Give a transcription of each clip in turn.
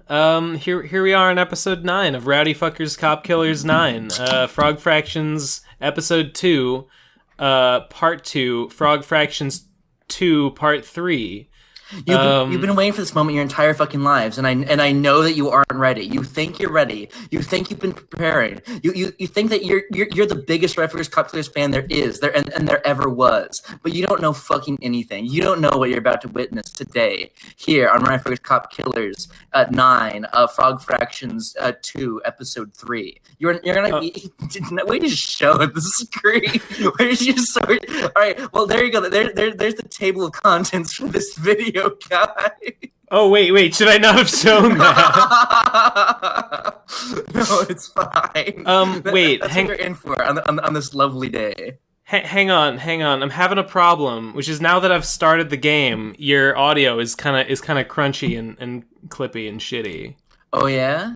Here we are on episode 9 of Rowdy Fuckers Cop Killers 9. Frog Fractions episode 2, part 2, Frog Fractions 2, part 3. You've been waiting for this moment your entire fucking lives, and I know that you aren't ready. You think you're ready. You think you've been preparing. You think that you're the biggest Referees Cop Killers fan there is, and there ever was. But you don't know fucking anything. You don't know what you're about to witness today here on Referees Cop Killers 9, Frog Fractions 2, episode 3. You're gonna be. Wait to show the screen. Where did you start? All right. Well, there you go. There's the table of contents for this video. Guy. Oh, wait, should I not have shown that? No, it's fine. Wait, that's what you're in for on this lovely day. Hang on. I'm having a problem, which is now that I've started the game, your audio is kind of crunchy and clippy and shitty. Oh yeah?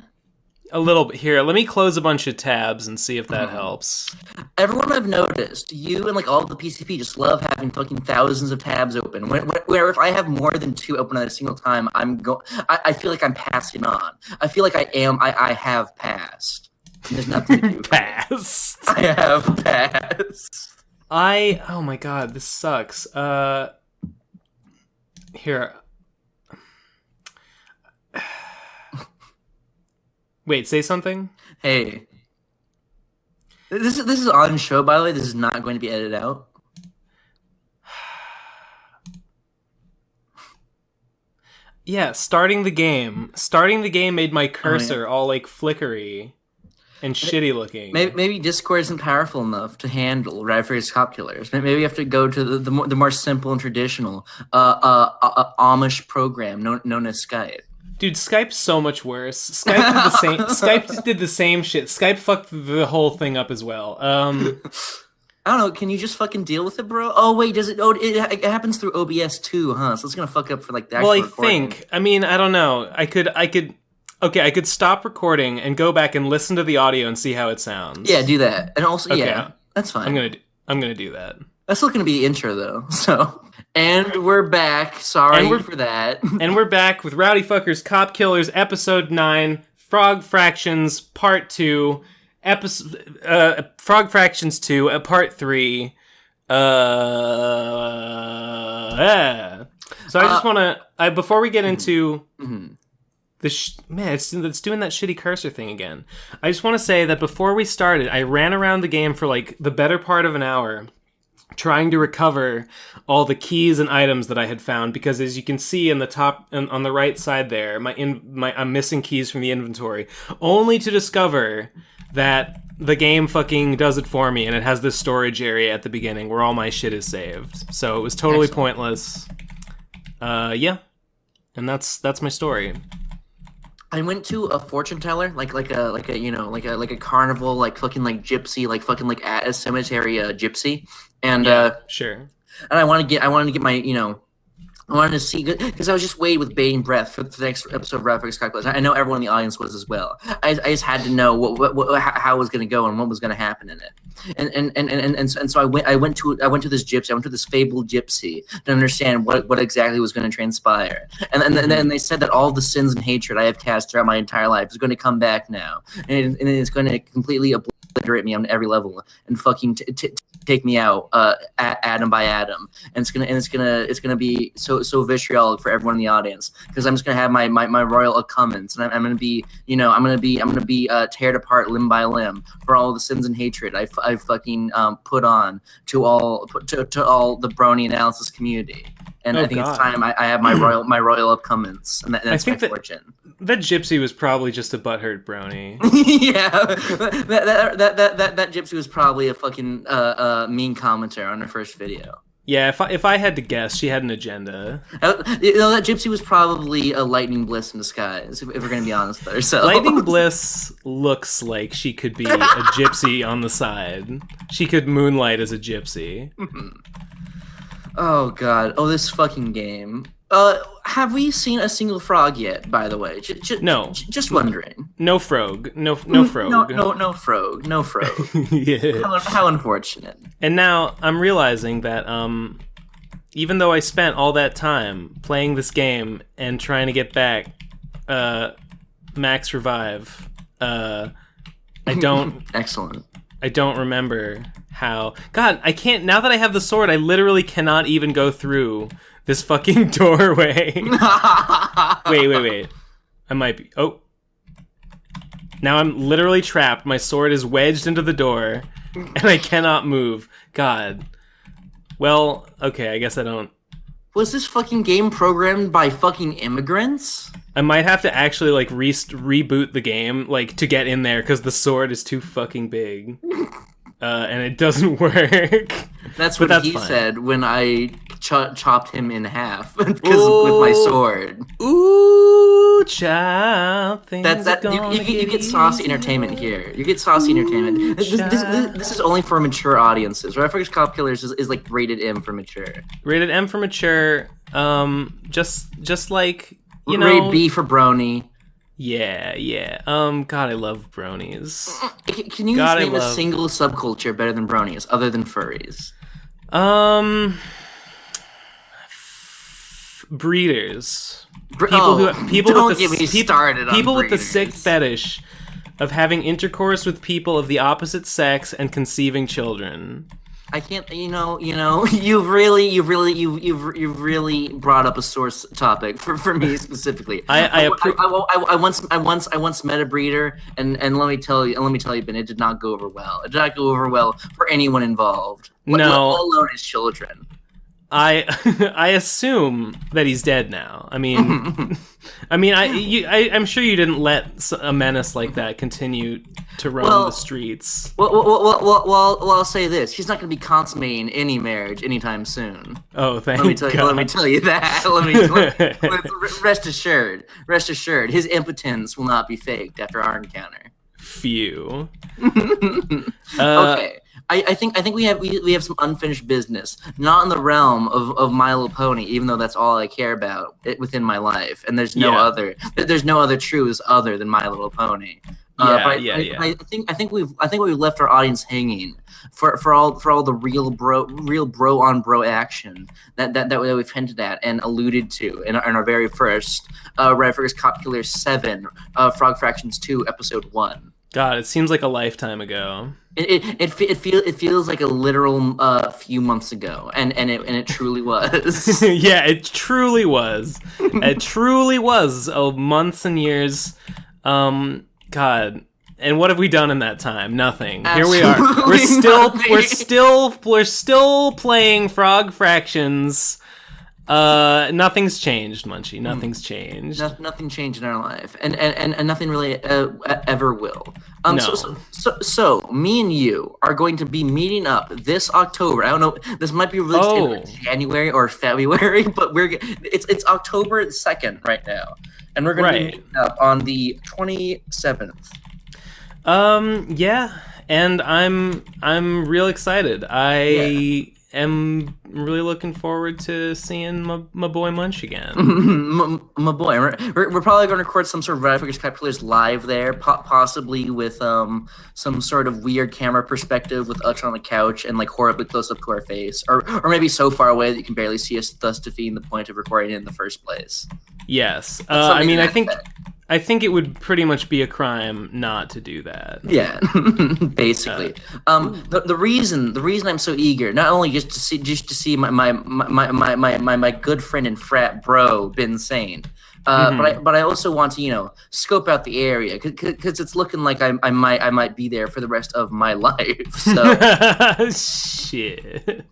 A little bit. Here, let me close a bunch of tabs and see if that helps. Everyone I've noticed, you and like all of the PCP just love having fucking thousands of tabs open. Where if I have more than 2 open at a single time, I feel like I'm passing on. I feel like I have passed. There's nothing to do. Passed. I have passed. Oh my god, this sucks. Here. Wait, say something? Hey. This is on show, by the way. This is not going to be edited out. Yeah, starting the game. Starting the game made my cursor all like flickery and shitty looking. Maybe Discord isn't powerful enough to handle Referees Cop Killers. Maybe you have to go to the more simple and traditional Amish program known as Skype. Dude, Skype's so much worse. Skype did the same shit. Skype fucked the whole thing up as well. I don't know. Can you just fucking deal with it, bro? Oh wait, does it? Oh, it happens through OBS too, huh? So it's gonna fuck up for like the actual recording. I mean, I don't know. I could stop recording and go back and listen to the audio and see how it sounds. Yeah, do that. And also, yeah, that's fine. I'm gonna do that. That's still gonna be the intro though. So. And we're back. Sorry for that. And we're back with Rowdy Fuckers Cop Killers episode 9, Frog Fractions part 2, Frog Fractions 2, part 3. So I just want to before we get into it's doing that shitty cursor thing again. I just want to say that before we started, I ran around the game for like the better part of an hour, trying to recover all the keys and items that I had found, because as you can see in the top on the right side there, I'm missing keys from the inventory, only to discover that the game fucking does it for me, and it has this storage area at the beginning where all my shit is saved. So it was totally pointless. Yeah, and that's my story. I went to a fortune teller, like a carnival, like fucking like gypsy, like fucking like at a cemetery gypsy, and sure. And I wanted to get my, I wanted to see, because I was just waiting with bated breath for the next episode of Referees Cop Killers. I know everyone in the audience was as well. I just had to know how it was going to go and what was going to happen in it. And so I went to this gypsy. I went to this fabled gypsy to understand what exactly was going to transpire. And then they said that all the sins and hatred I have cast throughout my entire life is going to come back now, and it's going to completely obliterate me on every level and fucking take me out atom by atom. And it's gonna be so vitriolic for everyone in the audience, because I'm just gonna have my royal accummens, and I'm gonna be teared apart limb by limb for all the sins and hatred I fucking put on to all the brony analysis community. And I think it's time I have my royal upcomings, and that's my fortune. That gypsy was probably just a butthurt brony. Yeah, that gypsy was probably a fucking mean commenter on her first video. Yeah, if I had to guess, she had an agenda. That gypsy was probably a Lightning Bliss in disguise, if we're going to be honest with ourselves. Lightning Bliss looks like she could be a gypsy on the side. She could moonlight as a gypsy. Oh, God. Oh, this fucking game. Have we seen a single frog yet, by the way? No. Just wondering. No frog. No frog. No frog. No frog. Yeah. How unfortunate. And now I'm realizing that even though I spent all that time playing this game and trying to get back max revive. I don't. Excellent. I don't remember how. God, I can't. Now that I have the sword, I literally cannot even go through this fucking doorway. Wait. I might be. Oh. Now I'm literally trapped. My sword is wedged into the door, and I cannot move. God. Well, okay, I guess I don't. Was this fucking game programmed by fucking immigrants? I might have to actually, like, reboot the game, like, to get in there, because the sword is too fucking big. And it doesn't work. That's what he said when I chopped him in half with my sword. Ooh, child. You get saucy entertainment here. You get saucy entertainment. This is only for mature audiences. Reference Cop Killers is like rated M for mature. Rated M for mature. Just like, you know. Rated B for brony. Yeah. God, I love bronies. Can you name a single subculture better than bronies, other than furries? Breeders. People with the sick fetish of having intercourse with people of the opposite sex and conceiving children. I can't. You've really brought up a source topic for me specifically. I once met a breeder, and let me tell you, Ben, it did not go over well. It did not go over well for anyone involved. Let alone his children. I assume that he's dead now. I mean, I'm sure you didn't let a menace like that continue to roam the streets. Well, I'll say this: he's not going to be consummating any marriage anytime soon. Oh, thank God. Let me tell you that. Rest assured, his impotence will not be faked after our encounter. Phew. Okay. I think we have some unfinished business, not in the realm of My Little Pony, even though that's all I care about within my life, and there's no other truths other than My Little Pony. I think we've left our audience hanging for all the real bro on bro action that we've hinted at and alluded to in our very first Red First Cop Killer 7 Frog Fractions 2 Episode 1. God, it seems like a lifetime ago. It feels like a literal few months ago, and it truly was. Yeah, it truly was. It truly was. Oh, months and years. God, and what have we done in that time? Nothing. Absolutely. Here we are. We're still playing Frog Fractions. Nothing's changed, Munchie. Nothing's changed. Nothing changed in our life, and nothing really ever will. No. So me and you are going to be meeting up this October. I don't know. This might be released in January or February, but it's October 2nd right now, and we're going to be meeting up on the 27th. Yeah, and I'm real excited. I am really looking forward to seeing my boy Munch again. my boy. We're probably going to record some sort of Red Figures Capitulars live there, possibly with some sort of weird camera perspective with Utch on the couch and like horribly close up to our face, or maybe so far away that you can barely see us, thus defeating the point of recording it in the first place. Yes. I think it would pretty much be a crime not to do that. Yeah, basically. The reason I'm so eager, not only just to see my good friend and frat bro Ben Sane, but I also want to scope out the area because it's looking like I might be there for the rest of my life. So shit.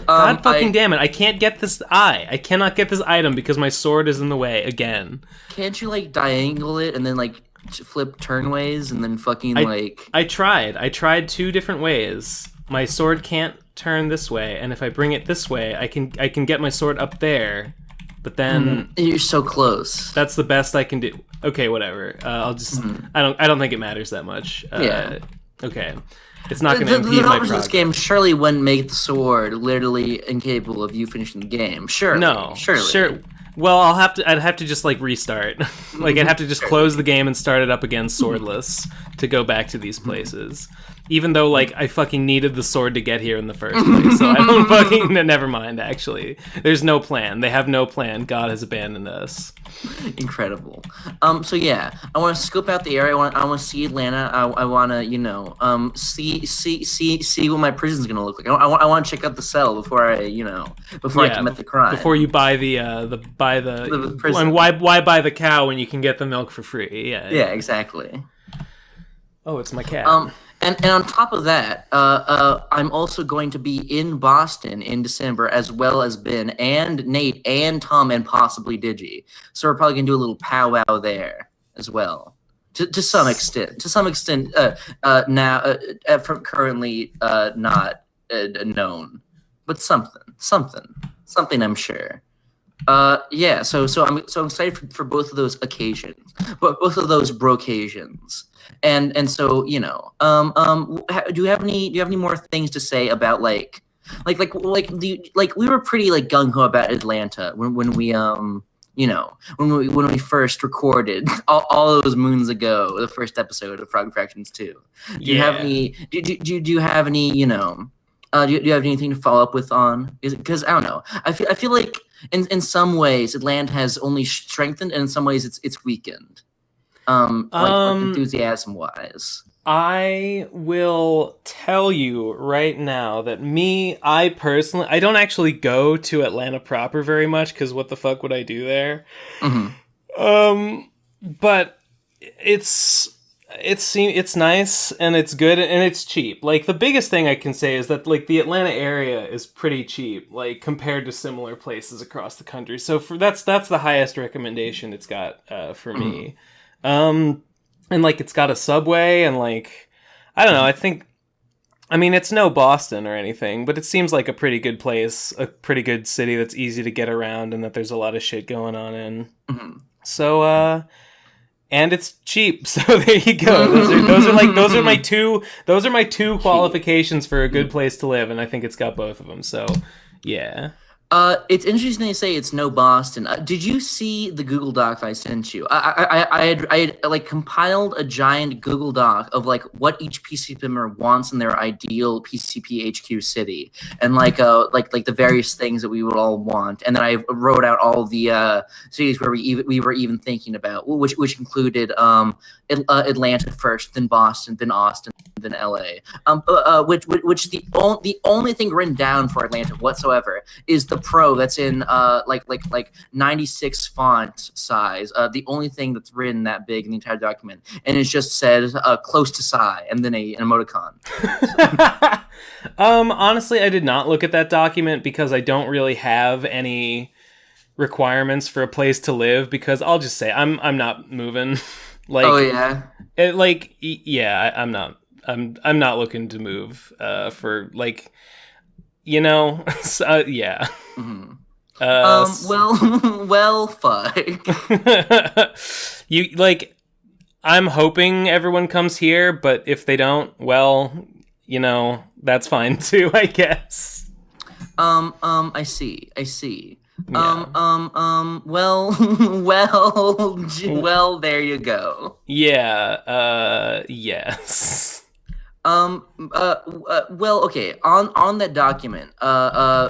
God fucking damn it! I can't get this eye. I cannot get this item because my sword is in the way again. Can't you like diagonal it and then like flip turnways and then fucking I tried 2 different ways. My sword can't turn this way, and if I bring it this way, I can get my sword up there. But then you're so close. That's the best I can do. Okay, whatever. I'll just. I don't think it matters that much. Yeah. Okay. It's not going to impede my progress. The developers of this game surely wouldn't make the sword literally incapable of you finishing the game. Sure. No. Surely. Sure. Well, I'd have to just like restart. Like I'd have to just close the game and start it up again swordless to go back to these places. Even though like I fucking needed the sword to get here in the first place. So I don't fucking never mind actually. There's no plan. They have no plan. God has abandoned us. Incredible. So yeah, I want to scope out the area. I want to see Atlanta. I want to, see what my prison's gonna look like. I want to check out the cell before I commit the crime. Before you buy the prison. And why buy the cow when you can get the milk for free? Yeah. Yeah, exactly. Oh, it's my cat. And on top of that, I'm also going to be in Boston in December, as well as Ben and Nate and Tom and possibly Digi. So we're probably gonna do a little powwow there as well, to some extent. To some extent, now from currently not known, but something I'm sure. Yeah. So I'm excited for both of those occasions, but both of those brocasions. And so do you have any more things to say about like we were pretty like gung ho about Atlanta when we first recorded all those moons ago, the first episode of Frog Fractions 2. Do you have any anything to follow up with on? Because I don't know. I feel like in some ways Atlanta has only strengthened, and in some ways it's weakened. Enthusiasm wise. I will tell you right now that I personally, I don't actually go to Atlanta proper very much because what the fuck would I do there? Mm-hmm. But it's nice and it's good and it's cheap. Like the biggest thing I can say is that like the Atlanta area is pretty cheap, like compared to similar places across the country. So that's the highest recommendation it's got for me. And like it's got a subway and like I don't know, I mean it's no Boston or anything, but it seems like a pretty good place, a pretty good city that's easy to get around and that there's a lot of shit going on in. Mm-hmm. So and it's cheap. So there you go. Those are my two qualifications for a good place to live, and I think it's got both of them. So yeah. It's interesting to say it's no Boston. Did you see the Google Doc I sent you? I had like compiled a giant Google Doc of like what each PCP member wants in their ideal PCP HQ city, and like the various things that we would all want. And then I wrote out all the cities where we were even thinking about, which included Atlanta first, then Boston, then Austin, then LA. Which the only thing written down for Atlanta whatsoever is the Pro that's in like 96 font size. The only thing that's written that big in the entire document, and it just says close to Psy and then an emoticon. Honestly, I did not look at that document because I don't really have any requirements for a place to live, because I'll just say I'm not moving. Like, oh yeah, I'm not. I'm not looking to move for like, so, yeah. Mm-hmm. Well, fuck. You like, I'm hoping everyone comes here, but if they don't, well, that's fine too, I guess. I see. Yeah. Well, there you go. Yeah, yes. Well, okay. On that document,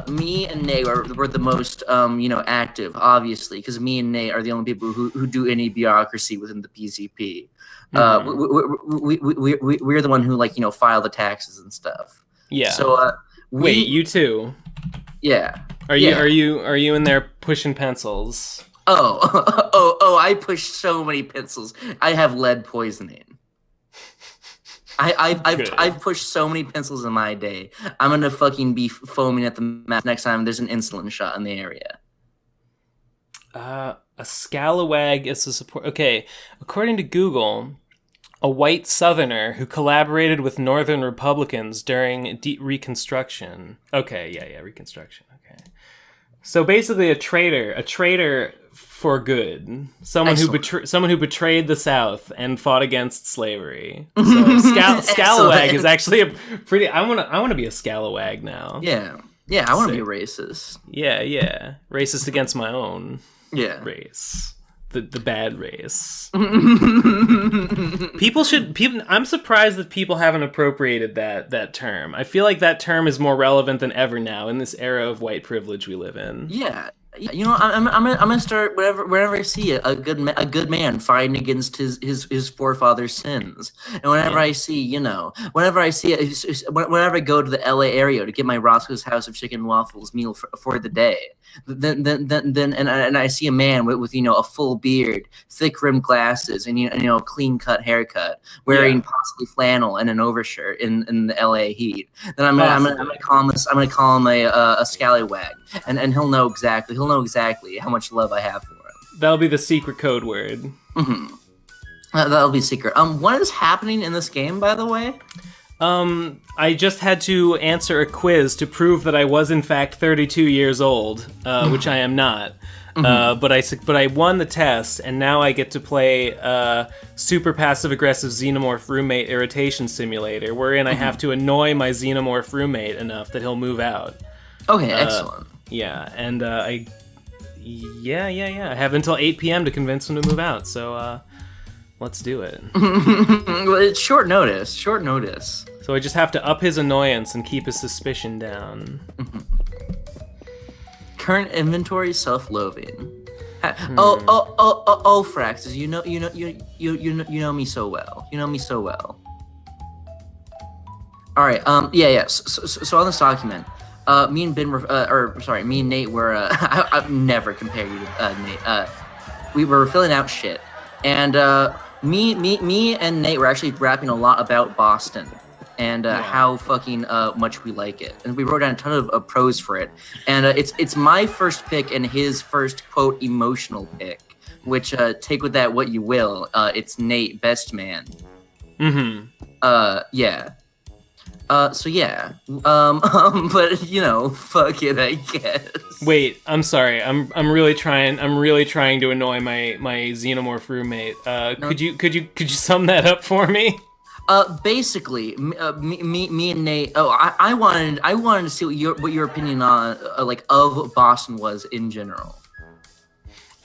me and Nate were the most, active, obviously, because me and Nate are the only people who do any bureaucracy within the PCP. Mm-hmm. We're the one who file the taxes and stuff. Yeah. So, wait, you too? Yeah. Are you in there pushing pencils? Oh! I push so many pencils. I have lead poisoning. I've pushed so many pencils in my day. I'm gonna fucking be foaming at the mouth next time there's an insulin shot in the area. A scalawag is a support. Okay, according to Google, a white Southerner who collaborated with Northern Republicans during Reconstruction. Okay, yeah, Reconstruction. Okay, so basically a traitor for good, someone who betrayed the South and fought against slavery. So scalawag is actually a pretty. I want to be a scalawag now. Yeah, I want to be a racist. Yeah, racist against my own. Yeah. race. The bad race. I'm surprised that people haven't appropriated that term. I feel like that term is more relevant than ever now in this era of white privilege we live in. Yeah. You know, I'm gonna start whenever I see a good man fighting against his forefathers' sins, and whenever I see whenever I go to the LA area to get my Roscoe's House of Chicken and Waffles meal for the day, then I see a man with a full beard, thick rimmed glasses, and clean cut haircut, wearing possibly flannel and an overshirt in the LA heat. Then I'm gonna call him a scallywag, and he'll know exactly how much love I have for him. That'll be the secret code word. Mm-hmm. That'll be secret. What is happening in this game, by the way? I just had to answer a quiz to prove that I was in fact 32 years old, which I am not. Mm-hmm. But I won the test, and now I get to play super passive-aggressive xenomorph roommate irritation simulator, wherein I have to annoy my xenomorph roommate enough that he'll move out. Okay, excellent. Yeah, and I have until 8 p.m. to convince him to move out, so let's do it. Well, it's short notice. So I just have to up his annoyance and keep his suspicion down. Mm-hmm. Current inventory self-loathing. Oh, Fraxes, you know me so well. You know me so well. All right. Yeah. So on this document, me and Nate were. I've never compared you to Nate. We were filling out shit, and me and Nate were actually rapping a lot about Boston and how fucking much we like it, and we wrote down a ton of prose for it. And it's my first pick and his first quote emotional pick, which take with that what you will. It's Nate, best man. Mm-hmm. Yeah. So yeah, but fuck it, I guess. Wait, I'm sorry. I'm really trying to annoy my xenomorph roommate. Could you sum that up for me? Basically, me and Nate. Oh, I wanted to see what your opinion on of Boston was in general.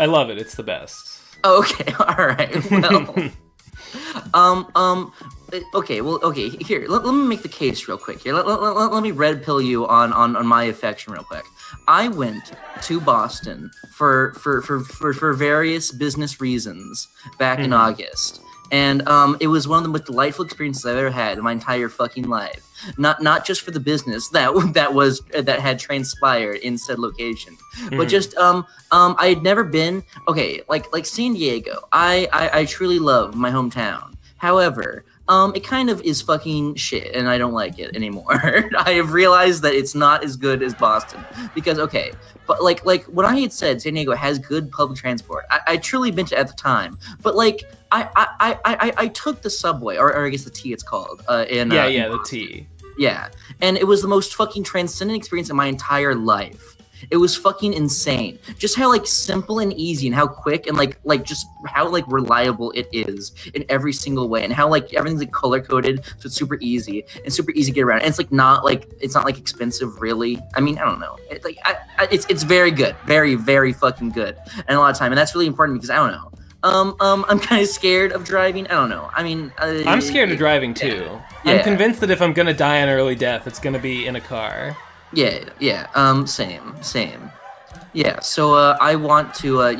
I love it. It's the best. Okay, all right. Well, okay. Here, let me make the case real quick. Here, let me red pill you on my affection real quick. I went to Boston for various business reasons back in August. And it was one of the most delightful experiences I've ever had in my entire fucking life. Not just for the business that had transpired in said location, but just I had never been like San Diego. I truly love my hometown. However, it kind of is fucking shit, and I don't like it anymore. I have realized that it's not as good as Boston because but like when I had said San Diego has good public transport, I truly meant it at the time. But I took the subway, or I guess the T it's called. The T. Yeah, and it was the most fucking transcendent experience in my entire life. It was fucking insane. Just how simple and easy, and how quick, and just how reliable it is in every single way, and how everything's color coded, so it's super easy to get around. And it's not expensive really. I mean, I don't know. It's very good, very very fucking good, and a lot of time, and that's really important because I don't know. I'm kind of scared of driving. I don't know. I mean, I'm scared of driving too. Yeah. I'm convinced that if I'm gonna die an early death, it's gonna be in a car. Yeah. Same. Yeah. So I want to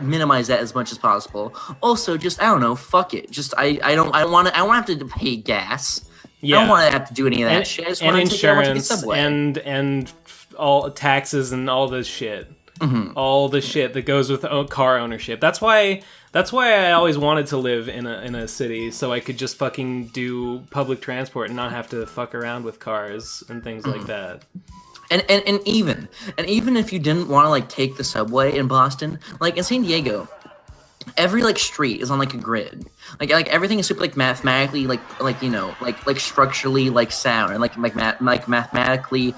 minimize that as much as possible. Also, just I don't know. Fuck it. Just I don't want to have to pay gas. Yeah. I don't want to have to do any of that shit. I just want to insurance take subway. and all taxes and all this shit. Mm-hmm. All the shit that goes with car ownership. That's why I always wanted to live in a city, so I could just fucking do public transport and not have to fuck around with cars and things like that. And even if you didn't want to take the subway in Boston, in San Diego, every street is on a grid. Everything is super mathematically structurally sound and mathematically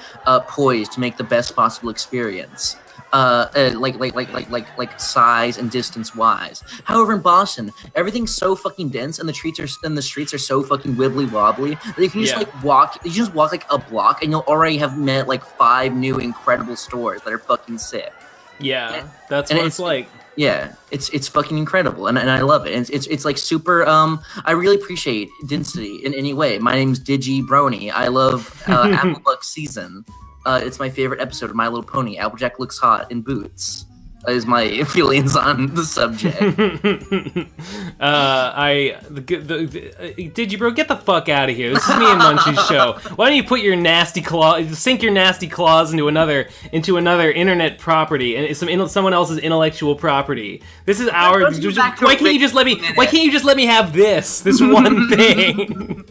poised to make the best possible experience. Size and distance wise. However, in Boston, everything's so fucking dense, and the streets are so fucking wibbly wobbly that you can just walk. You just walk a block, and you'll already have met 5 new incredible stores that are fucking sick. Yeah, that's And what it's like. Yeah, it's fucking incredible, and I love it. And it's like super. I really appreciate density in any way. My name's Digi Brony. I love Applebuck season. It's my favorite episode of My Little Pony. Applejack looks hot in boots. Is my feelings on the subject. Did you, bro? Get the fuck out of here. This is me and Munchie's show. Why don't you put your nasty sink your nasty claws into another internet property and someone else's intellectual property? This is our. Why can't you just let me? Why can't you just let me have this one thing?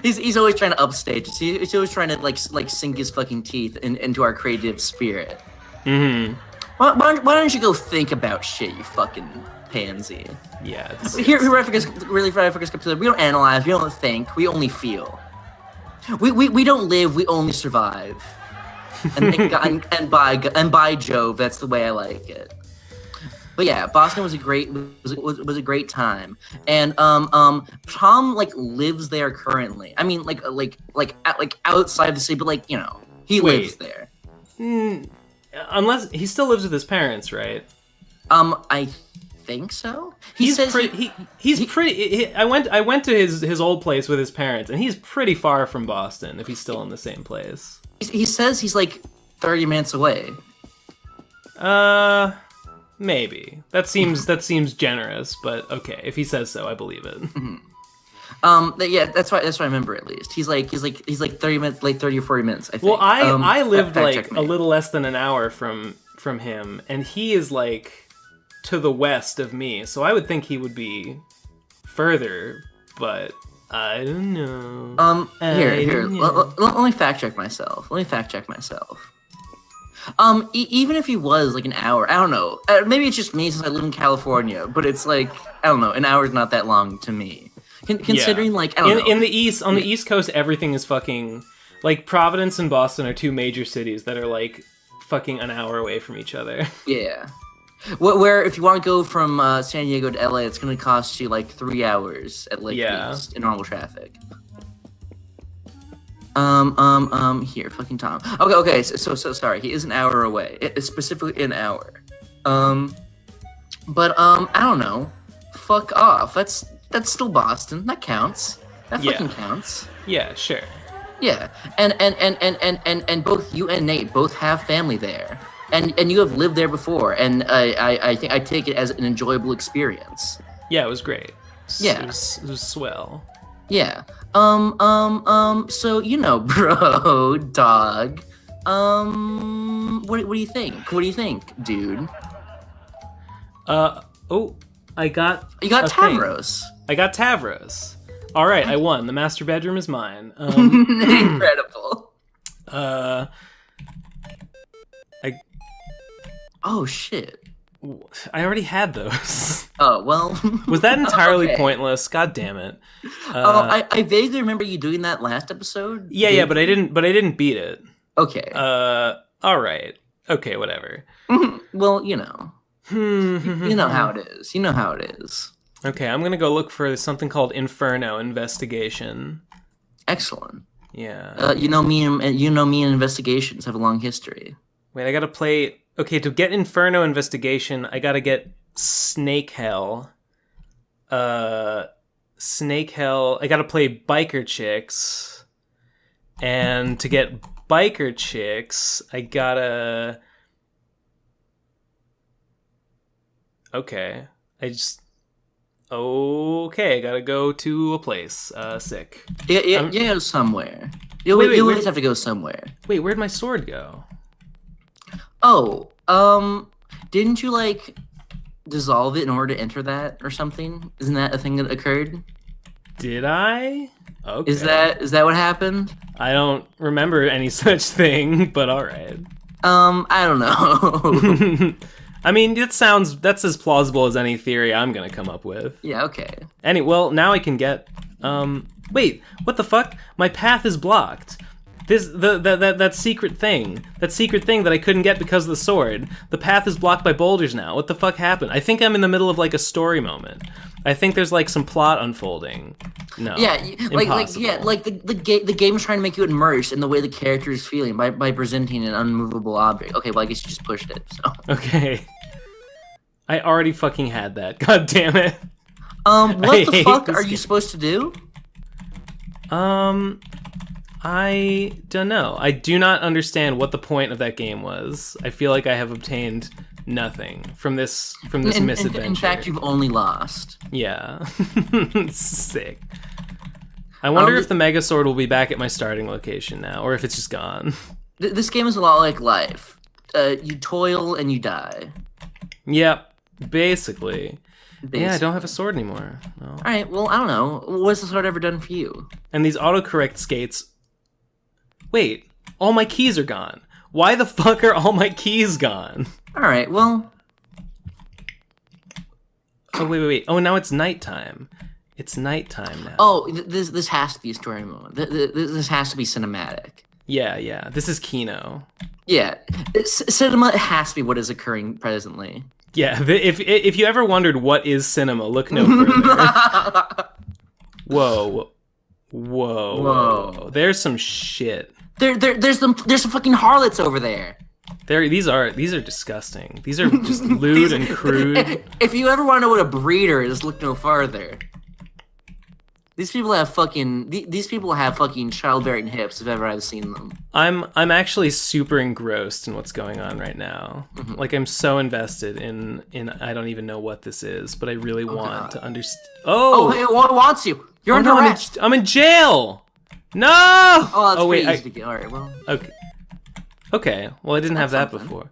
He's always trying to upstage. He's always trying to like sink his fucking teeth into our creative spirit. Mm-hmm. Why don't you go think about shit, you fucking pansy? Yeah. Here, really, we don't analyze, we don't think, we only feel. We don't live, we only survive. And by Jove, that's the way I like it. But yeah, Boston was a great time, and Tom like lives there currently. I mean, like outside the city, but like he lives there. Unless he still lives with his parents, right? I think so. He's pretty. I went to his old place with his parents, and he's pretty far from Boston. If he's still in the same place, he says he's like 30 minutes away. Maybe that seems generous, but okay. If he says so, I believe it. Mm-hmm. Yeah, that's what I remember at least. He's like 30 minutes, like 30 or 40 minutes, I think. Well, I lived like a little less than an hour from him, and he is like to the west of me, so I would think he would be further, but I don't know. Here. Let me fact check myself. Even if he was like an hour, I don't know. Maybe it's just me since I live in California, but it's like, I don't know, an hour is not that long to me. Considering, like, I don't know. On the East Coast, everything is fucking, like, Providence and Boston are two major cities that are, like, fucking an hour away from each other. Yeah. Where if you want to go from San Diego to LA, it's going to cost you, like, 3 hours at least in normal traffic. Here, fucking Tom. Okay, so sorry, he is an hour away. It's specifically an hour. But, I don't know. Fuck off. That's still Boston. That counts. That fucking counts. Yeah, sure. Yeah, and both you and Nate both have family there, and you have lived there before, and I think I take it as an enjoyable experience. Yeah, it was great. Yeah, it was swell. Yeah. So bro, dog. What do you think? What do you think, dude? You got Tavros. I got Tavros. All right, I won. The master bedroom is mine. Incredible. Oh shit. I already had those. Oh well. Was that entirely pointless? God damn it. I vaguely remember you doing that last episode. Yeah, but I didn't beat it. Okay. All right. Okay, whatever. Well, you know how it is. You know how it is. Okay, I'm gonna go look for something called Inferno Investigation. Excellent. Yeah. You know me and investigations have a long history. Wait, I gotta play. Okay, to get Inferno Investigation, I gotta get Snake Hell. Snake Hell. I gotta play Biker Chicks, and to get Biker Chicks, I gotta. Okay, I gotta go to a place. Sick. Yeah, somewhere. You always have to go somewhere. Wait, where'd my sword go? Oh, didn't you like dissolve it in order to enter that or something? Isn't that a thing that occurred? Did I? Okay. Is that what happened? I don't remember any such thing, but all right. I don't know. I mean, that's as plausible as any theory I'm gonna come up with. Yeah, okay. Well, now I can get. Wait, what the fuck? My path is blocked. That secret thing that I couldn't get because of the sword. The path is blocked by boulders now. What the fuck happened? I think I'm in the middle of like a story moment. I think there's like some plot unfolding. No. Yeah, impossible. the game is trying to make you immersed in the way the character is feeling by presenting an unmovable object. Okay, well I guess you just pushed it. So. Okay. I already fucking had that. God damn it. What the fuck are you supposed to do? I don't know. I do not understand what the point of that game was. I feel like I have obtained nothing from this misadventure. In fact, you've only lost. Yeah. Sick. I wonder if the Megazord will be back at my starting location now, or if it's just gone. This game is a lot like life. You toil and you die. Yep, basically. Yeah, I don't have a sword anymore. No. All right, well, I don't know. What's the sword ever done for you? And these autocorrect skates... Wait, all my keys are gone. Why the fuck are all my keys gone? All right, well... Oh, wait. Oh, now it's nighttime. It's nighttime now. Oh, this has to be a story mode. This has to be cinematic. Yeah. This is Kino. Yeah. Cinema has to be what is occurring presently. Yeah, if you ever wondered what is cinema, look no further. Whoa. There's some shit. There's some fucking harlots over there. These are disgusting. These are just lewd and crude. If you ever want to know what a breeder is, look no farther. These people have fucking childbearing hips if ever I've seen them. I'm actually super engrossed in what's going on right now. Mm-hmm. Like I'm so invested in I don't even know what this is, but I really want to understand. It wants you. You're under arrest. I'm in jail. No. Oh, that's easy to get. All right, well. Okay. Well, I didn't have that before.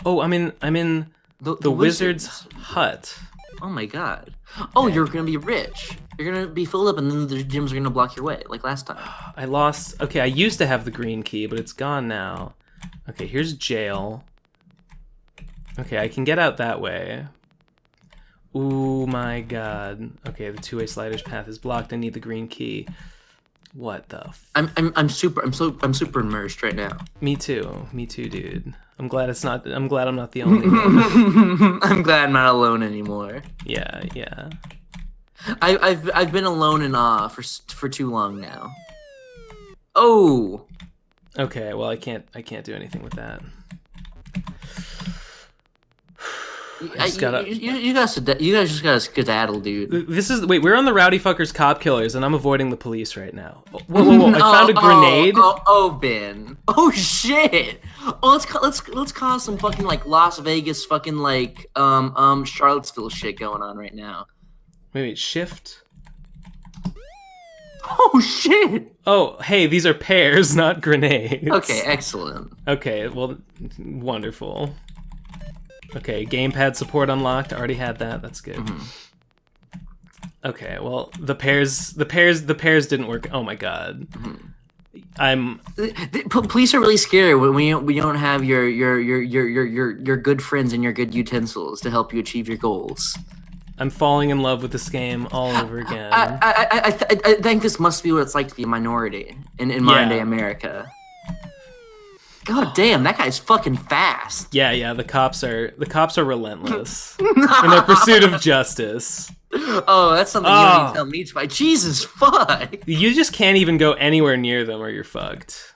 Oh, I'm in the wizard's hut. Oh my god. Oh, you're gonna be rich. You're gonna be filled up, and then the gyms are gonna block your way, like last time. I lost. Okay, I used to have the green key, but it's gone now. Okay, here's jail. Okay, I can get out that way. Ooh my god. Okay, the two-way sliders path is blocked. I need the green key. What the? I'm super immersed right now. Me too, dude. I'm glad I'm not the only one. I'm glad I'm not alone anymore. Yeah. I've been alone in awe for too long now. Oh. Okay, well I can't do anything with that. You guys just gotta skedaddle, dude. We're on the Rowdy Fuckers Cop Killers, and I'm avoiding the police right now. Whoa! I found a grenade. Ben. Oh shit! Oh, let's cause some fucking like Las Vegas fucking like Charlottesville shit going on right now. Wait, shift. Oh shit! Oh, hey, these are pears, not grenades. Okay, excellent. Okay, well, wonderful. Okay, gamepad support unlocked. I already had that. That's good. Mm-hmm. Okay, well, the pears didn't work. Oh my god. Mm-hmm. Police are really scary when we don't have your good friends and your good utensils to help you achieve your goals. I'm falling in love with this game all over again. I think this must be what it's like to be a minority in modern day America. God damn, that guy's fucking fast. Yeah, the cops are relentless in their pursuit of justice. Oh, that's something you don't need to tell me to buy. Jesus fuck. You just can't even go anywhere near them or you're fucked.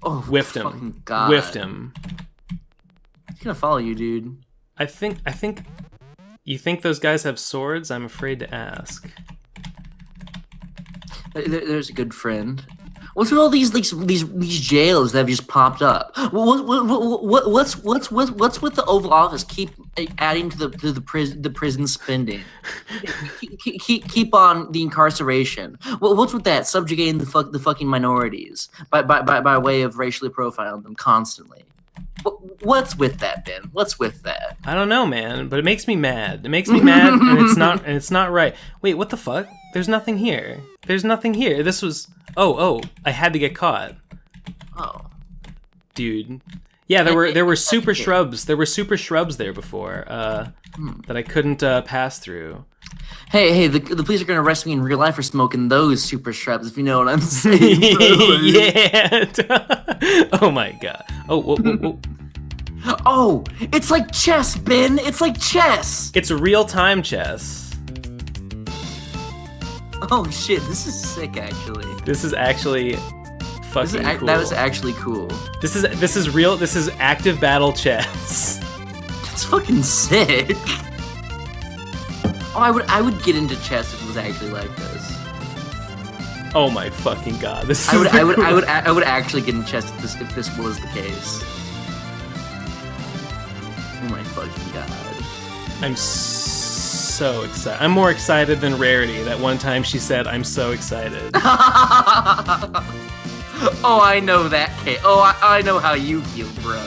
Oh, whiffed him. God. Whiffed him. He's gonna follow you, dude. I think you think those guys have swords? I'm afraid to ask. There's a good friend. What's with all these jails that have just popped up? What's with the Oval Office keep adding to the prison spending? keep on the incarceration. What's with that subjugating the fucking minorities by way of racially profiling them constantly? What's with that, Ben? What's with that? I don't know, man, but it makes me mad. It makes me mad, and it's not right. Wait, what the fuck? There's nothing here. This was. Oh! I had to get caught. Oh, dude. Yeah, there were super shrubs. There were super shrubs there before that I couldn't pass through. Hey! The police are gonna arrest me in real life for smoking those super shrubs. If you know what I'm saying. Yeah. Oh my god. Oh, whoa. Oh, it's like chess, Ben. It's like chess. It's real-time chess. Oh shit, this is sick. Actually, This is actually fucking cool. That was actually cool. This is real. This is active battle chess. That's fucking sick. Oh, I would get into chess if it was actually like this. Oh my fucking god! This is I would actually get into chess if this was the case. Oh my fucking god! I'm so excited. I'm more excited than Rarity. That one time she said, "I'm so excited." Oh, I know that, Kate. Oh, I know how you feel, bro.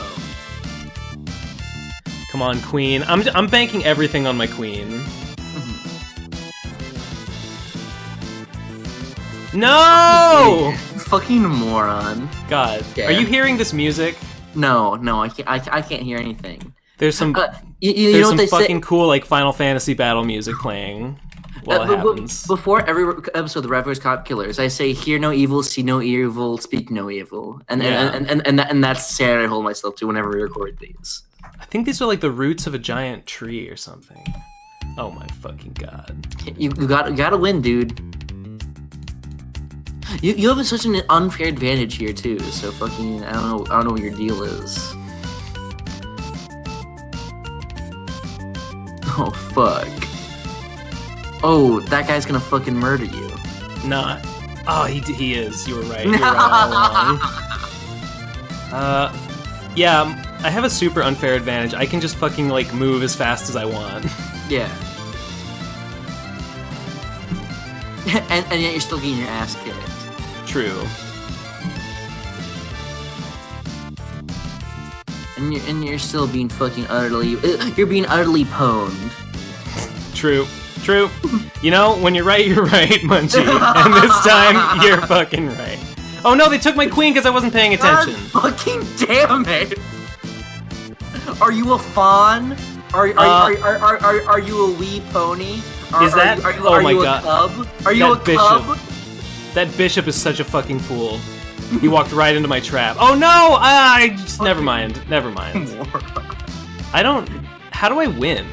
Come on, Queen. I'm banking everything on my Queen. No! Fucking moron. God, Yeah. are you hearing this music? No, I can't hear anything. There's some you there's know some what they fucking say? cool like Final Fantasy battle music playing while it happens. Before every episode of the Reverse Cop Killers, I say, "Hear no evil, see no evil, speak no evil," and that's the standard I hold myself to whenever we record these. I think these are like the roots of a giant tree or something. Oh my fucking god! You gotta win, dude. You have such an unfair advantage here too. So fucking I don't know what your deal is. Oh fuck. Oh, that guy's gonna fucking murder you. Not. Oh, he is. You were right. You were right all along. Yeah. I have a super unfair advantage. I can just fucking like move as fast as I want. Yeah. and yet you're still getting your ass kicked. True. And you're still being fucking utterly. You're being utterly pwned. True. True. You know, when you're right, Munchie. And this time, you're fucking right. Oh no, they took my queen because I wasn't paying attention. God fucking damn it! Are you a fawn? Are you a wee pony? Are you a cub? Are you a cub? That bishop is such a fucking fool. He walked right into my trap. Oh no! Never mind. I don't. How do I win?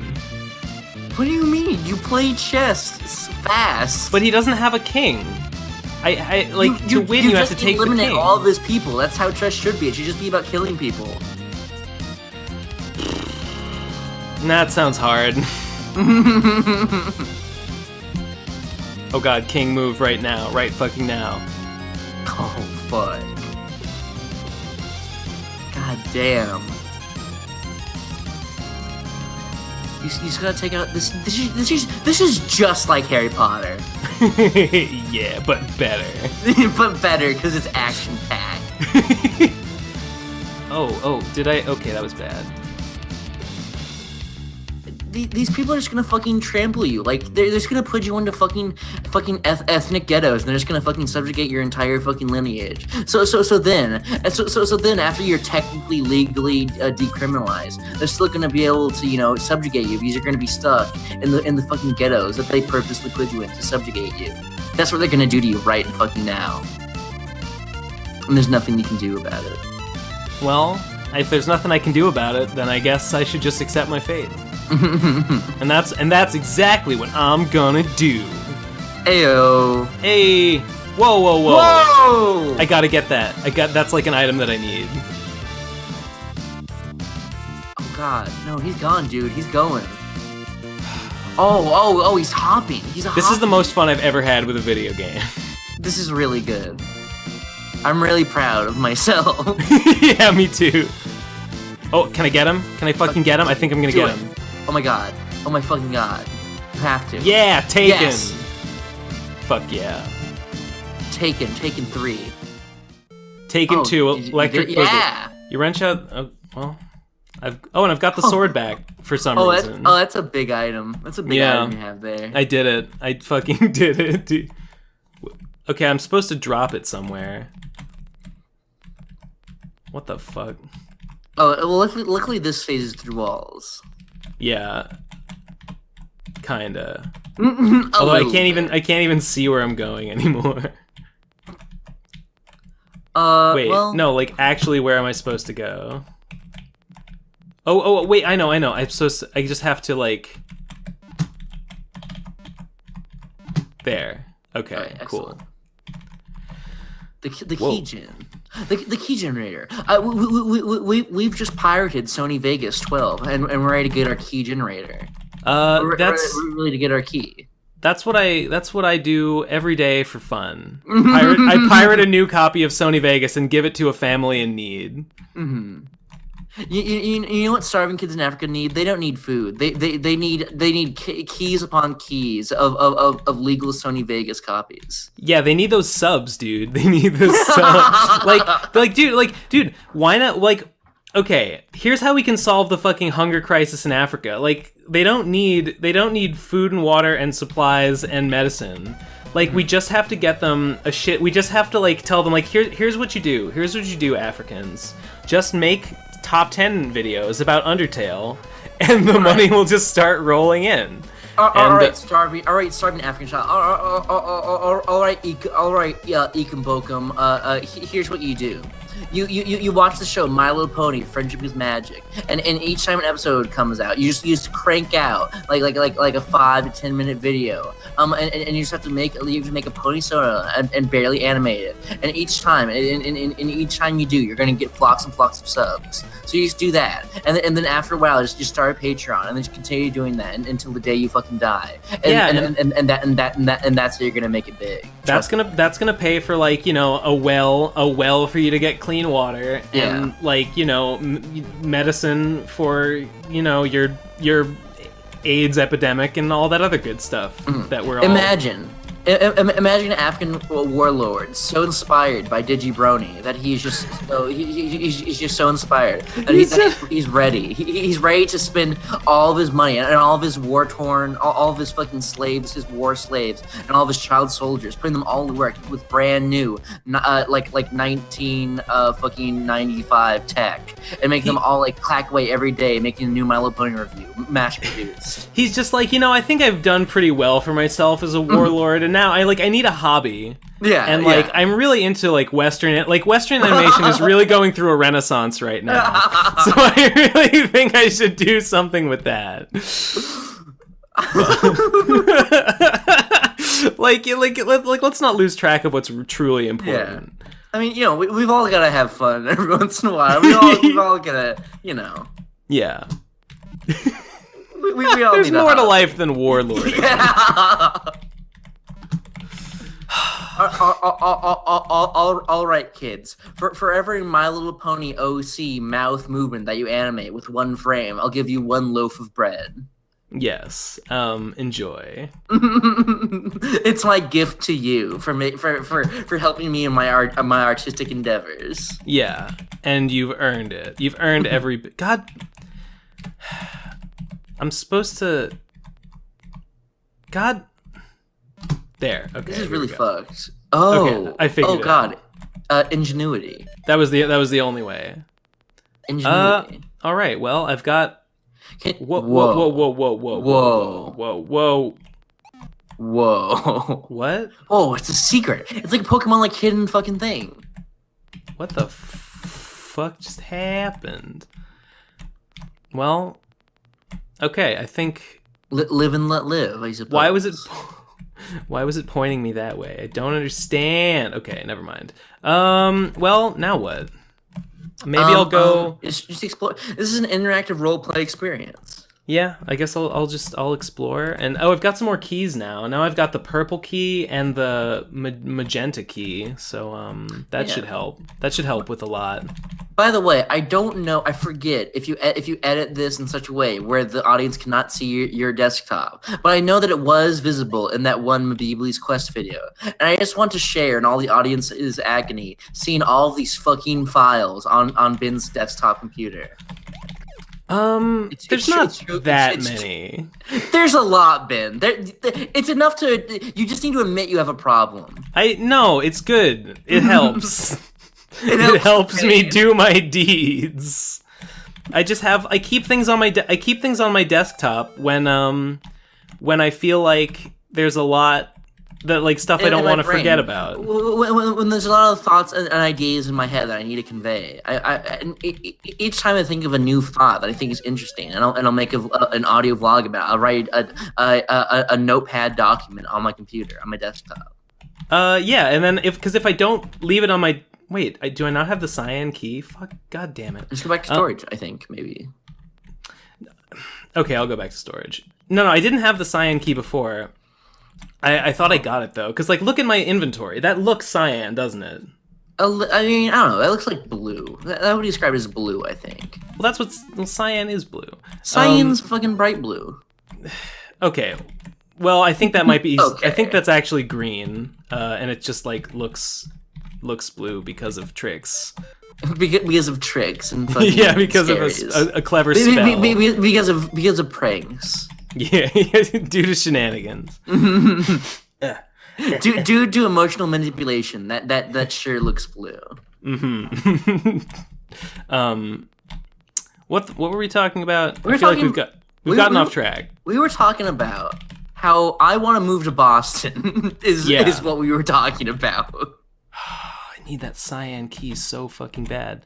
What do you mean? You play chess fast. But he doesn't have a king. To win, you have to take the king. Eliminate all of his people. That's how chess should be. It should just be about killing people. That sounds hard. Oh god, king move right now. Right fucking now. Oh, fuck. God damn. You just gotta take out this. This is just like Harry Potter. Yeah, but better. But better because it's action packed. Oh, did I? Okay, that was bad. These people are just gonna fucking trample you. Like they're just gonna put you into fucking ethnic ghettos, and they're just gonna fucking subjugate your entire fucking lineage. So then after you're technically legally decriminalized, they're still gonna be able to subjugate you because you're gonna be stuck in the fucking ghettos that they purposely put you in to subjugate you. That's what they're gonna do to you right fucking now, and there's nothing you can do about it. Well, if there's nothing I can do about it, then I guess I should just accept my fate. and that's exactly what I'm gonna do. Ayo. Hey. Whoa. I gotta get that. That's like an item that I need. Oh god, no, he's gone, dude. He's going. Oh, he's hopping. This is the most fun I've ever had with a video game. This is really good. I'm really proud of myself. Yeah, me too. Oh, can I get him? Can I fucking get him? I think I'm gonna get him. Oh my god. Oh my fucking god. You have to. Yeah, taken. Yes. Fuck yeah. Taken 3. Taken 2, electric boogie. Yeah. You wrench out. Oh, well, I've got the sword back for some reason. That's a big item. That's a big item you have there. I did it. I fucking did it, dude. Okay, I'm supposed to drop it somewhere. What the fuck? Oh, well, luckily this phases through walls. Yeah. Kinda. Although I can't even see where I'm going anymore. Wait, well, no, like actually where am I supposed to go? Oh, wait, I know. I just have to, like... There. Okay, Right, cool. The key gen. The key generator. We've just pirated Sony Vegas 12, and we're ready to get our key generator. We're ready to get our key. That's what I do every day for fun. I pirate a new copy of Sony Vegas and give it to a family in need. Mm-hmm. You know what starving kids in Africa need? They don't need food. They need keys upon keys of legal Sony Vegas copies. Yeah, they need those subs, dude. They need the subs. dude, why not? Like, okay, here's how we can solve the fucking hunger crisis in Africa. Like, they don't need food and water and supplies and medicine. Like, we just have to get them a shit. We just have to, like, tell them, like, here's what you do. Here's what you do, Africans. Just make top 10 videos about Undertale, and the money will just start rolling in. All right, starving African child. All right, Ekum Bokum. Here's what you do. You watch the show My Little Pony: Friendship is Magic, and each time an episode comes out, you just crank out like a 5 to 10 minute video, and you just have to make a pony soda and barely animate it, and each time you do, you're gonna get flocks and flocks of subs. So you just do that, and then after a while, just start a Patreon, and then just continue doing that until the day you fucking die. And that's how you're gonna make it big. That's gonna pay for, like, you know, a well for you to get clean water, and like, you know, medicine for, you know, your AIDS epidemic and all that other good stuff that we're all... Imagine an African warlord so inspired by Digibrony that he's just so inspired that he's ready. He's ready to spend all of his money and all of his war-torn, all of his fucking slaves, his war slaves, and all of his child soldiers, putting them all to work with brand new, like 1995 tech, and making them all like clack away every day, making a new My Little Pony review, mass produced. He's just like, you know, I think I've done pretty well for myself as a warlord, and now I need a hobby. Yeah, and like I'm really into like Western animation is really going through a renaissance right now. So I really think I should do something with that. Let's not lose track of what's truly important. Yeah. I mean, you know, we've all got to have fun every once in a while. We've all got to, you know. Yeah. We all There's need more to life than warlording. Yeah. All right, kids. For every My Little Pony OC mouth movement that you animate with one frame, I'll give you one loaf of bread. Yes. Enjoy. It's my gift to you for helping me in my artistic endeavors. Yeah, and you've earned it. You've earned every God. I'm supposed to. God. There. Okay. This is really fucked. Oh. Okay, I figured. Oh God. Ingenuity. That was the only way. Ingenuity. All right. Well, I've got. Whoa. What? Oh, it's a secret. It's like a Pokemon like hidden fucking thing. What the fuck just happened? Well, okay. I think. Live and let live, I suppose. Why was it pointing me that way? I don't understand. Okay, never mind. Well, now what? Maybe I'll go. Just explore. This is an interactive role play experience. Yeah, I guess I'll explore. And I've got some more keys now. Now I've got the purple key and the magenta key. So that should help. That should help with a lot. By the way, I don't know. I forget if you edit this in such a way where the audience cannot see your desktop. But I know that it was visible in that one Mabibli's Quest video, and I just want to share in all the audience's agony seeing all of these fucking files on Ben's desktop computer. There's not that many. There's a lot, Ben. It's enough to. You just need to admit you have a problem. No, it's good. It helps. It helps me do my deeds. I keep things on my desktop when I feel like there's a lot like stuff I don't want to forget about. When there's a lot of thoughts and ideas in my head that I need to convey, each time I think of a new thought that I think is interesting, and I'll make an audio vlog about it. I'll write a notepad document on my computer, on my desktop. Yeah, and then if I don't leave it on my do I not have the cyan key? Fuck, god damn it. Just go back to storage. I think maybe. Okay, I'll go back to storage. No, I didn't have the cyan key before. I thought I got it though, because like look at my inventory. That looks cyan, doesn't it? I mean, I don't know. That looks like blue. That would be described as blue, I think. Well, that's what cyan is blue. Cyan's fucking bright blue. Okay. Well, I think that might be. Okay. I think that's actually green, and it just like looks blue because of tricks. Because of tricks and fucking yeah, because scaries. of a clever spell. Because of pranks. Yeah, due to shenanigans. due to emotional manipulation. That sure looks blue. Mm-hmm. What were we talking about? I feel like we've gotten off track. We were talking about how I want to move to Boston. is what we were talking about. I need that cyan key so fucking bad.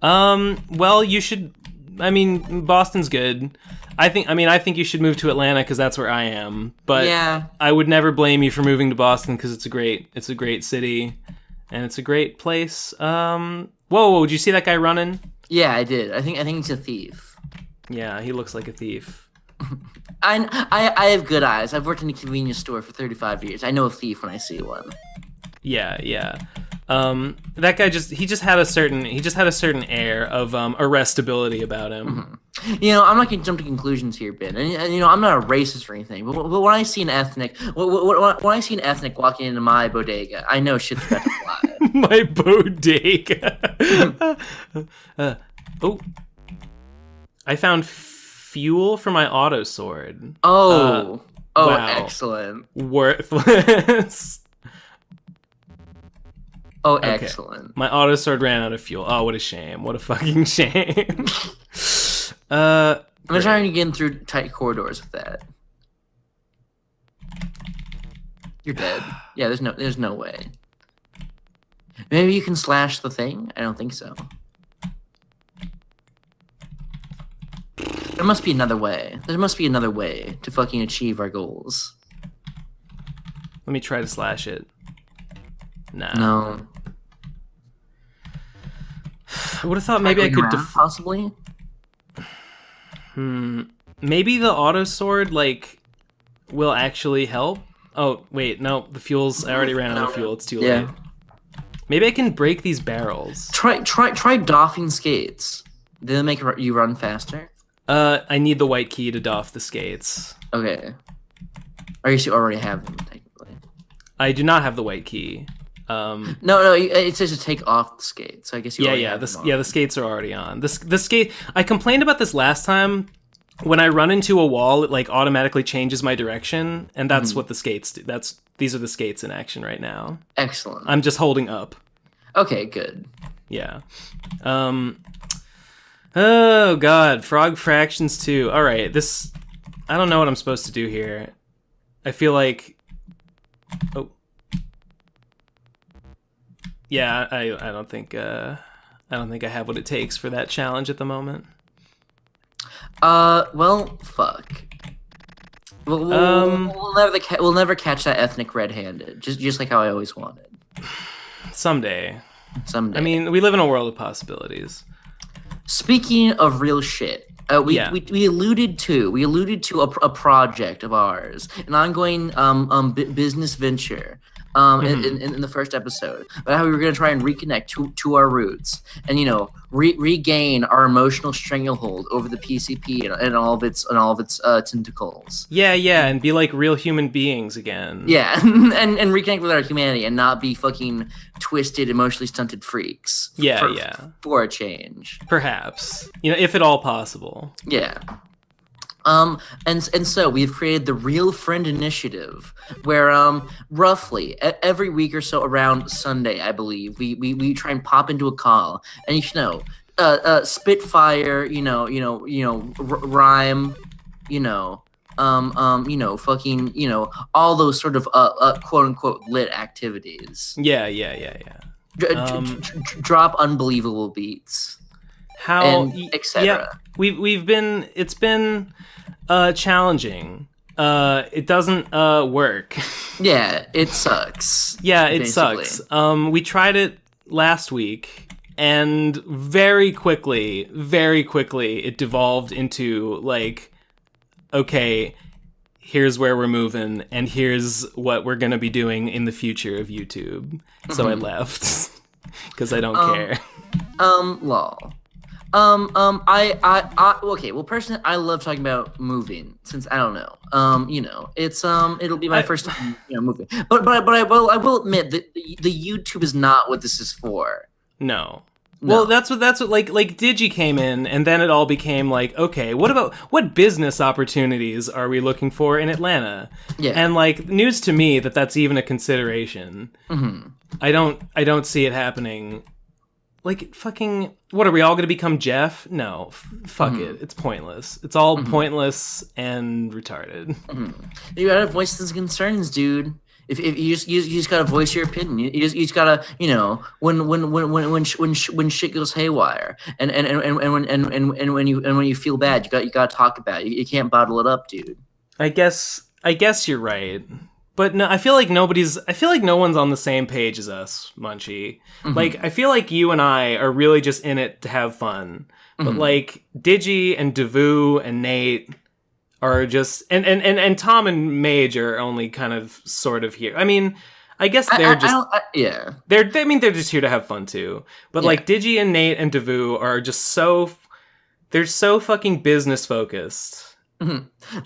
Well, you should. I mean, Boston's good. I think you should move to Atlanta because that's where I am. But yeah. I would never blame you for moving to Boston because it's a great city, and it's a great place. Whoa! Did you see that guy running? Yeah, I did. I think he's a thief. Yeah, he looks like a thief. I have good eyes. I've worked in a convenience store for 35 years. I know a thief when I see one. Yeah. That guy just had a certain air of arrestability about him. Mm-hmm. I'm not gonna jump to conclusions here, Ben. And I'm not a racist or anything. But when I see an ethnic, when I see an ethnic walking into my bodega, I know shit's about to fly. My bodega. I found fuel for my auto sword. Wow. Excellent. Worthless. Oh, okay. Excellent. My auto sword ran out of fuel. Oh, what a shame. What a fucking shame. I'm trying to get in through tight corridors with that. You're dead. Yeah, there's no way. Maybe you can slash the thing? I don't think so. There must be another way. There must be another way to fucking achieve our goals. Let me try to slash it. Nah. No. I would have thought maybe I could possibly. Maybe the auto sword will actually help. Oh wait, no, the fuel's. I already ran out of fuel. It's too late. Maybe I can break these barrels. Try doffing skates. Do they make you run faster? I need the white key to doff the skates. Okay. I guess you already have them technically. I do not have the white key. No, it says to take off the skates. So I guess you. The skates are already on. The skate. I complained about this last time. When I run into a wall, it automatically changes my direction, and that's what the skates do. These are the skates in action right now. Excellent. I'm just holding up. Okay, good. Yeah. Oh god, frog fractions 2. All right, I don't know what I'm supposed to do here. I feel like. Oh. Yeah, I don't think I have what it takes for that challenge at the moment. Well, fuck. We'll never catch that ethnic red-handed. Just like how I always wanted. Someday. I mean, we live in a world of possibilities. Speaking of real shit, we alluded to a project of ours, an ongoing business venture. In the first episode, about how we were going to try and reconnect to our roots, and regain our emotional stranglehold over the PCP and all of its tentacles. Yeah, and be like real human beings again. Yeah, and reconnect with our humanity and not be fucking twisted, emotionally stunted freaks. For a change, perhaps if at all possible. Yeah. And so we've created the Real Friend Initiative, where roughly every week or so around Sunday, I believe, we try and pop into a call, and Spitfire, rhyme, fucking, all those sort of quote unquote lit activities. Yeah. Drop unbelievable beats. How etc. Yeah, it's been challenging. It doesn't work. Yeah, it sucks. Yeah, it basically. sucks. We tried it last week, and very quickly it devolved into like, okay, here's where we're moving, and here's what we're gonna be doing in the future of YouTube. So I left because I don't care. Lol. Okay. Well, personally, I love talking about moving since I don't know. It's it'll be my first time, moving. But I will admit that the YouTube is not what this is for. No. Well, that's what like Digi came in, and then it all became like, okay, what business opportunities are we looking for in Atlanta? Yeah. And like, news to me that's even a consideration. Mm-hmm. I don't see it happening. Like, fucking, what, are we all going to become Jeff? No, fuck it. It's pointless. It's all pointless and retarded. You gotta voice those concerns, dude. If you just gotta voice your opinion. You just gotta, when shit goes haywire, and when you feel bad, you gotta talk about it. You can't bottle it up, dude. I guess you're right. But no, I feel like no one's on the same page as us, Munchie. Like, I feel like you and I are really just in it to have fun. But like, Digi and Devu and Nate are just, and Tom and Mage are only kind of sort of here. I mean, I guess they're they're just here to have fun too. But like, Digi and Nate and Devu are just they're so fucking business focused.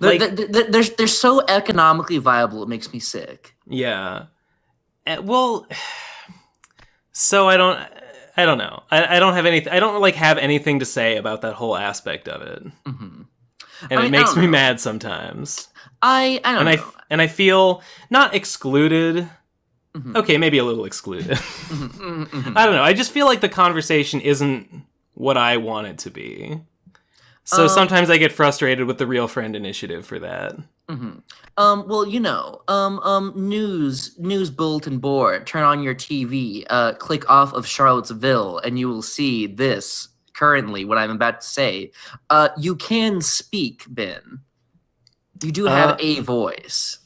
Like, they're so economically viable, it makes me sick. Yeah. Well, so I don't know. I don't have anything. I don't like have anything to say about that whole aspect of it. And it makes me mad sometimes. I don't know. And I feel not excluded. Okay, maybe a little excluded. I don't know. I just feel like the conversation isn't what I want it to be. So sometimes I get frustrated with the Real Friend Initiative for that. Well, news bulletin board. Turn on your TV. Click off of Charlottesville, and you will see this. Currently, what I'm about to say. You can speak, Ben. You do have a voice.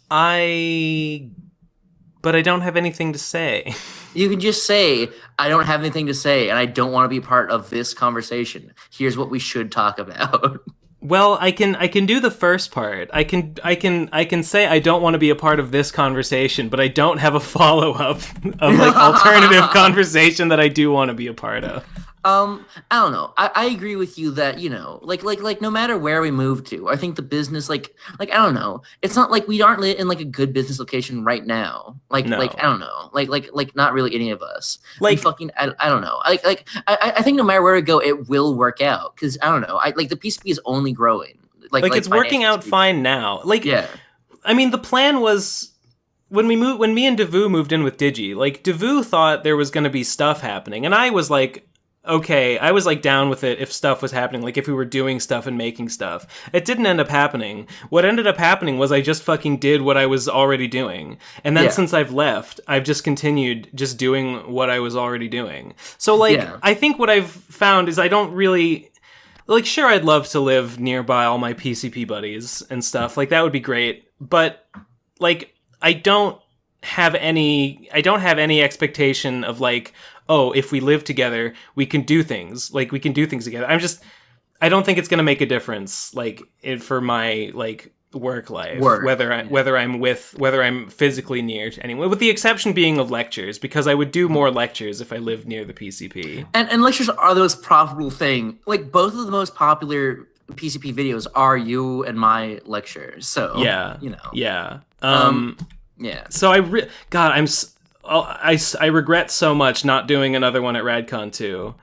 But I don't have anything to say. You can just say, I don't have anything to say, and I don't want to be part of this conversation. Here's what we should talk about. Well, I can do the first part. I can say I don't want to be a part of this conversation, but I don't have a follow-up of like alternative conversation that I do want to be a part of. I don't know. I agree with you that, like no matter where we move to, I think the business, like I don't know. It's not like we aren't in like a good business location right now. Like I don't know. Like not really any of us. Like fucking I don't know. I think no matter where we go, it will work out because I don't know. The PCP is only growing. Like it's working out fine now. Like, yeah. I mean, the plan was when me and Devu moved in with Digi. Like, Devu thought there was going to be stuff happening, and I was like, okay, I was like down with it if stuff was happening, like if we were doing stuff and making stuff. It didn't end up happening. What ended up happening was I just fucking did what I was already doing. And then since I've left, I've just continued just doing what I was already doing. So like, I think what I've found is I don't really, like, sure, I'd love to live nearby all my PCP buddies and stuff. Like, that would be great. But like, I don't have any expectation of like, oh, if we live together, we can do things. Like, we can do things together. I don't think it's going to make a difference, like, for my, like, work life. Whether I'm physically near to anyone, with the exception being of lectures, because I would do more lectures if I lived near the PCP. And lectures are the most profitable thing. Like, both of the most popular PCP videos are you and my lectures. So, yeah. Yeah. So I regret so much not doing another one at RadCon 2.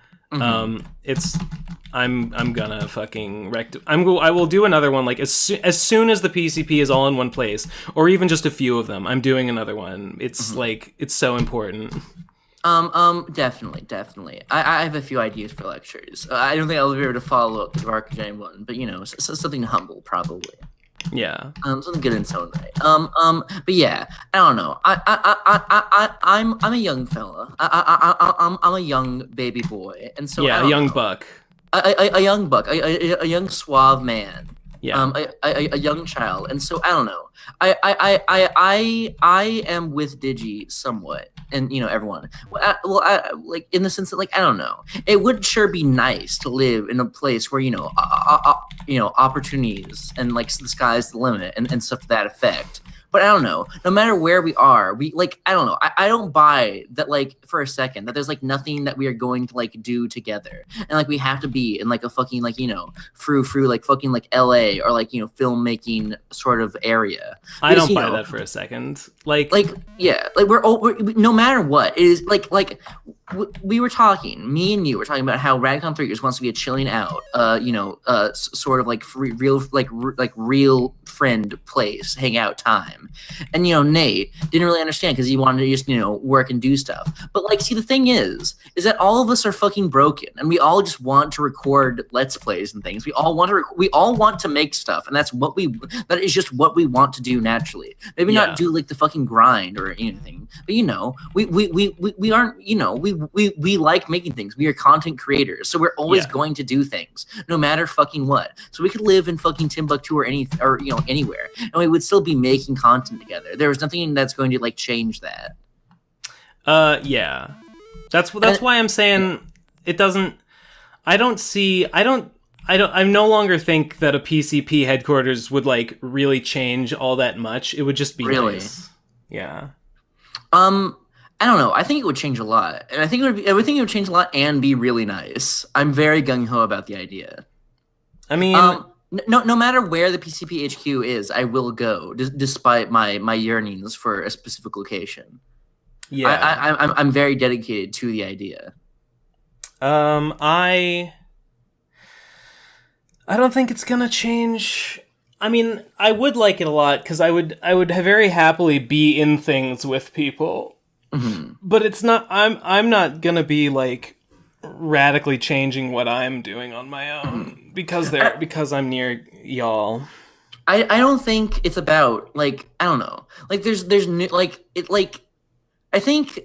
I'm gonna fucking I will do another one like as soon as the PCP is all in one place, or even just a few of them. I'm doing another one. It's like, it's so important. Definitely. I have a few ideas for lectures. I don't think I'll be able to follow up the Dark Jane one, but something humble probably. Yeah. Something good in its own right. But yeah, I don't know. I'm a young fella. I'm a young baby boy, and so I Yeah, a don't young know. buck. A young buck, a young suave man, Yeah. a young child, and so I don't know. I am with Digi somewhat, and everyone. Like in the sense that, like, I don't know. It would sure be nice to live in a place where opportunities and like the sky's the limit and stuff to that effect. But I don't know. No matter where we are, we like I don't know. I don't buy that like for a second that there's like nothing that we are going to like do together, and like we have to be in like a fucking like frou like fucking like L.A. or like filmmaking sort of area. I don't buy that for a second. Like yeah, like no matter what it is we were talking, me and you were talking about how Radcon 3 just wants to be a chilling out, sort of like real friend place, hangout time. And, Nate didn't really understand because he wanted to just, work and do stuff. But like, see, the thing is that all of us are fucking broken and we all just want to record Let's Plays and things. We all want to make stuff. And that is just what we want to do naturally. Maybe not do like the fucking grind or anything, but we aren't, we like making things. We are content creators, so we're always going to do things, no matter fucking what. So we could live in fucking Timbuktu or anywhere, and we would still be making content together. There was nothing that's going to like change that. Yeah, that's why I'm saying it doesn't. I no longer think that a PCP headquarters would like really change all that much. It would just be nice. Yeah. I don't know. I think it would change a lot, and I think it would change a lot and be really nice. I'm very gung ho about the idea. I mean, no matter where the PCP HQ is, I will go, despite my yearnings for a specific location. Yeah, I'm very dedicated to the idea. I don't think it's gonna change. I mean, I would like it a lot because I would very happily be in things with people. Mm-hmm. But it's not. I'm not gonna be like radically changing what I'm doing on my own because I'm near y'all. I don't think it's about like I don't know. Like there's like it like I think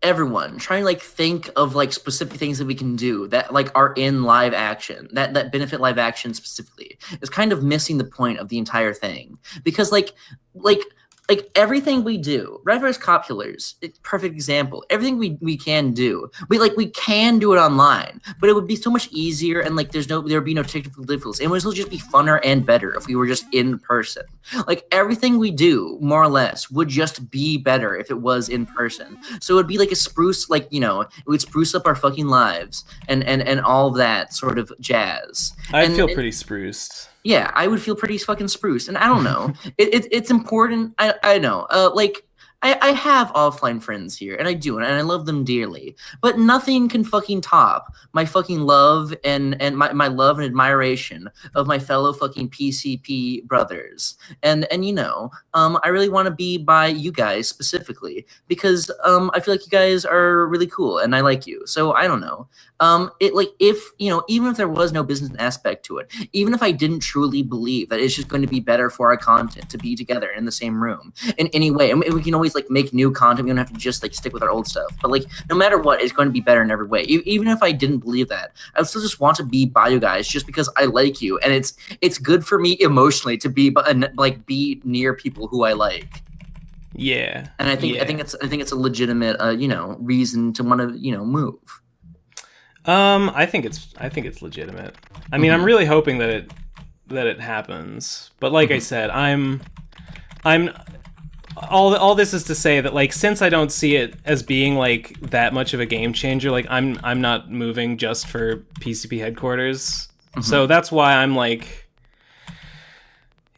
everyone trying to like think of like specific things that we can do that like are in live action that benefit live action specifically is kind of missing the point of the entire thing because like everything we do, Reverse Copulars, perfect example. Everything we can do, we can do it online, but it would be so much easier and like there would be no technical difficulties. It would still just be funner and better if we were just in person. Like everything we do, more or less, would just be better if it was in person. So it would be like a spruce, like it would spruce up our fucking lives and all that sort of jazz. I feel pretty spruced. Yeah, I would feel pretty fucking spruce, and I don't know. It's important. I know. I have offline friends here, and I do, and I love them dearly. But nothing can fucking top my fucking love and my love and admiration of my fellow fucking PCP brothers. And I really want to be by you guys specifically because I feel like you guys are really cool, and I like you. So I don't know. Even if there was no business aspect to it, even if I didn't truly believe that it's just going to be better for our content to be together in the same room in any way, and we can always like make new content. We don't have to just like stick with our old stuff. But like, no matter what, it's going to be better in every way. Even if I didn't believe that, I would still just want to be by you guys just because I like you, and it's good for me emotionally to be be near people who I like. Yeah, and I think it's a legitimate reason to want to move. I think it's legitimate. I mean, I'm really hoping that it happens. But like I said, I'm all this is to say that like since I don't see it as being like that much of a game changer, like I'm not moving just for PCP headquarters. So that's why I'm like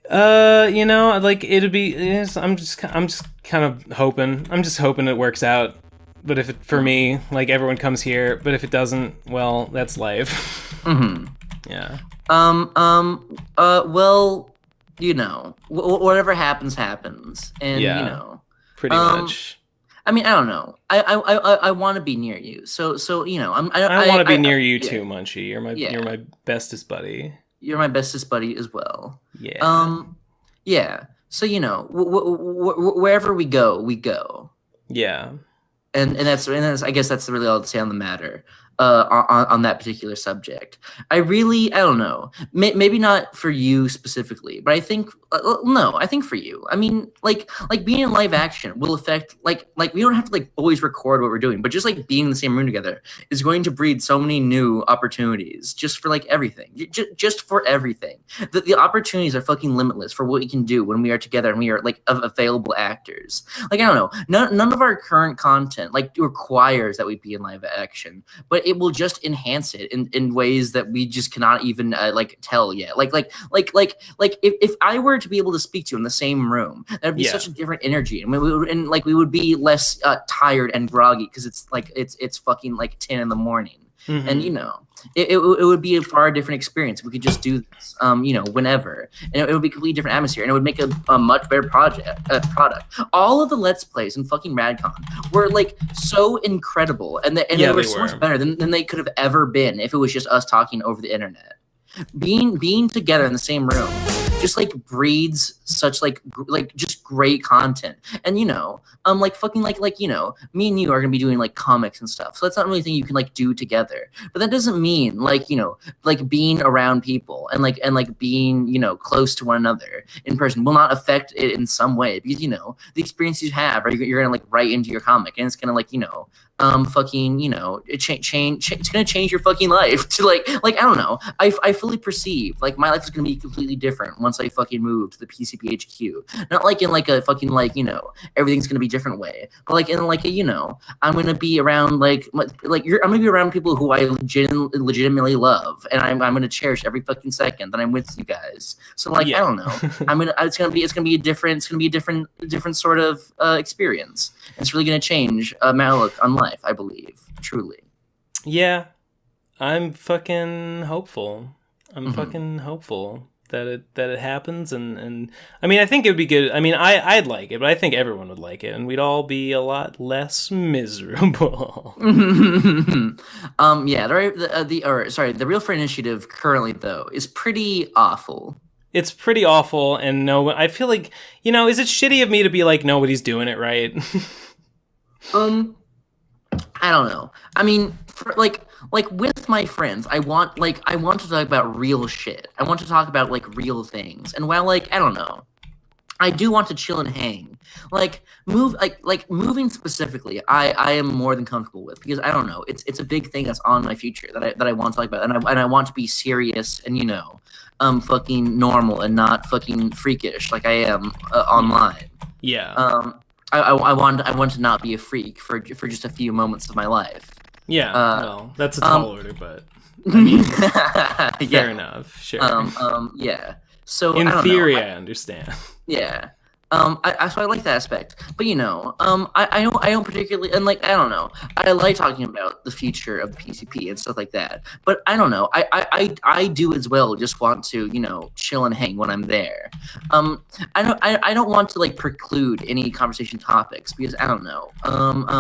like it'd be I'm just kind of hoping. I'm just hoping it works out. But if it, for me, like everyone comes here, but if it doesn't, well, that's life. Yeah. Well, whatever happens, and pretty much. I mean, I don't know. I want to be near you, so I want to be near you too, Munchie. You're my bestest buddy. You're my bestest buddy as well. Yeah. Yeah. So wherever we go, we go. Yeah. And that's I guess that's really all to say on the matter. On that particular subject, I don't know. Maybe not for you specifically, but I think no, I think for you. I mean, like being in live action will affect like we don't have to like always record what we're doing, but just like being in the same room together is going to breed so many new opportunities just for like everything, just for everything. The opportunities are fucking limitless for what we can do when we are together and we are like available actors. Like I don't know, none of our current content like requires that we be in live action, but it will just enhance it in ways that we just cannot even like tell yet. Like if I were to be able to speak to you in the same room, that'd be such a different energy, and we would be less tired and groggy because it's fucking like 10 in the morning. Mm-hmm. And it would be a far different experience if we could just do this whenever, and it would be a completely different atmosphere, and it would make a much better product. All of the Let's Plays in fucking Radcon were like so incredible, and they were so much better than they could have ever been if it was just us talking over the internet. Being together in the same room just like breeds such like just great content. And like fucking like me and you are gonna be doing like comics and stuff, so that's not really a thing you can like do together. But that doesn't mean like like being around people and like being close to one another in person will not affect it in some way, because the experience you have, or you're gonna like write into your comic, and it's gonna like fucking it's gonna change your fucking life to like I don't know. I fully perceive like my life is gonna be completely different once I fucking move to the PCP HQ. Not like in like a fucking like everything's gonna be different way, but like in like a I'm gonna be around I'm gonna be around people who I legitimately love, and I'm gonna cherish every fucking second that I'm with you guys. So like I don't know. It's gonna be a different sort of experience. It's really gonna change my outlook on life, I believe, truly. Yeah, I'm fucking hopeful. I'm fucking hopeful that it happens, and I mean, I think it would be good. I mean, I'd like it, but I think everyone would like it, and we'd all be a lot less miserable. Yeah, the Real Friend Initiative currently though is pretty awful. It's pretty awful, and I feel like is it shitty of me to be like nobody's doing it right? I don't know. I mean, like with my friends, I want to talk about real shit. I want to talk about like real things. And while like I don't know, I do want to chill and hang. Like moving specifically, I am more than comfortable with, because I don't know, it's a big thing that's on my future that I want to talk about, and I want to be serious and fucking normal and not fucking freakish like I am online. Yeah. I want to not be a freak for just a few moments of my life. Yeah, well, that's a tall order, but I mean, fair enough. Sure. Yeah. So in theory, I understand. Yeah. So I like that aspect, but I don't particularly, and like I don't know, I like talking about the future of the PCP and stuff like that, but I don't know, I do as well just want to chill and hang when I'm there. I don't want to like preclude any conversation topics, because I don't know,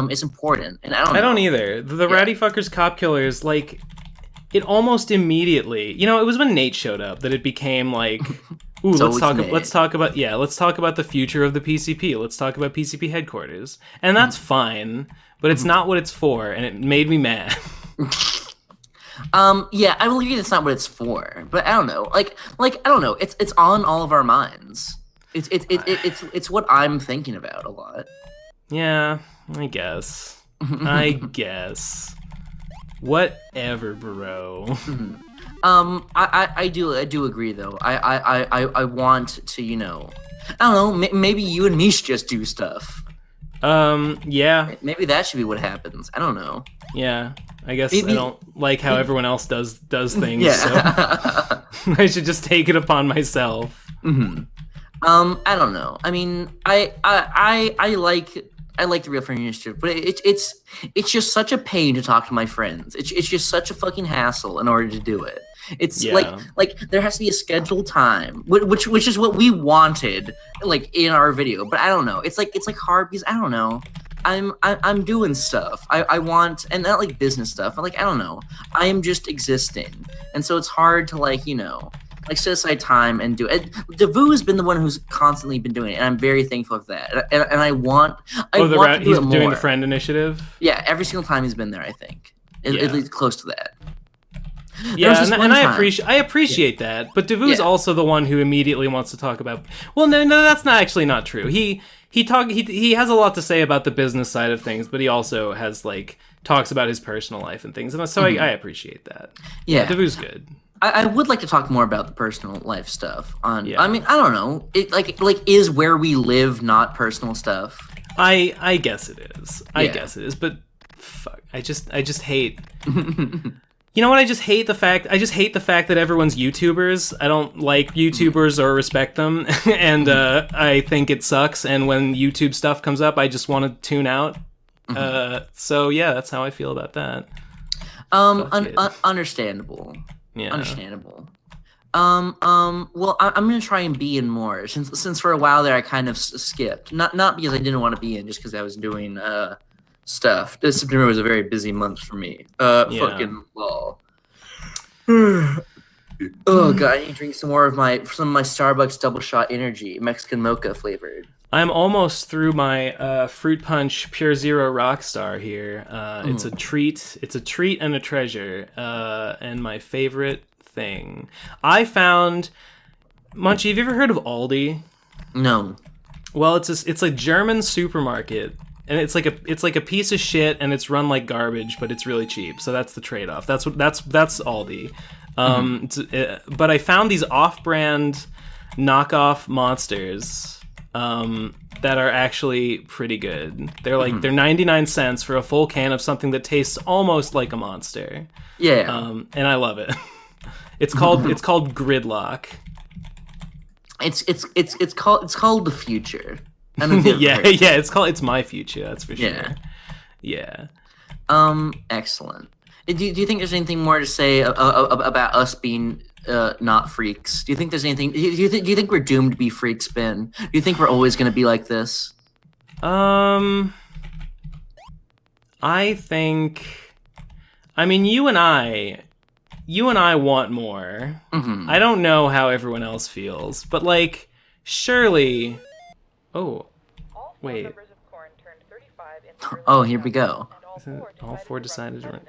it's important, and I don't either. The Rowdy Fuckers Cop Killers, like it almost immediately, it was when Nate showed up that it became like. Ooh, let's talk about the future of the PCP. Let's talk about PCP headquarters. And that's fine, but it's not what it's for, and it made me mad. Yeah, I believe that's not what it's for, but I don't know. Like I don't know. It's on all of our minds. It's what I'm thinking about a lot. Yeah, I guess. Whatever, bro. I do agree though. I want to I don't know, maybe you and me should just do stuff. Yeah. Maybe that should be what happens. I don't know. Yeah. I guess I don't like how everyone else does things. Yeah. So I should just take it upon myself. Mm-hmm. I don't know. I mean, I like the Real Friend Initiative, but it's just such a pain to talk to my friends. It's just such a fucking hassle in order to do it. It's like there has to be a scheduled time, which is what we wanted, like in our video. But I don't know. It's like hard because I don't know. I'm doing stuff. I want, and not like business stuff. But like I don't know. I am just existing, and so it's hard to like like set aside time and do it. Davoo has been the one who's constantly been doing it, and I'm very thankful for that. And I want to do he's it more. doing the friend initiative. Yeah, every single time he's been there, I think at least close to that. Yeah, and I appreciate that, but Davoo's also the one who immediately wants to talk about. Well, no, that's not true. He has a lot to say about the business side of things, but he also has like talks about his personal life and things, and so I appreciate that. Yeah, Davoo's good. I would like to talk more about the personal life stuff. I mean, I don't know. It like is where we live not personal stuff? I guess it is. I guess it is. But fuck, I just hate. You know what? I just hate the fact that everyone's YouTubers. I don't like YouTubers or respect them, and I think it sucks. And when YouTube stuff comes up, I just want to tune out. So yeah, that's how I feel about that. Understandable. Yeah. Understandable. Well, I'm gonna try and be in more since for a while there I kind of skipped. Not because I didn't want to be in, just because I was doing stuff. This September was a very busy month for me. Fucking lol. Oh god, I need to drink some of my Starbucks double shot energy, Mexican mocha flavored. I'm almost through my fruit punch Pure Zero Rockstar here. It's a treat. It's a treat and a treasure. And my favorite thing. I found Munchie. Have you ever heard of Aldi? No. Well, it's a German supermarket, and it's like a piece of shit, and it's run like garbage, but it's really cheap. So that's the trade-off. That's Aldi. But I found these off-brand knockoff monsters. That are actually pretty good. They're they're 99 cents for a full can of something that tastes almost like a monster. Yeah. And I love it. It's called Gridlock. It's called the future. It's my future. That's for sure. Yeah. Excellent. Do you think there's anything more to say about us being not freaks? Do you think there's anything? Do you think we're doomed to be freaks, Ben? Do you think we're always going to be like this? I think. I mean, you and I want more. I don't know how everyone else feels, but like, surely. Oh, wait. Oh, here we go. All four decided to run.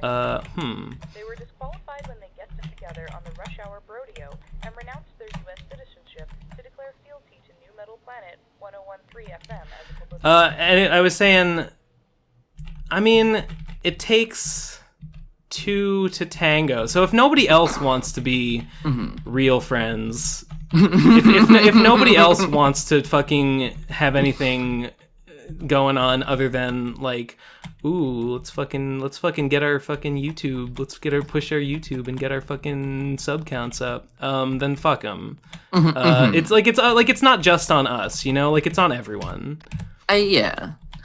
They were disqualified when they guested together on the Rush Hour Rodeo and renounced their U.S. citizenship to declare fealty to New Metal Planet 101.3 FM as a publicity. And I was saying, I mean, it takes two to tango. So if nobody else wants to be real friends, if nobody else wants to fucking have anything going on other than like, ooh, let's fucking get our fucking YouTube, push our YouTube and get our fucking sub counts up, then fuck them. It's not just on us, you know, like it's on everyone. I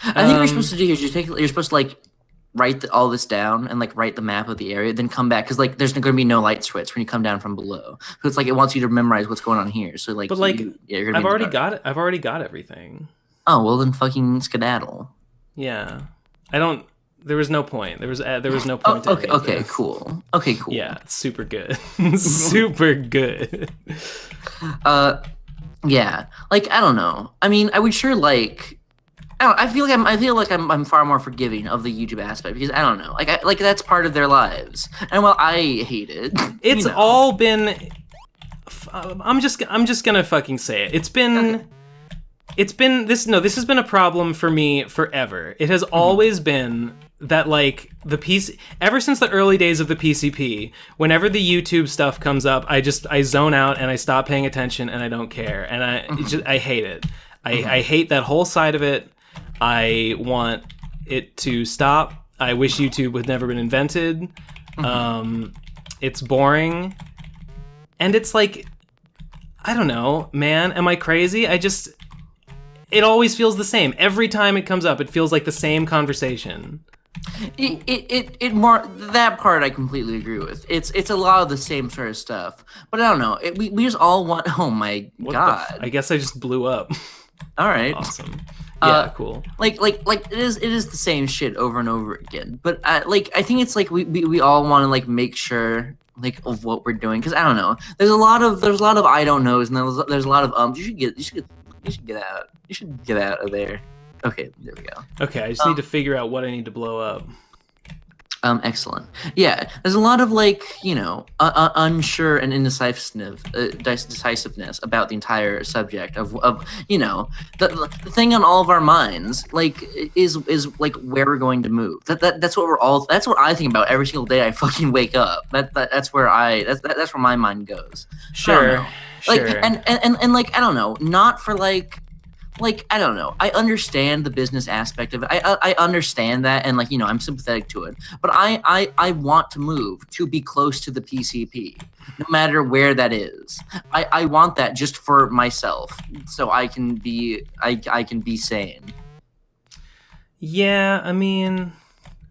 think what you're supposed to do is you're supposed to like write all this down and like write the map of the area, then come back, because like there's going to be no light switch when you come down from below. So it's like it wants you to memorize what's going on here. So like, but like, I've already got it. I've already got everything. Oh well, then fucking skedaddle. Yeah, I don't. There was no point. There was no point. Okay, cool. Okay, cool. Yeah, super good. Super good. Yeah. Like, I don't know. I mean, I would sure like. I feel like I'm far more forgiving of the YouTube aspect, because I don't know. Like that's part of their lives, and while I hate it, it's all been. I'm just gonna fucking say it. It's been. It's been this has been a problem for me forever. It has always been that like the PC, ever since the early days of the PCP, whenever the YouTube stuff comes up, I zone out and I stop paying attention and I don't care, and I hate it. I hate that whole side of it. I want it to stop. I wish YouTube had never been invented. It's boring, and it's like, I don't know, man. Am I crazy? It always feels the same. Every time it comes up, it feels like the same conversation. It more, that part I completely agree with. It's a lot of the same sort of stuff. But I don't know. We just all want. Oh my god! I guess I just blew up. All right. Awesome. Cool. Like it is the same shit over and over again. But I think it's like we all want to like make sure like of what we're doing, because I don't know. There's a lot of I don't knows, and there's a lot of you should get out. You should get out of there. Okay, there we go. Okay, I just need to figure out what I need to blow up. Excellent. Yeah, there's a lot of like, unsure and indecisiveness about the entire subject of the thing on all of our minds, like is like where we're going to move. That's what I think about every single day I fucking wake up. That's where that's where my mind goes. Sure. Like, sure. and like I don't know, not for like I don't know. I understand the business aspect of it. I understand that, and like I'm sympathetic to it. But I want to move to be close to the PCP, no matter where that is. I want that just for myself, so I can be sane. Yeah, I mean,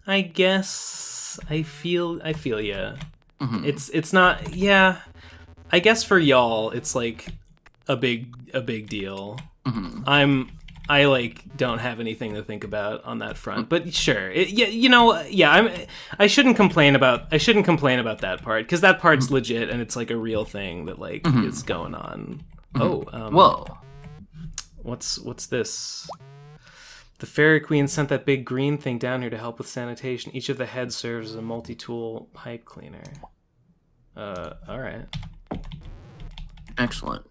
I guess I feel ya. Mm-hmm. It's not. Yeah, I guess for y'all, it's like a big deal. Mm-hmm. I like don't have anything to think about on that front, but sure, I shouldn't complain about that part, because that part's legit and it's like a real thing that like is going on. Whoa, what's this? The Fairy Queen sent that big green thing down here to help with sanitation. Each of the heads serves as a multi-tool pipe cleaner. All right. Excellent.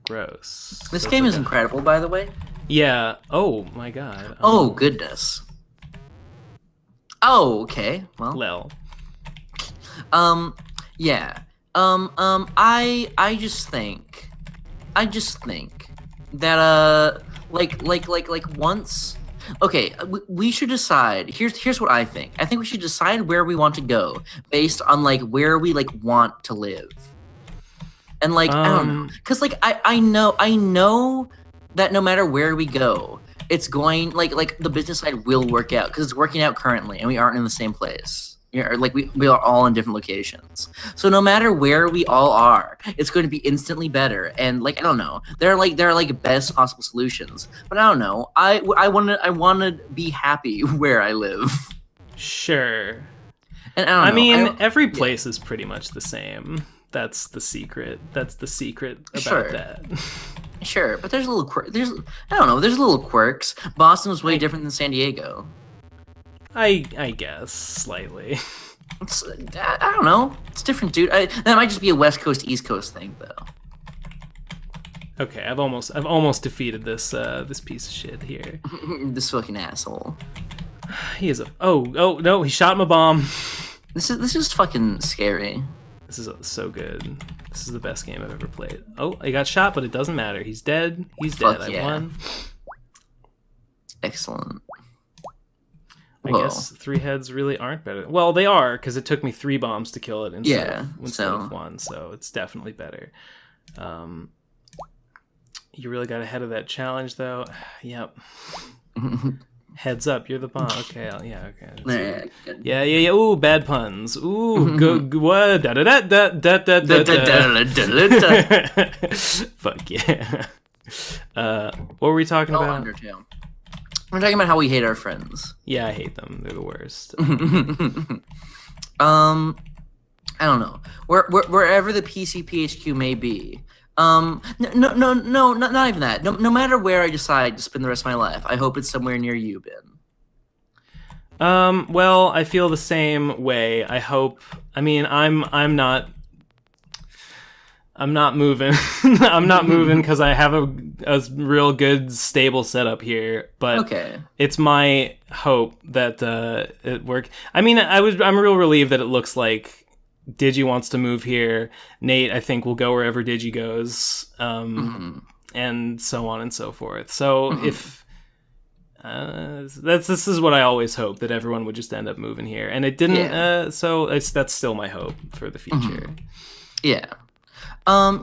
Gross. This game is incredible, by the way. Yeah. Oh my god. Oh goodness. Oh, okay. Well. Lel. Yeah. I just think that like once. Okay, we should decide. Here's what I think. I think we should decide where we want to go based on like where we like want to live. And like I don't know, because like I know that no matter where we go, it's going like the business side will work out, because it's working out currently, and we aren't in the same place. Like we are all in different locations. So no matter where we all are, it's going to be instantly better. And like I don't know, there are like best possible solutions. But I don't know. I want to be happy where I live. Sure. And I don't know. Every place is pretty much the same. That's the secret. That's the secret about that. Sure, but there's a little there's little quirks. Boston was way different than San Diego. I guess slightly. I don't know. It's different, dude. That might just be a West Coast East Coast thing, though. Okay, I've almost defeated this piece of shit here. This fucking asshole. He is a. Oh no! He shot him a bomb. This is fucking scary. This is so good. This is the best game I've ever played. Oh, I got shot, but it doesn't matter. He's dead. He's dead. I won. Excellent. I guess 3 heads really aren't better. Well, they are, because it took me 3 bombs to kill it instead of 1, so it's definitely better. You really got ahead of that challenge, though. Yep. Heads up, you're the bomb. Okay, okay. Yeah. Ooh, bad puns. Ooh, good. What? Da da da da da da da. Fuck yeah. What were we talking about? Undertale. We're talking about how we hate our friends. Yeah, I hate them. They're the worst. I don't know. Wherever the PCPHQ may be. No, not even that. No matter where I decide to spend the rest of my life, I hope it's somewhere near you, Ben. Well, I feel the same way. I hope. I mean, I'm not moving. I'm not moving because I have a real good stable setup here. But okay. It's my hope that it works. I mean, I'm real relieved that it looks like Digi wants to move here. Nate, I think, will go wherever Digi goes, and so on and so forth. So if this is what I always hope, that everyone would just end up moving here, and it didn't. Yeah. So that's still my hope for the future. Yeah. I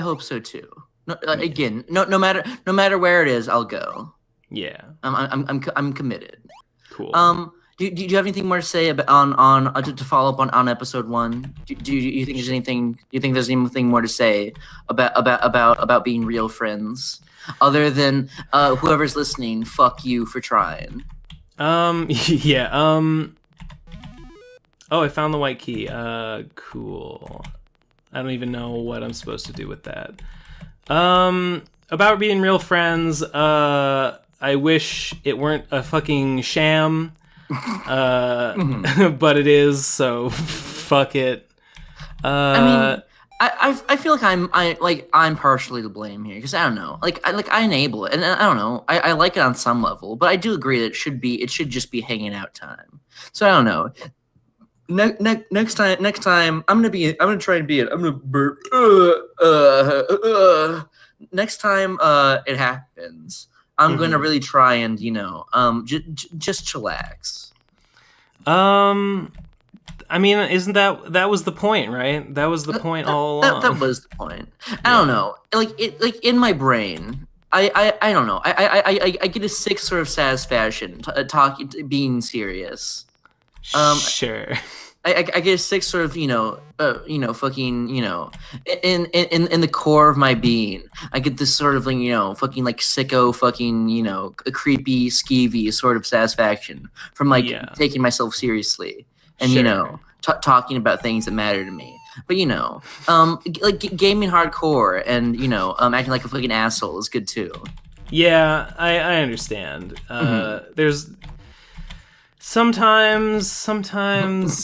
hope so too. Again, no matter where it is, I'll go. Yeah. I'm committed. Cool. Do you have anything more to say about on to follow up on episode 1? Do you think there's anything? Do you think there's anything more to say about being real friends, other than whoever's listening? Fuck you for trying. Yeah. Oh, I found the white key. Cool. I don't even know what I'm supposed to do with that. About being real friends. I wish it weren't a fucking sham. But it is, so fuck it. I mean, I feel like I'm partially to blame here, because I don't know, I enable it, and I don't know, I like it on some level, but I do agree that it should just be hanging out time. So I don't know. Next time I'm gonna try and be it. I'm gonna burp. Next time it happens, I'm gonna really try and just chillax. I mean, isn't that was the point, right? That was the point all along. That was the point. I don't know. Like in my brain, I don't know. I get a sick sort of satisfaction being serious. Sure. I get a sick sort of fucking in the core of my being. I get this sort of fucking sicko fucking a creepy skeevy sort of satisfaction from taking myself seriously and talking about things that matter to me. But gaming hardcore and acting like a fucking asshole is good too. Yeah, I understand. There's sometimes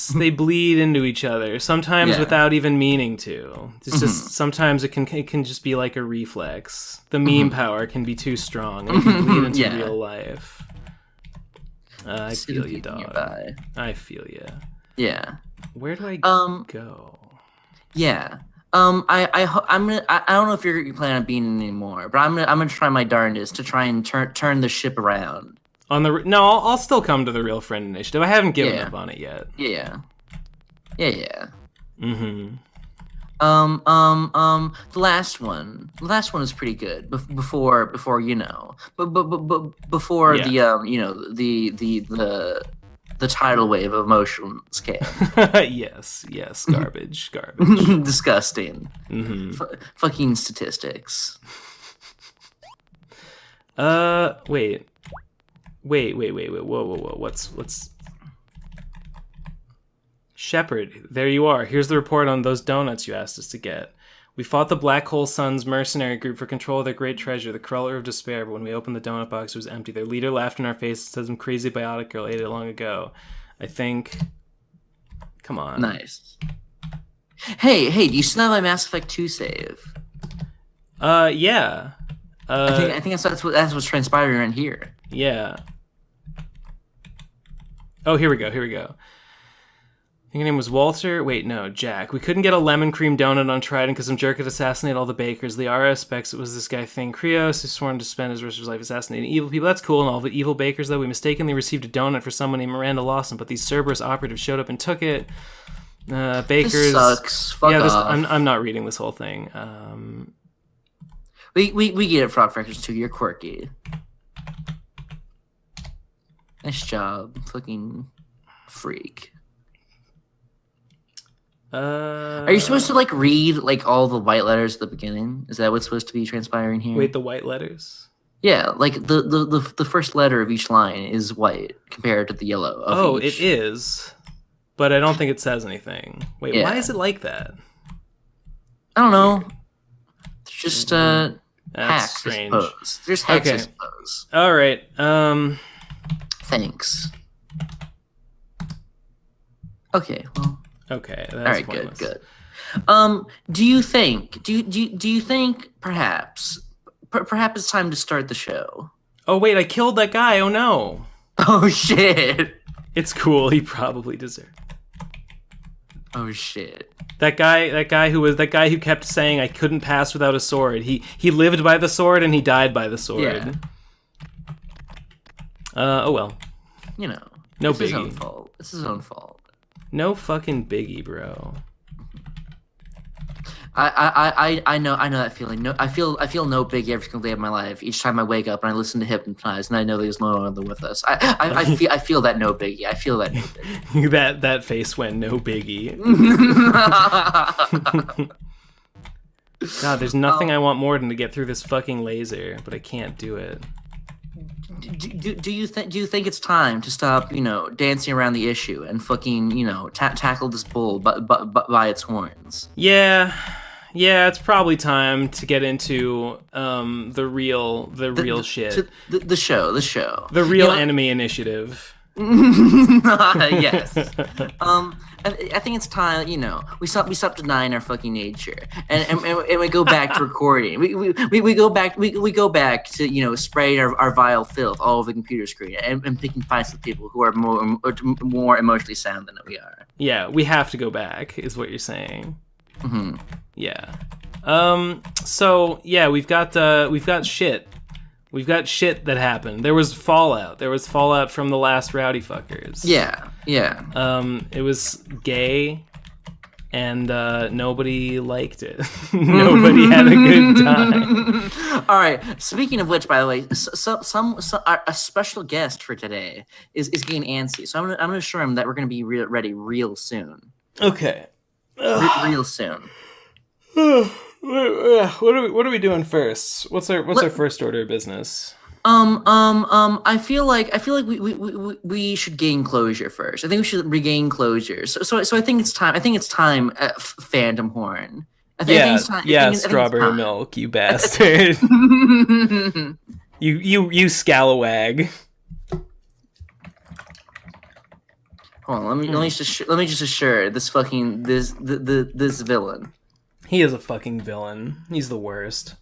they bleed into each other. Sometimes without even meaning to. It's just sometimes it can just be like a reflex. The meme power can be too strong and it can bleed into real life. I feel you, dog. I feel you. Yeah. Where do I go? Yeah. I don't know if you're planning on being in anymore, but I'm gonna try my darndest to try and turn the ship around. I'll still come to the Real Friend Initiative. I haven't given up on it yet. Yeah. Mm-hmm. The last one is pretty good. Before before the tidal wave of emotions came. yes, garbage. Disgusting. Mm-hmm. Fucking statistics. Wait. Whoa. What's... Shepard, there you are. Here's the report on those donuts you asked us to get. We fought the Black Hole Sun's mercenary group for control of their great treasure, the Crawler of Despair, but when we opened the donut box, it was empty. Their leader laughed in our face and said some crazy biotic girl ate it long ago. I think... Come on. Nice. Hey, do you still have my Mass Effect 2 save? Yeah. I think that's what's transpiring right here. Yeah. Oh, here we go. I think her name was Walter. Wait, no, Jack. We couldn't get a lemon cream donut on Trident because some jerk had assassinated all the bakers. The RS specs it was this guy Thing Krios who sworn to spend his rest of his life assassinating evil people. That's cool and all, but evil bakers, though, we mistakenly received a donut for someone named Miranda Lawson, but these Cerberus operatives showed up and took it. Bakers. This sucks. Fuck off. I'm not reading this whole thing. We get it, Frog Fractures 2. You're quirky. Nice job, fucking freak. Are you supposed to read all the white letters at the beginning? Is that what's supposed to be transpiring here? Wait, the white letters? Yeah, the first letter of each line is white compared to the yellow of each. It is, but I don't think it says anything. Wait, why is it like that? I don't know. It's just That's hacks, strange. I suppose. There's hacks, I suppose. All right. Thanks. Okay. Well. Okay. That's all right. pointless. Good. Do you think perhaps it's time to start the show? Oh wait, I killed that guy. Oh no. Oh shit. It's cool. He probably deserved. Oh shit. That guy who kept saying I couldn't pass without a sword. He lived by the sword and he died by the sword. Yeah. Oh well. No biggie. It's his own fault. It's his own fault. No fucking biggie, bro. I know that feeling. No, I feel no biggie every single day of my life. Each time I wake up and I listen to Hypnotize, and I know there's no one with us. I feel that no biggie. I feel that no biggie. that face went no biggie. God, there's nothing I want more than to get through this fucking laser, but I can't do it. Do you think it's time to stop, dancing around the issue and fucking, tackle this bull by its horns? Yeah, it's probably time to get into the real shit. The show. The real enemy initiative. Yes. I think it's time. We stop denying our fucking nature, and we go back to recording. We go back to spraying our vile filth all over the computer screen and picking fights with people who are more emotionally sound than we are. Yeah, we have to go back, is what you're saying. Mm-hmm. Yeah. So yeah, we've got shit. We've got shit that happened. There was fallout. From the last Rowdy fuckers. Yeah. It was gay, and nobody liked it. Nobody had a good time. All right. Speaking of which, by the way, a special guest for today is getting antsy. So I'm gonna assure him that we're gonna be ready real soon. Okay. Real soon. What are we doing first? What's our first order of business? I feel like we should gain closure first. I think we should regain closure. So I think it's time. Phantom Horn. I think it's time. Strawberry milk, you bastard. you scalawag. Hold on, let me just assure this villain. He is a fucking villain. He's the worst.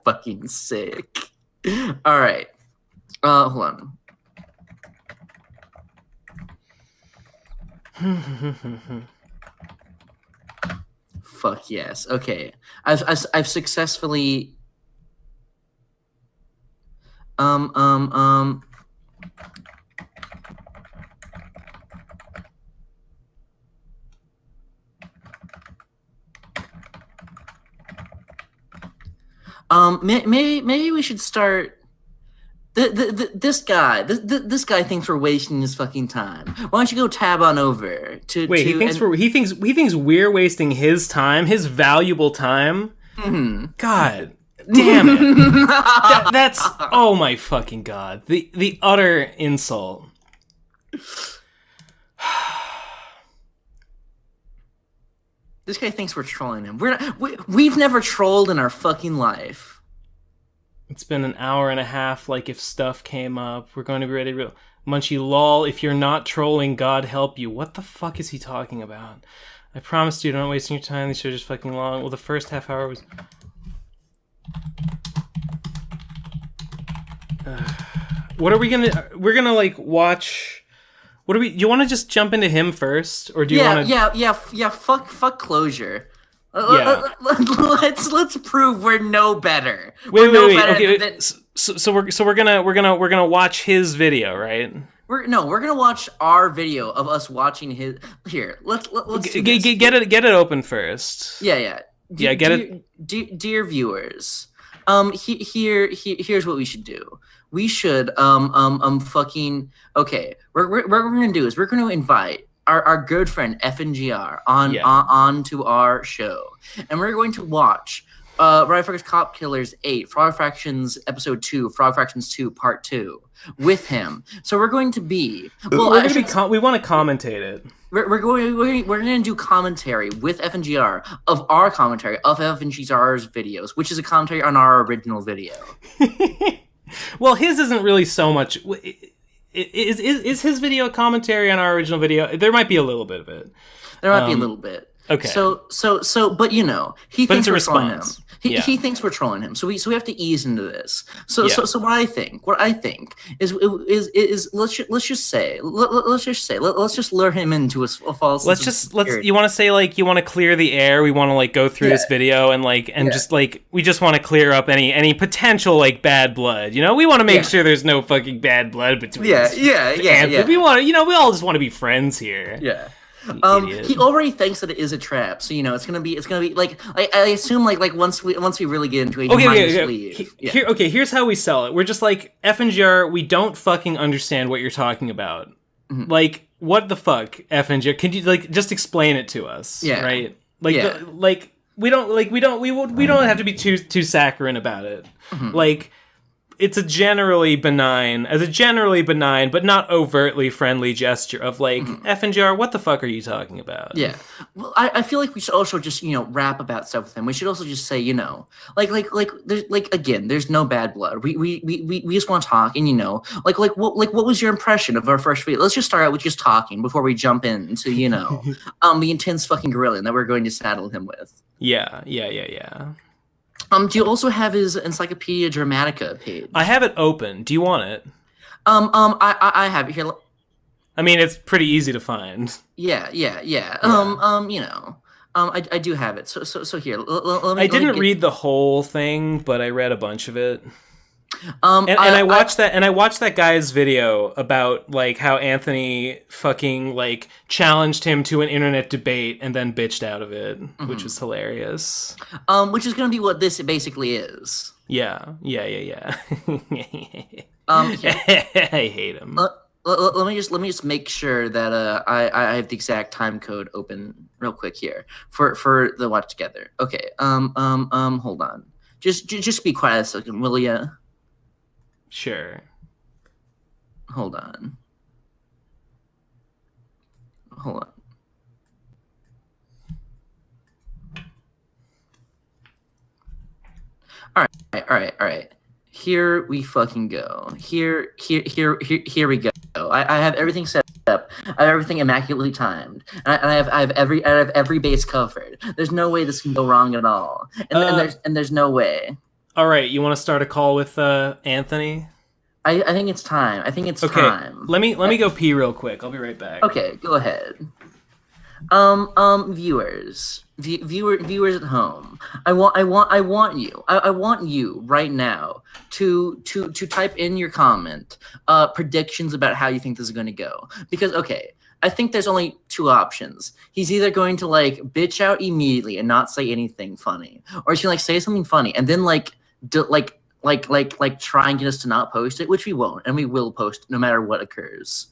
Fucking sick. All right. Hold on. Fuck yes. Okay. I've successfully maybe we should start. This guy thinks we're wasting his fucking time. Why don't you go tab on over to? Wait, he thinks we're wasting his time, his valuable time. Mm-hmm. God damn it! That's oh my fucking god! The utter insult. This guy thinks we're trolling him. We've never trolled in our fucking life. It's been an hour and a half, like if stuff came up. We're going to be ready. Munchie lol, if you're not trolling, God help you. What the fuck is he talking about? I promised you, don't wasting your time. These shows are just fucking long. Well, the first half hour was... What are we gonna... We're gonna, like, watch... What are we... You want to just jump into him first? Or do you want to... Yeah, fuck closure. Let's prove we're no better. Wait. Okay. So we're gonna watch his video, right? We're gonna watch our video of us watching his. Here, let's do this. Get it open first. Yeah. Get it. Dear viewers, here's what we should do. We should fucking okay. What we're gonna do is we're gonna invite our good friend FNGR on to our show, and we're going to watch Rowdy Fuckers Cop Killers 8, Frog Fractions Episode 2, Frog Fractions 2 Part 2 with him. So we're going to be we want to commentate it. We're going to do commentary with FNGR of our commentary of FNGR's videos, which is a commentary on our original video. Well, his isn't really so much. Is his video a commentary on our original video? There might be a little bit of it. There might be a little bit. Okay. So, but he thinks we're trolling him. He thinks we're trolling him, so we have to ease into this. So what I think is let's just lure him into a false. You want to say like you want to clear the air. We want to like go through this video and just like we just want to clear up any potential like bad blood. You know, we want to make sure there's no fucking bad blood between. Yeah. We want to, we all just want to be friends here. Yeah. He already thinks that it is a trap, so it's gonna be like I assume like once we really get into it, he might just leave. Here's how we sell it. We're just like FNGR. We don't fucking understand what you're talking about. Mm-hmm. Like, what the fuck, FNGR? Can you like just explain it to us? Yeah. Right. Like, we don't have to be too saccharine about it. Mm-hmm. Like. It's a generally benign but not overtly friendly gesture of like, FNGR, what the fuck are you talking about? Yeah. Well, I feel like we should also just, rap about stuff with him. We should also just say, there's again, there's no bad blood. We just want to talk and what was your impression of our first video? Let's just start out with just talking before we jump into, the intense fucking grilling that we're going to saddle him with. Yeah. Do you also have his Encyclopedia Dramatica page? I have it open. Do you want it? I have it here. I mean, it's pretty easy to find. Yeah. I do have it. So here, I didn't read the whole thing, but I read a bunch of it. I watched that guy's video about like how Anthony fucking like challenged him to an internet debate and then bitched out of it, which was hilarious. Which is gonna be what this basically is. Yeah. I hate him. Let me just make sure that I have the exact time code open real quick here for the watch together. Okay. Hold on. Just be quiet a second, will ya? Sure. Hold on. All right. Here we fucking go. Here we go. I have everything set up. I have everything immaculately timed. I have every base covered. There's no way this can go wrong at all. And there's no way. All right, you want to start a call with Anthony? I think it's time. Time. Let me go pee real quick. I'll be right back. Okay, go ahead. Viewers at home, I want you right now to type in your comment predictions about how you think this is going to go, because I think there's only two options. He's either going to like bitch out immediately and not say anything funny, or he's gonna like say something funny and then like try and get us to not post it, which we won't, and we will post no matter what occurs.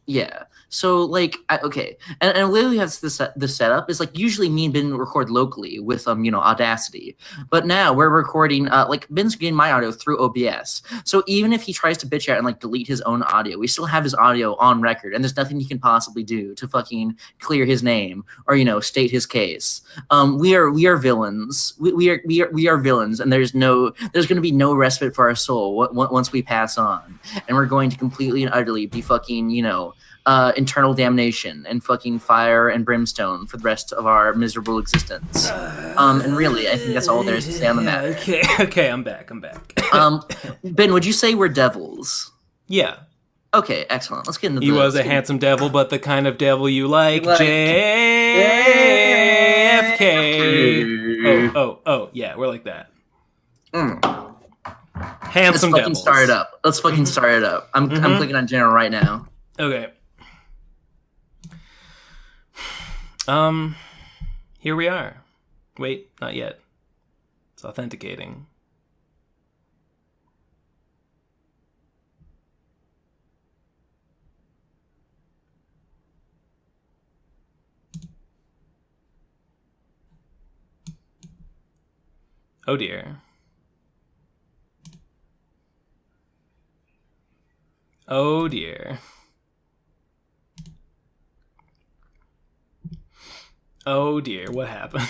Yeah. So like, and the way we have this setup is like usually me and Ben record locally with Audacity, but now we're recording like Ben's getting my audio through OBS. So even if he tries to bitch out and like delete his own audio, we still have his audio on record, and there's nothing he can possibly do to fucking clear his name or state his case. We are villains. We are villains, and there's going to be no respite for our soul once we pass on, and we're going to completely and utterly be fucking internal damnation and fucking fire and brimstone for the rest of our miserable existence. And really, I think that's all there is to say on the matter. Okay, I'm back. Ben, would you say we're devils? Yeah. Okay, excellent. Let's get into He was a handsome devil, but the kind of devil you like. JFK. Oh, yeah, we're like that. Handsome devils. Let's fucking start it up. I'm clicking on general right now. Okay. Here we are. Wait, not yet. It's authenticating. Oh dear. Oh dear. Oh dear, what happened?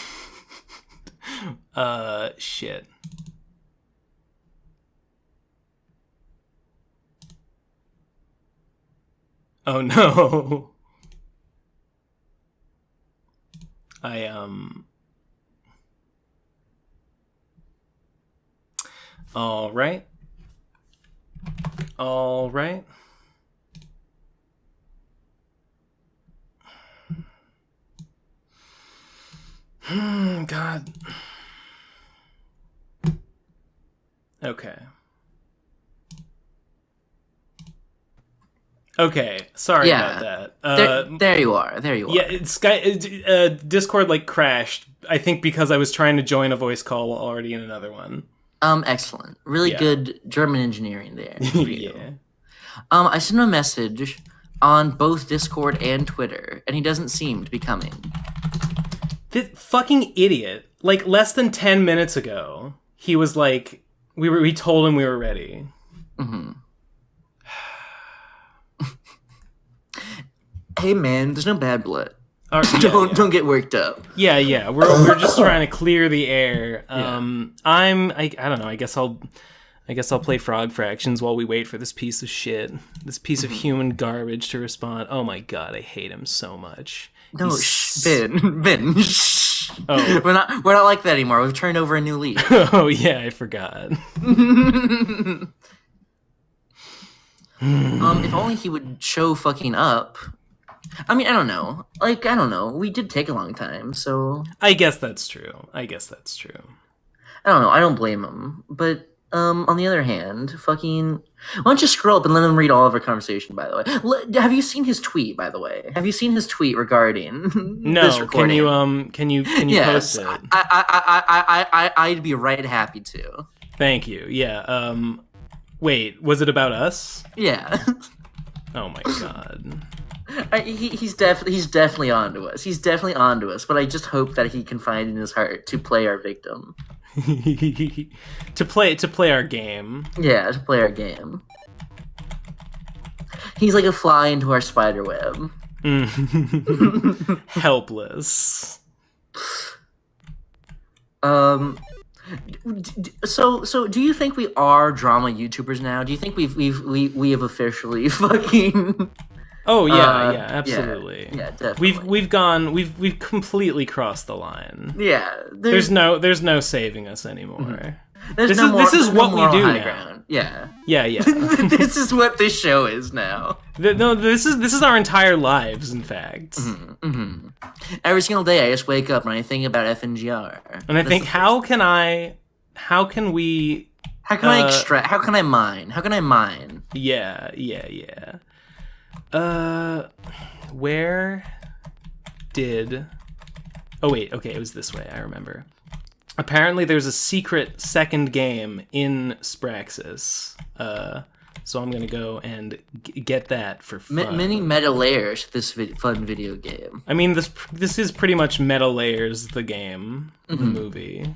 Shit. Oh no. All right. All right. God. Okay. Okay, sorry about that. There you are. There you are. Yeah, Discord like crashed. I think because I was trying to join a voice call while already in another one. Excellent. Really good German engineering there. Yeah. I sent him a message on both Discord and Twitter, and he doesn't seem to be coming. This fucking idiot. Like, less than 10 minutes ago, he was like, we told him we were ready. Mm-hmm. Hey man, there's no bad blood. Don't get worked up. Yeah. We're just trying to clear the air. I don't know. I guess I'll play Frog Fractions while we wait for this piece of shit, this piece of human garbage to respond. Oh my god, I hate him so much. No, Ben. Shh. Oh. We're not like that anymore. We've turned over a new leaf. Oh yeah, I forgot. If only he would show fucking up. I mean, I don't know. We did take a long time, so... I guess that's true. I don't know. I don't blame him. But, on the other hand, fucking... Why don't you scroll up and let him read all of our conversation, by the way? Have you seen his tweet, by the way? Have you seen his tweet regarding this recording? Can you post it? I'd be right happy to. Thank you. Yeah. Wait, was it about us? Yeah. Oh my god. He's definitely onto us. He's definitely onto us. But I just hope that he can find in his heart to play our victim. to play our game. Yeah, to play our game. He's like a fly into our spider web. Helpless. So do you think we are drama YouTubers now? Do you think we have officially fucking? Oh yeah, absolutely. Yeah, definitely. We've completely crossed the line. Yeah, there's no saving us anymore. Mm-hmm. This is what we do now. Ground. Yeah. This is what this show is now. This is our entire lives, in fact. Mm-hmm. Every single day, I just wake up and I think about FNGR. And I think, how can I extract? How can I mine? Yeah. Where did... Oh, wait, okay, it was this way, I remember. Apparently there's a secret second game in Spraxis. So I'm going to go and get that for fun. Many meta layers to this fun video game. I mean, this is pretty much Meta Layers, the game, the movie.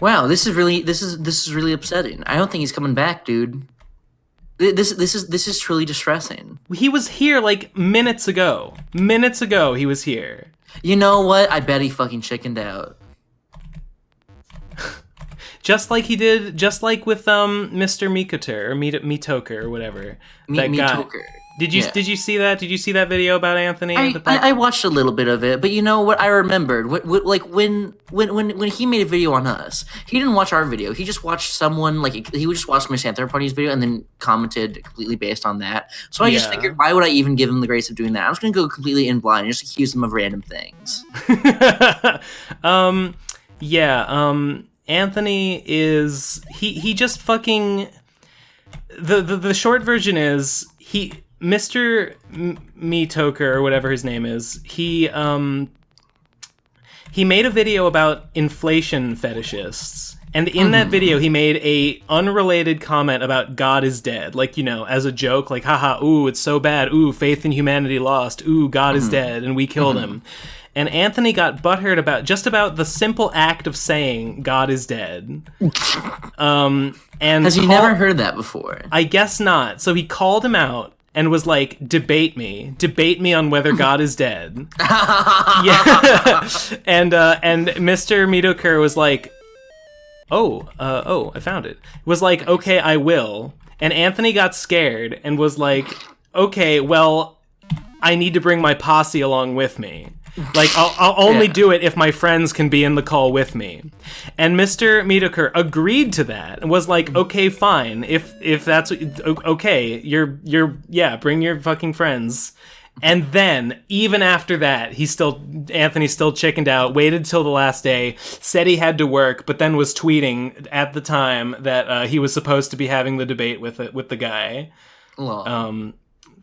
Wow, this is really upsetting. I don't think he's coming back, dude. This is truly distressing. He was here like minutes ago. Minutes ago, he was here. You know what? I bet he fucking chickened out. Just like he did, just like with Mr. Mikoter or Mitoker or whatever. Mitoker. Did you see that? Did you see that video about Anthony? I watched a little bit of it, but you know what? I remembered like when he made a video on us, he didn't watch our video. He just watched someone he would just watch Misanthrope Party's video and then commented completely based on that. So I just figured, why would I even give him the grace of doing that? I was going to go completely in blind and just accuse him of random things. Anthony is he just fucking the short version is Mr. Mitoker or whatever his name is, he made a video about inflation fetishists, and in that video he made a unrelated comment about God is dead, like, you know, as a joke, like, haha, ooh, it's so bad, ooh, faith in humanity lost, ooh, God is dead and we killed him. And Anthony got butthurt about the simple act of saying God is dead. And has he never heard that before? I guess not. So he called him out and was like, debate me on whether God is dead. Yeah. And Mr. Mitoker was like, I found it. Was like, okay, I will. And Anthony got scared and was like, okay, well, I need to bring my posse along with me. Like, I'll only Yeah. do it if my friends can be in the call with me. And Mr. Mitokur agreed to that and was like, okay, fine. If that's okay, yeah, bring your fucking friends. And then, even after that, Anthony still chickened out, waited till the last day, said he had to work, but then was tweeting at the time that he was supposed to be having the debate with the guy. Lol.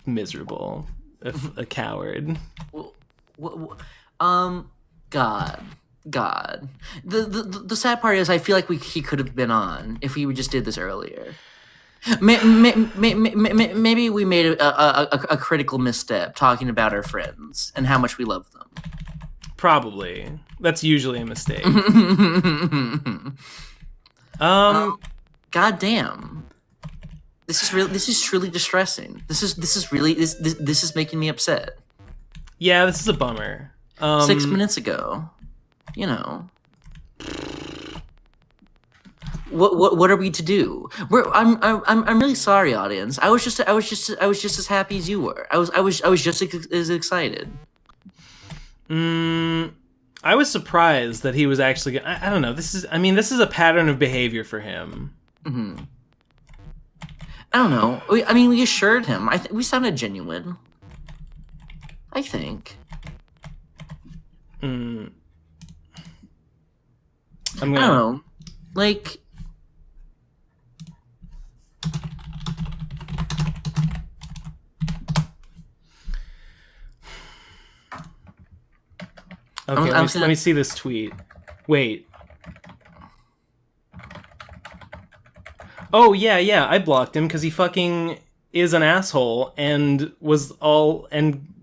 Miserable. A coward. God. The sad part is I feel like he could have been on if we just did this earlier. Maybe we made a critical misstep talking about our friends and how much we love them. Probably. That's usually a mistake. God damn. This is truly distressing. This is making me upset. Yeah, this is a bummer. 6 minutes ago, you know. What are we to do? I'm really sorry, audience. I was just as happy as you were. I was just as excited. I was surprised that he was actually. I don't know. This is a pattern of behavior for him. Mm-hmm. I don't know. We assured him. We sounded genuine. I think. I don't know. Like. Okay, let me see this tweet. Wait. Oh, yeah, I blocked him because he fucking is an asshole and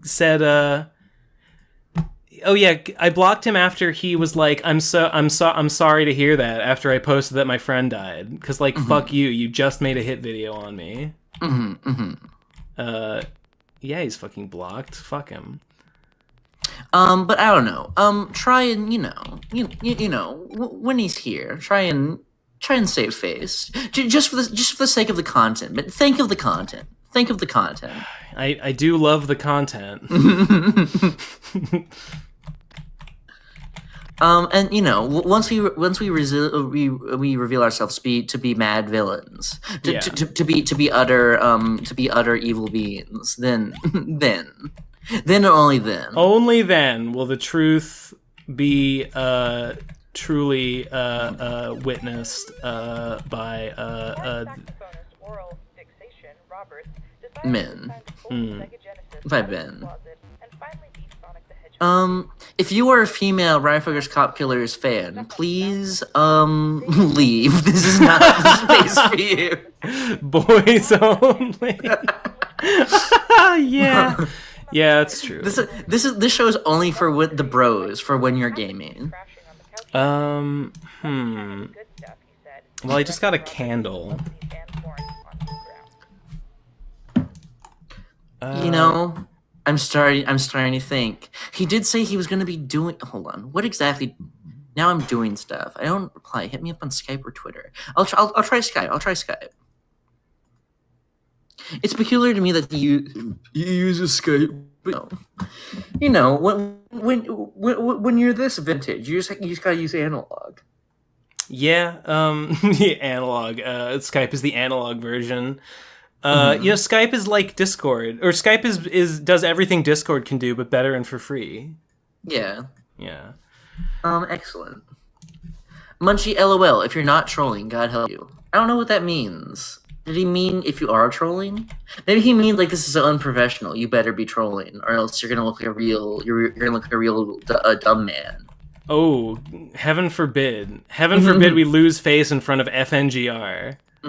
said, oh yeah, I blocked him after he was like, I'm sorry to hear that after I posted that my friend died. Because, like, fuck you just made a hit video on me. Yeah, he's fucking blocked. Fuck him. But I don't know. Try and, when he's here, try and save face. Just for the sake of the content. But think of the content. I do love the content. And once we reveal ourselves to be mad villains, to be utter evil beings, then and only then will the truth be truly witnessed by men. By Ben. If you are a female Rifle's Cop Killers fan, please leave. This is not the space for you. Boys only. Yeah, that's true. This show is only for the bros, for when you're gaming. Well, I just got a candle. I'm starting to think. He did say he was going to be doing. Hold on. What exactly? Now I'm doing stuff. I don't reply. Hit me up on Skype or Twitter. I'll try Skype. It's peculiar to me that he uses Skype. But, when you're this vintage, you just gotta use analog. Yeah, analog. Skype is the analog version. Skype is like Discord, or Skype does everything Discord can do, but better and for free. Yeah. Yeah. Excellent. Munchie, LOL. If you're not trolling, God help you. I don't know what that means. Did he mean if you are trolling? Maybe he means like this is unprofessional. You better be trolling, or else you're gonna look like a real dumb man. Oh, heaven forbid! Heaven forbid we lose face in front of FNGR. I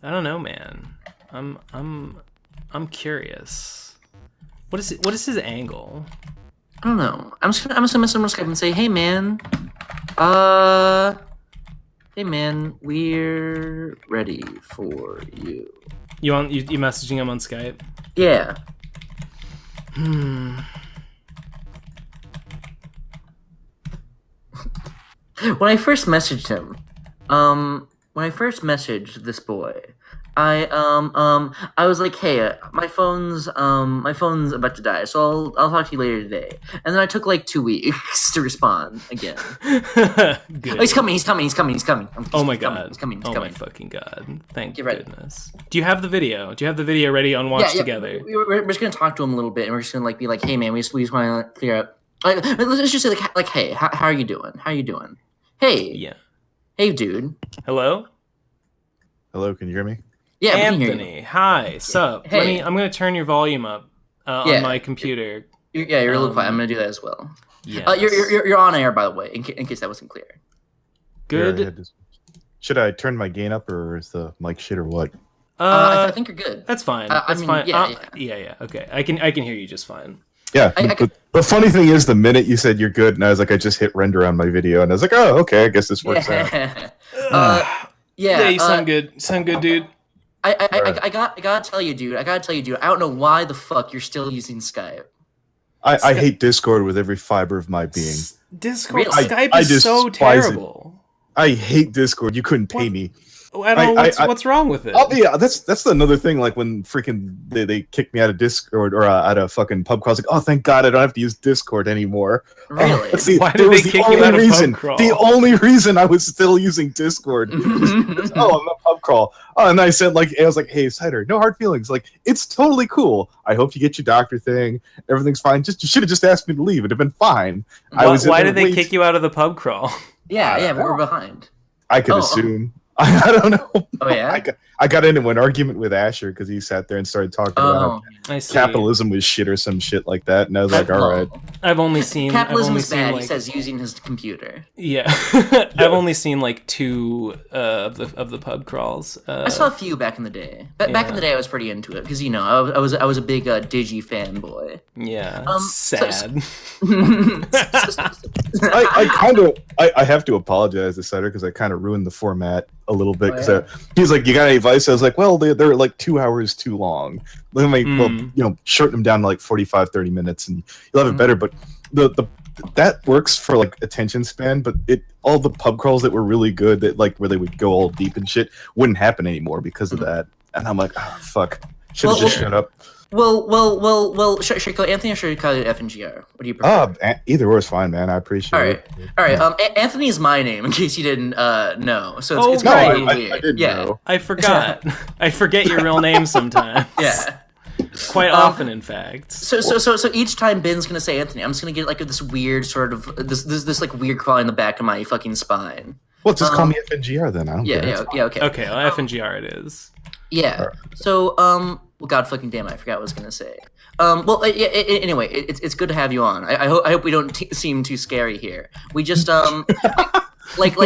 don't know, man. I'm curious. What is his angle? I don't know. I'm just gonna message him on Skype and say, hey man, we're ready for you. You messaging him on Skype? Yeah. When I first messaged him, when I first messaged this boy, I was like, hey, my phone's about to die, so I'll talk to you later today. And then I took like 2 weeks to respond again. Oh, he's coming. Oh my god. He's coming. My fucking god. Thank Get ready. goodness. Do you have the video? Do you have the video ready on Watch Together? We're just gonna talk to him a little bit, and we're just gonna like be like, hey man, we just want to clear up. Like, let's just say like, hey, how are you doing? How are you doing? Hey. Yeah. Hey, dude. Hello? Hello, can you hear me? Yeah, Anthony, hi, sup? Hey. I'm gonna turn your volume up on my computer. You're a little quiet. I'm gonna do that as well. Yeah. You're on air, by the way, in case that wasn't clear. Good. Should I turn my gain up, or is the mic shit, or what? I think you're good. That's fine. That's fine. Yeah. Okay, I can hear you just fine. Yeah. The funny thing is, the minute you said you're good, and I was like, I just hit render on my video, and I was like, oh, okay, I guess this works out. Yeah, you sound good. Sound good, dude. I gotta tell you, dude. I don't know why the fuck you're still using Skype. I hate Discord with every fiber of my being. Discord, Really? Skype is so terrible. I hate Discord. You couldn't pay me. I don't know what's wrong with it. Yeah, that's another thing. Like when freaking they kicked me out of Discord or out of fucking pub crawl. I was like, oh, thank God I don't have to use Discord anymore. Really? Why did they kick you out of pub crawl? The only reason I was still using Discord was, I'm a pub crawl. Oh, and I said I was like, hey, Cider, no hard feelings. Like, it's totally cool. I hope you get your doctor thing. Everything's fine. You should have just asked me to leave. It'd have been fine. Why did they kick you out of the pub crawl? Yeah, we were behind. I could assume. I don't know. Oh yeah. I got into an argument with Asher because he sat there and started talking about how capitalism was shit or some shit like that, and I was like, all right. I've only seen capitalism is bad. He says using his computer. Yeah, I've only seen like 2 of the pub crawls. I saw a few back in the day. Back in the day, I was pretty into it because I was a big Digi fanboy. Yeah, sad. I have to apologize to Cider because I kind of ruined the format a little bit because he was like, you got any advice? I was like, well, they're like 2 hours too long. Let me shorten them down to like 45-30 minutes and you'll have it better. But the that works for like attention span, but all the pub crawls that were really good that like where they would go all deep and shit wouldn't happen anymore because of that. And I'm like, oh, fuck, should have just shut up. Well. Should I call Anthony or should I call you FNGR? What do you prefer? Either or is fine, man. I appreciate it. All right. Anthony is my name, in case you didn't know. So it's pretty weird. I didn't know. I forgot. I forget your real name sometimes. Yeah. Quite often, in fact. So each time Ben's gonna say Anthony, I'm just gonna get like this weird sort of this like weird crawl in the back of my fucking spine. Well, just call me FNGR then. I don't care. Yeah. Okay. Okay, well, FNGR it is. Yeah. Right. So well, God fucking damn it, I forgot what I was gonna say. Anyway, it's good to have you on. I hope we don't seem too scary here. We just like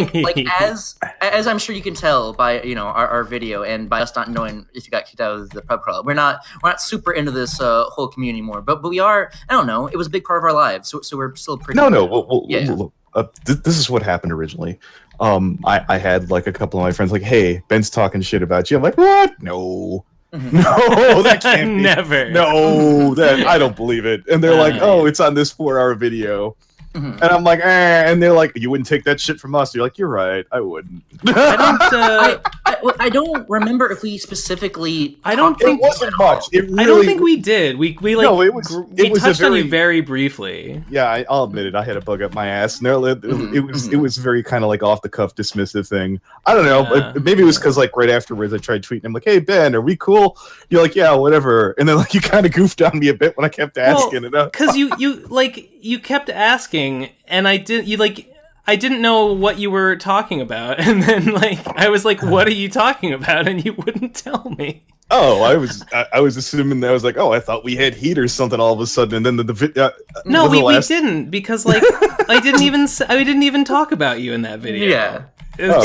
as I'm sure you can tell by our video and by us not knowing if you got kicked out of the pub crawl, we're not super into this whole community anymore. But we are. I don't know. It was a big part of our lives, so we're still pretty. No. Look, this is what happened originally. I had like a couple of my friends like, hey, Ben's talking shit about you. I'm like, what? No. No, that can't be. Never. No, I don't believe it. And they're like, oh, it's on this 4-hour video. And I'm like, and they're like, you wouldn't take that shit from us. You're like, you're right, I wouldn't. I don't remember if we specifically. I don't think it wasn't much. I don't think we did. We touched on you very briefly. Yeah, I'll admit it. I had a bug up my ass. And it was very kind of like off the cuff, dismissive thing. I don't know. Yeah. Maybe it was because like right afterwards I tried tweeting. I'm like, hey Ben, are we cool? You're like, yeah, whatever. And then like you kind of goofed on me a bit when I kept asking. Because you kept asking. And I didn't know what you were talking about, and then like I was like, "What are you talking about?" And you wouldn't tell me. Oh, I was assuming that I was like, "Oh, I thought we had heat or something." All of a sudden, and then no, we didn't because like I didn't even talk about you in that video. Yeah.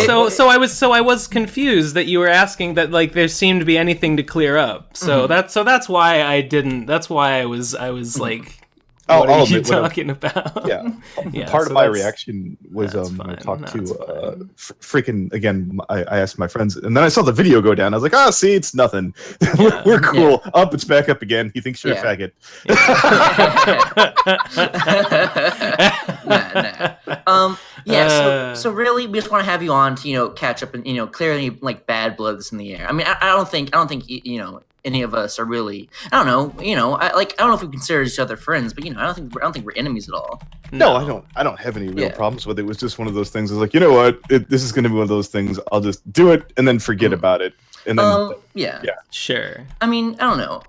So I was confused that you were asking that like there seemed to be anything to clear up. So that's why I didn't. That's why I was like. What are you talking about? Yeah. Part of my reaction was I talked to freaking again. I asked my friends, and then I saw the video go down. I was like, "Oh, see, it's nothing. We're cool. Yeah. Up, it's back up again. He thinks you're a faggot." Nah. So really, we just want to have you on to catch up and clear any like bad blood that's in the air. I mean, I don't think any of us are really. I don't know. I don't know if we consider each other friends, but I don't think we're enemies at all. No, I don't have any real problems with it. It was just one of those things. It's like, you know what? This is going to be one of those things. I'll just do it and then forget about it. And then, yeah, sure. I mean, I don't know.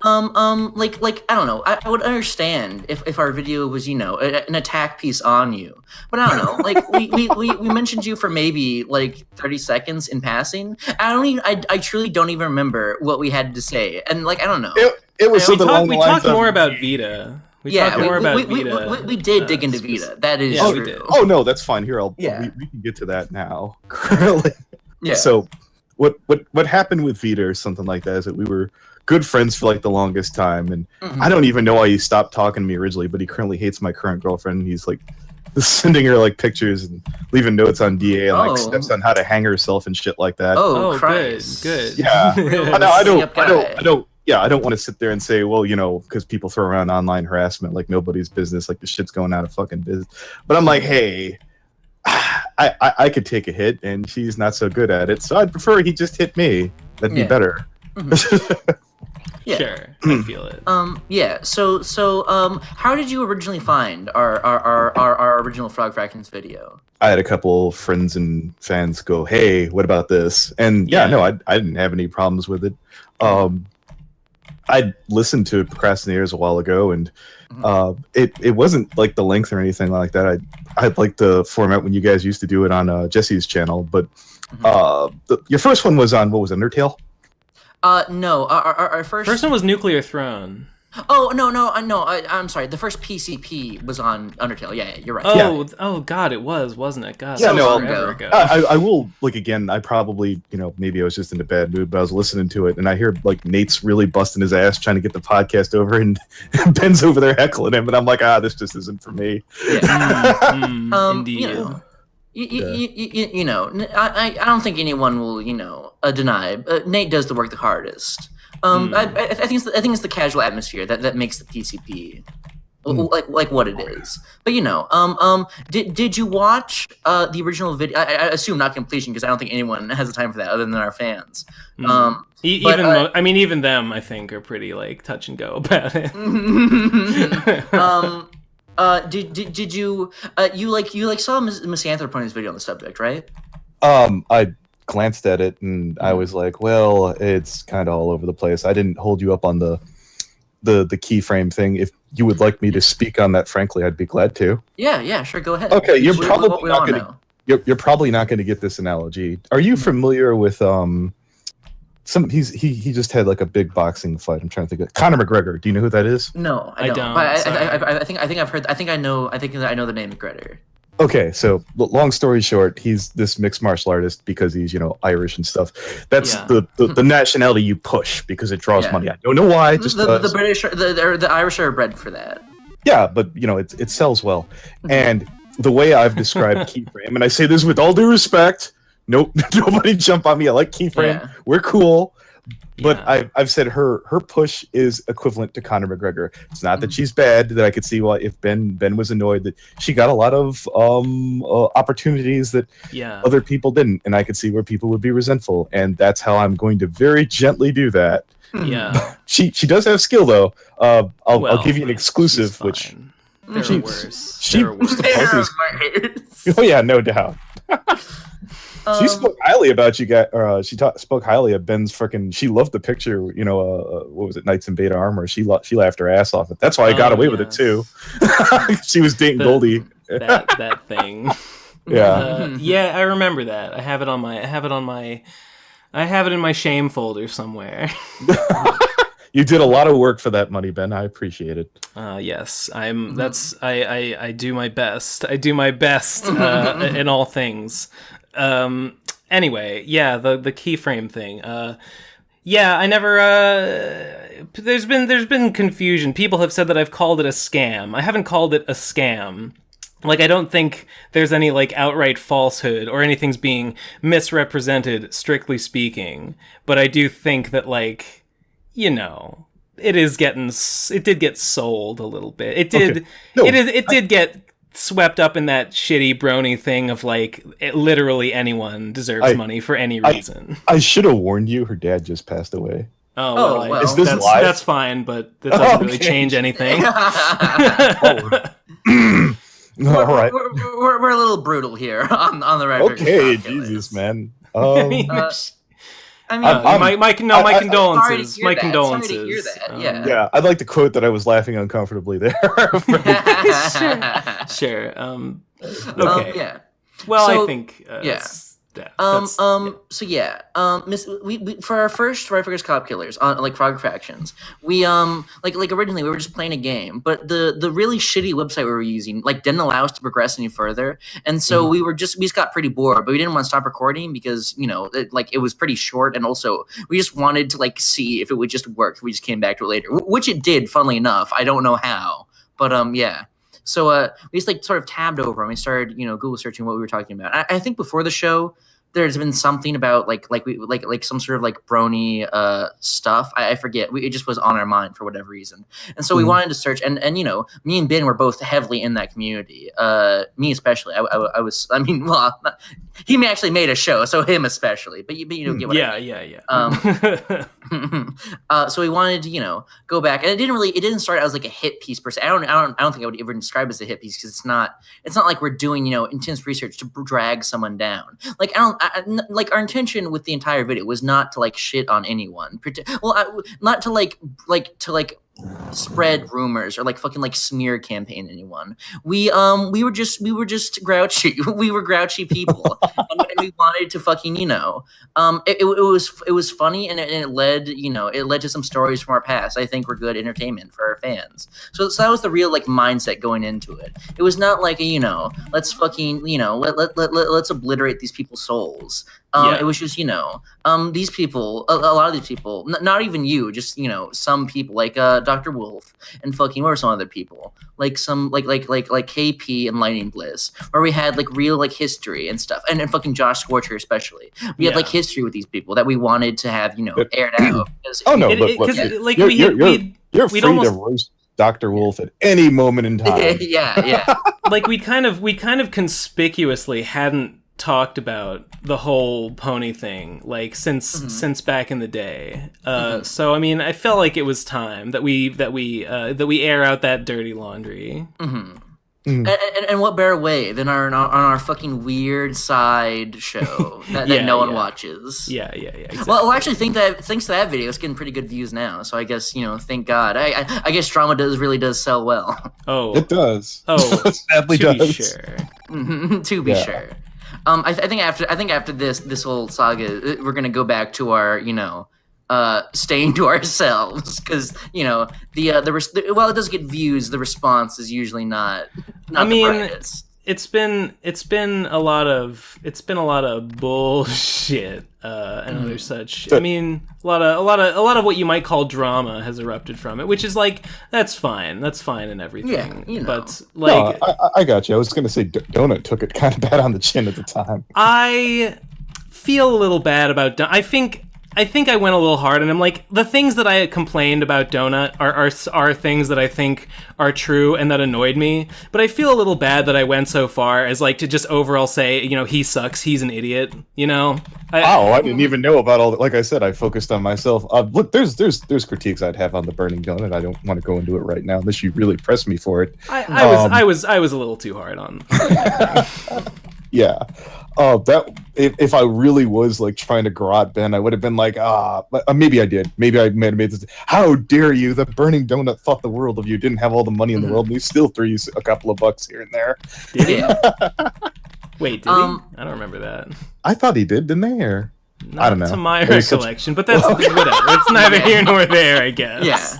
Like I don't know. I would understand if our video was, an attack piece on you, but I don't know. Like we mentioned you for maybe like 30 seconds in passing. I truly don't even remember what we had to say, and like I don't know. It was something along the lines of. We talked more about Vita. We talked more about Vita. We did dig into Vita. That is true. We did. Oh no, that's fine. Here, we can get to that now. Really? Yeah. So. What happened with Vita or something like that is that we were good friends for like the longest time, and I don't even know why he stopped talking to me originally, but he currently hates my current girlfriend. He's like sending her like pictures and leaving notes on DA and like steps on how to hang herself and shit like that. Oh, Christ. Good. Yeah. I don't want to sit there and say, well, because people throw around online harassment like nobody's business, like the shit's going out of fucking business. But I'm like, hey, I could take a hit, and she's not so good at it, so I'd prefer he just hit me. That'd be better. Yeah. Sure, I feel it. Yeah. So, how did you originally find our original Frog Fractions video? I had a couple friends and fans go, "Hey, what about this?" And I didn't have any problems with it. I listened to Procrastinators a while ago, and it wasn't like the length or anything like that. I liked the format when you guys used to do it on Jesse's channel, but your first one was on, what was it, Undertale? No, our first one was Nuclear Throne. Oh no! I'm sorry. The first PCP was on Undertale. Yeah, you're right. Oh God, it wasn't it? God, yeah, no, forever ago. I will again. I probably maybe I was just in a bad mood, but I was listening to it and I hear like Nate's really busting his ass trying to get the podcast over, and Ben's over there heckling him, and I'm like, this just isn't for me. Yeah. Indeed. I don't think anyone will deny. Nate does the work the hardest. I think it's the casual atmosphere that makes the PCP like what it is. But did you watch the original video? I assume not completion, because I don't think anyone has the time for that other than our fans. Even them, I think, are pretty like touch and go about it. Did you saw Misanthrop on his video on the subject, right? I glanced at it and I was like, well, it's kind of all over the place. I didn't hold you up on the keyframe thing. If you would like me to speak on that, frankly, I'd be glad to. Yeah, sure, go ahead. Okay, you're probably not going to get this analogy. Are you familiar with he just had like a big boxing fight. I'm trying to think of Conor McGregor. Do you know who that is? No, I don't. But I think I've heard. I think I know the name McGregor. Okay, so long story short, he's this mixed martial artist because he's Irish and stuff. That's the nationality you push because it draws money. I don't know why. Just the British, the Irish are bred for that. Yeah, but it sells well. And the way I've described keyframe, and I say this with all due respect, nope, nobody jump on me. I like keyframe. Yeah. We're cool. But I've said her push is equivalent to Conor McGregor. It's not that she's bad. That I could see why if Ben was annoyed that she got a lot of opportunities that other people didn't, and I could see where people would be resentful. And that's how I'm going to very gently do that. Yeah, she does have skill though. I'll give you an exclusive, which there are worse. Oh yeah, no doubt. She spoke highly about you guys, or spoke highly of Ben's freaking. She loved the picture, what was it, Knights in Beta Armor? She laughed her ass off it. That's why I got away with it too. She was dating Goldie. that thing. Yeah. I remember that. I have it in my shame folder somewhere. You did a lot of work for that money, Ben. I appreciate it. Yes, I do my best. I do my best in all things. Anyway, the keyframe thing. I never. There's been confusion. People have said that I've called it a scam. I haven't called it a scam. Like, I don't think there's any like outright falsehood or anything's being misrepresented, strictly speaking. But I do think that it did get sold a little bit. It did. Okay. No, it did get swept up in that shitty brony thing of like literally anyone deserves money for any reason. I should have warned you. Her dad just passed away. Oh well, is this live? That's fine, but that doesn't really change anything. All right, we're a little brutal here on the right. Okay, Jesus, man. I mean, my condolences. My condolences. Sorry to hear that. Yeah, I'd like to quote that I was laughing uncomfortably there. Sure. Okay. Yeah. Well, So, I think. We for our first Right Figures Cop Killers on like Frog Fractions, we like originally we were just playing a game, but the really shitty website we were using like didn't allow us to progress any further, and so we just got pretty bored, but we didn't want to stop recording because it was pretty short, and also we just wanted to like see if it would just work. We just came back to it later, which it did. Funnily enough, I don't know how, but yeah. So we just like sort of tabbed over and we started Google searching what we were talking about. I think before the show, there's been something about like some sort of like brony stuff. I forget. It just was on our mind for whatever reason, and so we wanted to search. And me and Ben were both heavily in that community. Me especially. I was. I mean, well, he actually made a show, so him especially. But you get what I mean. Yeah. So we wanted to go back, and it didn't start as like a hit piece per se. I don't think I would ever describe it as a hit piece because it's not like we're doing intense research to drag someone down. Like like our intention with the entire video was not to like shit on anyone. Not to like spread rumors or like fucking like smear campaign anyone. We were just grouchy. We were grouchy people, and we wanted to fucking it was funny, and it led to some stories from our past. I think were good entertainment for our fans. So that was the real like mindset going into it. It was not like let's fucking let's obliterate these people's souls. It was just these people, a lot of these people, not even you, just some people like Dr. Wolf and fucking what were some other people like some like KP and Lightning Bliss, where we had like real like history and stuff, and fucking Josh Scorcher especially. We had like history with these people that we wanted to have aired out. You're free to roast Dr. Wolf at any moment in time. yeah. Like we kind of conspicuously hadn't talked about the whole pony thing like since back in the day. So I mean, I felt like it was time that we air out that dirty laundry. And what better way than on our fucking weird side show that no one watches. Yeah, exactly. Well, actually, thanks to that video, it's getting pretty good views now. So I guess thank God. I guess drama really does sell well. Oh, it does. Oh, sadly to does. Be sure. To be sure. I think after this whole saga, we're gonna go back to our staying to ourselves because well, it does get views. The response is usually not. I mean, the brightest. It's been a lot of bullshit and other such. I mean, a lot of what you might call drama has erupted from it, which is like that's fine and everything. Yeah, but like I got you. I was gonna say Donut took it kind of bad on the chin at the time. I feel a little bad about. I think I went a little hard, and I'm like, the things that I complained about Donut are things that I think are true and that annoyed me. But I feel a little bad that I went so far as like to just overall say, he sucks, he's an idiot. I didn't even know about all that. Like I said, I focused on myself. Look, there's critiques I'd have on the Burning Donut. I don't want to go into it right now unless you really press me for it. I was a little too hard on. Yeah. That if I really was like trying to garrot Ben, I would have been like, maybe I did. Maybe I may have made this. How dare you? The Burning Donut thought the world of you, didn't have all the money in the world, and he still threw you a couple of bucks here and there. Did he? Wait, did he? I don't remember that. I thought he did, didn't they? Or not I don't know. To my recollection, but that's whatever. It's neither here nor there, I guess.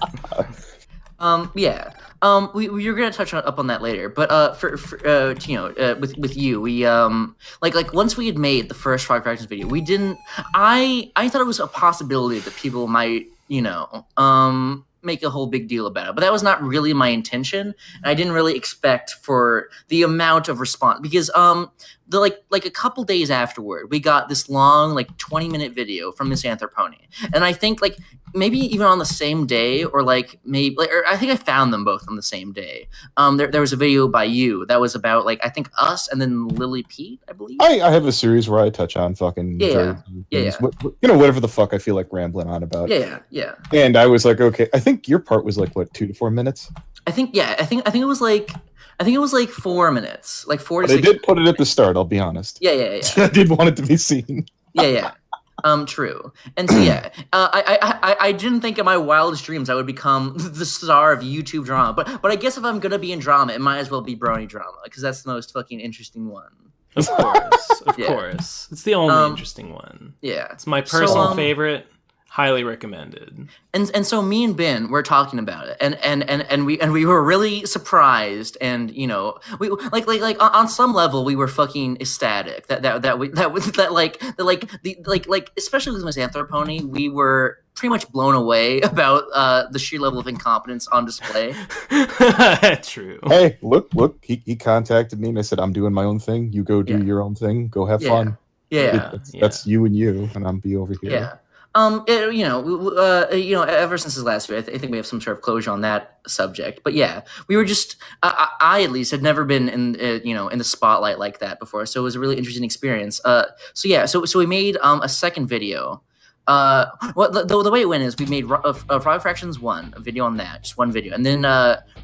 Yeah. We're gonna touch up on that later, but with you, we like once we had made the first Frog Fractions video, we didn't. I thought it was a possibility that people might make a whole big deal about it. But that was not really my intention. And I didn't really expect for the amount of response because like a couple days afterward, we got this long, like 20-minute video from Miss Anthroponi. And I think like maybe even on the same day or like maybe like, or I think I found them both on the same day. There was a video by you that was about like I think us and then Lily Pete, I believe. I have a series where I touch on fucking whatever the fuck I feel like rambling on about. Yeah. And I was like, okay, I think your part was like what 2 to 4 minutes. I think it was like 4 minutes, like 4 to 6. They did put it at the start. I'll be honest. Yeah. I did want it to be seen. Yeah. True. And so yeah, I didn't think in my wildest dreams I would become the star of YouTube drama. But I guess if I'm gonna be in drama, it might as well be brony drama because that's the most fucking interesting one. Of course, of course. It's the only interesting one. Yeah, it's my personal favorite. Highly recommended. And so me and Ben were talking about it, and we were really surprised, and you know, we like on some level we were fucking ecstatic that especially with Miss Anthroponi, we were pretty much blown away about the sheer level of incompetence on display. True. Hey, look, he contacted me and I said, I'm doing my own thing. You go do your own thing. Go have fun. That's you and I'm be over here. Yeah. Ever since his last video, I think we have some sort of closure on that subject. But yeah, we were just, I at least had never been in the spotlight like that before, so it was a really interesting experience. So we made a second video. The way it went is we made Raw Fractions 1, a video on that, just one video, and then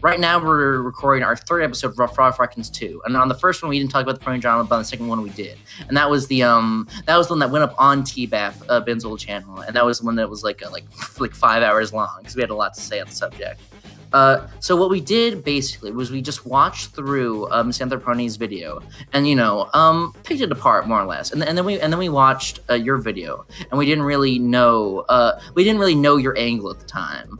right now we're recording our third episode of Raw Fractions 2. And on the first one we didn't talk about the prone genre, but on the second one we did, and that was the one that went up on TBAP, Ben's old channel, and that was the one that was like 5 hours long because we had a lot to say on the subject. So what we did basically was we just watched through Miss Anthroponi's video and picked it apart more or less, and then we watched your video, and we didn't really know your angle at the time.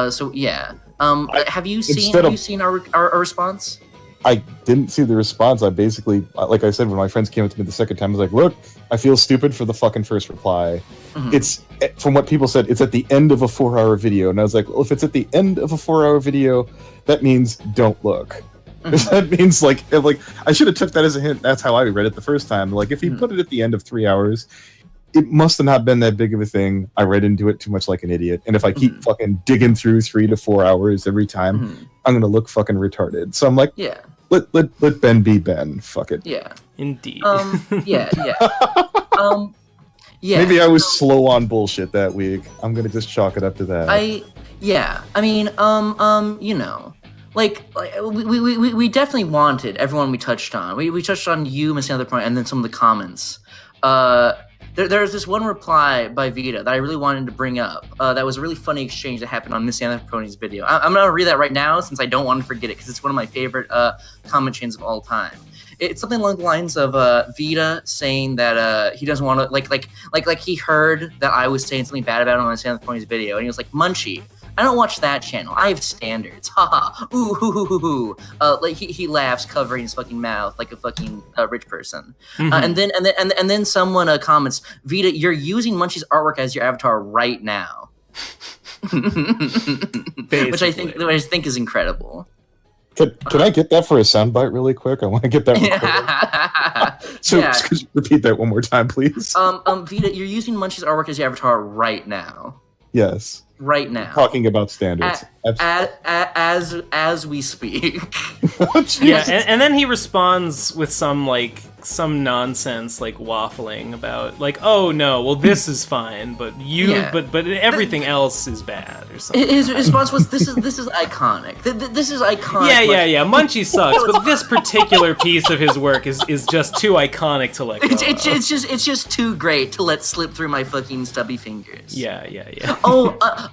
So yeah, have you seen our response? I didn't see the response. I basically, like I said, when my friends came up to me the second time, I was like, look, I feel stupid for the fucking first reply. Mm-hmm. It's, from what people said, it's at the end of a 4-hour video. And I was like, well, if it's at the end of a 4-hour video, that means don't look. Mm-hmm. That means, like, I should have took that as a hint. That's how I read it the first time. Like, if he put it at the end of 3 hours, it must have not been that big of a thing. I read into it too much like an idiot. And if I keep fucking digging through 3 to 4 hours every time, I'm going to look fucking retarded. So I'm like, yeah. Let Ben be Ben. Fuck it. Yeah. Indeed. Yeah. Maybe I was slow on bullshit that week. I'm gonna just chalk it up to that. We definitely wanted everyone we touched on. We touched on you, Miss Anthroponi, and then some of the comments. There's this one reply by Vita that I really wanted to bring up. That was a really funny exchange that happened on Miss Anthroponi's video. I'm going to read that right now since I don't want to forget it because it's one of my favorite comment chains of all time. It's something along the lines of Vita saying that he doesn't want to like he heard that I was saying something bad about him on Miss Anthroponi's video, and he was like, Munchie, I don't watch that channel. I have standards. Haha. Ooh, hoo, hoo, hoo, hoo. Like he laughs, covering his fucking mouth like a fucking rich person. Mm-hmm. And then someone comments, Vita, you're using Munchie's artwork as your avatar right now. which I think is incredible. Can I get that for a soundbite really quick? I want to get that. So could you repeat that one more time, please? Vita, you're using Munchie's artwork as your avatar right now. Yes. Right now. Talking about standards. As we speak. Yeah, and then he responds with some nonsense like waffling about like, oh no, well this is fine, but but everything else is bad or something. His response was, this is iconic. This is iconic. Yeah. Munchie sucks, but this particular piece of his work is just too iconic to let go. It's just too great to let slip through my fucking stubby fingers. Yeah.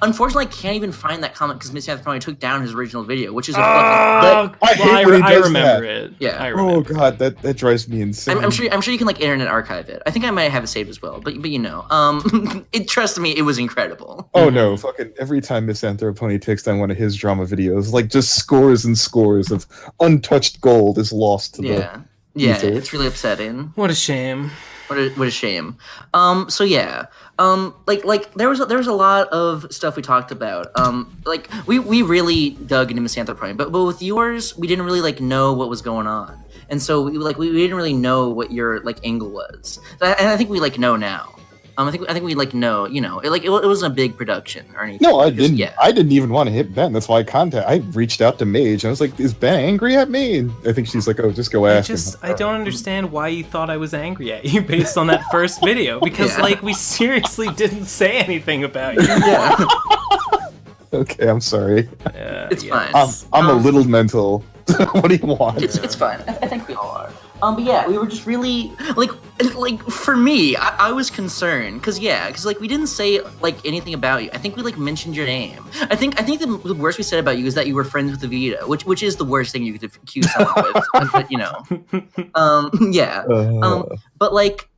Unfortunately, I can't even find that comment because Miss Anthroponi took down his original video, which is a fucking. I remember it. Yeah. I remember. Oh god, that drives me insane. I'm sure you can like internet archive it. I think I might have it saved as well. But trust me, it was incredible. Oh no, fucking every time Miss Anthroponi takes down one of his drama videos, like just scores and scores of untouched gold is lost to the ether. It's really upsetting. What a shame. What a shame. So yeah. Like there was a lot of stuff we talked about. Like we really dug into misanthropy, but with yours, we didn't really like know what was going on, and so we didn't really know what your like angle was. And I think we like know now. I think we like know, it wasn't a big production or anything. No, I didn't. Yeah. I didn't even want to hit Ben. That's why I reached out to Mage. And I was like, "Is Ben angry at me?" And I think she's like, "Oh, just go ask him." I don't understand why you thought I was angry at you based on that first video, because like we seriously didn't say anything about you. Yeah. Okay, I'm sorry. It's fine. I'm a little mental. What do you want? It's fine. I think we all are. But yeah, we were just really like for me, I was concerned because like we didn't say like anything about you. I think we like mentioned your name. I think the worst we said about you is that you were friends with Vita, which is the worst thing you could accuse someone with. But but like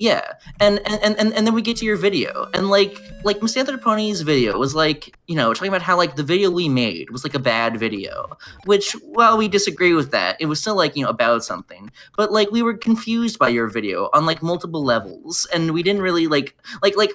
and then we get to your video, and like Misanthropony's video was like talking about how like the video we made was like a bad video, which while we disagree with that, it was still like about something. But like we were confused by your video on like multiple levels, and we didn't really like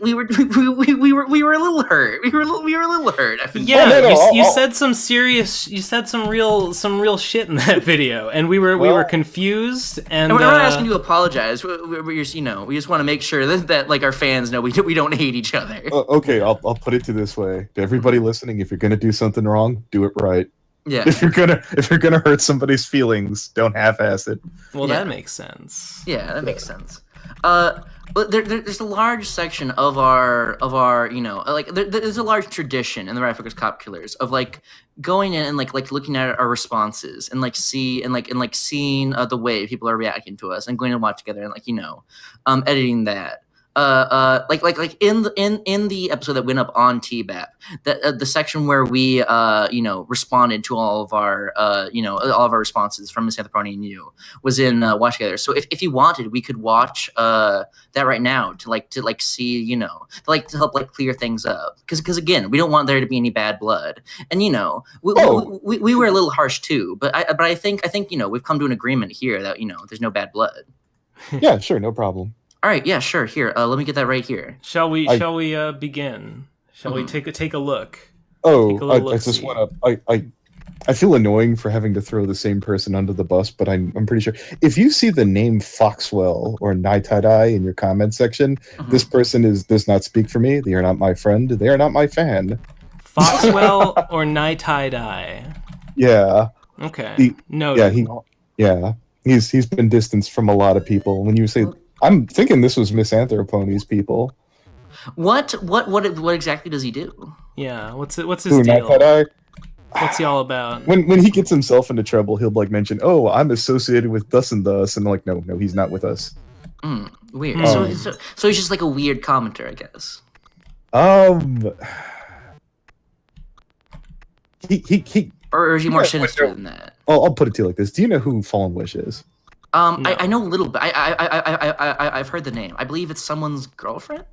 we were a little hurt. We were a little hurt. I think. Yeah, you said some real shit in that video, and we were confused. And we're not asking you to apologize. We just we just want to make sure that like our fans know we don't hate each other. Okay, I'll put it to this way: to everybody listening, if you're gonna do something wrong, do it right. Yeah. If you're gonna hurt somebody's feelings, don't half-ass it. Well, that makes sense. Yeah, that makes sense. But there's a large section of our there's a large tradition in the Rifle's Cop Killers of like going in and like looking at our responses and like seeing the way people are reacting to us and going to watch together and editing that. Like in the episode that went up on TBAP, that the section where we responded to all of our responses from Miss Anthropony and you was in Watch Together. So if you wanted, we could watch that right now to see to help like clear things up, because again, we don't want there to be any bad blood, and we were a little harsh too, but I think we've come to an agreement here that there's no bad blood. Yeah, sure, no problem. All right, yeah, sure. Here, let me get that right here. Shall we begin? Shall we take a look? Oh, I just want to. I feel annoying for having to throw the same person under the bus, but I'm pretty sure if you see the name Foxwell or Night Tie in your comment section, this person does not speak for me. They are not my friend. They are not my fan. Foxwell or Night Tie. Yeah. Okay. He's been distanced from a lot of people. When you say. I'm thinking this was Misanthropony's people. What exactly does he do? Yeah, what's his deal? What's he all about? When he gets himself into trouble, he'll like mention, "Oh, I'm associated with thus and thus," and I'm like, no, he's not with us. Weird. So he's just like a weird commenter, I guess. He or is he more sinister than that? I'll put it to you like this: do you know who Fallen Wish is? No. I know a little bit. I've heard the name. I believe it's someone's girlfriend.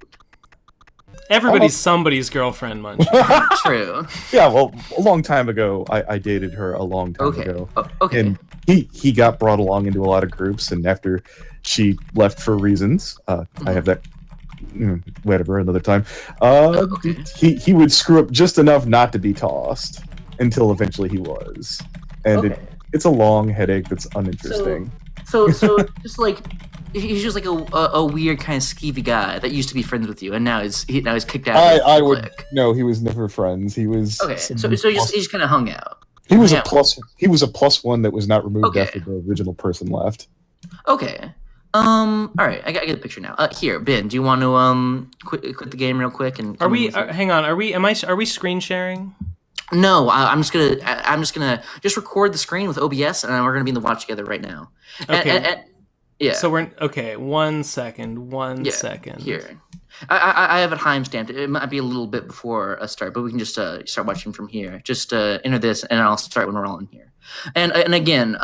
Everybody's somebody's girlfriend, Munch. True. Yeah, well, a long time ago, I dated her a long time ago. Okay. And he got brought along into a lot of groups, and after she left for reasons, I have that, whatever, another time. He would screw up just enough not to be tossed until eventually he was, and it's a long headache that's uninteresting. So just like he's just like a weird kind of skeevy guy that used to be friends with you, and now he's kicked out. No, he was never friends. He was So he just kind of hung out. He was a plus one that was not removed after the original person left. Okay. All right. I get the picture now. Here, Ben. Do you want to quit the game real quick? And are we? Hang on. Are we screen sharing? No, I'm just gonna record the screen with OBS, and we're gonna be in the watch together right now. Okay. Yeah. So we're okay. 1 second. Second. Here, I have it time stamped. It might be a little bit before a start, but we can just start watching from here. Just enter this, and I'll start when we're all in here. And again,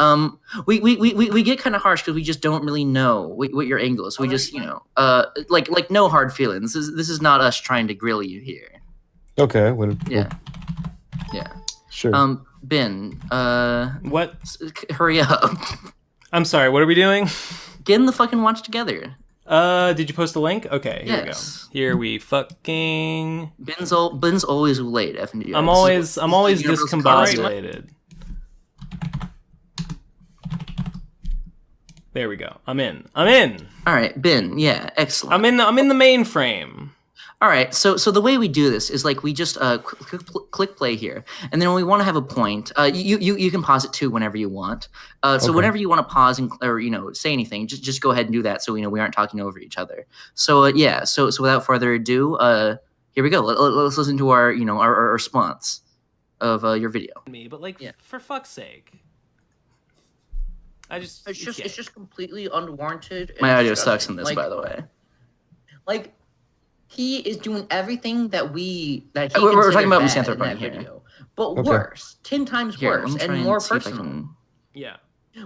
we get kind of harsh because we just don't really know what your angle is. So we just like no hard feelings. This is not us trying to grill you here. Okay. Yeah. Sure. Ben. What? Hurry up. I'm sorry. What are we doing? Get in the fucking watch together. Did you post a link? Okay, here we go. Here we fucking. Ben's always late. FNDR. I'm always discombobulated. There we go. I'm in. All right, Ben. Yeah, excellent. I'm in the mainframe. All right, so the way we do this is like we just click play here, and then when we want to have a point, you can pause it too whenever you want. So whenever you want to pause or say anything, just go ahead and do that, so we aren't talking over each other. So so without further ado, here we go. Let's listen to our our response of your video. But for fuck's sake, it's just completely unwarranted. My audio sucks in this, by the way. Like. He is doing everything that we're talking about misanthropy in that video, but worse, 10 times worse, and more personal. Yeah,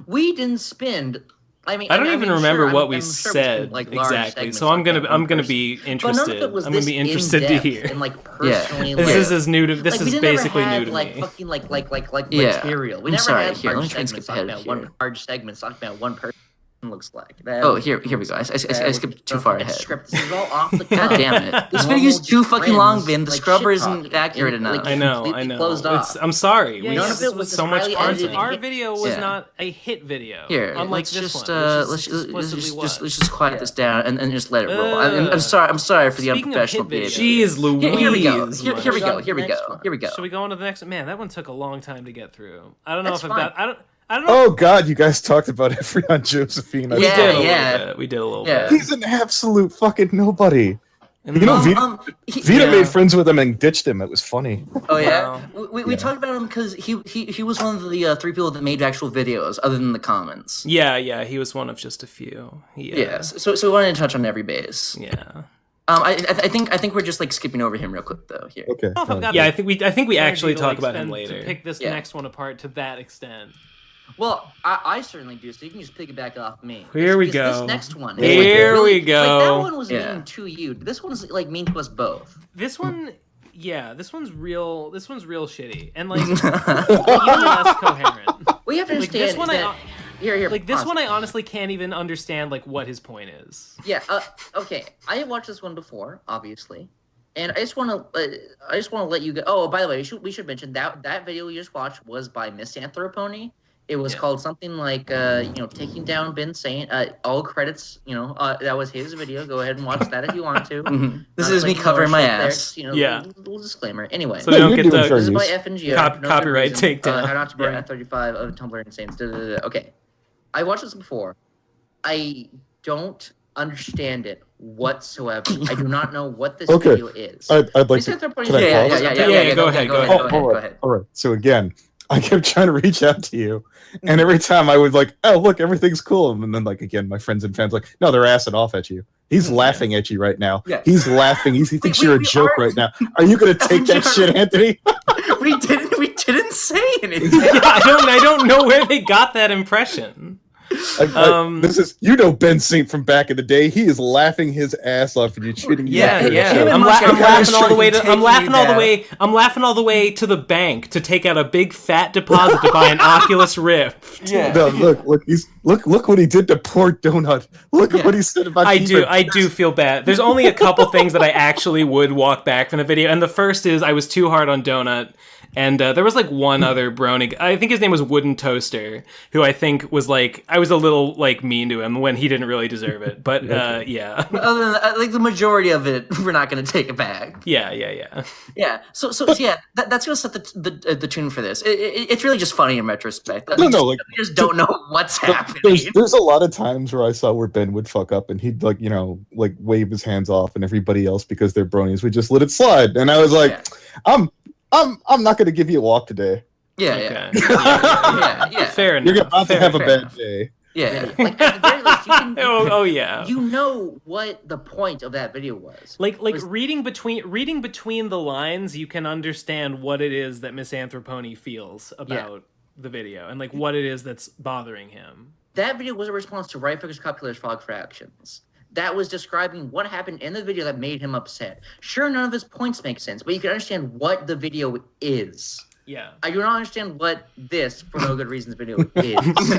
we didn't spend. I don't even remember what we said exactly, so I'm gonna be interested. I'm gonna be interested to hear. And personally, this is new to. This is basically new to me. Fucking material. We never had large segments talking about one large segment talking about one person. Looks like that. Here we go. I skipped too far ahead. Script. This is all off the God damn it! This video is too fucking long, Ben. The scrubber isn't accurate enough. I know. I'm sorry. None of it was so much content. Our video was not a hit video. Here, unlike let's just quiet this down and just let it roll. I'm sorry for the unprofessional behavior. Jeez Louise. Here we go. Here we go. Should we go on to the next? Man, that one took a long time to get through. I don't know if I've got. I don't know. Oh God, you guys talked about Efrion Josephine. We did a little bit. He's an absolute fucking nobody. Vita made friends with him and ditched him. It was funny. Oh yeah, we talked about him because he was one of the 3 people that made actual videos, other than the comments. Yeah, he was one of just a few. So we wanted to touch on every base. Yeah. I think we're just skipping over him real quick though here. Okay. I think we actually talk about him later. To pick this next one apart to that extent. Well, I certainly do, so you can just piggyback off me. Here we go. This next one. Here we go. That one was mean to you. This one's mean to us both. This one, this one's real. This one's real shitty and even less coherent. We have to understand this one. Here. This one, I honestly can't even understand what his point is. Yeah. Okay. I have watched this one before, obviously. And I just want to let you go. Oh, by the way, we should mention that video we just watched was by Misanthropony. It was called something like, taking down Ben Saint. All credits, that was his video. Go ahead and watch that if you want to. Mm-hmm. This is me covering my ass. Little disclaimer. Anyway, so we don't get this is by FNGO. Copyright takedown. How not to burn 35 of Tumblr Insanes. Okay, I watched this before. I don't understand it whatsoever. I do not know what this video is. I'd like to. Go ahead. All right. So again, I kept trying to reach out to you, and every time I would look, everything's cool, and then again, my friends and fans no, they're assing off at you. He's laughing at you right now. Yeah. He's laughing. He thinks you're a joke right now. Are you gonna take that shit, Anthony? We didn't say anything. I don't know where they got that impression. This is Ben Saint from back in the day. He is laughing his ass off and you're treating I'm laughing all the way to I'm laughing all the way to the bank to take out a big fat deposit to buy an Oculus Rift. Yeah. No, look what he did to poor Donut. Look at what he said about I do feel bad. There's only a couple things that I actually would walk back from the video, and the first is I was too hard on Donut. And there was one other brony. I think his name was Wooden Toaster, who I think was I was a little mean to him when he didn't really deserve it. But yeah. Other than that, the majority of it, we're not going to take it back. Yeah. Yeah. So yeah, that's going to set the tune for this. It's really just funny in retrospect. We just don't know what's happening. There's a lot of times where I saw where Ben would fuck up and he'd wave his hands off, and everybody else, because they're bronies, would just let it slide. And I was like, I'm not going to give you a walk today. Yeah. Fair enough. You're about to have a bad day. Yeah. At the very least, yeah. You know what the point of that video was. Reading between the lines, you can understand what it is that Misanthropony feels about the video and what it is that's bothering him. That video was a response to Right Focus Copulars Fog Fractions. That was describing what happened in the video that made him upset. Sure, none of his points make sense, but you can understand what the video is. Yeah. I do not understand what this, for no good reasons, video is.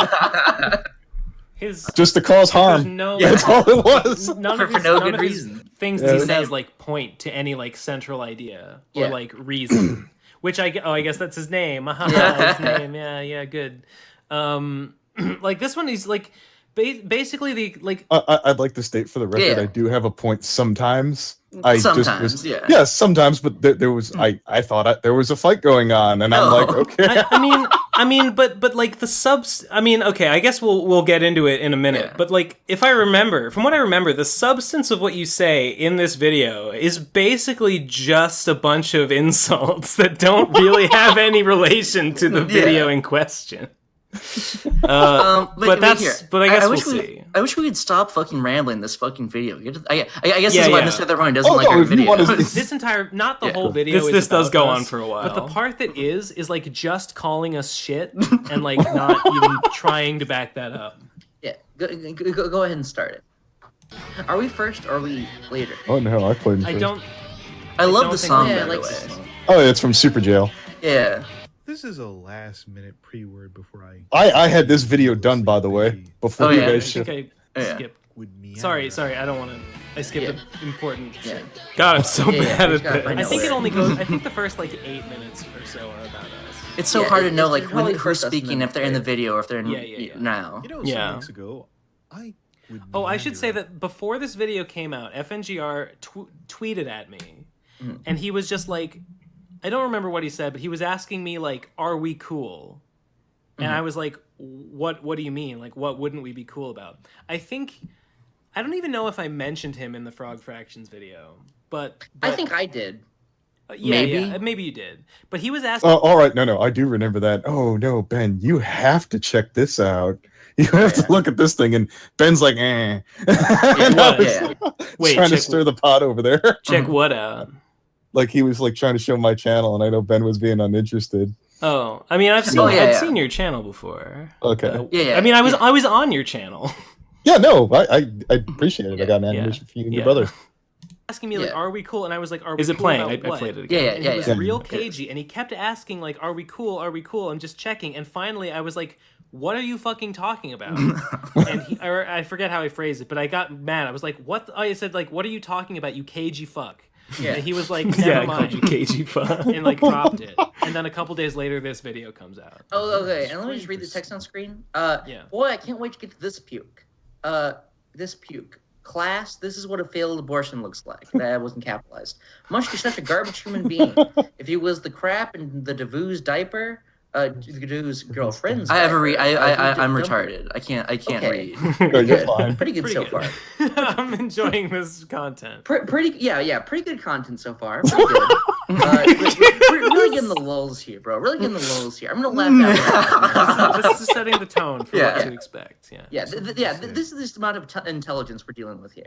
just to cause harm. That's all it was. None of For his, no none good of his reason. things Yeah. that he says like point to any like central idea or Yeah. like reason. Which I guess that's his name. His name. Yeah, good. Like this one, he's like basically the like. I'd like to state for the record, Yeah. I do have a point sometimes. Sometimes, yeah. Yeah, sometimes, but there was I thought there was a fight going on, and I'm like, okay. I mean, but like the subs. I mean, okay, I guess we'll get into it in a minute. Yeah. But like, from what I remember, the substance of what you say in this video is basically just a bunch of insults that don't really have any relation to the video in question. But I guess we'll see. I wish we could stop fucking rambling this fucking video. I guess this is why Mr. Everyone doesn't like no, our if you video. wanna- This entire, not the whole video. This is does about go us, on for a while. But the part that is like just calling us shit and like not even trying to back that up. Yeah, go ahead and start it. Are we first or are we later? Oh no, I played. I don't. I love the song, Yeah, by the like way. this song. Oh, it's from Super Jail. Yeah. This is a last-minute pre-word before I had this video done, by the way, before you I guys. think I Yeah. skipped. would me. Sorry, I don't want to. I skipped an important Yeah. shit. God, I'm so Yeah, bad we at gotta this. find I out think it where. only goes. I think the first like 8 minutes or so are about us. It's so Yeah, hard to know, it's like, probably who's first us and speaking, then if they're in the later. video or if they're in Yeah. now. You know, Yeah. some weeks ago, I would. Oh, I should say meander that before this video came out, FNGR tweeted at me, and he was just like, I don't remember what he said, but he was asking me like, "Are we cool?" And I was like, "What? What do you mean? Like, what wouldn't we be cool about?" I don't even know if I mentioned him in the Frog Fractions video, but I think I did. maybe you did. But he was asking. Oh, all right, no, I do remember that. Oh no, Ben, you have to check this out. You have to look at this thing, and Ben's like, eh. And I was Wait, trying to check- stir the pot over there. Check what out? Like he was like trying to show my channel, and I know Ben was being uninterested. Oh, I mean, I've seen your channel before. Okay. I mean, I was on your channel. Yeah, no, I appreciate it. I got an animation for you and your brother. Asking me like, "Are we cool?" And I was like, "Are we?" Is it cool playing? about I what? played it again. And he was Yeah. real cagey, and he kept asking like, "Are we cool? Are we cool?" I'm just checking, and finally, I was like, "What are you fucking talking about?" And I forget how I phrased it, but I got mad. I was like, "What?" I said like, "What are you talking about? You cagey fuck." Yeah. And he was like, "Never mind, you cagey fuck," and like dropped it. And then a couple days later, this video comes out. Oh, okay. And let me just read the text on screen. Yeah. Boy, I can't wait to get to this puke. This puke. Class, this is what a failed abortion looks like. That wasn't capitalized. Must be such a garbage human being. If he was the crap in the Devou's diaper, Devou's girlfriend's I'm diaper, retarded. I can't Okay. read. No, you're fine. Pretty good so far. I'm enjoying this content. Pretty good content so far. Pretty good. We're really getting the lulls here, bro. Really getting the lulls here. I'm gonna laugh out. This is setting the tone for what to expect. Yeah. This is the amount of intelligence we're dealing with here.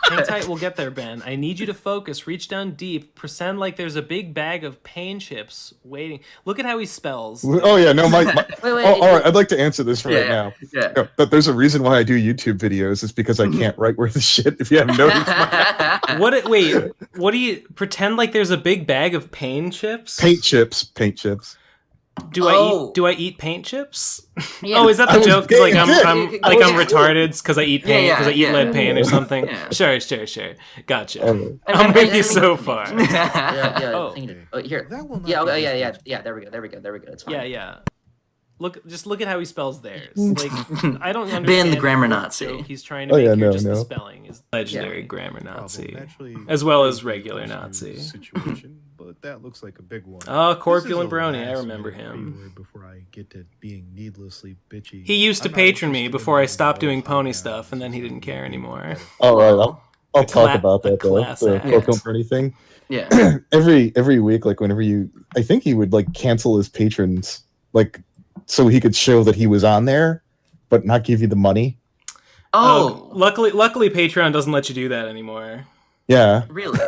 Hang tight, we'll get there, Ben. I need you to focus, reach down deep, pretend like there's a big bag of pain chips waiting. Look at how he spells. Oh yeah, no, my Wait, all right, I'd like to answer this right now. Yeah. No, but there's a reason why I do YouTube videos. It's because I can't write worth of shit. If you haven't noticed, What do you pretend like there's a big bag of pain chips? paint chips. Do I eat paint chips? Yeah. Oh, is that the joke? 'Cause, like I'm Yeah. retarded because I eat paint because I eat Yeah. lead paint or something. Yeah. Sure. Gotcha. Okay. I'm with you so far. Yeah. Oh. Here. That will not Yeah. be Yeah. There we go. It's fine. Yeah. Look at how he spells theirs. Like I don't understand. Ben, the grammar what Nazi. joke he's trying to Oh, make yeah, here. no, Just the no. spelling is legendary grammar problem. Nazi, Naturally, as well as it's regular a Nazi. situation, but that looks like a big one. Oh, This is Corpulent a Brony, I last remember minute him. pre-word Before I get to being needlessly bitchy. He used to I'm not patron me interested before in I stopped all doing pony podcasts. stuff, and then he didn't care anymore. All right, I'll talk cla- about a that though. class The act. Coco Bernie thing. Yeah. Every week, like whenever I think he would like cancel his patrons, like so he could show that he was on there, but not give you the money. Oh, luckily Patreon doesn't let you do that anymore. Yeah. really?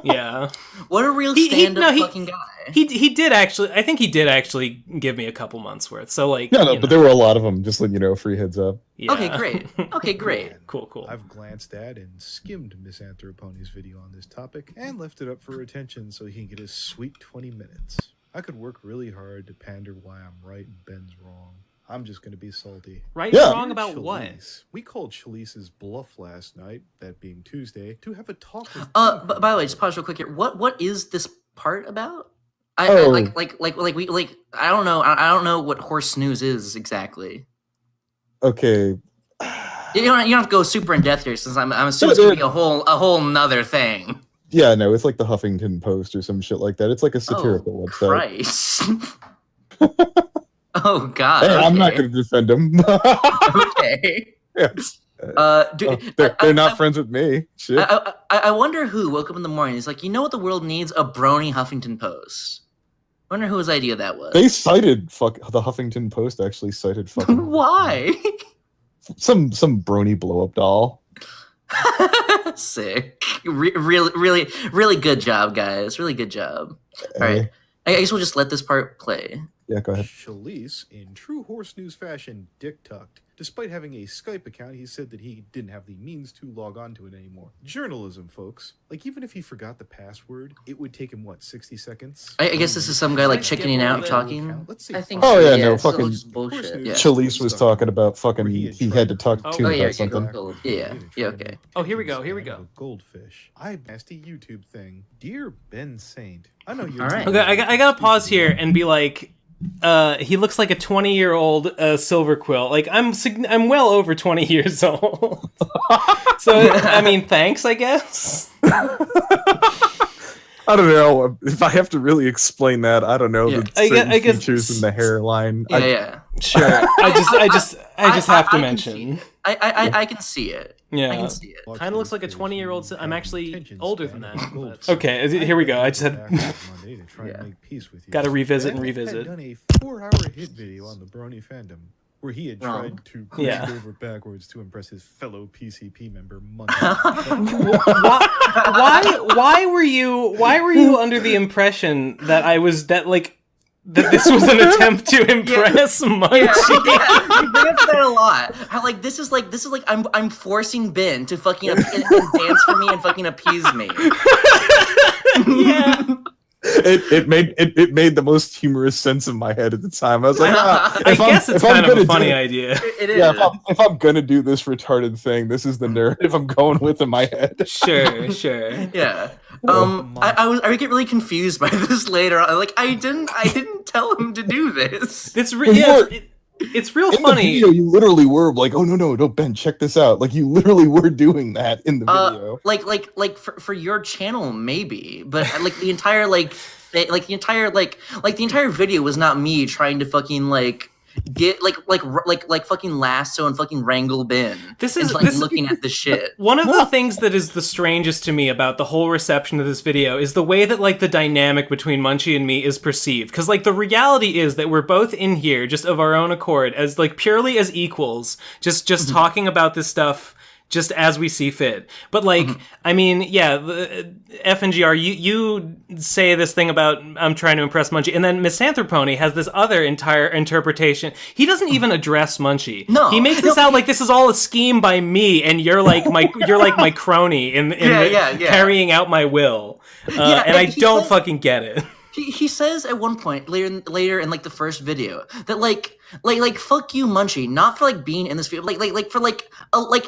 Yeah. What a real He- stand-up no, fucking guy. He did actually. I think he did actually give me a couple months worth. So like, No, you but know, there were a lot of them. Just letting you know, free heads up. yeah. Okay, great. Okay, great. Cool. I've glanced at and skimmed Miss Anthroponi's video on this topic and left it up for attention so he can get his sweet 20 minutes. I could work really hard to pander why I'm right and Ben's wrong. I'm just gonna be salty. Right? Yeah. Wrong about what? Chalice. We called Chalice's bluff last night, that being Tuesday, to have a talk with. But by the way, just pause real quick here. What is this part about? I Oh. I don't know. I don't know what horse snooze is exactly. Okay. You don't have to go super in depth here, since I'm assuming it's gonna be a whole nother thing. Yeah, no, it's like the Huffington Post or some shit like that. It's like a satirical website. Christ. Oh God. Hey, I'm not okay. going to defend them. Okay. Yes. They're not friends with me. Shit. I wonder who woke up in the morning. He's like, you know what the world needs? A brony Huffington Post. I wonder whose idea that was. They cited the Huffington Post actually cited fucking Why? some brony blow up doll. Sick. Really good job, guys. Really good job. All right. I guess we'll just let this part play. Yeah, go ahead. Chalice, in true horse news fashion, dick tucked. Despite having a Skype account, he said that he didn't have the means to log on to it anymore. Journalism, folks. Like, even if he forgot the password, it would take him, 60 seconds? I guess this is some guy, like, chickening out talking. Let's say I think Oh, so, yeah, no, it's all fucking just bullshit. Yeah. Chalice was talking about fucking he had to talk to Oh, about yeah, something. Yeah, okay. Oh, here we go, here we go. Goldfish. I nasty YouTube thing. Dear Ben Saint, I know you're. All right. Okay, I gotta pause here and be like, he looks like a 20-year-old silver quill. Like I'm well over 20 years old. So I mean, thanks, I guess. I don't know if I have to really explain that. I don't know Yeah. the I certain guess- features in the hairline. Yeah. Sure. I just have to I can mention. see it. I can see it. I Yeah. can see it. Kinda looks like a 20-year-old I'm actually older than that, but- Okay, here we go. I just had- Yeah. Gotta revisit and Ben revisit. had done a 4-hour hit video on the Brony fandom where he had Wrong. tried to cross Yeah. over backwards to impress his fellow PCP member Monday. Why were you under the impression that that this was an attempt to impress Munchie? Yeah, you bring up that a lot. How this is like I'm forcing Ben to fucking dance for me and fucking appease me. Yeah. It made the most humorous sense in my head at the time. I was like, I guess it's kind of a funny idea. It is. Yeah, if I'm gonna do this retarded thing, this is the narrative I'm going with in my head. Sure. Yeah. I get really confused by this later on. Like I didn't tell him to do this. It's real In funny. the video, you literally were like, "Oh no, Ben, check this out!" Like you literally were doing that in the video. Like for your channel maybe, but like the entire the entire video was not me trying to fucking get fucking lasso and fucking wrangle Ben. This and, is looking at the shit. One of the things that is the strangest to me about the whole reception of this video is the way that the dynamic between Munchie and me is perceived. Because the reality is that we're both in here just of our own accord as purely as equals, just talking about this stuff just as we see fit. But I mean, yeah, FNGR, you say this thing about I'm trying to impress Munchie, and then Misanthropony has this other entire interpretation. He doesn't even address Munchie. No. He makes this out like this is all a scheme by me, and you're like my crony in carrying out my will. And I don't fucking get it. He says at one point later in the first video that fuck you Munchie, not for being in this video,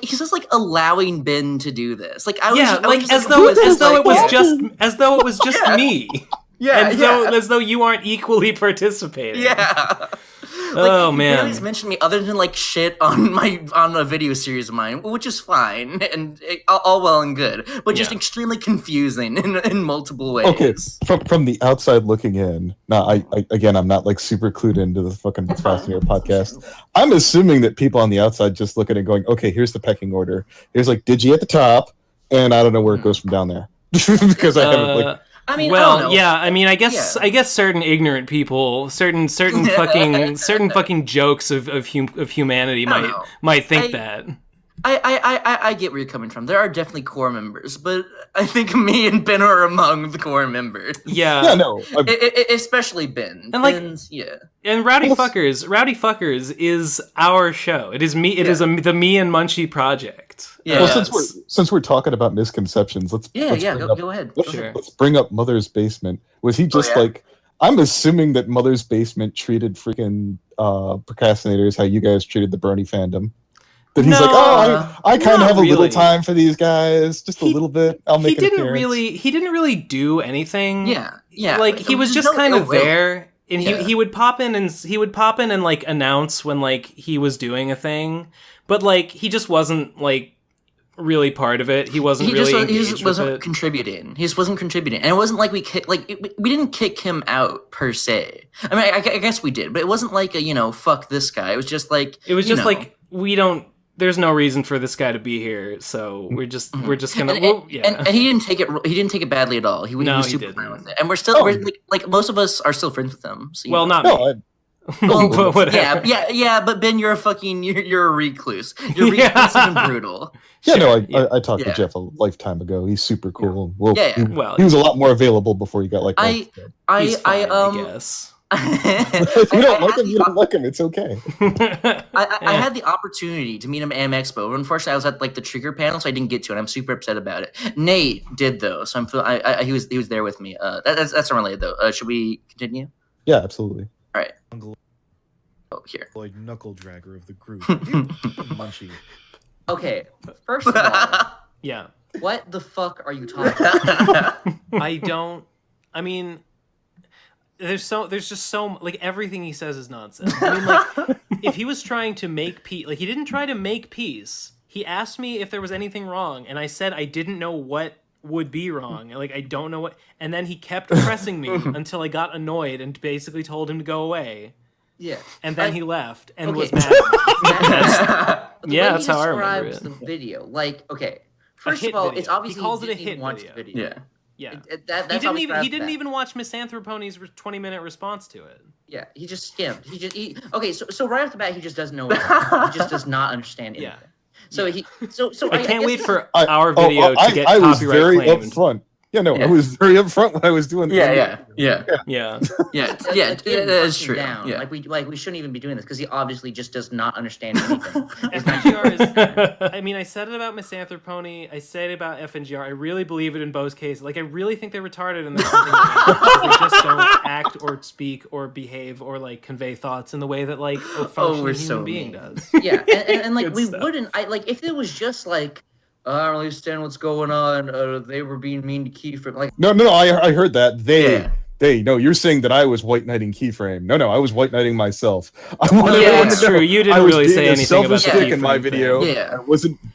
he says allowing Ben to do this. As though it was just me. Yeah, as though you aren't equally participating. Yeah. Oh man. He's mentioned me other than shit on a video series of mine, which is fine and all well and good, but just extremely confusing in multiple ways. Okay, from the outside looking in. Now, I'm not super clued into the fucking Fast and Air podcast. I'm assuming that people on the outside just look at it going, okay, here's the pecking order. Here's Digi at the top, and I don't know where it goes from down there because I haven't I mean, well, I don't know. yeah. I mean, I guess certain ignorant people, certain fucking jokes of humanity might think that. I get where you're coming from. There are definitely core members, but I think me and Ben are among the core members. Yeah. Yeah, no. Especially Ben. And Ben's, yeah. And Rowdy Fuckers is our show. It is me. It is the Me and Munchie project. Yeah. Well, since we're talking about misconceptions, let's go ahead. Let's bring up Mother's Basement. Was he just I'm assuming that Mother's Basement treated freaking procrastinators how you guys treated the Bernie fandom. That he's No, like, oh, I kind of not have a little really. time for these guys, just a little bit. I'll make an appearance. He didn't really do anything. Yeah. Like he was There's just no kind of ill will. there, and Yeah. he would pop in and like announce when like he was doing a thing, but like he just wasn't like really part of it. He wasn't He really just engaged wasn't with it. contributing. He just wasn't contributing, and it wasn't like we didn't kick him out per se. I mean, I guess we did, but it wasn't like a fuck this guy. It was just like It was just like we don't. There's no reason for this guy to be here, so we're just gonna. And he didn't take it. He didn't take it badly at all. He was super fine with it, and we're still we're like most of us are still friends with him. So, well, not me. No, But whatever. yeah. But Ben, you're a recluse. You're recluse and brutal. Yeah, Sure, no, I talked yeah. to Jeff a lifetime ago. He's super cool. Well, Yeah. Well, he was a lot more available before he got like. I he's fine, I I guess. If you don't like him, you don't like him. It's okay. I had the opportunity to meet him at AM Expo, but unfortunately, I was at like the trigger panel, so I didn't get to it. I'm super upset about it. Nate did though, so he was there with me. That's unrelated though. Should we continue? Yeah, absolutely. All right. Oh, here. Like knuckle dragger of the group. Munchie. Okay, first of all, Yeah. what the fuck are you talking about? I don't. I mean, there's just so like everything he says is nonsense. I mean, like if he was trying to make peace, like he didn't try to make peace. He asked me if there was anything wrong, and I said I didn't know what would be wrong. Like I don't know what, and then he kept pressing me until I got annoyed and basically told him to go away. Yeah. And then he left and Okay. was mad. The Yeah, way that's he how I remember describes it. the video. Like, okay, first hit of all, video. it's obviously He calls it a didn't hit even watch video. the video. Yeah. Yeah. That's how He describes didn't that. even watch Misanthropony's 20-minute response to it. Yeah, he just skimmed. Okay, so right off the bat, he just doesn't know. He just does not understand anything. Yeah. So I can't guess wait this for I- our video to get I was copyright very claimed. upfront. Yeah, no, Yeah. I was very upfront when I was doing. Yeah. Yeah. Yeah. That's That is busting true. down. Yeah. Like we shouldn't even be doing this because he obviously just does not understand anything. FNGR is. I mean, I said it about Misanthropony. I said it about FNGR. I really believe it in both cases. Like, I really think they're retarded and there's something wrong because they just don't act or speak or behave or like convey thoughts in the way that like a functioning we're human so being mean. does. Yeah, and like Good we stuff. wouldn't. Like if it was just like I don't understand what's going on. They were being mean to Kiefer. Like No, I heard that. Yeah. No, you're saying that I was white knighting Keyframe. No, I was white knighting myself. I Yeah, wanted everyone it's to know true. You I didn't was really being say a anything about selfish the dick in my Keyframe thing. video. Yeah.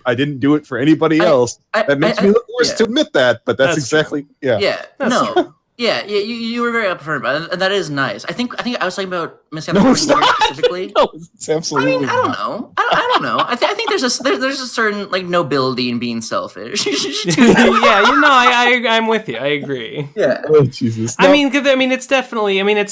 I didn't do it for anybody else. That makes me look worse to admit that, but that's That's exactly Yeah. That's No. Yeah. You were very upfront about it, and that is nice. I think I was talking about Miss No, it's Anthony not. specifically. No, it's I absolutely. mean, I don't not. know. I don't know. I think there's a certain like nobility in being selfish. Yeah, I'm with you. I agree. Yeah. Oh Jesus! I No, mean, 'cause, it's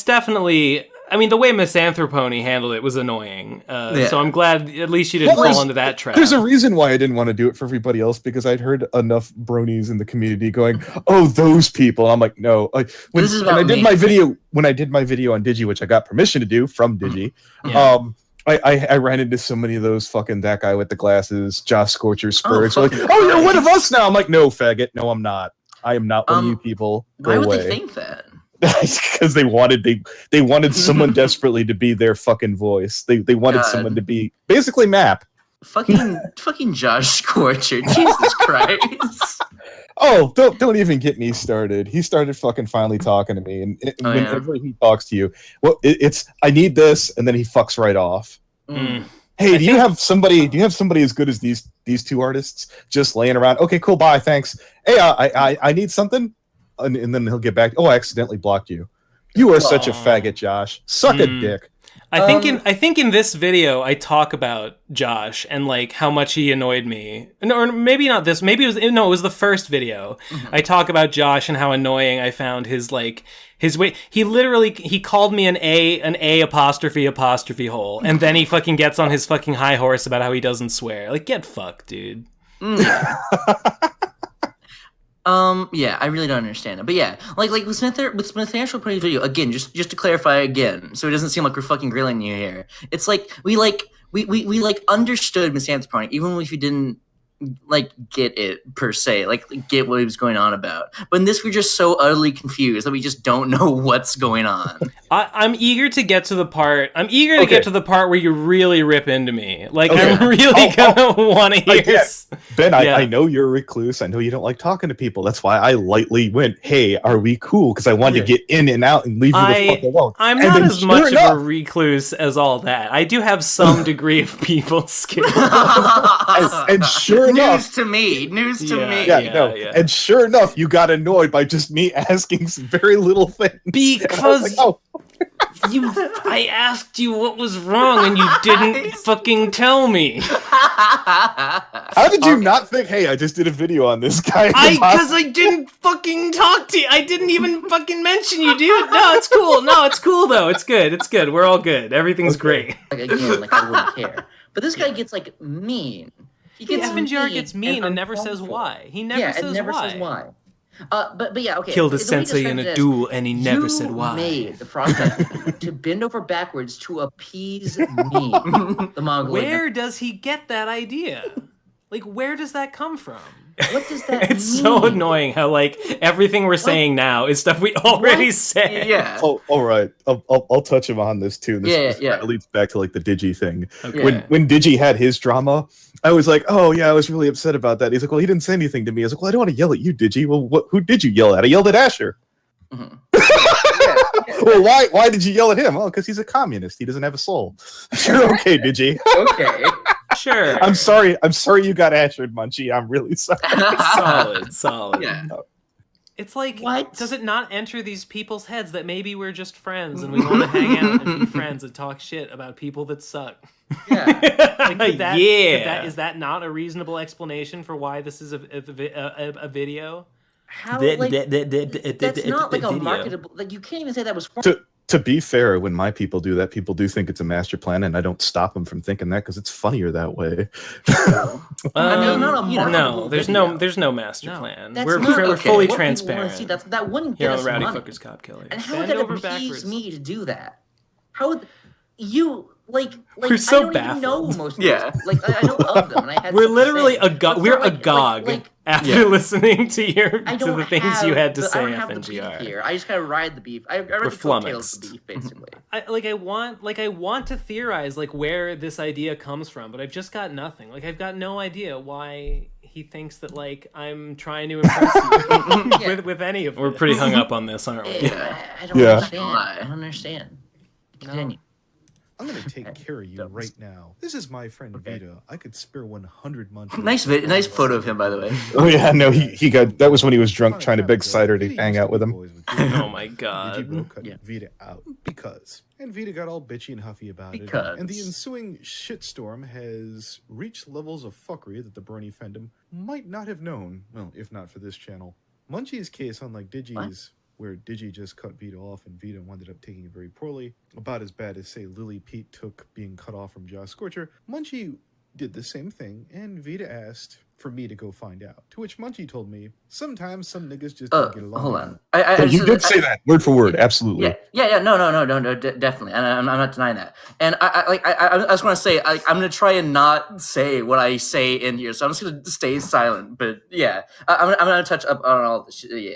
definitely. The way Misanthropony handled it was annoying. Yeah. So I'm glad at least you didn't Well, fall into that trap. there's a reason why I didn't want to do it for everybody else because I'd heard enough bronies in the community going, "Oh, those people." I'm like, no. Like when, This is when I about did me. my video, on Digi, which I got permission to do from Digi, Yeah. I ran into so many of those fucking that guy with the glasses, Josh Scorcher Spurge. Like, fucking oh, you're one of Christ. us now. I'm like, no, faggot. No, I'm not. I am not one of you people. Go Why would away. they think that? Because they wanted someone desperately to be their fucking voice. They wanted God. someone to be basically Map. Fucking Josh Scorcher. Jesus Christ. Oh, don't even get me started. He started fucking finally talking to me, and Oh, yeah. whenever he talks to you, well, it's I need this, and then he fucks right off. Mm. Hey, do you have somebody as good as these two artists just laying around? Okay, cool, bye, thanks. Hey, I need something, and then he'll get back. Oh, I accidentally blocked you. You are such a faggot, Josh. Suck a dick. I think in this video I talk about Josh and like how much he annoyed me. Or maybe not this. Maybe it was the first video. Mm-hmm. I talk about Josh and how annoying I found his way. He called me an A apostrophe hole, and then he fucking gets on his fucking high horse about how he doesn't swear. Like, get fucked, dude. Yeah, I really don't understand it, but yeah, like with Smith National Pony's video again, just to clarify again, so it doesn't seem like we're fucking grilling you here. It's like we understood Miss Anthropony, even if we didn't get it per se, like get what he was going on about. But in this, we're just so utterly confused that we just don't know what's going on. I'm eager to get to the part. I'm eager to get to the part where you really rip into me. Like I'm really gonna want to hear. Ben, I know you're a recluse. I know you don't like talking to people. That's why I lightly went, "Hey, are we cool?" Because I wanted to get in and out and leave you the fuck alone. I'm not as much of a recluse as all that. I do have some degree of people skills. And sure enough, news to me. And sure enough, you got annoyed by just me asking some very little things. Because I asked you what was wrong and you didn't fucking tell me. How did you not think, hey, I just did a video on this guy? Because I didn't fucking talk to you. I didn't even fucking mention you, dude. No, it's cool. No, it's cool though. It's good. It's good. We're all good. Everything's great. Like again, like I wouldn't care. But this guy gets like mean. FNGR gets mean and never says why. He never says why. But yeah, okay. Killed a sensei in a duel, and he never said why. You made the frostbite to bend over backwards to appease me, the Mongoloid. Where does he get that idea? Like, where does that come from? What does that It's so annoying how, like, everything we're saying now is stuff we already said. Yeah. Oh, all right. I'll touch him on this, too. This leads back to, like, the Digi thing. Okay. When Digi had his drama, I was like, oh, yeah, I was really upset about that. He's like, well, he didn't say anything to me. I was like, well, I don't want to yell at you, Digi. Well, who did you yell at? I yelled at Asher. Mm-hmm. Well, why did you yell at him? Oh, because he's a communist. He doesn't have a soul. You're okay, Digi. Okay. Sure. I'm sorry you got Ashered, Munchie. I'm really sorry. Solid. Yeah. It's like, what? Does it not enter these people's heads that maybe we're just friends and we want to hang out and be friends and talk shit about people that suck? Yeah. Is that not a reasonable explanation for why this is a video? How, like, that's not like a marketable, like, you can't even say that was To be fair, when my people do that, people do think it's a master plan, and I don't stop them from thinking that because it's funnier that way. There's no master plan. We're fully transparent. See, that wouldn't here get on us Rowdy money. Fuckers Cop Killer. And how would that appease me to do that? How would you like? We're so I don't baffled. even know most of them. Like I know of them, and I had. We're something literally to say. we're agog after listening to the things you had to say, I don't have the beef FNGR. here. I just gotta ride the beef. I read We're the coattails of the beef, basically. I want to theorize like where this idea comes from, but I've just got nothing. Like I've got no idea why he thinks that like I'm trying to impress you with any of it. We're pretty hung up on this, aren't we? I don't understand. I don't understand. Continue. I'm gonna take care of you right now. This is my friend Vita. I could spare 100 months. Nice photo of him, by the way. Oh yeah, no, he got that was when he was drunk trying to beg Cider to hang out with him. Oh my god. Digi cut Vita out because, and Vita got all bitchy and huffy about it. And the ensuing shitstorm has reached levels of fuckery that the Bernie fandom might not have known. Well, if not for this channel. Munchie's case, unlike Digi's, where Digi just cut Vita off and Vita wound up taking it very poorly, about as bad as, say, Lily Pete took being cut off from Josh Scorcher, Munchie did the same thing, and Vita asked for me to go find out. To which Munchie told me, sometimes some niggas just don't get along. Hold on. You did say that, word for word, absolutely. Yeah, no, definitely. And I'm not denying that. And I just want to say, I'm going to try and not say what I say in here, so I'm just going to stay silent. But yeah, I'm going to touch up on all this shit, yeah.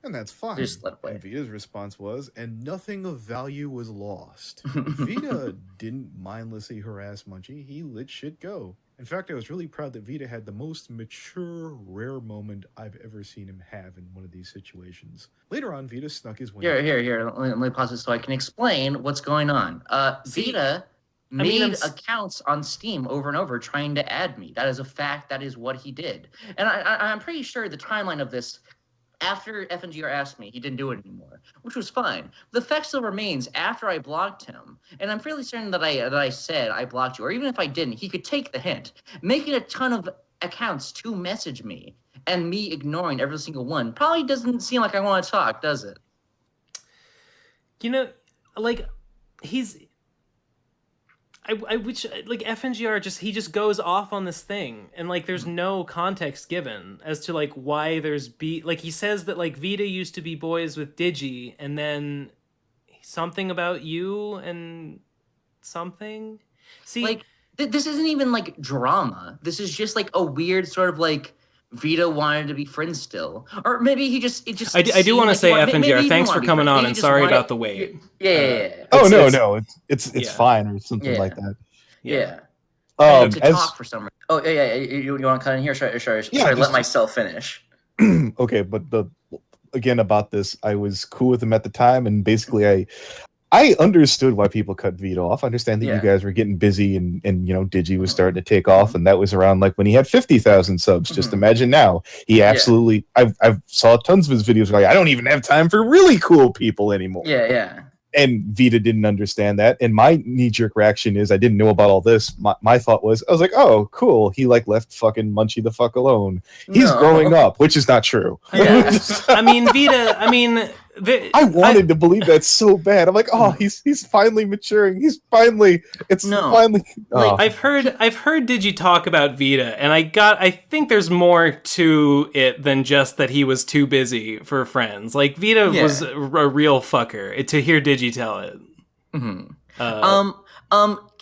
And that's fine. Just let it play. And Vita's response was, and nothing of value was lost. Vita didn't mindlessly harass Munchie. He let shit go. In fact, I was really proud that Vita had the most mature, rare moment I've ever seen him have in one of these situations. Later on, Vita snuck his way. Here. Let me pause this so I can explain what's going on. Vita made accounts on Steam over and over trying to add me. That is a fact. That is what he did. And I'm pretty sure the timeline of this, after FNGR asked me, he didn't do it anymore, which was fine. The fact still remains after I blocked him, and I'm fairly certain that I said I blocked you, or even if I didn't, he could take the hint. Making a ton of accounts to message me, and me ignoring every single one, probably doesn't seem like I want to talk, does it? You know, like, which like FNGR he just goes off on this thing and like there's no context given as to like why there's like he says that like Vita used to be boys with Digi and then something about you and something. See, like This isn't even like drama. This is just like a weird sort of like Vito wanted to be friends still, or maybe he just I do want to say FNGR, thanks for coming on, and sorry about the wait. Yeah. Oh no, it's fine or something like that. Yeah. I need to talk for some reason. Oh yeah. You want to cut in here? Should I let myself finish? Okay, but again about this, I was cool with him at the time, and basically I understood why people cut Vito off. I understand that you guys were getting busy, and Digi was starting to take off, and that was around like when he had 50,000 subs. Just imagine now. He absolutely. I've saw tons of his videos. Like, I don't even have time for really cool people anymore. Yeah. And Vita didn't understand that. And my knee-jerk reaction is I didn't know about all this. My thought was, I was like, oh, cool. He like left fucking Munchie the fuck alone. He's growing up, which is not true. Yeah. I mean, Vita, I wanted to believe that so bad. I'm like, oh, he's finally maturing. Finally. Oh. I've heard Digi talk about Vita, and I think there's more to it than just that he was too busy for friends. Like, Vita was a real fucker. To hear Digi tell it.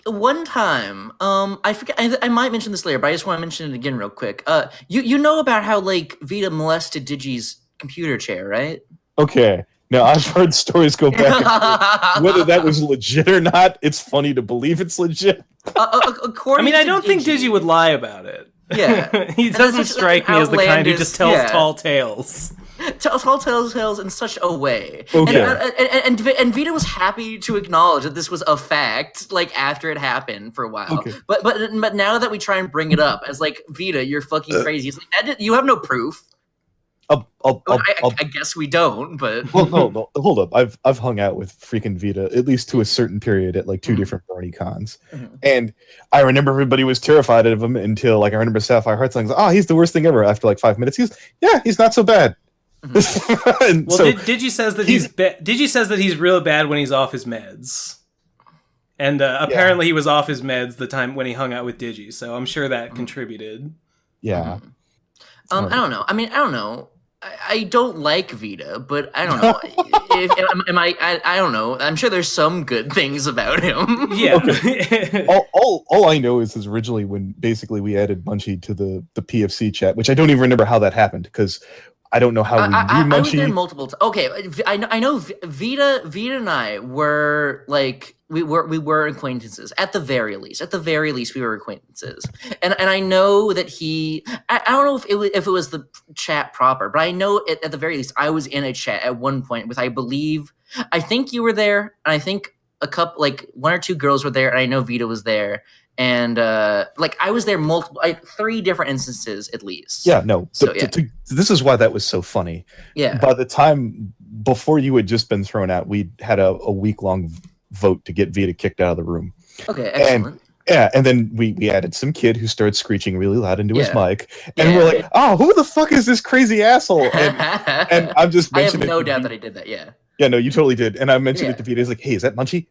One time, I forget. I might mention this later, but I just want to mention it again real quick. You know about how like Vita molested Digi's computer chair, right? Okay. Now, I've heard stories go back and forth. Whether that was legit or not, it's funny to believe it's legit. I don't think Digi would lie about it. Yeah. He doesn't strike me as the kind who just tells tall tales. Tall tales in such a way. Okay. And Vita was happy to acknowledge that this was a fact, like, after it happened for a while. Okay. But now that we try and bring it up as, like, Vita, you're fucking crazy. It's like, you have no proof. I guess we don't, but well, no, hold up. I've hung out with freaking Vita at least to a certain period at like 2 different Bernie cons, and I remember everybody was terrified of him until like I remember Sapphire Heart saying, "Oh, he's the worst thing ever." After like 5 minutes, he's not so bad. Well, Digi says that Digi says that he's real bad when he's off his meds, and apparently he was off his meds the time when he hung out with Digi, so I'm sure that contributed. Yeah. I don't know. I don't know. I don't like Vita, but I don't know. I don't know. I'm sure there's some good things about him. Yeah. Okay. all I know is originally when basically we added Munchie to the PFC chat, which I don't even remember how that happened because I don't know how we knew Munchie. I was there multiple times. Okay, I know Vita and I were like we were acquaintances at the very least. At the very least, we were acquaintances. And I know that I don't know if it was the chat proper, but I know at the very least I was in a chat at one point with I think you were there, and I think a couple, like 1 or 2 girls were there, and I know Vita was there. And like I was there 3 different instances at least. Yeah, no. So, this is why that was so funny. Yeah. By the time before you had just been thrown out, we had a week-long vote to get Vita kicked out of the room. Okay, excellent. And then we added some kid who started screeching really loud into his mic, and we're like, "Oh, who the fuck is this crazy asshole?" And I'm just mentioning. I have no doubt that I did that. Yeah. Yeah, no, you totally did. And I mentioned it to Vita. He's like, "Hey, is that Munchie?"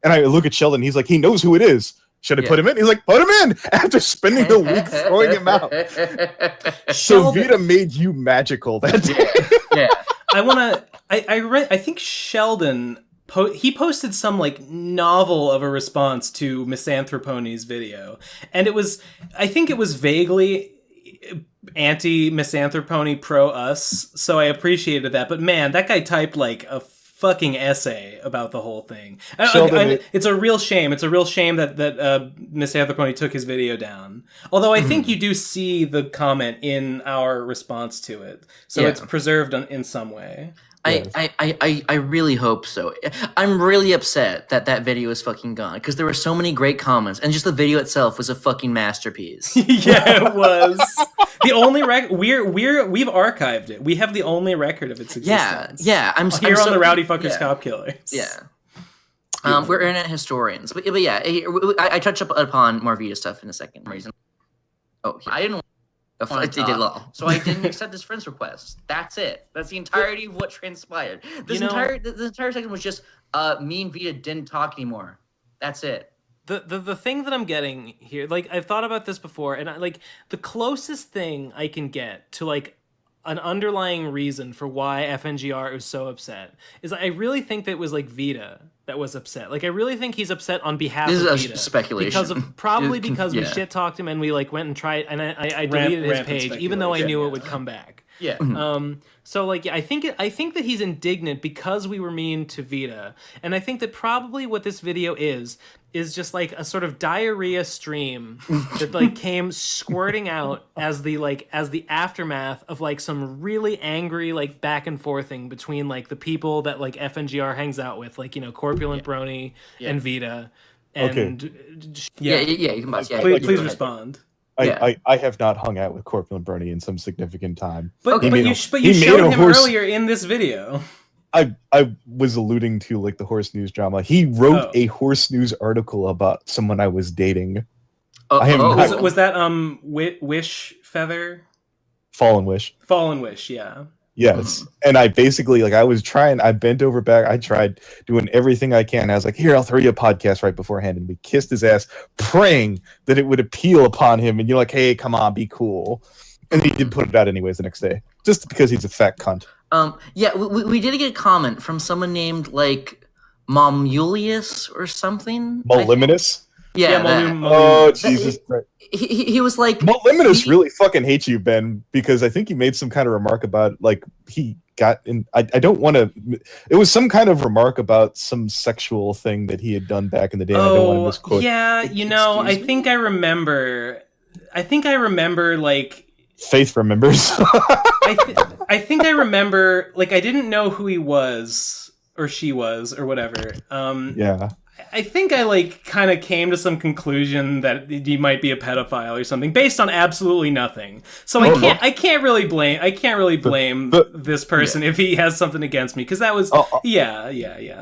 And I look at Sheldon. He's like, "He knows who it is. Should I put him in?" He's like, "Put him in!" After spending a week throwing him out. So Vita made you magical that day. Yeah. I think Sheldon he posted some like novel of a response to Misanthropony's video, and I think it was vaguely anti-Misanthropony, pro us, so I appreciated that. But man, that guy typed like a fucking essay about the whole thing. It's a real shame. It's a real shame that Misanthropony took his video down. Although I think you do see the comment in our response to it, so it's preserved in some way. I really hope so. I'm really upset that video is fucking gone because there were so many great comments and just the video itself was a fucking masterpiece. Yeah, it was. The only we've archived it. We have the only record of its existence. Yeah. I'm here on the Rowdy Fuckers Cop Killers. Yeah. We're internet historians, but yeah, I touch upon more Vita stuff in a second. Reason. Oh, I didn't. So I didn't accept this friend's request. That's it. That's the entirety of what transpired. This entire section was just me and Vita didn't talk anymore. That's it. The thing that I'm getting here, like I've thought about this before, and the closest thing I can get to like an underlying reason for why FNGR is so upset is I really think that it was like Vita that was upset. Like I really think he's upset on behalf This of is Vita. speculation. Because we Yeah. shit talked him and we like went and tried and I deleted his Rampant page even though I knew speculation, it would come back. Yeah. So like yeah, I think that he's indignant because we were mean to Vita, and I think that probably what this video is just like a sort of diarrhea stream that like came squirting out as the aftermath of like some really angry like back and forthing between like the people that like FNGR hangs out with, like, you know, Corpulent Brony and Vita. And Yeah, you can bust. Yeah, please respond. I have not hung out with Corpulent Brony in some significant time. But Okay. you showed him earlier in this video. I was alluding to like the horse news drama. He wrote a horse news article about someone I was dating. Was that Wish Feather? Fallen Wish, yeah. Yes. And I basically I bent over back, I tried doing everything I can. I was like, here, I'll throw you a podcast right beforehand, and we kissed his ass, praying that it would appeal upon him, and you're like, hey, come on, be cool. And he did put it out anyways the next day. Just because he's a fat cunt. Yeah, we did get a comment from someone named like Momulius or something. Moliminous? Yeah. Oh, Jesus Christ. He was like, Moliminous really fucking hates you, Ben, because I think you made some kind of remark about like he got in. I don't want to. It was some kind of remark about some sexual thing that he had done back in the day. And I don't want to misquote. Yeah, you know, I think I remember like. Faith remembers. I think I remember, like, I didn't know who he was or she was or whatever. Yeah. I think I like kind of came to some conclusion that he might be a pedophile or something based on absolutely nothing. So I can't really blame this person if he has something against me, because that was yeah.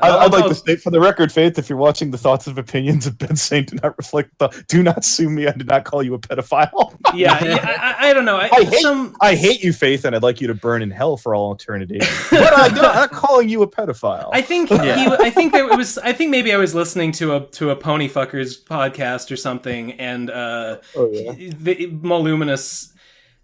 I'd like to state for the record, Faith, if you're watching, the thoughts and opinions of Ben Saint do not reflect do not sue me. I did not call you a pedophile. I don't know. I hate you, Faith, and I'd like you to burn in hell for all eternity. But I'm not calling you a pedophile. I think maybe I was listening to a Pony Fuckers podcast or something, and the Moluminous,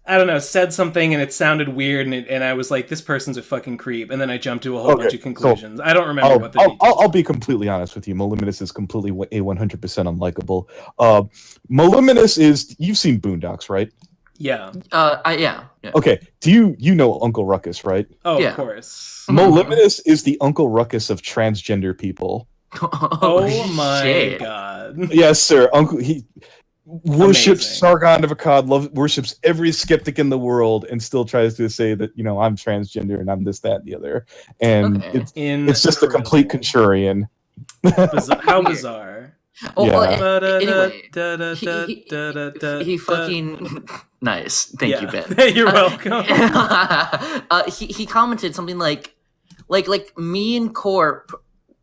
I don't know, said something and it sounded weird, and I was like, this person's a fucking creep, and then I jumped to a whole bunch of conclusions. So I don't remember what the I'll be completely honest with you. Moluminous is completely 100% unlikable. Moluminous is, you've seen Boondocks, right? Yeah. Yeah. Okay. Do you know Uncle Ruckus, right? Oh, yeah. Of course. Moluminous is the Uncle Ruckus of transgender people. Oh my god! Yes, sir. Uncle, he worships Sargon of Akkad, worships every skeptic in the world, and still tries to say that, you know, I'm transgender and I'm this, that, and the other. And it's just a complete contrarian. How bizarre! He fucking nice. Thank you, Ben. You're welcome. He commented something like me and Corp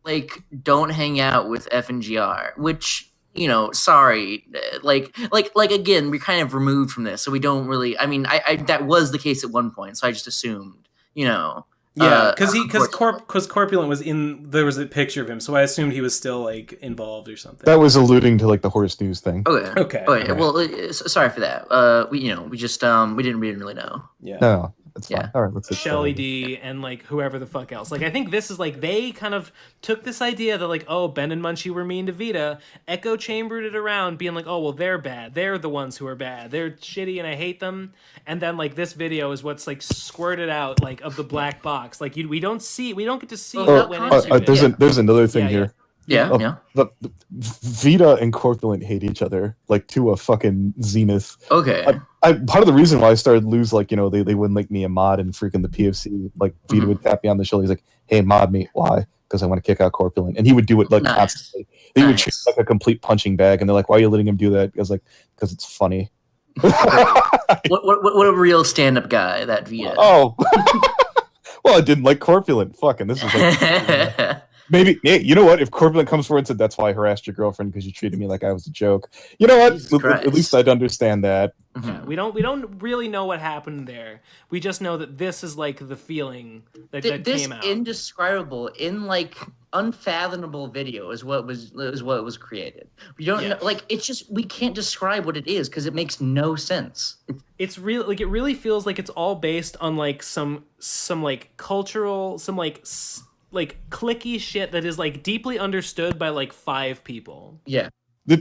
like don't hang out with FNGR, which, you know, sorry, like again, we're kind of removed from this, so we don't really. I mean, I that was the case at one point, so I just assumed, you know. Yeah, because Corpulent was in. There was a picture of him, so I assumed he was still like involved or something. That was alluding to like the horse news thing. Okay. Well, sorry for that. We didn't really know. Yeah. No. It's fine. All right, let's Shelly D and like whoever the fuck else. Like, I think this is like they kind of took this idea that like, oh, Ben and Munchie were mean to Vita, echo chambered it around, being like, oh well, they're bad. They're the ones who are bad. They're shitty and I hate them. And then like this video is what's like squirted out like of the black box. Like we don't get to see what went into it. There's another thing here. Yeah. The Vita and Corpulent hate each other like to a fucking zenith. Okay. Part of the reason why I started lose, like, you know, they wouldn't make me a mod and freaking the PFC, like Vita would tap me on the shoulder. He's like, hey, mod me. Why? Because I want to kick out Corpulent. And he would do it like constantly. He would treat like a complete punching bag, and they're like, why are you letting him do that? I was like, because it's funny. What a real stand-up guy that Vita. Oh. Well, I didn't like Corpulent. Fucking this is like maybe, hey, you know what? If Corpulent comes forward and said, that's why I harassed your girlfriend, because you treated me like I was a joke. You know what? At least I'd understand that. Yeah, we don't really know what happened there. We just know that this is like the feeling that came out. This indescribable, unfathomable video is what was created. We don't know, like, it's just, we can't describe what it is because it makes no sense. It's real, like, it really feels like it's all based on like some like cultural, some like like clicky shit that is like deeply understood by like 5 people. Yeah.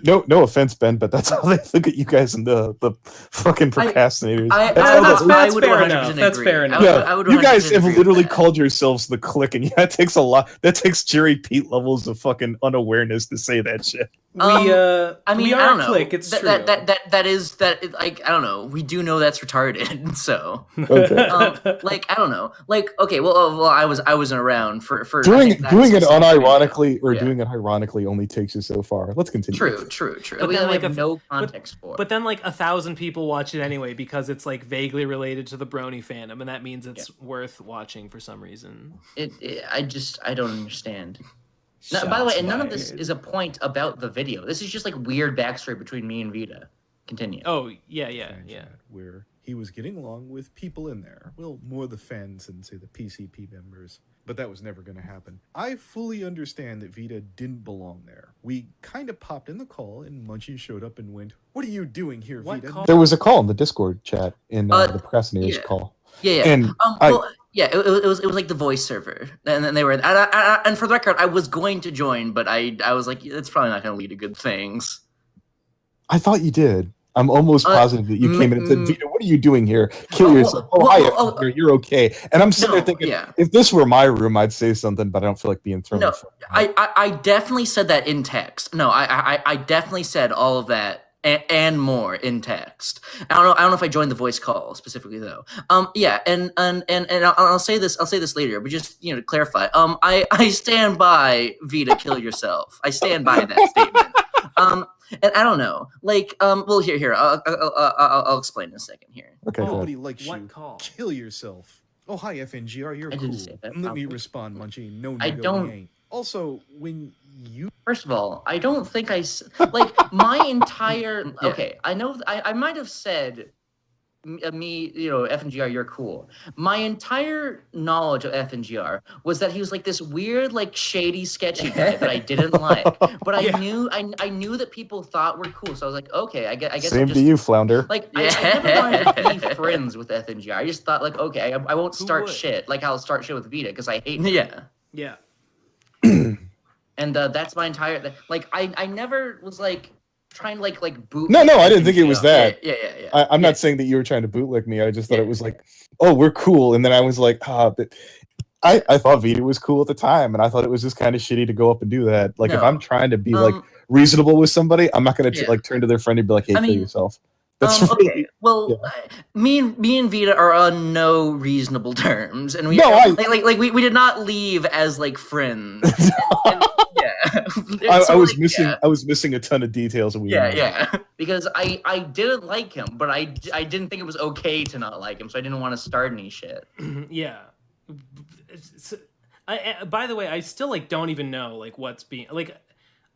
No offense, Ben, but that's how they think of you guys and the fucking procrastinators. That's would fair 100% enough. agree. That's fair enough. Yeah, I would you guys 100% have agree with literally that. called yourselves the Click, and that takes a lot. That takes Jerry Pete levels of fucking unawareness to say that shit. We are I mean, a I don't know. clique. It's true. That is like I don't know. We do know that's retarded. So Okay. like I don't know. Like okay, well I wasn't around for doing that it specific unironically video. or Yeah. doing it ironically only takes you so far. Let's continue. True. But We then, have like, no context for. But then like 1,000 people watch it anyway because it's like vaguely related to the Brony fandom, and that means it's worth watching for some reason. I don't understand. No, by the way, and none of this is a point about the video. This is just like weird backstory between me and Vita. Continue. Oh yeah. Where he was getting along with people in there. Well, more the fans than, say, the PCP members. But that was never going to happen. I fully understand that Vita didn't belong there. We kind of popped in the call, and Munchie showed up and went, "What are you doing here, What Vita?" call? There was a call in the Discord chat in the procrastinators call. Yeah. And it was like the voice server, and then they were. And for the record, I was going to join, but I was like, it's probably not going to lead to good things. I thought you did. I'm almost positive that you came in and said, "Vita, what are you doing here? Kill yourself." You're okay. And I'm sitting there thinking, if this were my room, I'd say something, but I don't feel like being thrown. No, I definitely said that in text. No, I definitely said all of that and more in text. I don't know if I joined the voice call specifically though. Yeah, and I'll say this later, but just to clarify. I stand by Vita, kill yourself. I stand by that statement. And I don't know, like, well, here, I'll explain in a second here. Okay. Nobody likes what you. call? Kill yourself. Oh, hi, FNGR, you're I cool. didn't say that, Let me probably. respond, Munchie. No, I nigga, don't- we ain't. Also, when you... First of all, I don't think like my entire. Okay, I know I might have said me, FNGR, you're cool. My entire knowledge of FNGR was that he was like this weird, like shady, sketchy guy that I didn't like. But I knew that people thought we're cool, so I was like, okay, I guess. Same to you, Flounder. Like I never wanted to be friends with FNGR. I just thought like, okay, I won't start shit like I'll start shit with Vita because I hate him. Yeah. And that's my entire like. I never was like trying to like boot. No, I didn't think it was that. Yeah. I'm not saying that you were trying to bootlick me. I just thought it was like, oh, we're cool. And then I was like, but I thought Vita was cool at the time, and I thought it was just kind of shitty to go up and do that. Like, if I'm trying to be like reasonable with somebody, I'm not going to like turn to their friend and be like, hey, kill yourself. That's okay. Well, me and Vita are on no reasonable terms, and we we did not leave as like friends. I was missing a ton of details. Because I didn't like him, but I didn't think it was okay to not like him, so I didn't want to start any shit. Yeah. By the way, I still like don't even know like what's being like.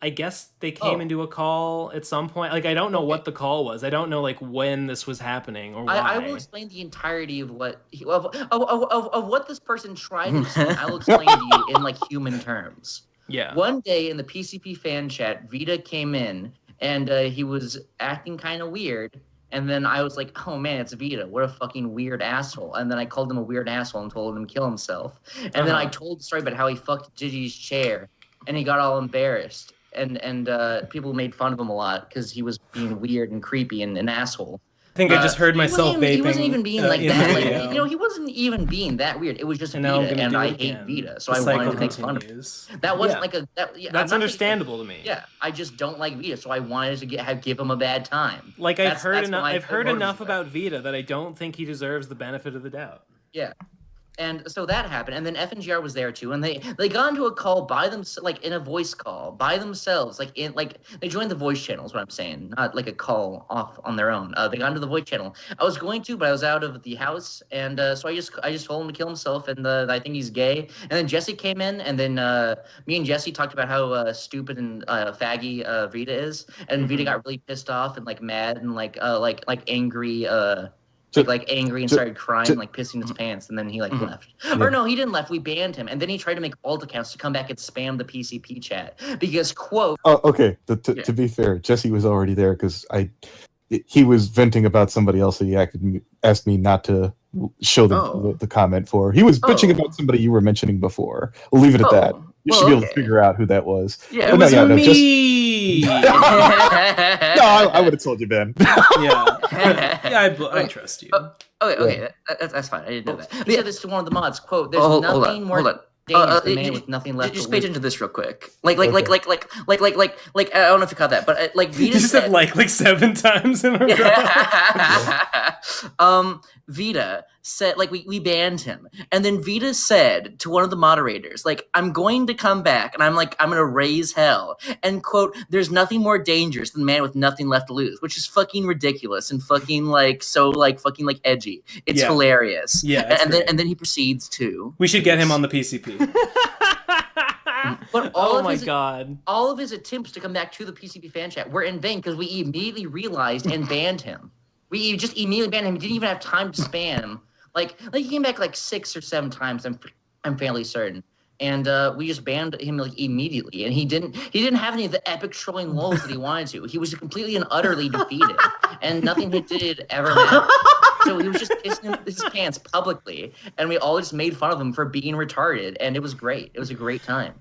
I guess they came into a call at some point. Like, I don't know what the call was. I don't know like when this was happening or why. I will explain the entirety of what of what this person tried to explain. I will explain to you in like human terms. Yeah. One day in the PCP fan chat, Vita came in and he was acting kind of weird. And then I was like, oh man, it's Vita. What a fucking weird asshole. And then I called him a weird asshole and told him to kill himself. And then I told the story about how he fucked Gigi's chair and he got all embarrassed. And people made fun of him a lot because he was being weird and creepy and an asshole. I think I just heard myself vaping. He wasn't even being like that. Like, he wasn't even being that weird. It was just Vita, and I hate Vita, so I wanted to make fun of him. That wasn't like a. That's understandable to me. Yeah, I just don't like Vita, so I wanted to give him a bad time. Like I've heard enough about Vita that I don't think he deserves the benefit of the doubt. Yeah. And so that happened, and then FNGR was there too, and they got into a call by themselves, like in a voice call by themselves, they joined the voice channel. Is what I'm saying, not like a call off on their own. They got into the voice channel. I was going to, but I was out of the house, and so I just told him to kill himself, and I think he's gay. And then Jesse came in, and then me and Jesse talked about how stupid and faggy Vita is, and Vita got really pissed off and like mad and like angry. Angry and started crying, like pissing his pants, and then he left. Or no, he didn't left. We banned him, and then he tried to make alt accounts to come back and spam the PCP chat because quote. Oh, okay. To be fair, Jesse was already there because he was venting about somebody else. And he asked me not to show the comment for. He was bitching about somebody you were mentioning before. We'll leave it at that. You should be able to figure out who that was. Yeah, it was No, me. I would have told you, Ben. I trust you. Okay, that's fine. I didn't know that. He said this to one of the mods. Quote: "There's nothing more dangerous than a man with nothing left." Just to pay lose. attention to this real quick. Like, I don't know if you caught that, but like Vita You said like 7 times in a row. Vita said, like, we banned him, and then Vita said to one of the moderators, like, I'm going to come back, and I'm gonna raise hell, and quote, there's nothing more dangerous than a man with nothing left to lose, which is fucking ridiculous and fucking like so like fucking like edgy. It's hilarious. Yeah, and then he proceeds to. We should get him on the PCP. But God! All of his attempts to come back to the PCP fan chat were in vain because we immediately realized and banned him. We just immediately banned him. He didn't even have time to spam. Like he came back like 6 or 7 times. I'm fairly certain, and we just banned him like immediately. And he didn't have any of the epic trolling lulls that he wanted to. He was completely and utterly defeated, and nothing he did ever mattered. So he was just pissing his pants publicly, and we all just made fun of him for being retarded, and it was great. It was a great time.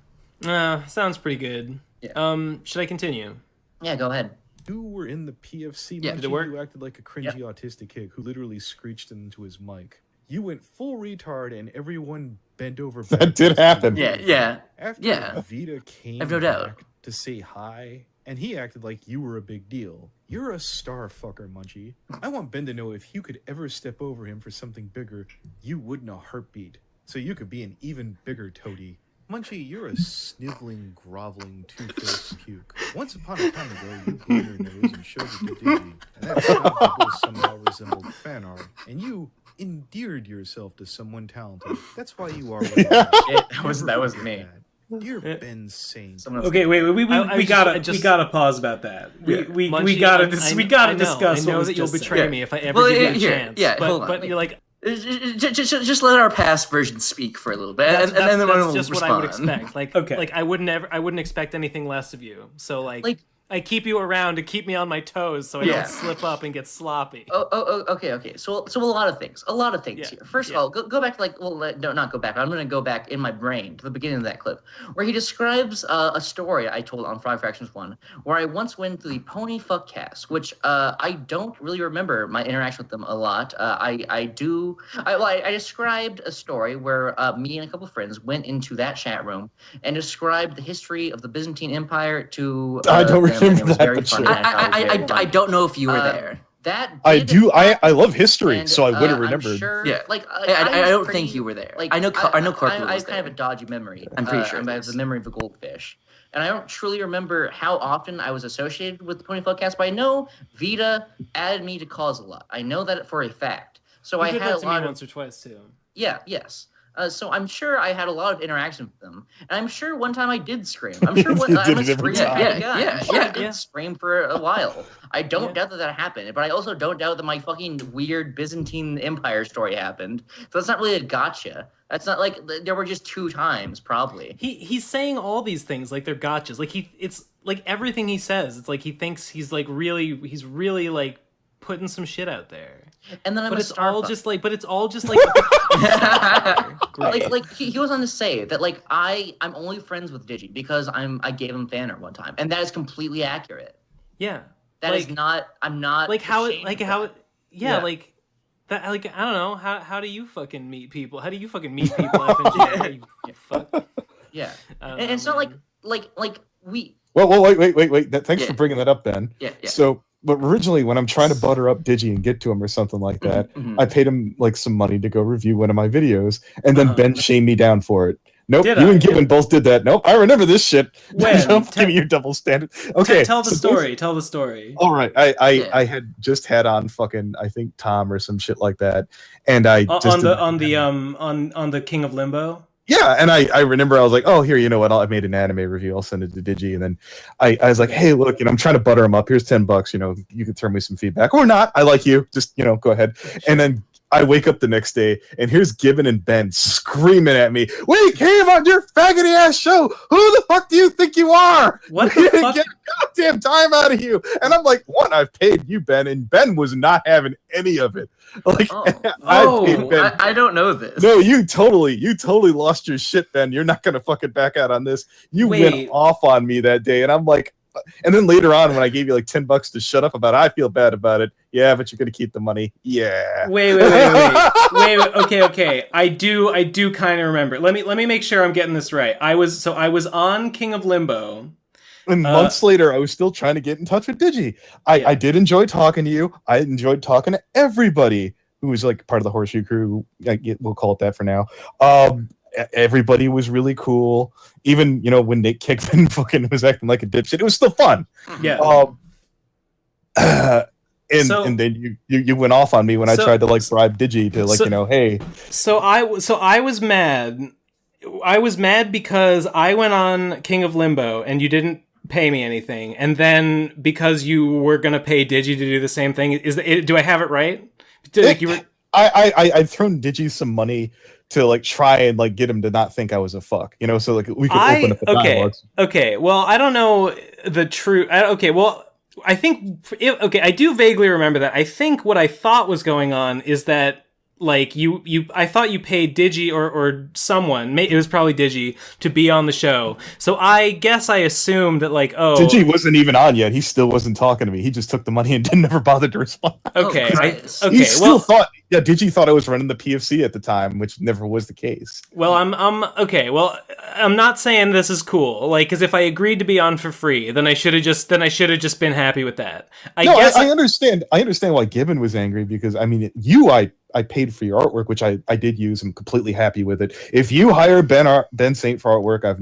Sounds pretty good. Yeah. Should I continue? Yeah, go ahead. You were in the PFC. Yeah, Munchie, did it work? You acted like a cringy autistic kid who literally screeched into his mic. You went full retard, and everyone bent over. That did happen. Yeah. After Vita came I've no doubt. back to say hi, and he acted like you were a big deal. You're a star fucker, Munchie. I want Ben to know if you could ever step over him for something bigger, you wouldn't a heartbeat. So you could be an even bigger toady. Munchie, you're a sniveling, groveling, two-faced puke. Once upon a time ago, you blew your nose and showed it to Digi, and that snobby somehow resembled fan art, and you endeared yourself to someone talented. That's why you are. That was me. Dear Ben Saint. Okay, wait. We gotta pause about that. We gotta discuss. I know that you'll betray me if I ever give you a chance. Yeah, hold on. But you're like. Just let our past version speak for a little bit, and then we'll just respond. what I would expect. Like, okay, like I wouldn't expect anything less of you. So like I keep you around to keep me on my toes so I don't slip up and get sloppy. Okay. So a lot of things here. First of all, go back to not go back. I'm going to go back in my brain to the beginning of that clip where he describes a story I told on Five Fractions 1 where I once went to the Pony Fuck Cast, which I don't really remember my interaction with them a lot. I described a story where me and a couple of friends went into that chat room and described the history of the Byzantine Empire to I don't remember it was that, very but funny. sure. I don't know if you were there. I do. I love history, so I would have remembered. Sure, Yeah, I don't think you were there. I know Corporal I was have kind of a dodgy memory. I'm pretty sure. I have the memory of a goldfish. And I don't truly remember how often I was associated with the Pony Podcast, but I know Vita added me to cause a lot. I know that for a fact. So I had a lot once or twice too. Yes. So I'm sure I had a lot of interaction with them, and I'm sure one time I did scream. I'm sure I did scream for a while. I don't doubt that happened, but I also don't doubt that my fucking weird Byzantine Empire story happened. So it's not really a gotcha. That's not like there were just 2 times probably. He's saying all these things like they're gotchas. Like it's like everything he says. It's like he thinks he's really like putting some shit out there. And then it's all just like like he goes on to say that like I'm only friends with Digi because I gave him fan art one time, and that is completely accurate. Yeah, that is not. I'm not like how it like how it. Yeah, like that. Like I don't know how do you fucking meet people? How do you fucking meet people? FNG? You fuck. Yeah, and it's not like we. Well, wait. Thanks for bringing that up, Ben. Yeah. So. But originally, when I'm trying to butter up Digi and get to him or something like that, I paid him like some money to go review one of my videos, and then Ben shamed me down for it. Nope, and Gibbon both did that. Nope, I remember this shit. Don't give me your double standard. Okay, tell the story. Tell the story. All right, I had just had on fucking I think Tom or some shit like that, and I just on the King of Limbo. Yeah, and I remember I was like, oh, here, you know what? I made an anime review. I'll send it to Digi. And then I was like, hey, look, I'm trying to butter him up. Here's $10. You can throw me some feedback or not. I like you. Just, go ahead. And then I wake up the next day, and here's Gibbon and Ben screaming at me, "We came on your faggoty ass show! Who the fuck do you think you are? What We the didn't fuck? get a goddamn time out of you!" And I'm like, "One, I've paid you, Ben," and Ben was not having any of it. Like, I paid Ben. I don't know this. No, you totally lost your shit, Ben. You're not gonna fucking back out on this. You went off on me that day, and I'm like, and then later on when I gave you like $10 to shut up about it, I feel bad about it. Yeah, but you're gonna keep the money. Yeah. Wait. Okay. I do kind of remember. Let me make sure I'm getting this right. I was on King of Limbo. And months later, I was still trying to get in touch with Digi. I did enjoy talking to you. I enjoyed talking to everybody who was like part of the Horseshoe Crew. We'll call it that for now. Everybody was really cool. Even, when Nick Kickman fucking was acting like a dipshit, it was still fun. Yeah. And then you went off on me when I tried to like bribe Digi to hey. So I was mad. I was mad because I went on King of Limbo and you didn't pay me anything, and then because you were gonna pay Digi to do the same thing. Do I have it right? I'd thrown Digi some money to like try and like get him to not think I was a fuck, so like we could open up the dialogues. Okay. Well, I don't know the truth. I think I do vaguely remember that. I think what I thought was going on is that like I thought you paid Digi or someone, it was probably Digi, to be on the show. So I guess I assumed that like, Digi wasn't even on yet. He still wasn't talking to me. He just took the money and never bothered to respond. Okay. He still thought Digi thought I was running the PFC at the time, which never was the case. Well, I'm okay. Well, I'm not saying this is cool. Like, because if I agreed to be on for free, then I should have just been happy with that. I understand. I understand why Gibbon was angry because I paid for your artwork, which I did use. I'm completely happy with it. If you hire Ben Saint for artwork, I've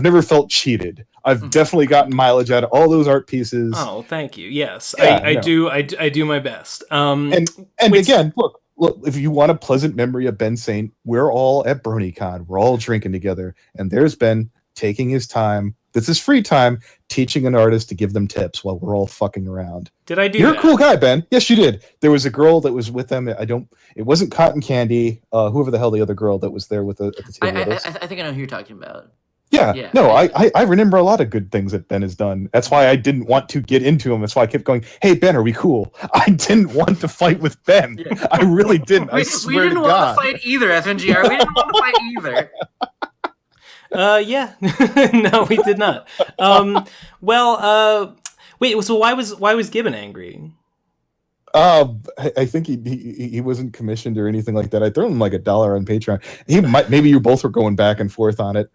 never felt cheated. I've definitely gotten mileage out of all those art pieces. Oh, thank you. Yes, yeah, I do my best. And again, look, if you want a pleasant memory of Ben Saint, we're all at BronyCon. We're all drinking together, and there's Ben taking his time. This is free time, teaching an artist to give them tips while we're all fucking around. Did I do You're that? a cool guy, Ben. Yes, you did. There was a girl that was with them. It wasn't Cotton Candy. Whoever the hell the other girl that was there at the table with us. I think I know who you're talking about. Yeah. No, I remember a lot of good things that Ben has done. That's why I didn't want to get into him. That's why I kept going, "Hey, Ben, are we cool?" I didn't want to fight with Ben. Yeah. I really didn't. I swear we didn't want to fight either, FNGR. We didn't want to fight either. Yeah. No, we did not. Wait, so why was Gibbon angry? I think he wasn't commissioned or anything like that. I threw him like $1 on Patreon. Maybe you both were going back and forth on it.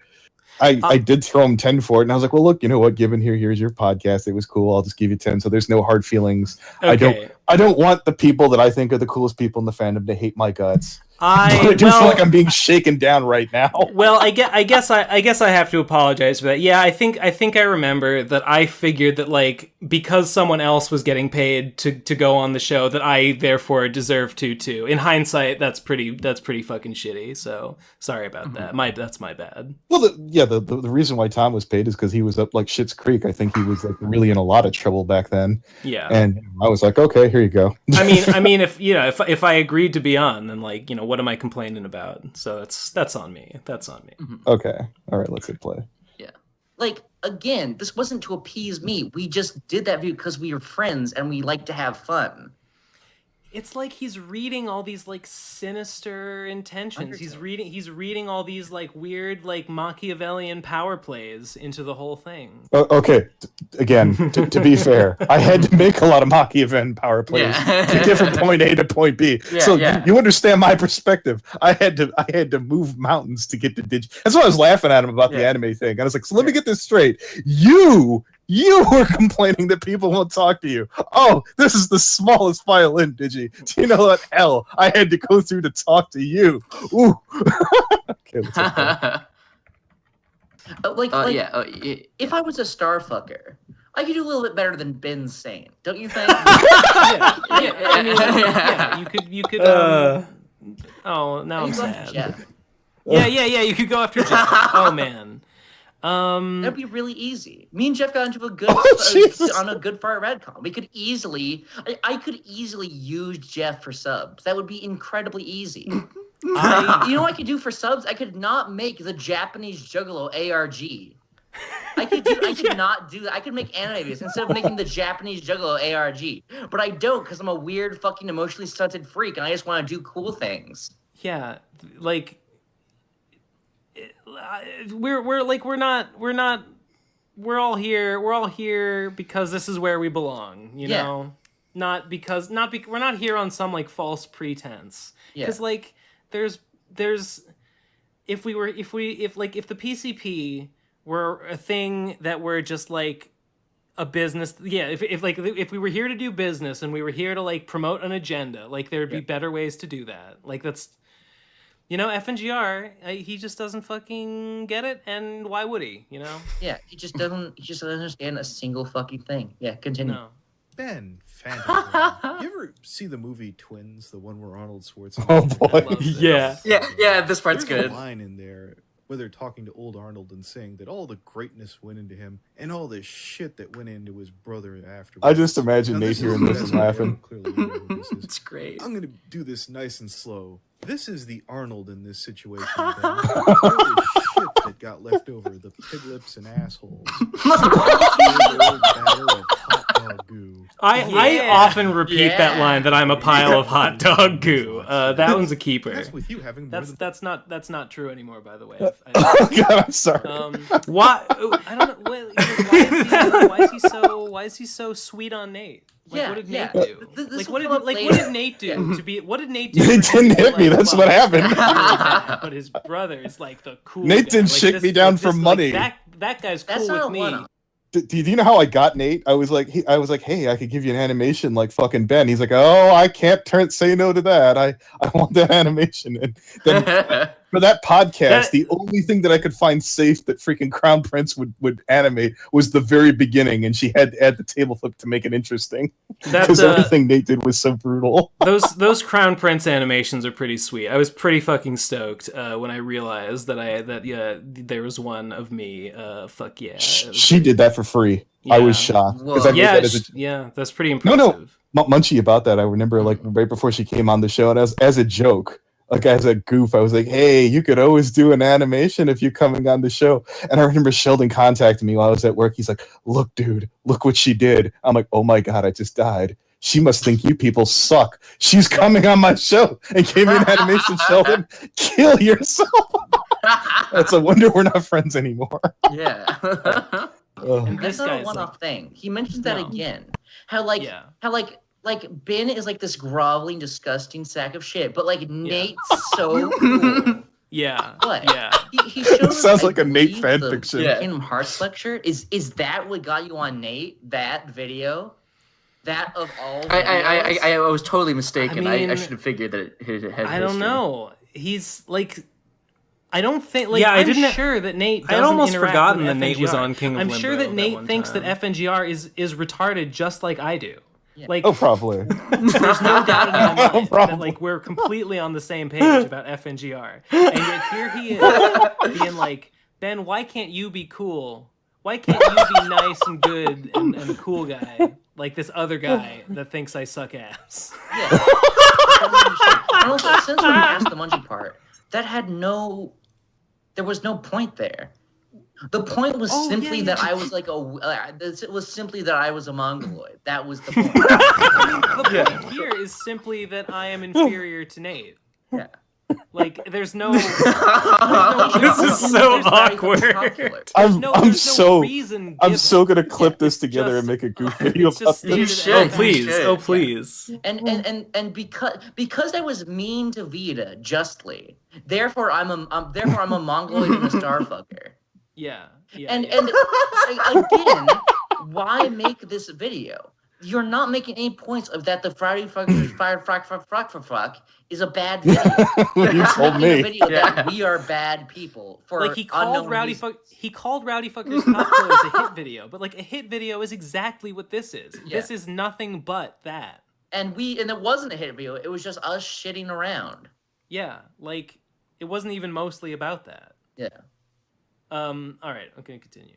I did throw him 10 for it, and I was like, well, look, you know what, Gibbon, here's your podcast. It was cool. I'll just give you 10. So there's no hard feelings. Okay. I don't want the people that I think are the coolest people in the fandom to hate my guts. I do feel like I'm being shaken down right now. Well, I guess I have to apologize for that. Yeah, I think I remember that I figured that like because someone else was getting paid to go on the show that I therefore deserve to too. In hindsight, that's pretty fucking shitty. So sorry about that. That's my bad. Well, the reason why Tom was paid is because he was up like Schitt's Creek. I think he was like really in a lot of trouble back then. Yeah, and I was like, okay, here you go. I mean, if I agreed to be on, then like what am I complaining about? So that's on me. That's on me. Mm-hmm. Okay. All right, let's hit play. Yeah. Like, again, this wasn't to appease me. We just did that video because we were friends and we like to have fun. It's like he's reading all these like sinister intentions. He's reading all these like weird like Machiavellian power plays into the whole thing. Okay, again, to be fair, I had to make a lot of Machiavellian power plays to get from point A to point B. You understand my perspective. I had to move mountains to get to Digi. That's why I was laughing at him about the anime thing. I was like, so let me get this straight. You were complaining that people won't talk to you. Oh, this is the smallest violin, Digi. Do you know what hell I had to go through to talk to you? Ooh. Okay, let's if I was a star fucker, I could do a little bit better than Ben Saint, don't you think? You could. Oh, now I'm sad. Yeah. You could go after Jeff. Oh man. That'd be really easy. Me and Jeff got into a good on a good fart redcon. We could easily, I could easily use Jeff for subs. That would be incredibly easy. You know what I could do for subs? I could not make the Japanese Juggalo ARG. I could not do that. I could make anime videos instead of making the Japanese Juggalo ARG. But I don't, because I'm a weird fucking emotionally stunted freak and I just want to do cool things. Yeah, like we're all here because this is where we belong, you know? We're not here on some like false pretense. Because like there's if the PCP were a thing that were just like a business, if we were here to do business and we were here to like promote an agenda, like there'd be better ways to do that. Like that's, you know, FNGR, he just doesn't fucking get it, and why would he, you know? Yeah, he just doesn't understand a single fucking thing. Yeah, continue. No. Ben, Fantasy. You ever see the movie Twins, the one where Arnold Schwarzenegger? Oh boy, Yeah, this part's There's good. a line in there where they're talking to old Arnold and saying that all the greatness went into him and all the shit that went into his brother afterwards. I just imagine Now, Nate hearing this and laughing. Clearly, you know who this is. It's great. I'm gonna do this nice and slow. This is the Arnold in this situation. Ben. All the shit that got left over, the piglets and assholes. I often repeat that line that I'm a pile of hot dog goo. That one's a keeper. That's with you having that's not true anymore, by the way. Oh God, I'm sorry. Why? I don't know. Why is he so sweet on Nate? Like, what did Nate do? What did Nate do to be? What did Nate do? Nate didn't hit me. That's what happened. But his brother is like the cool. Nate didn't like, shake me down for money. That guy's cool with me. Do you know how I got Nate? I was like, hey, I could give you an animation like fucking Ben. He's like, oh, I can't say no to that. I want that animation. And then for that podcast, the only thing that I could find safe that freaking Crown Prince would animate was the very beginning, and she had to add the table flip to make it interesting. Because everything Nate did was so brutal. Those Crown Prince animations are pretty sweet. I was pretty fucking stoked when I realized that there was one of me. Fuck yeah. She did that for free. Yeah. I was shocked. That's pretty impressive. No, Munchie about that. I remember like right before she came on the show, and as a joke, like as a goof, I was like, hey, you could always do an animation if you're coming on the show. And I remember Sheldon contacting me while I was at work. He's like, look, dude, look what she did. I'm like, oh my God, I just died. She must think you people suck. She's coming on my show and gave me an animation. Sheldon, kill yourself. That's a wonder we're not friends anymore. Yeah. And that's not a one-off thing. He mentions that again. How Ben is like this groveling, disgusting sack of shit, but like Nate's so cool. Yeah. What? Yeah. He showed us, sounds like a Nate fan fiction. Kingdom Hearts lecture. Is that what got you on Nate? That video? That of all videos? I was totally mistaken. I mean, I should have figured that it had I don't history. know. He's like, I don't think. Like, I'm sure that Nate. I'd almost forgotten that Nate was on King of Limbo. I'm sure that Nate thinks that FNGR is retarded just like I do. Yeah. Like, probably. There's no doubt in my mind that like we're completely on the same page about FNGR, and yet here he is being like, Ben, why can't you be cool? Why can't you be nice and good and a cool guy like this other guy that thinks I suck ass? Yeah. And also, since we asked the Munchie part, there was no point there. The point was that I was like it was simply that I was a mongoloid. That was the point. The point here is simply that I am inferior to Nate. Yeah. Like, there's no this is so awkward. I'm so gonna clip this together and make a goof video about this. Oh please. And because I was mean to Vita justly, therefore I'm a mongoloid and a starfucker. Yeah. And again, why make this video? You're not making any points of that the Friday fuck is a bad video. You told me. A video that we are bad people for like he called Rowdy Fucker's Pop Killers a hit video, but like a hit video is exactly what this is. Yeah. This is nothing but that. And it wasn't a hit video. It was just us shitting around. Yeah, like it wasn't even mostly about that. Yeah. All right, okay, continue.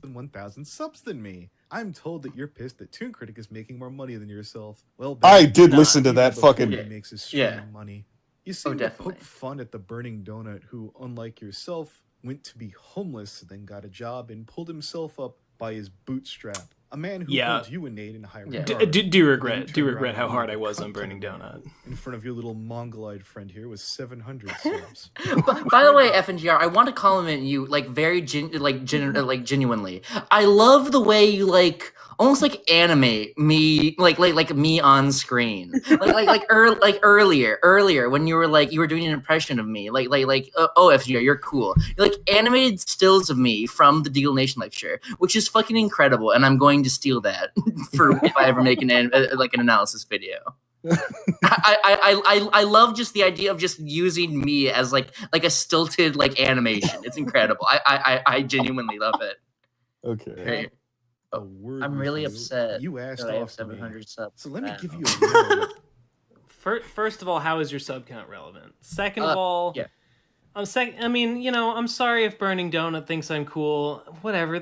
1,000 subs than me. I'm told that you're pissed that Toon Critic is making more money than yourself. Well, I did listen to even that before fucking. he makes his streaming money. You seem to definitely. poke fun at the Burning Donut, who, unlike yourself, went to be homeless, then got a job and pulled himself up by his bootstrap. A man who holds you and Nate in high regard. Do regret how hard I was on Burning Donut. In front of your little mongoloid friend here with 700 subs. By the way, FNGR, I want to compliment you very genuinely. I love the way you almost animate me like me on screen. Earlier when you were doing an impression of me. Oh FGR, you're cool. You're animated stills of me from the Deagle Nation lecture, which is fucking incredible, and I'm going to steal that for if I ever make an analysis video. I love just the idea of just using me as like a stilted animation. It's incredible. I genuinely love it. Okay. Hey. I'm really upset. You asked that I have off 700 subs. So let me give you a First of all, how is your sub count relevant? Second of all, yeah. I'm sorry if Burning Donut thinks I'm cool. Whatever.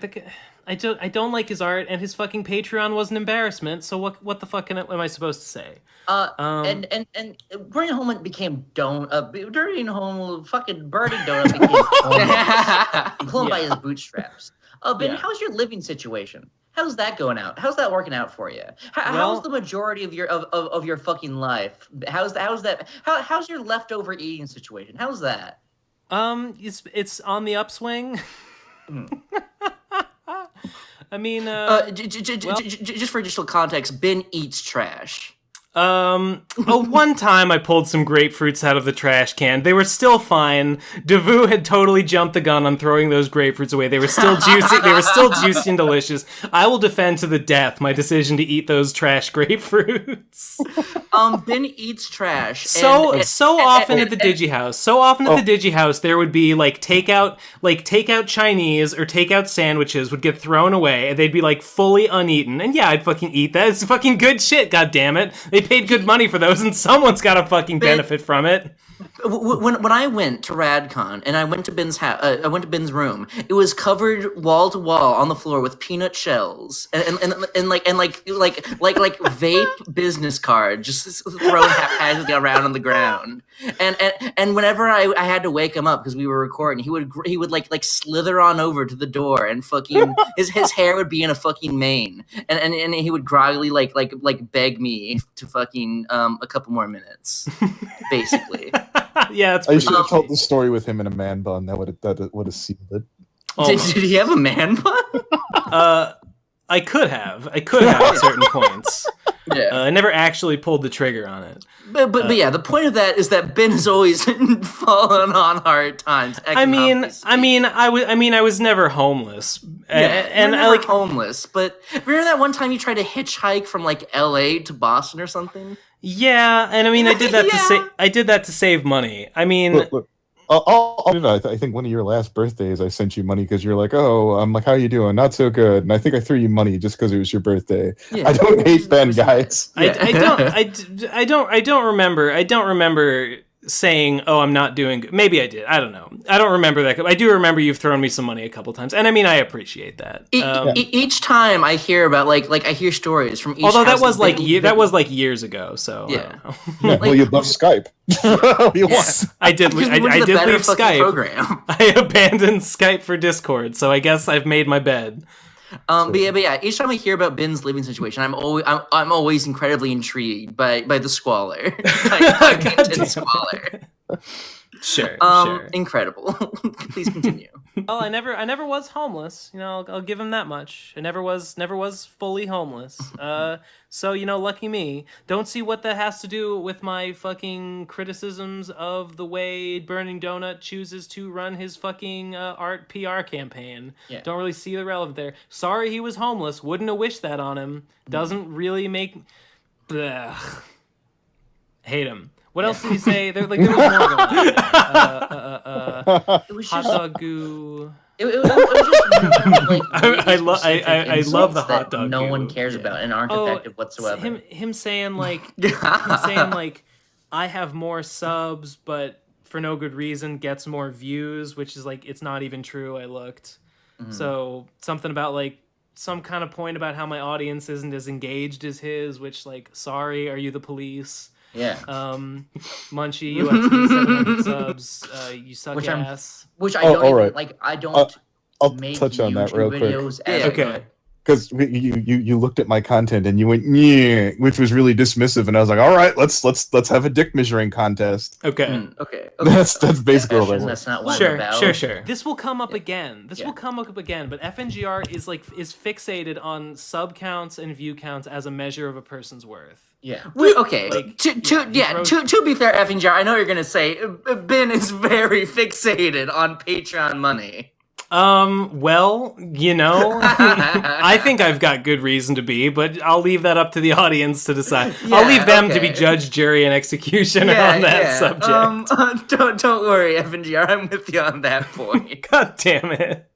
I don't like his art, and his fucking Patreon was an embarrassment. So what the fuck am I supposed to say? And Burning Donut became Burning Donut became cloned by his bootstraps. Ben, how's your living situation? How's that going out? How's that working out for you? How's the majority of your fucking life? How's your leftover eating situation? How's that? It's on the upswing. I mean, just for additional context, Ben eats trash. One time I pulled some grapefruits out of the trash can. They were still fine. Devu had totally jumped the gun on throwing those grapefruits away. They were still juicy. They were still juicy and delicious. I will defend to the death my decision to eat those trash grapefruits. Ben eats trash. So often at the Digi House. So often at the Digi House, there would be takeout Chinese or takeout sandwiches would get thrown away, and they'd be fully uneaten. And yeah, I'd fucking eat that. It's fucking good shit. God damn it. They paid good money for those, and someone's got to fucking benefit from it. When I went to RadCon and I went to Ben's room, it was covered wall to wall on the floor with peanut shells and vape business cards just thrown haphazardly around on the ground. And whenever I had to wake him up because we were recording, he would slither on over to the door and fucking his hair would be in a fucking mane, and he would groggily beg me to fucking a couple more minutes, basically. Yeah, it's I should have told the story with him in a man bun. That would have sealed it. Did he have a man bun? I could have at certain points. Yeah. I never actually pulled the trigger on it. But yeah, the point of that is that Ben has always fallen on hard times. I was never homeless. And I like homeless. But remember that one time you tried to hitchhike from LA to Boston or something? Yeah, and I did that I did that to save money. Look. I think one of your last birthdays, I sent you money because you're like, "Oh, I'm like, how you doing? Not so good." And I think I threw you money just because it was your birthday. Yeah. I don't hate Ben, guys. Yeah. I don't remember saying, "Oh, I'm not doing good." Maybe I did. I don't know. I don't remember that. I do remember you've thrown me some money a couple times, and I appreciate that. Each time I hear about I hear stories from each. Although that was years ago. So yeah. Well, you left Skype. Yes, I did. I did leave Skype. Program. I abandoned Skype for Discord, so I guess I've made my bed. But yeah, each time I hear about Ben's living situation, I'm always incredibly intrigued by the squalor. by squalor. Sure. Incredible. Please continue. Well, I never was homeless. I'll give him that much. I never was fully homeless. So lucky me. Don't see what that has to do with my fucking criticisms of the way Burning Donut chooses to run his fucking art PR campaign. Yeah. Don't really see the relevance there. Sorry he was homeless. Wouldn't have wished that on him. Doesn't really make. Blech. Hate him. What else did he say? There was more going on. It was hot just dog goo. It was just I love the hot dog. No goo. one cares about and aren't effective whatsoever. Him saying I have more subs, but for no good reason gets more views, which is like, it's not even true. I looked. So something about like some kind of point about how my audience isn't as engaged as his, which like, sorry, are you the police? Yeah. Munchie, you have to be 700 subs. You suck ass. Which I don't even, right. like, I don't I'll make touch on that YouTube real quick. videos as Okay. Because you looked at my content and you went, yeah, which was really dismissive, and I was like, all right, let's have a dick measuring contest. Okay. Okay. That's basically what I want. That's not what I'm about. Sure. This will come up again. This will come up again. But FNGR is fixated on sub counts and view counts as a measure of a person's worth. Yeah. Okay. Like, to be fair, Effinger, I know you're gonna say Ben is very fixated on Patreon money. Well, you know, I think I've got good reason to be, but I'll leave that up to the audience to decide. I'll leave them to be judge, jury, and executioner on that subject. Don't worry, FNGR, I'm with you on that point. God damn it.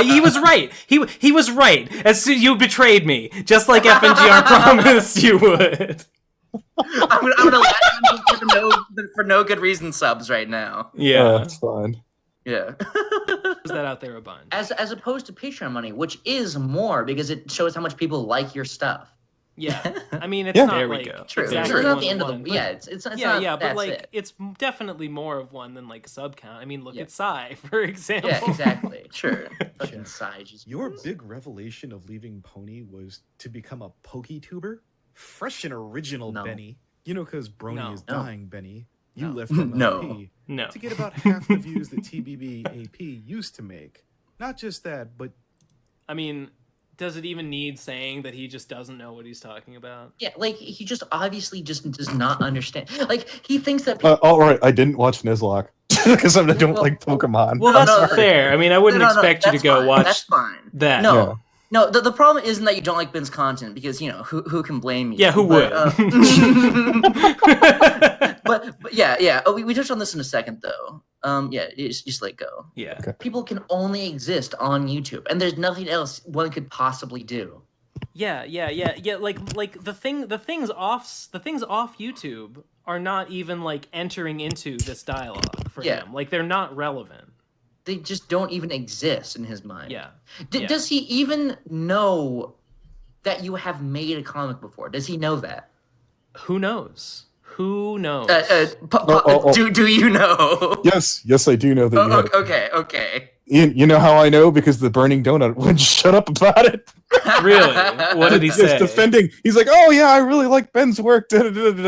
He was right. He was right. As soon you betrayed me, just like FNGR promised you would. I'm gonna laugh for no good reason subs right now. Yeah, that's fine. Yeah. Put that out there a bunch. As opposed to Patreon money, which is more because it shows how much people like your stuff. Yeah, I mean, it's Yeah. not There we like go. True. exactly It's not one the end to of one, the. but- Yeah, it's yeah, not, but that's like it. it's definitely more of one than like a sub count. I mean, look Yeah. at Psy, for example. Yeah, exactly. Sure. Fucking side. Your big revelation of leaving Pony was to become a PokeTuber? Fresh and original, No. Benny. You know, because Brony No. is No. dying, Benny. You No. left from No. LP No. to get about half the views that TBB AP used to make. Not just that, but I mean, does it even need saying that he just doesn't know what he's talking about? Yeah, like he just obviously just does not understand. Like he thinks that people, All right, I didn't watch Nuzlocke because I don't like Pokemon. Well, No, that's no, fair. I mean, I wouldn't expect you to that's go fine. watch That's fine. that. No. Yeah. No, the problem isn't that you don't like Ben's content, because, you know, who can blame you? Yeah, who But, would? but yeah. Oh, we touched on this in a second, though. Yeah, just let go. Yeah. people can only exist on YouTube, and there's nothing else one could possibly do. Yeah. Like the things off YouTube are not even like entering into this dialogue for Yeah. him. Like they're not relevant. They just don't even exist in his mind. Yeah. Does he even know that you have made a comic before? Does he know that? Who knows? Who knows? Do you know? Yes, I do know that. You had it. Okay. You know how I know? Because the Burning Donut wouldn't shut up about it. Really? What did he Just say? defending. He's like, "Oh yeah, I really like Ben's work." On and on and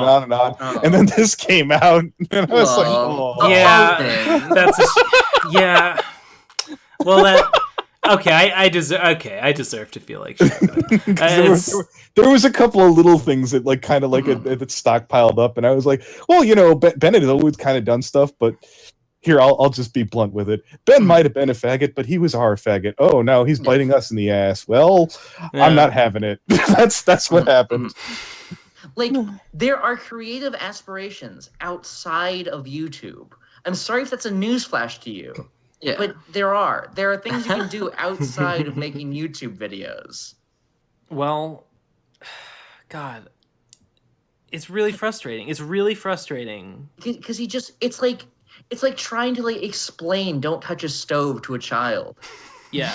on and on. Oh. And then this came out, and I was like, Well, "Oh." Yeah, that's yeah. Well, that okay. I deserve to feel like shit. 'Cause there was a couple of little things that like kind of like that stockpiled up, and I was like, well, you know, Bennett has always kind of done stuff, but here I'll just be blunt with it. Ben might have been a faggot, but he was our faggot. Oh no, he's biting us in the ass. Well, Yeah. I'm not having it. That's what happened. Like, there are creative aspirations outside of YouTube. I'm sorry if that's a newsflash to you, Yeah. but there are things you can do outside of making YouTube videos. Well, God, it's really frustrating. It's really frustrating. Because he just, it's like trying to like explain "don't touch a stove" to a child. Yeah.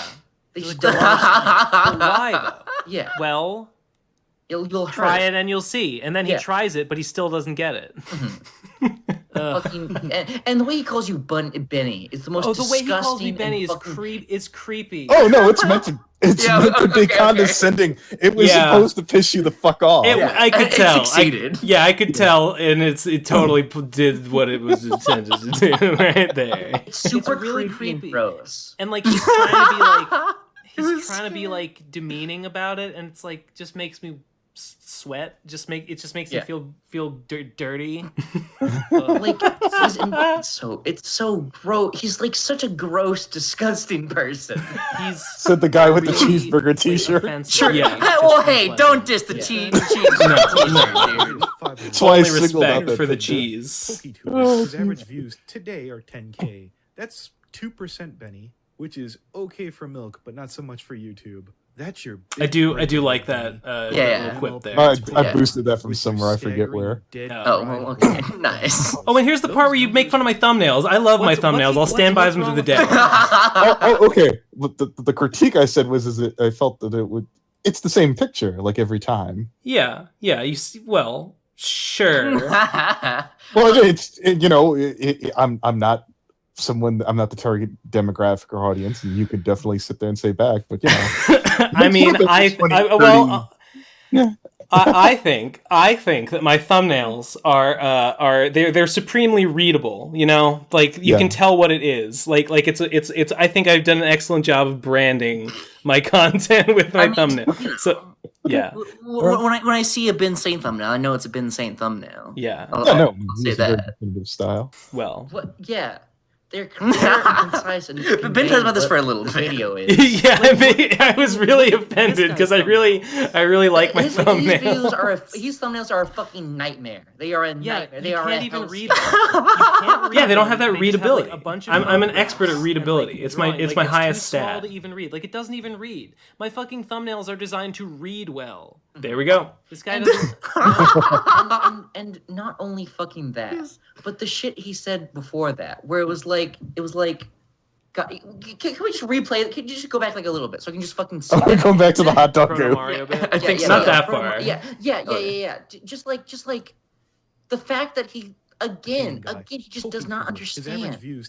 They just But don't understand. why though? Yeah, Well, you'll try hurt. it and you'll see. And then he Yeah. tries it, but he still doesn't get it. Ugh. Fucking, and the way he calls you Benny is the most Oh, the way he calls me disgusting Benny and is fucking- creepy. Oh no, it's meant to. It's Yeah, meant to be okay. condescending. It was Yeah. supposed to piss you the fuck off. I could It tell. succeeded. I could tell, and it totally did what it was intended to do right there. It's super really creepy, creepy. and gross. And like he's trying to be like be like demeaning about it, and it's like just makes me sweat. It just makes Yeah. me feel dirty. Like it's so gross. He's like such a gross, disgusting person. He's Said the guy with the really, cheeseburger T-shirt. offensive. Sure. Yeah, Well, just hey, unpleasant. don't diss the Yeah. cheese. No. That's why I Only singled out respect that for the picture. cheese. PokeTubers, whose average views today are 10K. That's 2%, Benny, which is okay for milk, but not so much for YouTube. That's your. I do like that little quip there. I boosted that from somewhere, I forget where. Okay, nice. Oh, and here's the part where you make fun of my thumbnails. I love my thumbnails. I'll stand by them to the day. Okay. The critique I said was I felt that it's the same picture like every time. Yeah. You see, well, sure. Well, I'm not I'm not the target demographic or audience, and you could definitely sit there and say back, but I mean, I think that my thumbnails are they're supremely readable. You know, like you can tell what it is. Like it's. I think I've done an excellent job of branding my content with my thumbnail. So yeah. When I see a Ben Saint thumbnail, I know it's a Ben Saint thumbnail. Yeah. I'll say that. Style. Well. What? Yeah. They're concise and we've been talking about this for a little bit. Video is. Yeah, I was really offended because I really like my thumbnails. His thumbnails are a fucking nightmare. They are a nightmare. They are can't even read them. Yeah, they don't have that readability. I'm an expert at readability. It's my highest stat. To even read, like it doesn't even read. My fucking thumbnails are designed to read well. There we go. This guy doesn't. and not only fucking that, but the shit he said before that, where it was like, God, can we just replay it? Can you just go back like a little bit so I can just fucking see it? Going back to the hot dog Proto Mario bit? I think so. Not that far. Yeah. Just like the fact that he again he just does not understand. He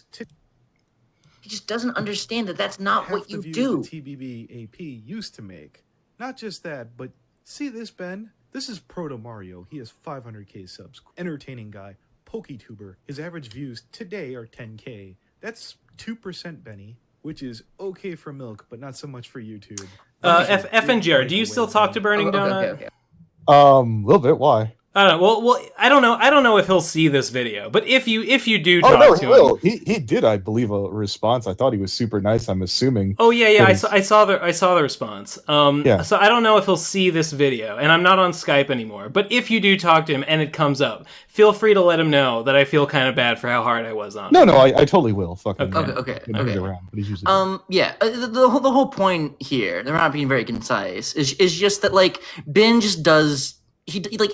just doesn't understand that that's not what you do. The TBB AP used to make. Not just that, but see this, Ben? This is Proto Mario. He has 500k subs. Entertaining guy. PokeTuber. His average views today are 10k. That's 2%, Benny, which is okay for milk, but not so much for YouTube. FNGR, do you still talk to Burning Donut? Okay. A little bit. Why? I don't know. Well, I don't know. I don't know if he'll see this video, but if you do talk to him, he did, I believe, a response. I thought he was super nice. I'm assuming. Oh yeah. I saw the response. Yeah. So I don't know if he'll see this video, and I'm not on Skype anymore. But if you do talk to him and it comes up, feel free to let him know that I feel kind of bad for how hard I was on. No, I totally will. Fucking Okay. Around, but he's usually the whole point here, they're not being very concise, is just that like Ben just does.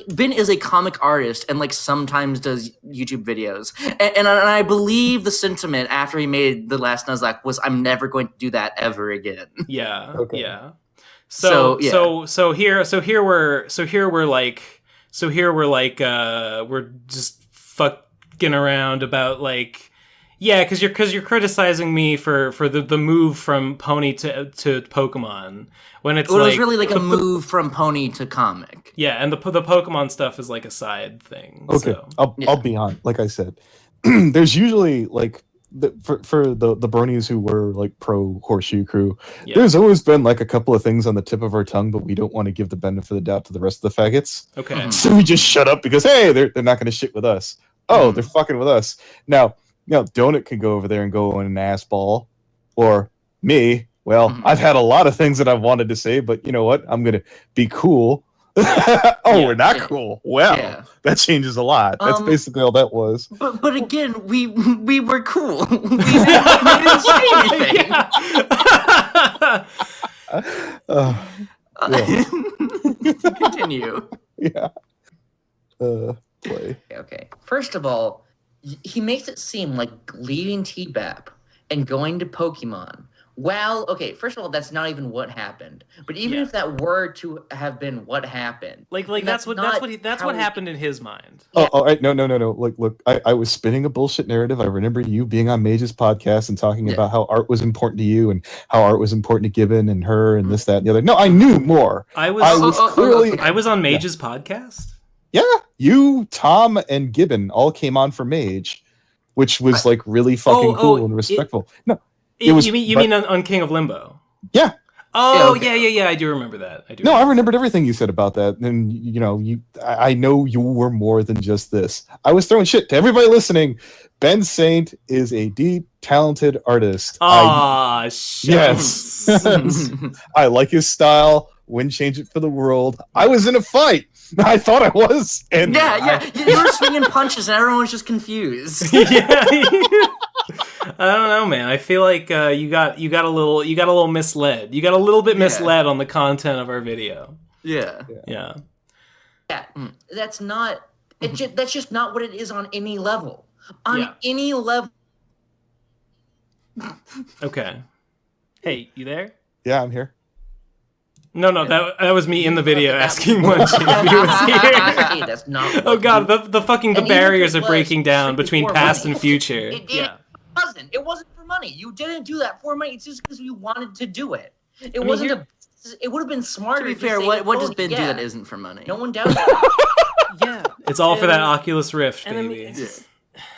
Ben is a comic artist and like sometimes does YouTube videos, and I believe the sentiment after he made the last Nuzlocke was I'm never going to do that ever again. Yeah. Okay. Yeah. So here we're just fucking around about like. Yeah, because you're criticizing me for the move from Pony to Pokemon when it was really like a move from Pony to comic. Yeah, and the Pokemon stuff is like a side thing. Okay, so. I'll be on. Like I said, there's usually like for the bronies who were like pro Horseshoe Crew. Yeah. There's always been like a couple of things on the tip of our tongue, but we don't want to give the benefit of the doubt to the rest of the faggots. Okay, so we just shut up because hey, they're not going to shit with us. Oh, they're fucking with us now. Donut can go over there and go in an ass ball, or me. Well, I've had a lot of things that I've wanted to say, but you know what? I'm gonna be cool. We're not cool. Well, that changes a lot. That's basically all that was. But again, we were cool. we didn't say anything. Continue. Yeah. Play. Okay. First of all, he makes it seem like leaving TBAP and going to Pokemon. Well, okay, first of all, that's not even what happened. But even if that were to have been what happened, like that's what happened in his mind. Oh, all right, no. Look, I was spinning a bullshit narrative. I remember you being on Mage's podcast and talking about how art was important to you and how art was important to Gibbon and her and this, that, and the other. No, I knew more. I was on Mage's podcast. Yeah, you, Tom, and Gibbon all came on for Mage, which was like really fucking cool and respectful. You mean on King of Limbo? Yeah. Oh yeah. I do remember that. I remembered everything you said about that, and I know you were more than just this. I was throwing shit to everybody listening. Ben Saint is a deep, talented artist. Yes. I like his style. Wouldn't change it for the world. I was in a fight. I thought I was. And Yeah. You were swinging punches, and everyone was just confused. Yeah. I don't know, man. I feel like you got a little misled. You got a little bit misled on the content of our video. Yeah. Yeah. Yeah, that's not. That's just not what it is on any level. On any level. Okay. Hey, you there? Yeah, I'm here. No, that was me in the video asking Munchie if he was here. Hey, that's not. Oh god, the barriers are breaking down strictly between for past money. and future. It wasn't for money. You didn't do that for money. It's just because you wanted to do it. It mean, wasn't it would have been smarter. To be fair, say, what does oh, Ben do yeah. that isn't for money? No one doubts it. Yeah, it's all for that Oculus Rift, And baby.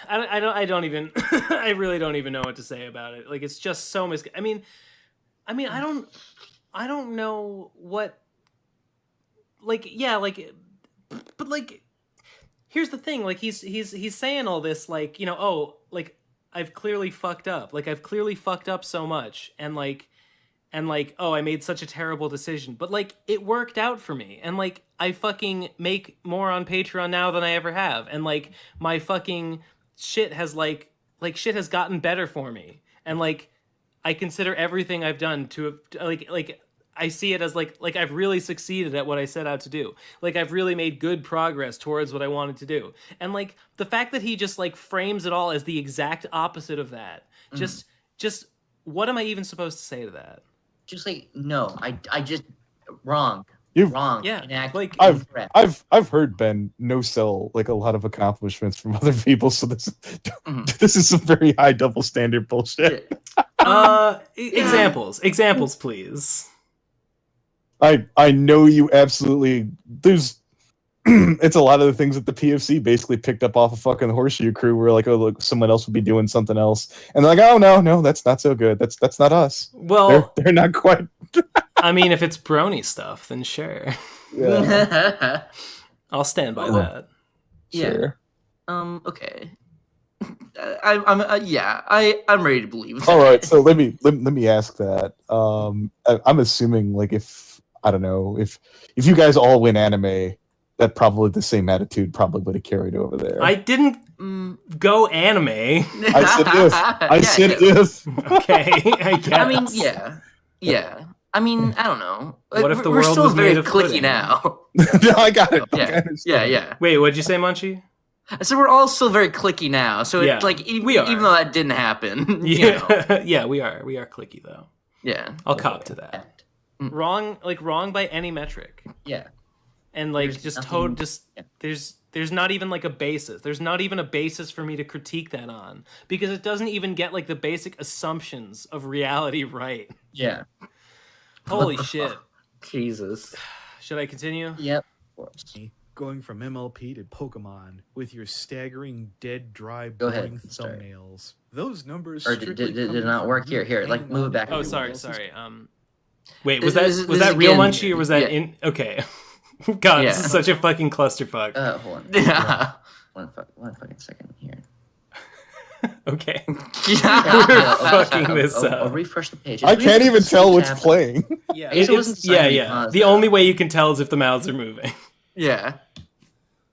I don't even. I really don't even know what to say about it. Like, it's just so I mean, I don't know what. Like, yeah, like, but like, here's the thing. Like, he's saying all this, like, you know, oh, like, I've clearly fucked up. Like, I've clearly fucked up so much, and like, oh, I made such a terrible decision. But like, it worked out for me, and like, I fucking make more on Patreon now than I ever have, and like, my fucking shit has shit has gotten better for me, and like, I consider everything I've done to have like. I see it as like I've really succeeded at what I set out to do. Like, I've really made good progress towards what I wanted to do. And like, the fact that he just like frames it all as the exact opposite of that, just what am I even supposed to say to that? Just like no, I just wrong. You've- Wrong. Yeah, Inaccurate, like- incorrect. I've heard Ben no sell like a lot of accomplishments from other people, so this is some very high double standard bullshit. Examples, please. I know you absolutely. There's it's a lot of the things that the PFC basically picked up off of fucking Horseshoe Crew, where like, oh look, someone else would be doing something else, and they're like, oh no, that's not so good. That's not us. Well, They're not quite. I mean, if it's brony stuff, then sure, Yeah, I'll stand by that. sure. Okay. I'm ready to believe that. All right, so let me ask that. I'm assuming like if I don't know if you guys all win anime, that probably the same attitude probably would have carried over there. I didn't go anime. I said if. I said if. Okay, I guess. I mean, yeah. I mean, I don't know. What if the We're world still was very made of clicky pudding? now. No, I got it. Yeah. I understand. Yeah. Wait, what'd you say, Munchie? So we're all still very clicky now. So Yeah, it's like we are. even though that didn't happen, you know. Yeah, yeah, we are clicky though. Yeah. I'll cop to that. Wrong by any metric. Yeah. And like There's nothing- there's not even like a basis. There's not even a basis for me to critique that on, because it doesn't even get like the basic assumptions of reality right. Yeah. Holy shit. Jesus. Should I continue? Yep. Of course. Going from MLP to Pokemon with your staggering, dead, dry, Go ahead, boring start. thumbnails. Those numbers Or strictly did it coming not from work? you Here, like, hanging move on back. to Oh, everyone sorry. else's- Wait, This was is that real again- Munchie or was that yeah. in? Okay. God, Yeah. this is such a fucking clusterfuck. Hold on. Yeah. One fucking second here. Okay. Yeah. fucking this I'll up. refresh the page. I Just can't refresh even the tell page what's after. playing. Yeah, It wasn't silently yeah. paused, The though. only way you can tell is if the mouths are moving. Yeah.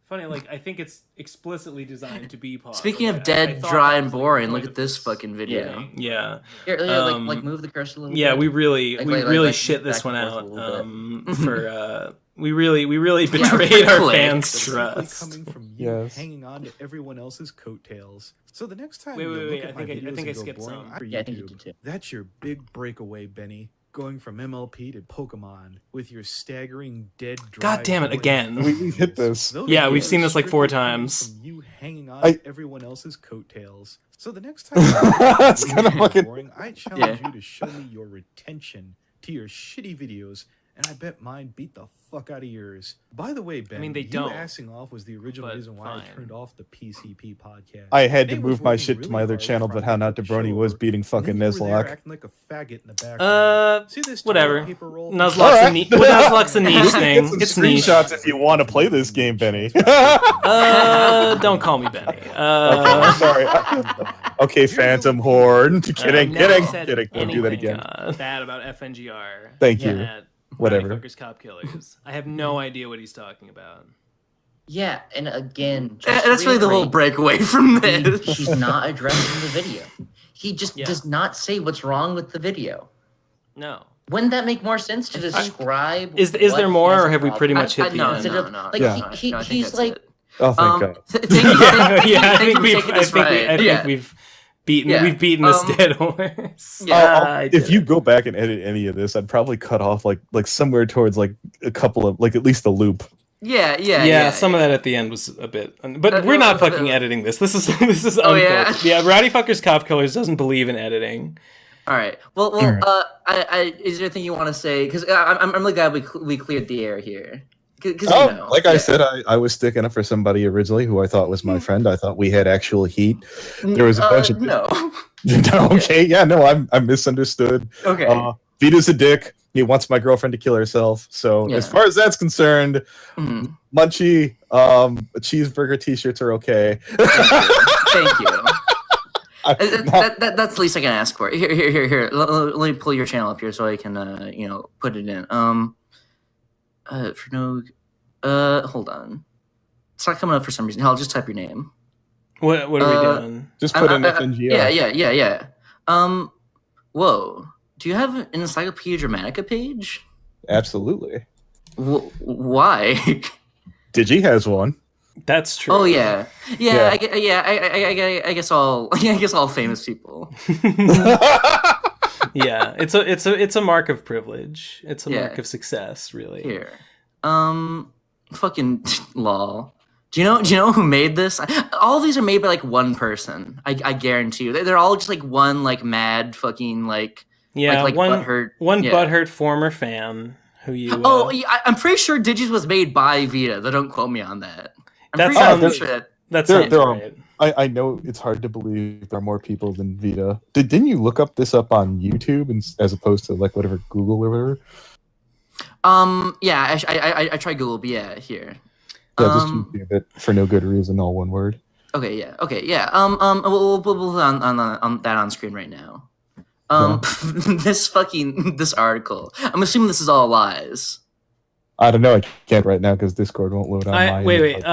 Funny, like I think it's explicitly designed to be paused. Speaking Like, of I dead, thought dry, that and was, like, the boring, point look of at this this fucking video. Yeah. Here, Um, like move the cursor a little Yeah, bit. we really Like, shit this back one and forth out. a little bit. For we really betrayed our clicks. fans' Strictly trust. coming from you Yes. hanging on to everyone else's coattails. So the next time Wait, you wait, look wait, at I my think I videos think I and go skipped boring, some. for Yeah, I think you YouTube, did too. that's your big breakaway, Benny. Going from MLP to Pokemon with your staggering, dead, dry, God damn it, boring again. thumbnails. Hit this. Those Yeah, we've videos seen this like 4 strictly coming times. from you hanging on I- to everyone else's coattails. So the next time you look at That's my kinda videos fucking- boring, I challenge Yeah. you to show me your retention to your shitty videos, and I bet mine beat the fuck out of yours. By the way, Ben, mean, they you don't, assing off was the original but reason why I fine. turned off the PCP podcast. I had to They was move my working shit to really my other hard channel, trying but how to not get to the Brony show was over, beating and fucking then you were there Nuzlocke. acting like a faggot in the background. See this Whatever. toilet paper roll? Nuzlocke's Alright. Nuzlocke's a niche thing. Get some It's niche. screenshots if you want to play this game, Benny. Don't call me Benny. I'm sorry. Okay, Phantom Horde. Kidding. Never Don't said do that again. anything, bad about FNGR. Thank you. That Whatever. Rowdy Fuckers Cop Killers. I have no idea what he's talking about. Yeah, and again, That's really the whole breakaway from this. He's not addressing the video. He just Yeah. does not say what's wrong with the video. No. Wouldn't that make more sense to describe? Is there more, or have we pretty much hit the No, end? Instead of- no. like, Yeah. he- No, I think he's that's like- it. Oh, thank God. I think Yeah. we've beaten Yeah. we've beaten this dead horse. Yeah. If you go back and edit any of this, I'd probably cut off like somewhere towards like a couple of like at least a loop. Yeah. Some of that at the end was a bit, but we're not fucking editing this. This is uncut. Oh, yeah? Yeah, Rowdy Fuckers Cop Killers doesn't believe in editing. All right. Well. All right. Is there anything you want to say? Because I'm really glad we cleared the air here. I said, I was sticking up for somebody originally who I thought was my friend. I thought we had actual heat. There was a bunch of no. okay, yeah, no, I'm misunderstood. Okay. Vito's a dick. He wants my girlfriend to kill herself. So Yeah. as far as that's concerned, Mhm. Munchie, cheeseburger t-shirts are okay. Thank you. That's the least I can ask for. Here. Let me pull your channel up here so I can, put it in. Hold on. It's not coming up for some reason. I'll just type your name. What are we doing? Just put in FNGR. Yeah. Whoa. Do you have an Encyclopedia Dramatica page? Absolutely. Why? Digi has one. That's true. Oh yeah. Yeah. I guess all famous people. Yeah, it's a mark of privilege. It's a Yeah. mark of success, really. Here. Fucking lol. Do you know who made this? All of these are made by like one person. I guarantee you. They're all just like one like mad fucking like Yeah, like one butthurt. Yeah. butthurt former fan who you. Oh, yeah, I'm pretty sure Digis was made by Vita. Though don't quote me on that. That I'm pretty sounds- sure that. that there- sounds there are- right. I know it's hard to believe there are more people than Vita. Didn't you look up this up on YouTube as opposed to like whatever Google or whatever? Yeah, I tried Google, but yeah, here. Yeah, just YouTube it for no good reason, all one word. Okay, yeah. We'll put on that on screen right now. This article. I'm assuming this is all lies. I don't know. I can't right now because Discord won't load on my. Wait.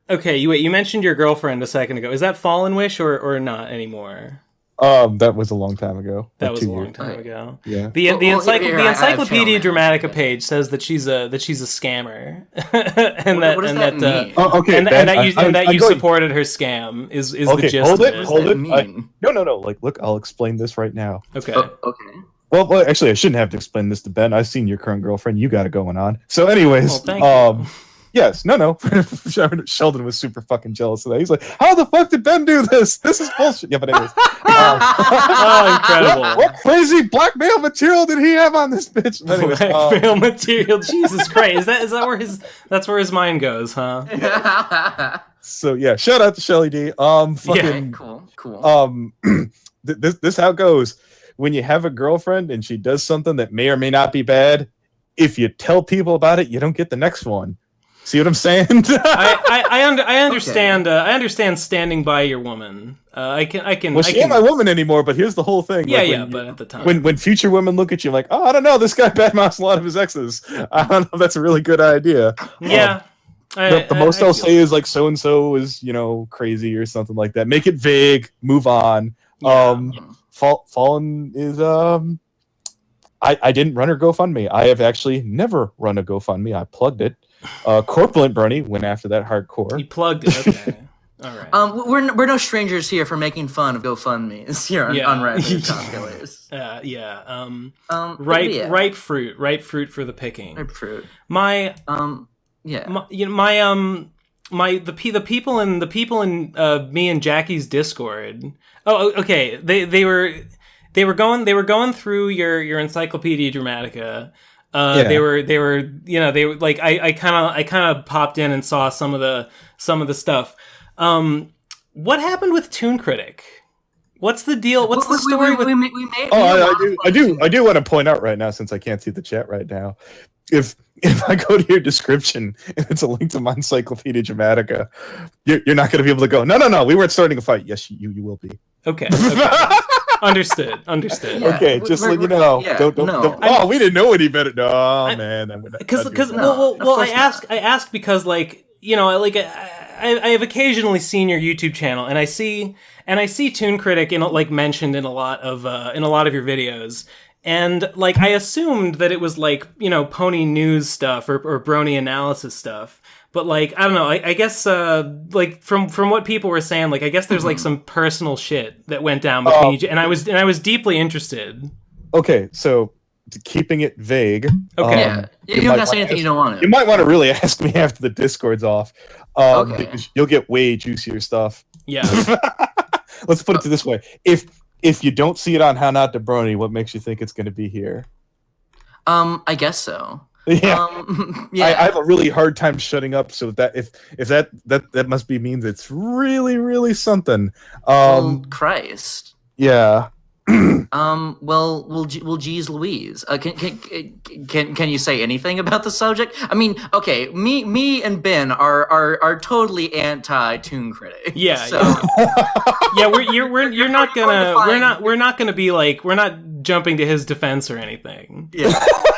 Okay, you mentioned your girlfriend a second ago. Is that Fallen Wish or not anymore? That was a long time ago. That like was a 2 long years. time ago. Yeah. The Well, here, I have Encyclopedia channel Dramatica names. page says that she's a scammer, and What does that mean? Oh, okay. and Ben, that you I'm going- supported her scam is the Okay, gist hold of it, it. hold What it. does that mean? No. Like, look, I'll explain this right now. Okay. Okay. Well, actually, I shouldn't have to explain this to Ben. I've seen your current girlfriend. You got it going on. So, anyways, Well, thank you. yes, no. Sheldon was super fucking jealous of that. He's like, "How the fuck did Ben do this? This is bullshit." Yeah, but anyways, Oh, incredible. what crazy blackmail material did he have on this bitch? But anyways, Blackmail material. Jesus Christ. Is that where that's where his mind goes, huh? so yeah, shout out to Shelly D. Okay, cool. This how it goes. When you have a girlfriend and she does something that may or may not be bad, if you tell people about it, you don't get the next one. See what I'm saying? I understand. I understand standing by your woman. I can. Well, she ain't my woman anymore. But here's the whole thing. Yeah, Like, yeah. when But at the time, when future women look at you like, oh, I don't know, this guy badmouths a lot of his exes. I don't know if that's a really good idea. yeah. The most I I'll feel say is like so and so is crazy or something like that. Make it vague. Move on. Yeah. Fallen is I didn't run her GoFundMe. I have actually never run a GoFundMe. I plugged it. Corpulent Bernie went after that hardcore. You plugged it. Okay. All right. We're no strangers here for making fun of GoFundMes here on Rapid Top Killers. Yeah. But yeah. Ripe fruit for the picking. Ripe fruit. My Yeah. the people in me and Jackie's Discord. Oh, okay. They were going through your Encyclopedia Dramatica. Yeah. They were like I kind of popped in and saw some of the stuff. What happened with Toon Critic? What's the deal? What's the story with? We made I do want to point out right now, since I can't see the chat right now, if I go to your description and it's a link to my Encyclopedia Dramatica, you're not going to be able to go, no, we weren't starting a fight. Yes, you will be. Okay. Understood. Yeah. Okay, just let you know. Yeah, Don't. no. Oh, we didn't know any better. No, man. Because No, of course I ask because like I have occasionally seen your YouTube channel and I see Toon Critic mentioned in a lot of your videos. And like I assumed that it was like, pony news stuff or brony analysis stuff. But like I don't know, I guess like from what people were saying, like I guess there's like some personal shit that went down between you, and I was deeply interested. Okay, so keeping it vague. Okay. Yeah. You don't gotta say anything you don't want to. You might want to really ask me after the Discord's off. Okay. Because you'll get way juicier stuff. Yeah. Let's put it this way: if you don't see it on How Not to Brony, what makes you think it's going to be here? I guess so. Yeah. Yeah. I have a really hard time shutting up. So that if that must be means it's really really something. Christ. Yeah. Well, geez, Louise. Can you say anything about the subject? I mean, okay, me and Ben are totally anti Toon Critic. Yeah. So Yeah, we're not gonna be like, we're not jumping to his defense or anything. yeah.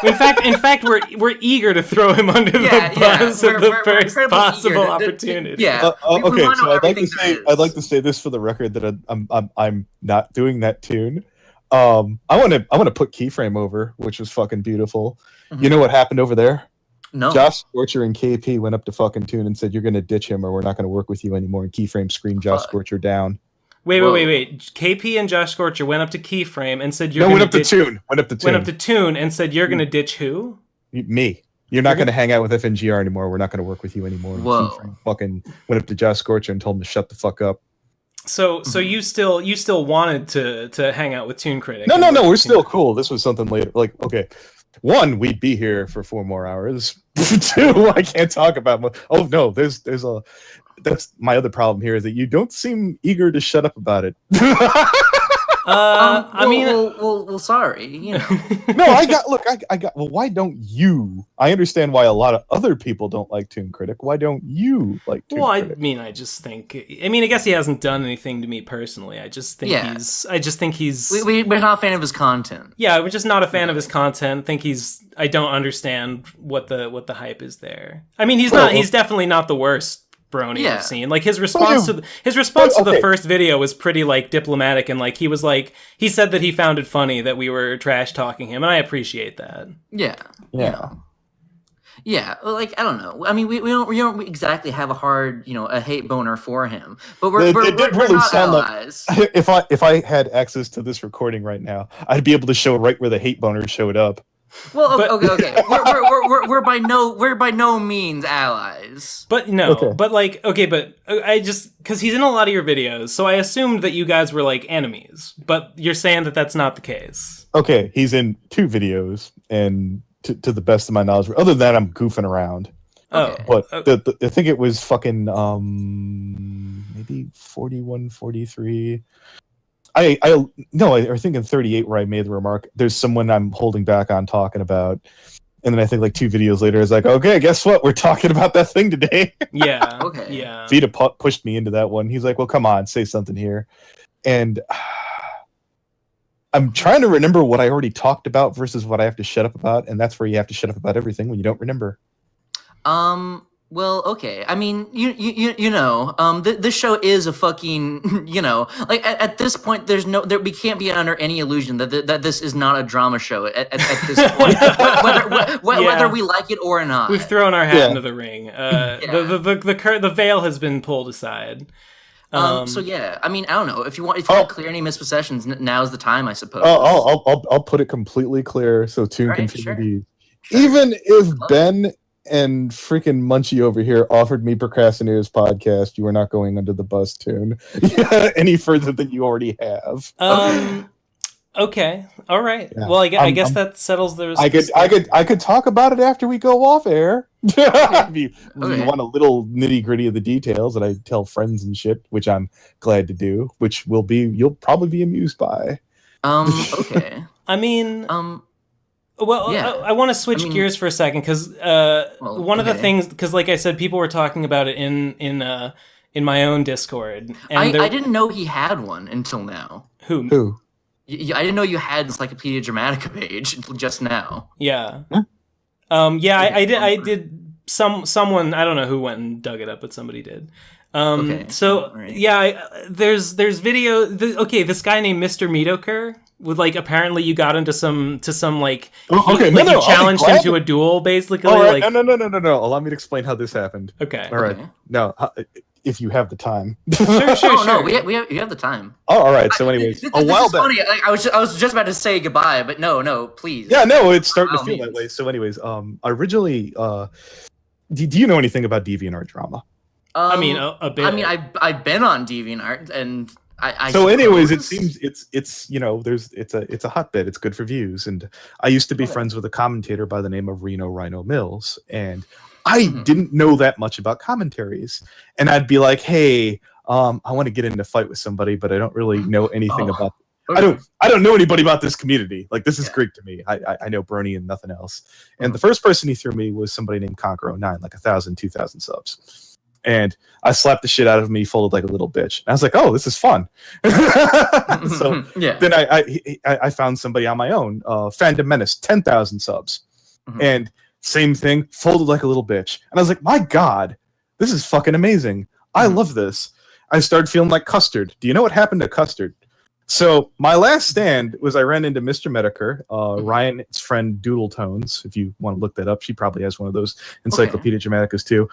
In fact, we're eager to throw him under the bus at the first possible opportunity. Yeah. Okay, so I'd like to say this for the record that I'm not doing that tune. I want to put Keyframe over, which was fucking beautiful. Mhm. You know what happened over there? No. Josh Scorcher and KP went up to fucking Tune and said, "You're going to ditch him, or we're not going to work with you anymore." And Keyframe screamed Josh Scorcher down. Wait. KP and Josh Scorcher went up to Keyframe and said, Went up to Tune and said, "You're going to ditch who?" Me. You're not going to hang out with FNGR anymore. We're not going to work with you anymore. And Whoa. Keyframe fucking went up to Josh Scorcher and told him to shut the fuck up. So you still wanted to hang out with Toon Critic? No, we're still cool. This was something later. Like, okay, one, we'd be here for 4 more hours. Two, I can't talk about. Oh no, there's that's my other problem here is that you don't seem eager to shut up about it. Well, sorry, you know. No, I got. Well, why don't you? I understand why a lot of other people don't like Toon Critic. Why don't you like Toon Critic? I just think. I guess he hasn't done anything to me personally. I just think he's. We're not a fan of his content. Yeah, we're just not a fan of his content. I don't understand what the hype is there. I mean, he's definitely not the worst brony I've seen. Like his response to the first video was pretty like diplomatic, and like he said that he found it funny that we were trash talking him, and I appreciate that. Yeah. Like I don't know. I mean, we don't exactly have a hate boner for him, but we're not allies. Like, if I had access to this recording right now, I'd be able to show right where the hate boner showed up. Well, okay. We're by no means allies. But no, but I just because he's in a lot of your videos, so I assumed that you guys were like enemies. But you're saying that that's not the case. Okay, he's in 2 videos, and to the best of my knowledge, other than that, I'm goofing around. Okay. But I think it was fucking maybe 41, 43. I think in 38 where I made the remark, there's someone I'm holding back on talking about, and then I think like 2 videos later, it's like, okay, guess what? We're talking about that thing today. Yeah. Okay. Yeah. Vita pushed me into that one. He's like, well, come on, say something here, and I'm trying to remember what I already talked about versus what I have to shut up about, and that's where you have to shut up about everything when you don't remember. Well, okay. I mean, you know, this show is a fucking, like at this point, we can't be under any illusion that this is not a drama show at this point, whether we like it or not. We've thrown our hat into the ring. The veil has been pulled aside. So yeah, I mean, I don't know if you want to clear any misperceptions. Now's the time, I suppose. I'll put it completely clear so Toon can feel these. Even if Ben and freaking Munchie over here offered me Procrastinators podcast, you are not going under the bus, Toon, any further than you already have. Okay, all right. Yeah. Well, I guess that settles the. I could talk about it after we go off air. If you want a little nitty gritty of the details that I tell friends and shit, which I'm glad to do, which you'll probably be amused by. Okay. I mean, Well, yeah. I want to switch gears for a second because one of the things, because like I said, people were talking about it in my own Discord. And I didn't know he had one until now. Who? I didn't know you had Encyclopedia Dramatica page just now. Yeah. I did. Someone, I don't know who went and dug it up, but somebody did. Okay. So Right. yeah, there's video. This guy named Mr. Meadoker with apparently you got into some like you challenged him to a duel basically. All right, no. Allow me to explain how this happened. Okay. All right. Okay. No, if you have the time. Sure. No, we have the time. Oh, all right. So, anyways, This a while is back. funny. I was just about to say goodbye, but no, please. Yeah, no, it's starting to By all feel that means. way. So, anyways, originally, do you know anything about DeviantArt drama? I mean, a bit. I mean, I've been on DeviantArt, and I So, anyways, it suppose- seems it's it's a hotbed. It's good for views, and I used to be Okay. friends with a commentator by the name of Rhino Mills, and I didn't know that much about commentaries, and I'd be like, hey, I want to get into a fight with somebody, but I don't really know anything Oh. about. Okay. I don't know anybody about this community. Like, this is Yeah. Greek to me. I know Brony and nothing else. And the first person he threw me was somebody named Conquer09, like 1,000, 2,000 subs. And I slapped the shit out of him. He folded like a little bitch. And I was like, oh, this is fun. So yeah. then I found somebody on my own, Fandom Menace, 10,000 subs. Mhm. And same thing, folded like a little bitch. And I was like, my God, this is fucking amazing. I love this. I started feeling like Custard. Do you know what happened to Custard? So my last stand was I ran into Mr. Mediker, Ryan's friend Doodle Tones. If you want to look that up, she probably has one of those Encyclopedia Dramaticas too.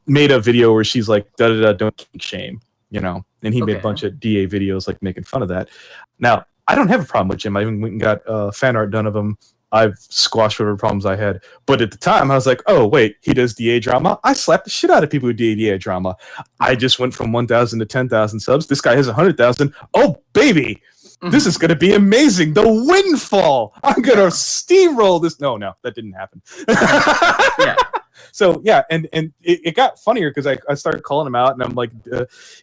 Made a video where she's like, don't kink shame, and he made a Okay. bunch of DA videos like making fun of that. Now, I don't have a problem with Jim. I even went and got fan art done of him. I've squashed whatever problems I had. But at the time, I was like, oh, wait, he does DA drama? I slapped the shit out of people who do DA drama. I just went from 1,000 to 10,000 subs. This guy has 100,000. Oh, baby. This is going to be amazing. The windfall. I'm going to steamroll this. No, that didn't happen. Yeah. So, yeah, and it got funnier because I started calling him out, and I'm like,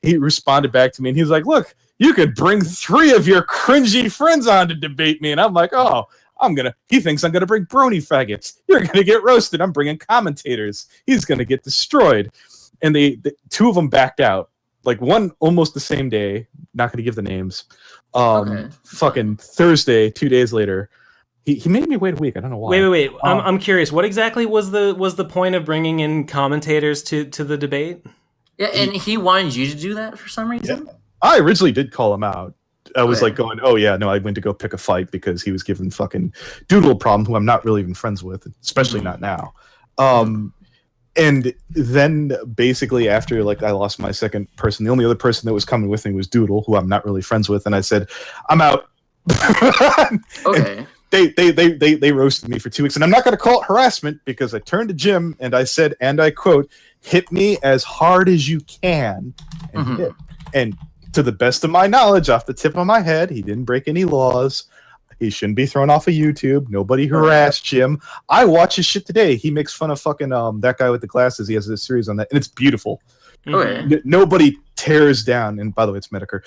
he responded back to me, and he's like, look, you could bring 3 of your cringy friends on to debate me. And I'm like, oh, he thinks I'm going to bring brony faggots. You're going to get roasted. I'm bringing commentators. He's going to get destroyed. And the 2 of them backed out. Like, one almost the same day. Not going to give the names. Fucking Thursday, 2 days later. He made me wait a week. I don't know why. Wait. I'm curious. What exactly was the point of bringing in commentators to the debate? Yeah, and he wanted you to do that for some reason? Yeah. I originally did call him out. I was Okay. like going, oh yeah, no, I went to go pick a fight because he was giving fucking Doodle problem, who I'm not really even friends with, especially not now. And then basically after I lost my second person, the only other person that was coming with me was Doodle, who I'm not really friends with, and I said, I'm out. Okay. They roasted me for 2 weeks, and I'm not going to call it harassment because I turned to Jim and I said, and I quote, hit me as hard as you can, and he did. And to the best of my knowledge, off the tip of my head, he didn't break any laws. He shouldn't be thrown off of YouTube. Nobody harassed Jim. I watch his shit today. He makes fun of fucking that guy with the glasses. He has a series on that, and it's beautiful. Okay. Nobody tears down, and by the way, it's Mediker.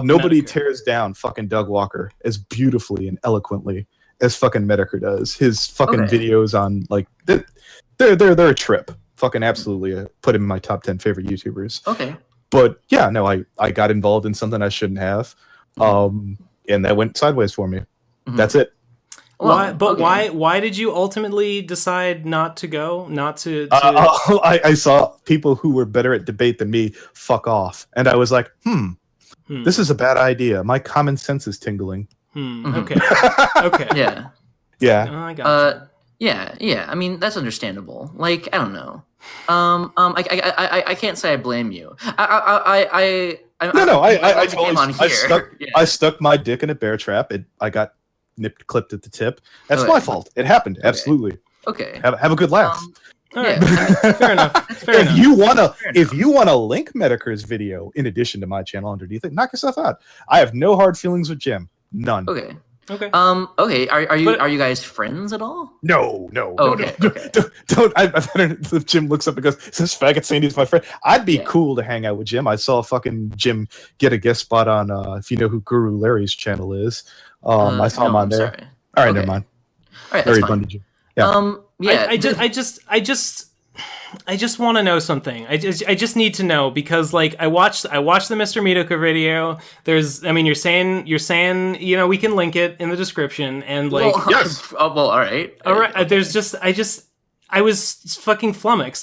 Nobody Mediker. tears down fucking Doug Walker as beautifully and eloquently as fucking Mediker does. His fucking Okay. videos on they're a trip. Fucking absolutely. Put him in my top 10 favorite YouTubers. Okay. But yeah, no, I got involved in something I shouldn't have, and that went sideways for me. That's it. Why? But okay. why did you ultimately decide not to go? Not to? I saw people who were better at debate than me fuck off, and I was like, this is a bad idea. My common sense is tingling. Okay. Okay. Yeah. Yeah. Oh, I got Yeah. I mean, that's understandable. Like, I don't know. I can't say I blame you. I totally. came on here. I stuck my dick in a bear trap. I got clipped at the tip. That's Okay. my fault. It happened. Absolutely. Okay. Have a good laugh. All right. Yeah. Fair enough. Fair enough. If you wanna link Mediker's video in addition to my channel underneath it, knock yourself out. I have no hard feelings with Jim. None. Okay. Okay. Okay. Are you But- are you guys friends at all? No. Oh, okay, okay. Don't. If Jim looks up and goes, "Is this faggot saying he's my friend?" I'd be Yeah. cool to hang out with Jim. I saw fucking Jim get a guest spot on. If you know who Guru Larry's channel is, I saw him no, on I'm there. Sorry. All right, Okay. never mind. All right. Larry That's fine. Bundy. Yeah. Yeah. I just I just want to know something. I just need to know because like I watched the Mr. Medocre video. You're saying we can link it in the description and like yes. Oh, well, all right. Okay. I was fucking flummoxed.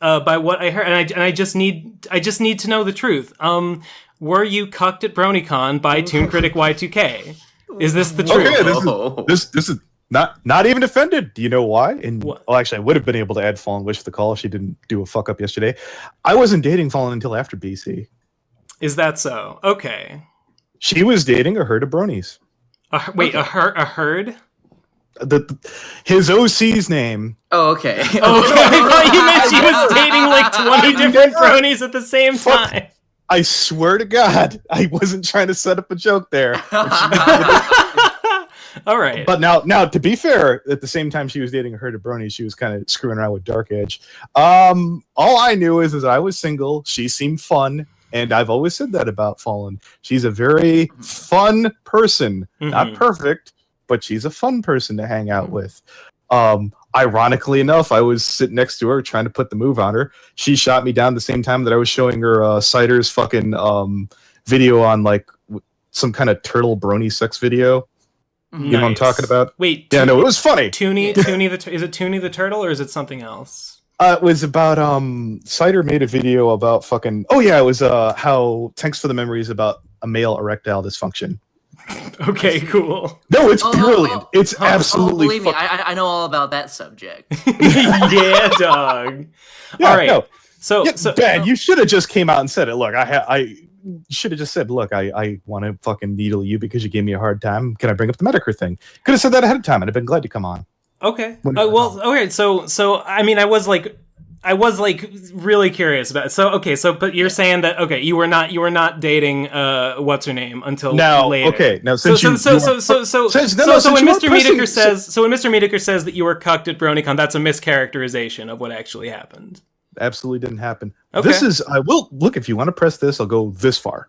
By what I heard, and I just need to know the truth. Were you cucked at BronyCon by Toon Critic Y2K? Is this the truth? Okay, this is not even offended. Do you know why? And well, actually, I would have been able to add Fallen Wish to the call if she didn't do a fuck up yesterday. I wasn't dating Fallen until after BC. Is that so? Okay. She was dating a herd of bronies. A herd? His OC's name. Oh, okay. Okay, I thought you meant she was dating like 20 different bronies at the same time. I swear to God, I wasn't trying to set up a joke there. All right. But now, to be fair, at the same time she was dating a herd of bronies, she was kind of screwing around with Dark Edge. All I knew is I was single. She seemed fun. And I've always said that about Fallen. She's a very fun person. Mm-hmm. Not perfect, but she's a fun person to hang out with. Ironically enough, I was sitting next to her trying to put the move on her. She shot me down the same time that I was showing her Cider's fucking video on like some kind of turtle brony sex video. You know what I'm talking about? Wait. Yeah, no, it was funny. Toonie is it Toonie the turtle or is it something else? It was about Cider made a video about fucking. Oh yeah, it was how thanks for the memories about a male erectile dysfunction. Okay, cool. No, it's brilliant. It's absolutely. Believe me, I know all about that subject. Yeah, dog. Yeah, all right. No. So Ben, you should have just came out and said it. Look, I should have just said, look, I want to fucking needle you because you gave me a hard time. Can I bring up the Medicare thing? Could have said that ahead of time, and I'd been glad to come on. Okay. Well, okay. So I mean, I was like really curious about it. But you're saying that you were not dating what's her name until later. Okay. Now when Mr. Medocre says that you were cucked at BronyCon, that's a mischaracterization of what actually happened. Absolutely didn't happen. Okay. I will look, if you want to press this, I'll go this far.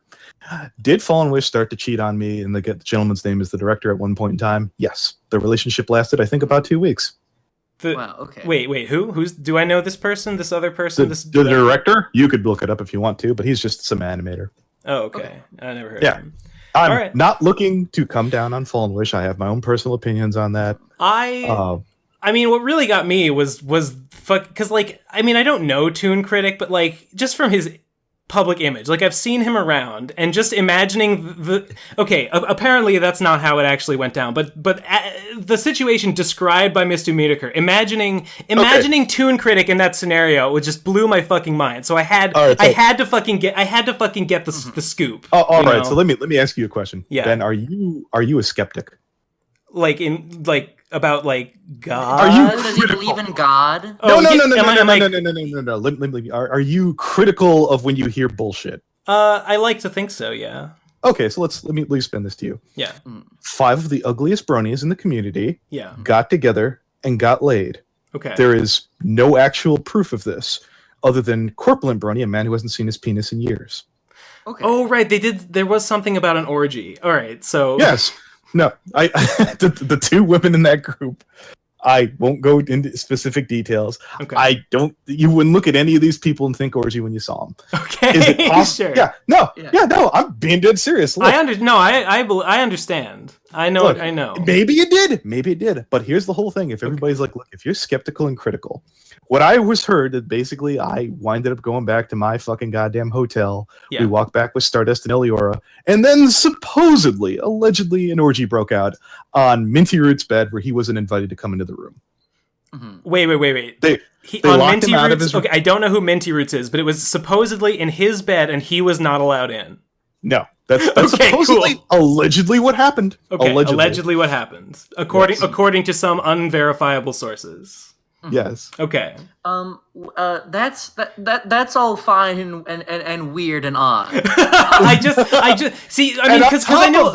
Did Fallen Wish start to cheat on me and the gentleman's name is the director at one point in time? Yes. The relationship lasted, I think, about 2 weeks. Wow, okay. Wait, who's do I know this person? This other person? The director? You could look it up if you want to, but he's just some animator. Oh, okay. I never heard of him. I'm not looking to come down on Fallen Wish. I have my own personal opinions on that. I mean, what really got me was because like, I mean, I don't know Toon Critic, but like just from his public image, like I've seen him around and just imagining apparently that's not how it actually went down, but the situation described by Mr. Medocre, imagining Toon Critic in that scenario, it just blew my fucking mind. So I had to fucking get the scoop. All right. So let me ask you a question. Yeah. Ben, are you a skeptic? About God? Are you does he believe in God? No. Are you critical of when you hear bullshit? I like to think so. Yeah. Okay, so let me spin this to you. Yeah. 5 of the ugliest bronies in the community. Yeah. Got together and got laid. Okay. There is no actual proof of this, other than Corpulent Brony, a man who hasn't seen his penis in years. Okay. Oh right, they did. There was something about an orgy. All right, so yes. No, the 2 women in that group, I won't go into specific details. Okay. You wouldn't look at any of these people and think orgy when you saw them. Okay. Is it possible? Sure. No, I'm being dead serious. Look, I understand. I know. Look, I know. Maybe it did. But here's the whole thing. If everybody's like, look, if you're skeptical and critical, what I was heard that basically I winded up going back to my fucking goddamn hotel. Yeah. We walked back with Stardust and Eliora, and then allegedly, an orgy broke out on Minty Root's bed where he wasn't invited to come into the room. Mm-hmm. Wait. They on locked Minty him out Roots. of his... Okay, I don't know who Minty Roots is, but it was supposedly in his bed, and he was not allowed in. No, that's supposedly allegedly what happened. Okay, allegedly what happened, according to some unverifiable sources. Yes. Okay. That's all fine and weird and odd. I just see. I mean, because I know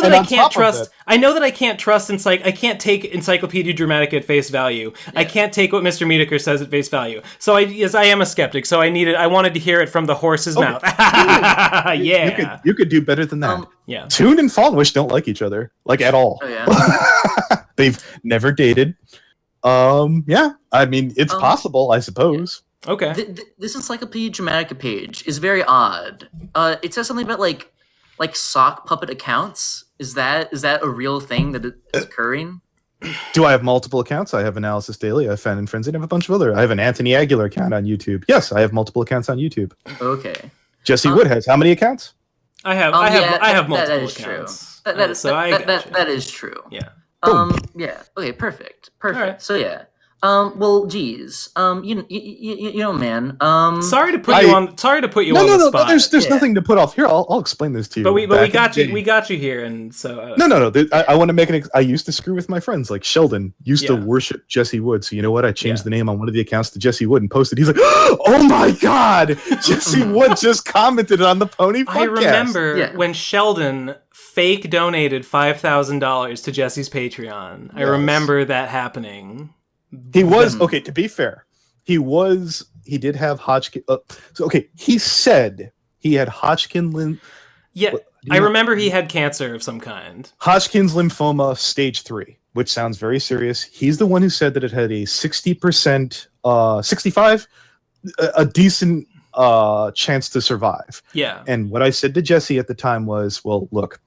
that I can't trust. I know that I can't trust. I can't take Encyclopedia Dramatica at face value. Yeah. I can't take what Mr. Medocre says at face value. So I am a skeptic. So I wanted to hear it from the horse's mouth. Yeah. You could do better than that. Yeah. Toon and Fallen Wish don't like each other, like at all. Oh, yeah. They've never dated. Yeah. I mean, it's possible, I suppose. Okay. This Encyclopedia Dramatica page is very odd. It says something about like sock puppet accounts. Is that a real thing that is occurring? Do I have multiple accounts? I have Analysis Daily, I have Fan and Frenzy, and I have a bunch of other. I have an Anthony Aguilar account on YouTube. Yes, I have multiple accounts on YouTube. Okay. Jesse Wood has how many accounts? I have multiple accounts. That is true. Yeah. Yeah. Okay. Perfect. Right. So yeah. Well, geez. You know, man. Sorry to put you on the spot. There's nothing to put off. Here, I'll explain this to you. But we got you. We got you here, and so. No. I want to make I used to screw with my friends. Like Sheldon used to worship Jesse Wood. So you know what? I changed the name on one of the accounts to Jesse Wood and posted. He's like, "Oh my God, Jesse Wood just commented on the Pony podcast." I remember when Sheldon fake donated $5,000 to Jesse's Patreon. I remember that happening. He was okay. To be fair, he did have Hodgkin. He said he had Hodgkin. Yeah, I remember he had cancer of some kind. Hodgkin's lymphoma, stage 3, which sounds very serious. He's the one who said that it had a 60%, 65, a decent chance to survive. Yeah. And what I said to Jesse at the time was, well, look,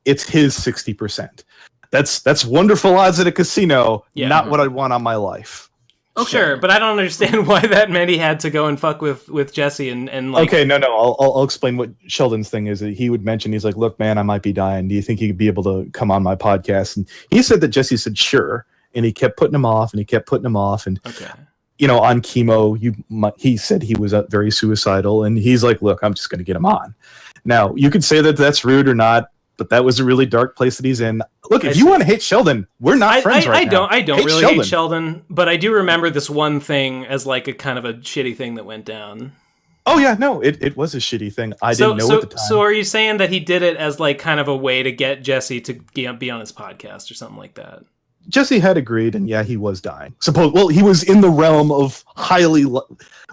it's his 60%. That's wonderful odds at a casino, not what I want on my life. Okay. Sure, but I don't understand why that meant he had to go and fuck with Jesse and like... Okay, no, I'll explain what Sheldon's thing is. He would mention, he's like, look, man, I might be dying. Do you think you'd be able to come on my podcast? And he said that Jesse said, sure. And he kept putting him off, and you know, on chemo, he said he was very suicidal, and he's like, look, I'm just going to get him on. Now, you could say that that's rude or not, but that was a really dark place that he's in. Look, if you want to hate Sheldon, we're not friends right now. I don't really hate Sheldon, but I do remember this one thing as like a kind of a shitty thing that went down. Oh yeah, no, it was a shitty thing. I didn't know at the time. So are you saying that he did it as like kind of a way to get Jesse to be on his podcast or something like that? Jesse had agreed, and yeah, he was dying. He was in the realm of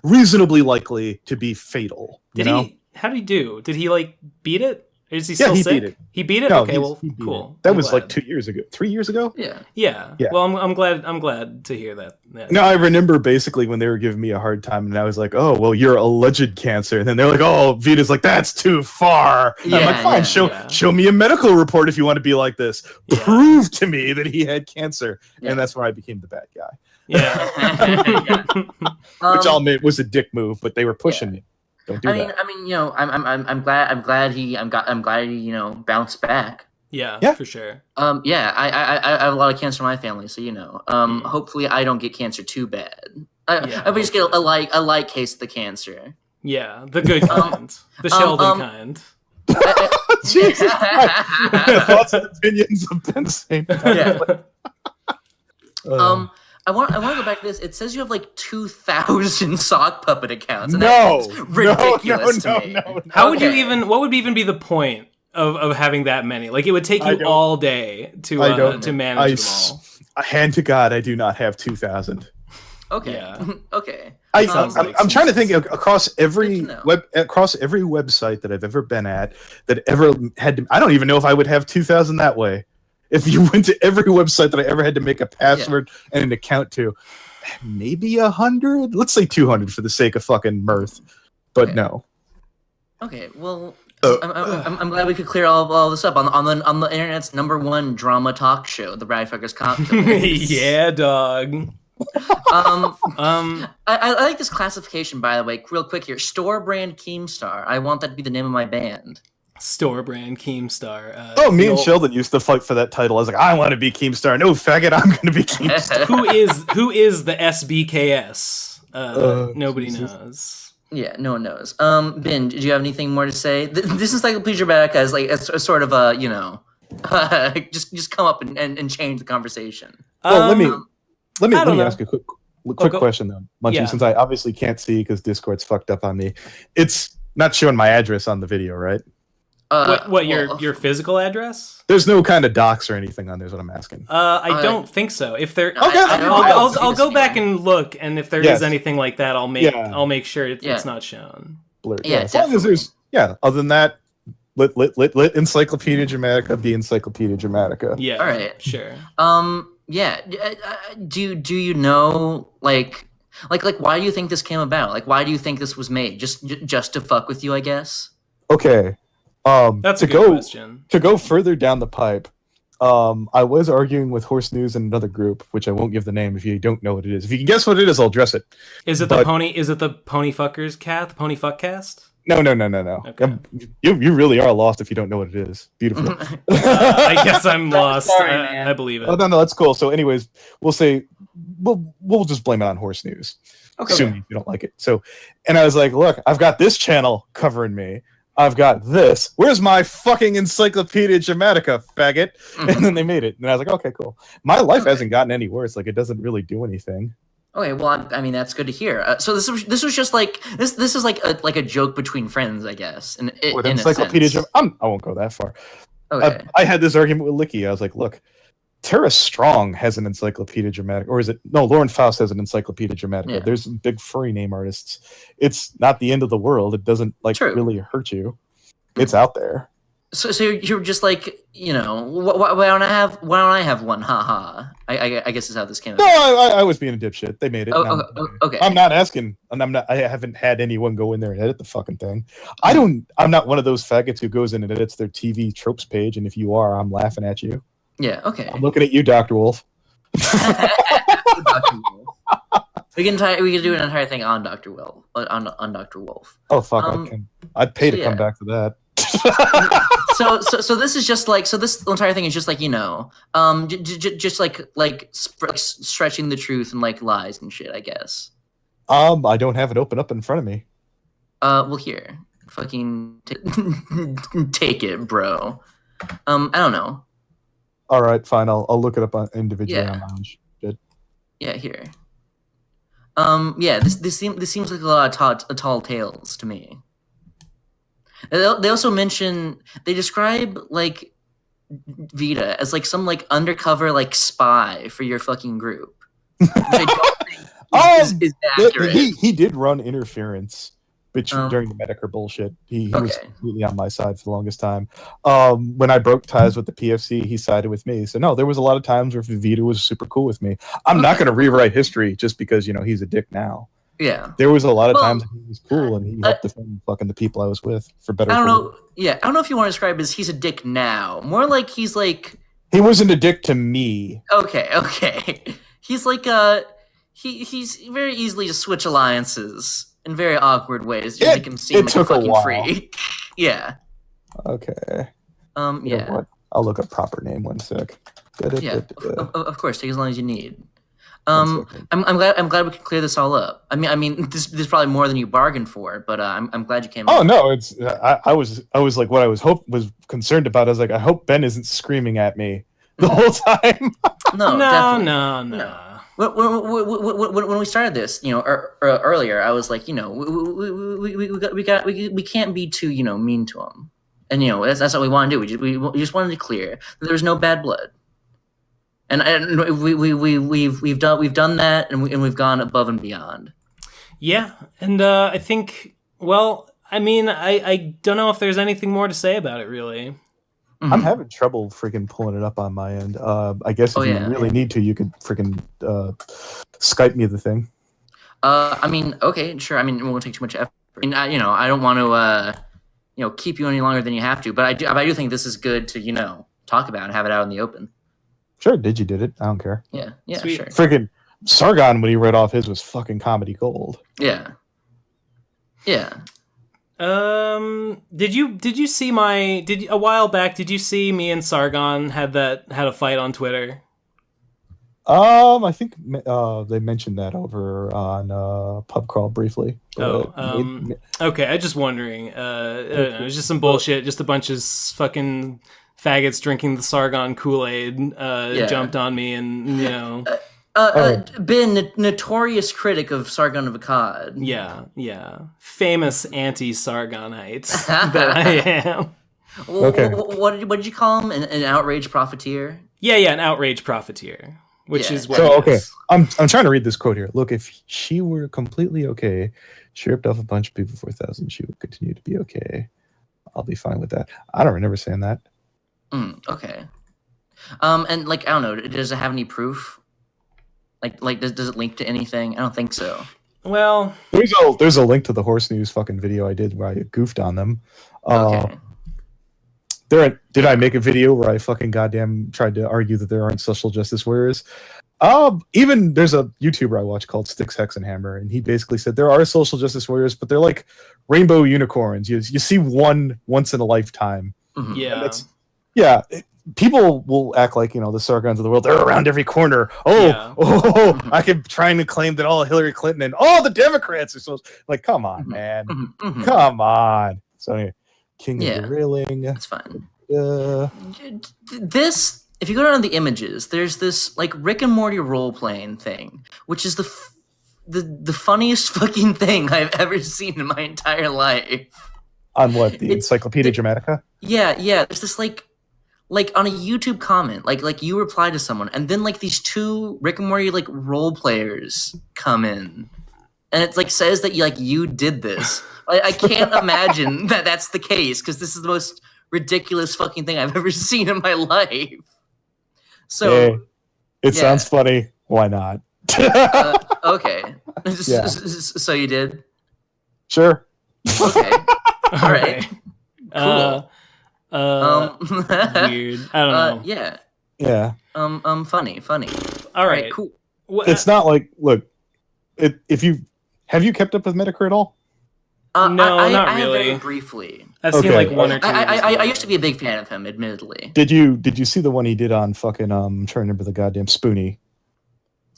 reasonably likely to be fatal. How did he do? Did he like beat it? Is he still sick? Beat it. He beat it? No, okay, well, cool. That was like 2 years ago. 3 years ago? Yeah. Well, I'm glad to hear that. No, I remember basically when they were giving me a hard time, and I was like, "Oh, well, you're alleged cancer," and then they're like, "Oh, Vita's like, that's too far." I'm like, "Fine, show me a medical report if you want to be like this. Prove to me that he had cancer," and that's where I became the bad guy. Yeah. Which I'll admit was a dick move, but they were pushing me. Don't do that. I mean, you know, I'm glad he you know, bounced back. Yeah, for sure. Yeah, I have a lot of cancer in my family, so you know, hopefully I don't get cancer too bad. I just get a light case of the cancer. Yeah, the good kind, the Sheldon kind. Jesus, thoughts and opinions of Ben Saint. I want to go back to this. It says you have like 2,000 sock puppet accounts. And that's ridiculous to me. No. How would you even? What would even be the point of having that many? Like it would take you all day to manage them all. Hand to God, I do not have 2,000. Okay. Yeah. Okay. I'm trying to think across every website that I've ever been at that ever had to, I don't even know if I would have 2,000 that way. If you went to every website that I ever had to make a password and an account to, maybe 100. Let's say 200 for the sake of fucking mirth, but no. Okay. Well, I'm glad we could clear all this up on the internet's #1 drama talk show, the Rowdy Fuckers Cocktails. Yeah, dog. I like this classification, by the way. Real quick here, store brand Keemstar. I want that to be the name of my band. Store brand Keemstar. Me and Sheldon used to fight for that title. I was like, I want to be Keemstar. No, faggot, I'm going to be Keemstar. Who is the SBKS? Nobody knows. Yeah, no one knows. Ben, do you have anything more to say? This Encyclopedia Dramatica is like a sort of a, you know, just come up and change the conversation. Well, let me ask a quick question though, Munchie, since I obviously can't see because Discord's fucked up on me. It's not showing my address on the video, right? Your physical address? There's no kind of docs or anything on there is what I'm asking. I don't think so. If there, I'll go back and look, and if there is anything like that, I'll make sure it's not shown. Blurred. Yeah, as long as there's other than that, let Encyclopedia Dramatica be Encyclopedia Dramatica. Yeah. All right. Sure. Yeah. Do you know like why do you think this came about? Like why do you think this was made? Just to fuck with you, I guess. Okay. That's a good question. To go further down the pipe, I was arguing with Horse News in another group, which I won't give the name if you don't know what it is. If you can guess what it is, I'll address it. Is it the pony? Is it the Pony Fuckers cat? The Pony Fuck Cast? No. Okay. You really are lost if you don't know what it is. Beautiful. I guess I'm lost. Sorry, man. I believe it. Oh, no, that's cool. So, anyways, we'll just blame it on Horse News. Okay. Assuming you don't like it. So, and I was like, look, I've got this channel covering me. I've got this. Where's my fucking Encyclopedia Dramatica, faggot? And then they made it, and I was like, okay, cool. My life hasn't gotten any worse. Like, it doesn't really do anything. Okay, well, I mean that's good to hear. So this was just like this is like a joke between friends, I guess. With in Encyclopedia a sense. I won't go that far. Okay. I had this argument with Licky. I was like, look, Tara Strong has an Encyclopedia Dramatica, or is it? No, Lauren Faust has an Encyclopedia Dramatica. Yeah. There's some big furry name artists. It's not the end of the world. It doesn't True. really hurt you. It's out there. So you're just like, you know, why don't I have one? Haha. I guess is how this came No, out. I was being a dipshit. They made it. Okay. I'm not asking, and I haven't had anyone go in there and edit the fucking thing. I'm not one of those faggots who goes in and edits their TV tropes page. And if you are, I'm laughing at you. Yeah. Okay. I'm looking at you, Dr. Wolf. Dr. Wolf. We can do an entire thing on Dr. Wolf. On Dr. Wolf. Oh fuck! I'd pay to come yeah. back to that. So this is just like this entire thing is just like, you know, just like stretching the truth and like lies and shit, I guess. I don't have it open up in front of me. Well, here, fucking take it, bro. I don't know. All right, fine. I'll look it up on individually Yeah. on my own shit. Yeah, here. Yeah, this seems like a lot of tall tales to me. They also mention they describe like Vita as like some like undercover like spy for your fucking group, which I don't think is accurate. He did run interference during the Medicare bullshit. He was completely on my side for the longest time. When I broke ties with the PFC, he sided with me. So no, there was a lot of times where Vita was super cool with me. I'm not going to rewrite history just because, you know, he's a dick now. Yeah. There was a lot of times he was cool and he helped defend fucking the people I was with for better. I don't know. Yeah, I don't know if you want to describe it as he's a dick now. More like he's like he wasn't a dick to me. Okay. He's like he's very easily to switch alliances in very awkward ways to make him seem like a fucking freak. Yeah. Okay. Yeah. You know what? I'll look up proper name 1 sec. Yeah. Of course, take as long as you need. I'm glad we can clear this all up. I mean, this is probably more than you bargained for, but I'm glad you came. Oh no, it's I was like what I was concerned about. I was like, I hope Ben isn't screaming at me the whole time. No. When we started this, you know, earlier, I was like, you know, we can't be too, you know, mean to him, and you know that's what we want to do. We just wanted to clear that there's no bad blood. And we've done that, and we've gone above and beyond. Yeah, and I think, well, I mean, I don't know if there's anything more to say about it, really. Mm-hmm. I'm having trouble freaking pulling it up on my end. I guess if you really need to, you could freaking Skype me the thing. I mean, okay, sure. I mean, it won't take too much effort. I mean, you know, I don't want to, you know, keep you any longer than you have to, but I do think this is good to, you know, talk about and have it out in the open. Sure, did it. I don't care. Yeah, Sweet. Sure. Freaking Sargon, when he read off his, was fucking comedy gold. Yeah. Did you see a while back? Did you see me and Sargon had a fight on Twitter? I think they mentioned that over on Pub Crawl briefly. Okay. I was just wondering. It was just some bullshit. Just a bunch of fucking faggots drinking the Sargon Kool-Aid jumped on me, and you know. Been notorious critic of Sargon of Akkad. Yeah. Famous anti-Sargonite that I am. Okay. What did you call him? An outrage profiteer? Yeah, an outrage profiteer. Which is what I'm trying to read this quote here. Look, if she were completely okay, she ripped off a bunch of people for 1,000, she would continue to be okay. I'll be fine with that. I don't remember saying that. Okay. And like, I don't know, does it have any proof? Like does it link to anything? I don't think so. Well, there's a link to the horse news fucking video I did where I goofed on them. Okay. Did I make a video where I fucking goddamn tried to argue that there aren't social justice warriors? Even there's a YouTuber I watch called Sticks Hex and Hammer, and he basically said there are social justice warriors, but they're like rainbow unicorns. You see one once in a lifetime. Mhm. yeah. People will act like, the Sargons of the world, they're around every corner. Yeah. I could trying to claim that all Hillary Clinton and all the Democrats are so like, come on, man. Mhm. Come on. So anyway, King Yeah. of the Railing. That's fine. Uh, If you go down to the images, there's this like Rick and Morty role playing thing, which is the funniest fucking thing I've ever seen in my entire life. on what? The Encyclopedia Dramatica? Yeah. There's this like on a YouTube comment, like you reply to someone, and then like these two Rick and Morty like role players come in, and it's like says that you did this. I can't imagine that that's the case because this is the most ridiculous fucking thing I've ever seen in my life. So Hey, it yeah. sounds funny. Why not? Okay. Yeah. So you did? Sure. Okay. All right. Cool. Weird. I don't know. Yeah. Yeah. Funny. All right. Cool. It's not like, look, have you kept up with Metacritic at all? No, not I really. very briefly. I've seen Okay. like one or two. I used to be a big fan of him, admittedly. Did you see the one he did on fucking I'm trying to remember the goddamn Spoonie?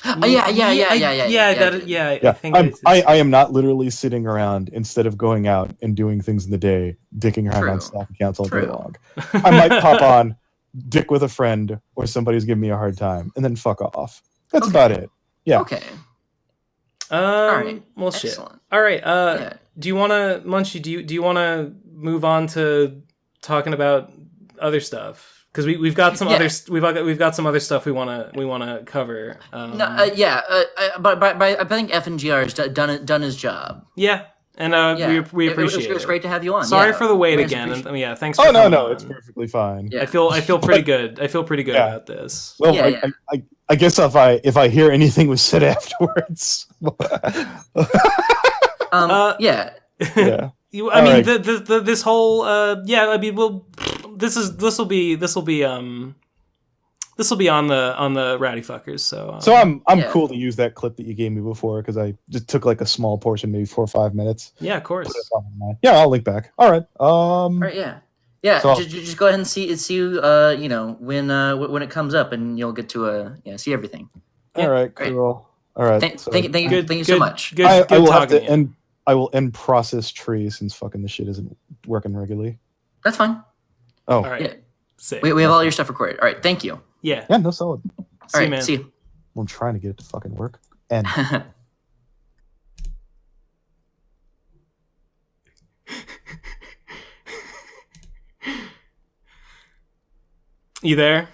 Yeah. I think I am not literally sitting around instead of going out and doing things in the day, dicking around on Slack accounts all day True. long. I might pop on, dick with a friend, or somebody's giving me a hard time, and then fuck off. That's about it. Yeah. Okay. right. Well, Excellent. shit. All right. Yeah. Do you want to, Munchie? Do you want to move on to talking about other stuff? Because we've got some other we've got some other stuff we wanna cover. But I think FNGR has done his job. Yeah, and we appreciate it. It was great to have you on. Sorry Yeah. for the wait Very again. appreciate- And, yeah, thanks. For Oh no, coming no, on. it's perfectly fine. Yeah. I feel pretty good. I feel pretty good Yeah. about this. Well, Yeah. I guess if I hear anything was said afterwards, Yeah. yeah. I mean, Alright. this whole I mean, this will be on the Rowdy Fuckers. So So I'm Yeah. cool to use that clip that you gave me before because I just took like a small portion, maybe 4 or 5 minutes. yeah, of course. Put it on my- Yeah, I'll link back. All right. All right. Yeah. So- Just go ahead and see when it comes up, and you'll get to see everything. Yeah, all right. great. Cool. All right. Thank so you so much. Good, I good will have talking to to you. end. I will end process tree since fucking this shit isn't working regularly. That's fine. Oh, All right. Yeah. Sick. We have all your stuff recorded. All right. Thank you. Yeah. yeah, no solid. All See right. you, man. See you. I'm trying to get it to fucking work. And You there?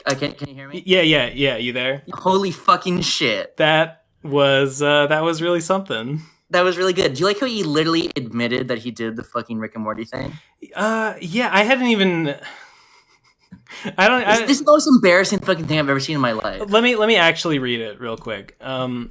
Can you hear me? Yeah. You there? Holy fucking shit. That was really something. That was really good. Do you like how he literally admitted that he did the fucking Rick and Morty thing? Yeah. I hadn't even. This is the most embarrassing fucking thing I've ever seen in my life. Let me actually read it real quick. Well,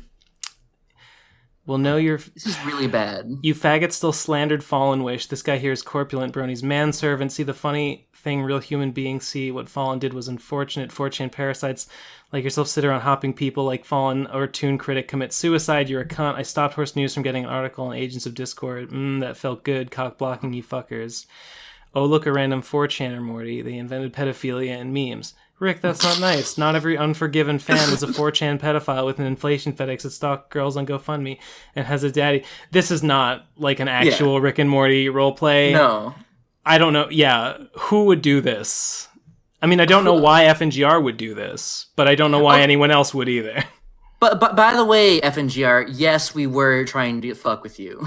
no, This is really bad. you faggot still slandered Fallen Wish. This guy here is corpulent Brony's manservant. See the funny thing, real human beings see. What Fallen did was unfortunate. 4chan parasites like yourself sit around hopping people like Fallen or Toon Critic commit suicide. You're a cunt. I stopped Horse News from getting an article on Agents of Discord. That felt good. Cock blocking you fuckers. Oh, look, a random 4chaner, Morty. They invented pedophilia and memes. Rick, that's not nice. Not every Unforgiven fan is a 4chan pedophile with an inflation FedEx that stalks girls on GoFundMe and has a daddy. This is not like an actual Rick and Morty roleplay. No. I don't know. Yeah, who would do this? I mean, I don't know why FNGR would do this, but I don't know why anyone else would either. But by the way, FNGR, yes, we were trying to fuck with you.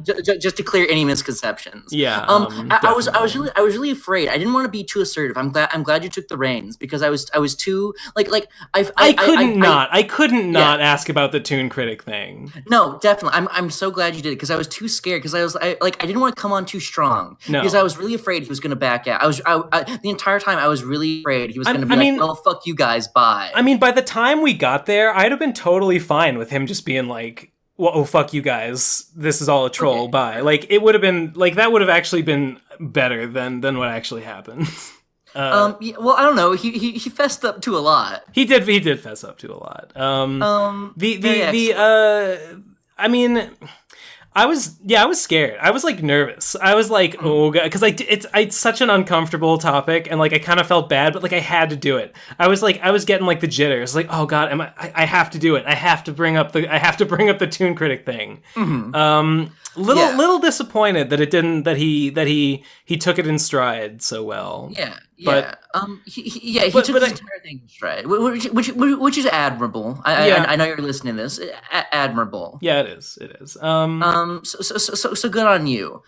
just to clear any misconceptions. Yeah. I was really afraid. I didn't want to be too assertive. I'm glad you took the reins, because I was too I couldn't not ask about the Toon Critic thing. No, definitely. I'm so glad you did it, because I was too scared, because I didn't want to come on too strong. No. Because I was really afraid he was going to back out. The entire time I was really afraid he was going to be well, fuck you guys, bye. I mean, by the time we got there, I'd have been totally fine with him just being like, well, oh, fuck you guys, this is all a troll, Okay. bye. Like, it would have been, like, that would have actually been better than what actually happened. Well, I don't know. He fessed up to a lot. He did fess up to a lot. I mean, I was scared. I was like nervous. I was like, oh god, because it's such an uncomfortable topic, and like I kind of felt bad, but like I had to do it. I was getting like the jitters, like, oh god, I have to do it. I have to bring up the Toon Critic thing. Mm-hmm. Little disappointed that it didn't, that he took it in stride so well. Yeah. But, he took the entire thing in stride, which is admirable. I know you're listening to this. Admirable. Yeah, it is. So good on you.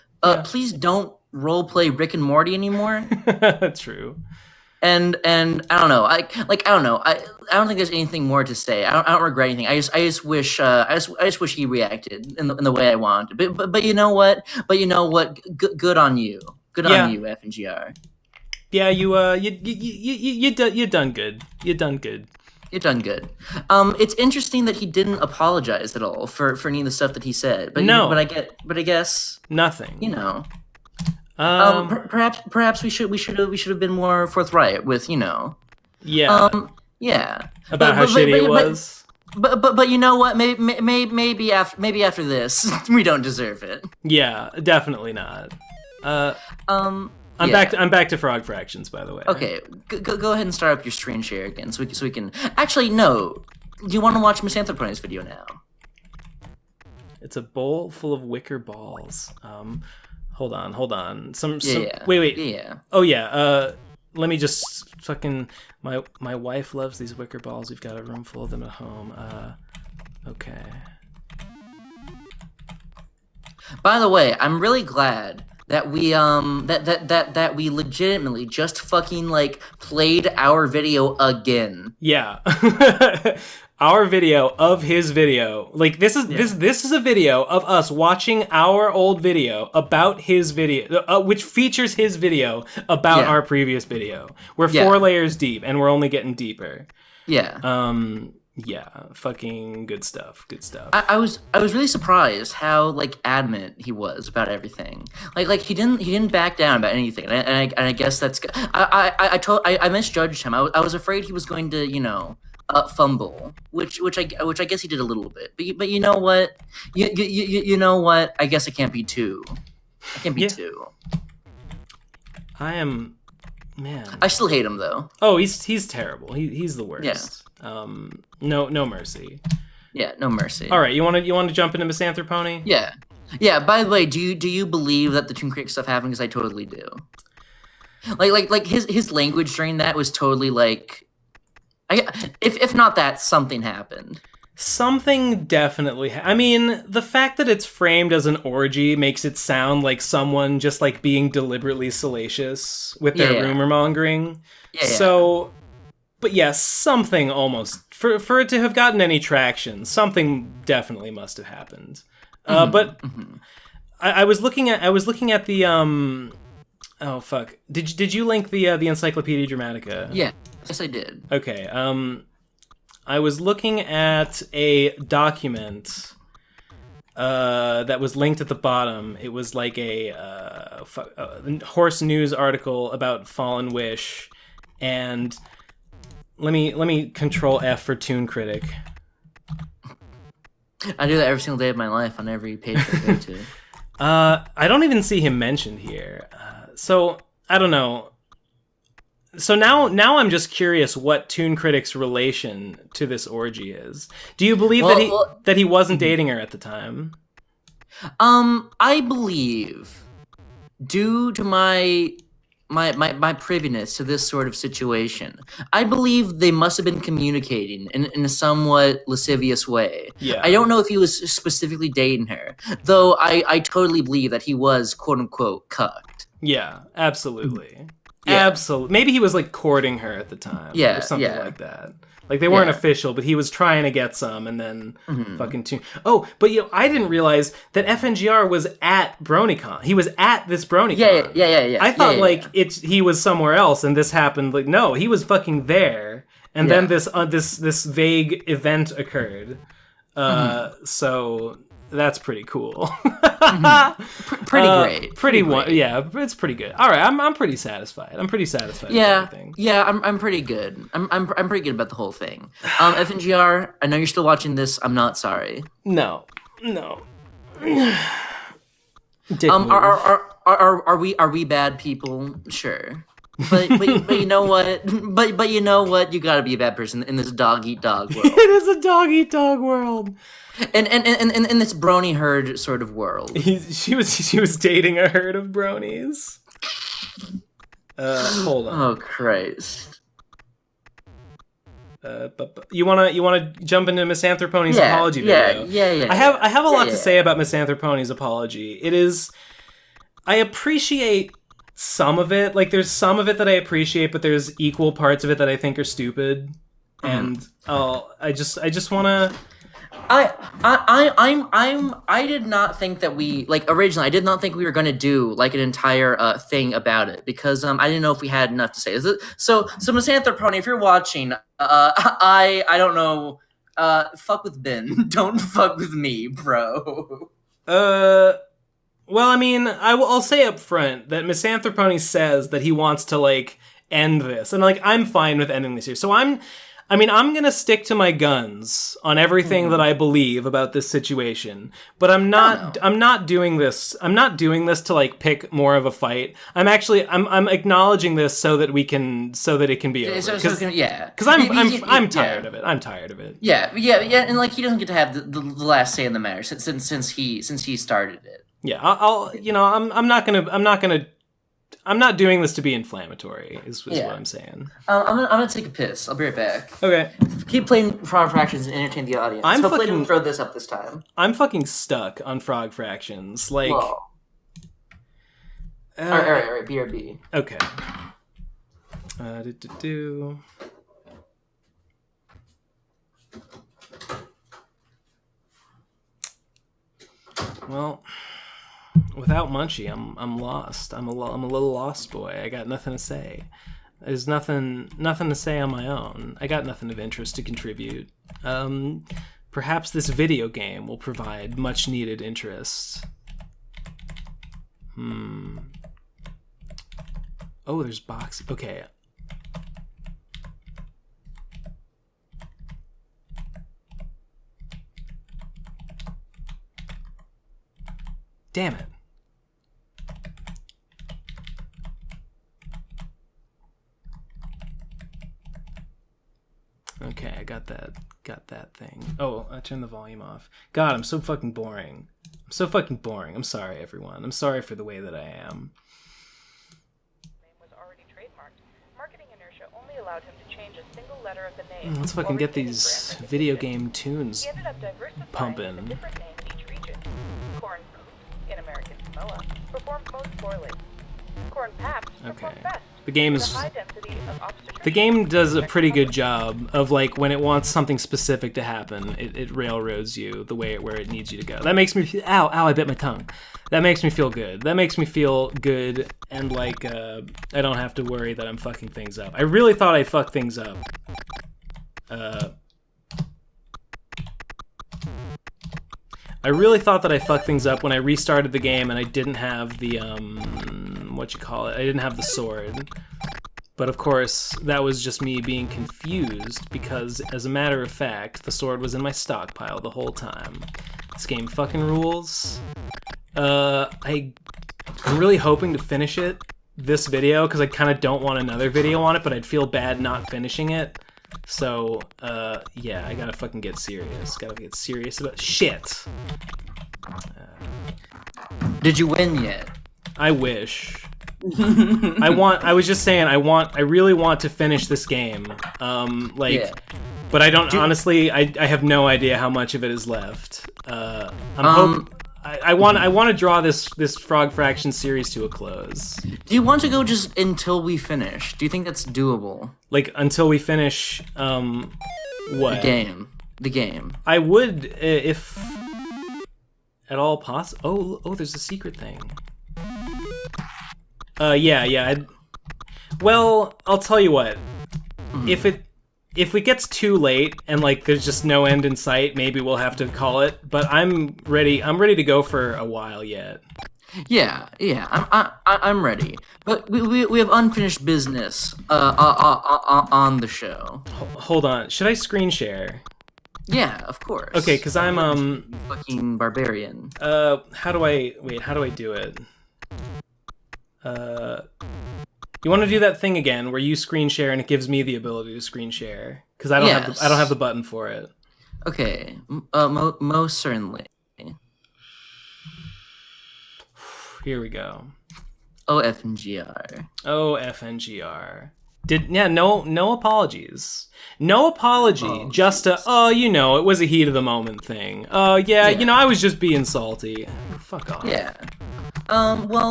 Please don't roleplay Rick and Morty anymore. True. And I don't know. I don't know. I don't think there's anything more to say. I don't regret anything. I just wish he reacted in the way I wanted. But you know what? Good on you. Good on you, FNGR. Yeah, you done good. You done good. You done good. It's interesting that he didn't apologize at all for any of the stuff that he said. But no. But I guess nothing. You know. Perhaps we should have been more forthright with, you know. Yeah. Yeah. About how shitty it was. But you know what? Maybe after this, we don't deserve it. Yeah, definitely not. I'm back to Frog Fractions, by the way. Okay, go ahead and start up your screen share again, so we can. Actually, no. Do you want to watch Misanthropone's video now? It's a bowl full of wicker balls. Hold on. Some yeah. Wait. Yeah. Oh yeah. Let me just fucking. My wife loves these wicker balls. We've got a room full of them at home. Okay. By the way, I'm really glad that we that we legitimately just fucking like played our video again. Yeah. Our video of his video. Like this is a video of us watching our old video about his video, which features his video about our previous video. We're 4 layers deep and we're only getting deeper. Yeah. Yeah, fucking good stuff. I was really surprised how like adamant he was about everything. Like he didn't back down about anything, and I guess that's good. I misjudged him. I was afraid he was going to, you know, fumble, which I guess he did a little bit. But you know what? You know what? I guess it can't be two. It can't be two. I am. Man, I still hate him though. Oh, he's terrible. He's the worst. Yeah. No mercy. Yeah, no mercy. All right, you want to jump into Misanthropony? Yeah. Yeah. By the way, do you believe that the Toon Critic stuff happened? Because I totally do. Like his language during that was totally like, if not that, something happened. Something definitely. I mean, the fact that it's framed as an orgy makes it sound like someone just like being deliberately salacious with their rumor mongering. Yeah. So, but yes, something almost for it to have gotten any traction, something definitely must have happened. But I was looking at the oh fuck! Did you link the Encyclopedia Dramatica? Yeah, yes I did. Okay. I was looking at a document that was linked at the bottom. It was like a Horse News article about Fallen Wish, and let me Control F for Toon Critic. I do that every single day of my life on every page I go to. I don't even see him mentioned here, so I don't know. So now I'm just curious what Toon Critic's relation to this orgy is. Do you believe that he wasn't dating her at the time? I believe, due to my my privyness to this sort of situation, I believe they must have been communicating in a somewhat lascivious way. Yeah. I don't know if he was specifically dating her, though I totally believe that he was quote unquote cucked. Yeah, absolutely. Yeah. Absolutely. Maybe he was like courting her at the time. Yeah, Or something yeah. like that. Like they weren't Yeah. official, but he was trying to get some and then fucking Oh, but I didn't realize that FNGR was at BronyCon. He was at this BronyCon. Yeah. I thought yeah. he was somewhere else and this happened. Like no, he was fucking there. And then this vague event occurred. So that's pretty cool. Pretty great. Pretty great. Yeah, it's pretty good. All right, I'm pretty satisfied. I'm pretty satisfied with everything. Yeah, I'm pretty good. I'm pretty good about the whole thing. FNGR, I know you're still watching this. I'm not sorry. No. Dick move. Are we bad people? Sure. But you know what? But you know what? You gotta be a bad person in this dog eat dog world. It is a dog eat dog world. And in this brony herd sort of world. She was dating a herd of bronies. Hold on. Oh Christ. You wanna jump into Miss Anthroponi's apology video? Yeah. I have a lot to say about Miss Anthroponi's apology. It is. I appreciate some of it. Like there's some of it that I appreciate, but there's equal parts of it that I think are stupid. And I just wanna. I did not think that we originally. I did not think we were going to do like an entire thing about it because I didn't know if we had enough to say. So Miss Anthroponi, if you're watching, I don't know. Fuck with Ben. Don't fuck with me, bro. Well, I mean, I'll say up front that Miss Anthroponi says that he wants to like end this, and like I'm fine with ending this here. So I'm gonna stick to my guns on everything that I believe about this situation, but I'm not doing this. I'm not doing this to like pick more of a fight. I'm acknowledging this so that it can be over. Because I'm tired of it. I'm tired of it. Yeah, and like he doesn't get to have the last say in the matter since he started it. Yeah, I'm not doing this to be inflammatory, is what I'm saying. I'm gonna take a piss. I'll be right back. Okay. Keep playing Frog Fractions and entertain the audience. Hopefully I didn't throw this up this time. I'm fucking stuck on Frog Fractions. Like... Whoa. Alright, BRB. Okay. Well... Without Munchie, I'm lost. I'm a little lost boy. I got nothing to say. There's nothing to say on my own. I got nothing of interest to contribute. Perhaps this video game will provide much needed interest. Oh, there's box. Okay. Damn it. Okay, I got that thing. Oh, I turned the volume off. God, I'm so fucking boring. I'm sorry, everyone. I'm sorry for the way that I am. Name was already trademarked. Marketing inertia only allowed him to change a single letter of the name. Let's fucking get these video game tunes He ended up diversifying pumping. with a different name in each region. Corn Poops in American Samoa performed most poorly. Corn Paps performed best. The game with is... a high density of obstetrician. The game does a pretty good job of, like, when it wants something specific to happen, it railroads you the way where it needs you to go. That makes me feel... Ow, I bit my tongue. That makes me feel good. That makes me feel good, and, like, I don't have to worry that I'm fucking things up. I really thought I fucked things up. I really thought that I fucked things up when I restarted the game and I didn't have the, I didn't have the sword. But of course, that was just me being confused because, as a matter of fact, the sword was in my stockpile the whole time. This game fucking rules. I'm really hoping to finish it this video because I kind of don't want another video on it, but I'd feel bad not finishing it. So, yeah, I gotta fucking get serious. Gotta get serious about shit. Did you win yet? I wish. I was just saying, I really want to finish this game. But I don't honestly. I have no idea how much of it is left. I want to draw this Frog Fraction series to a close. Do you want to go just until we finish? Do you think that's doable? Like until we finish what? The game. I would if at all possible. Oh, there's a secret thing. Yeah. Well, I'll tell you what. If it gets too late and like there's just no end in sight, maybe we'll have to call it. But I'm ready to go for a while yet. Yeah. I'm ready. But we have unfinished business on the show. Hold on. Should I screen share? Yeah, of course. Okay, because I'm fucking barbarian. How do I do it? You want to do that thing again where you screen share and it gives me the ability to screen share because I don't have the button for it. Okay, most certainly. Here we go. OFNGR. No apologies. No apology. Just it was a heat of the moment thing. I was just being salty. Fuck off. Yeah.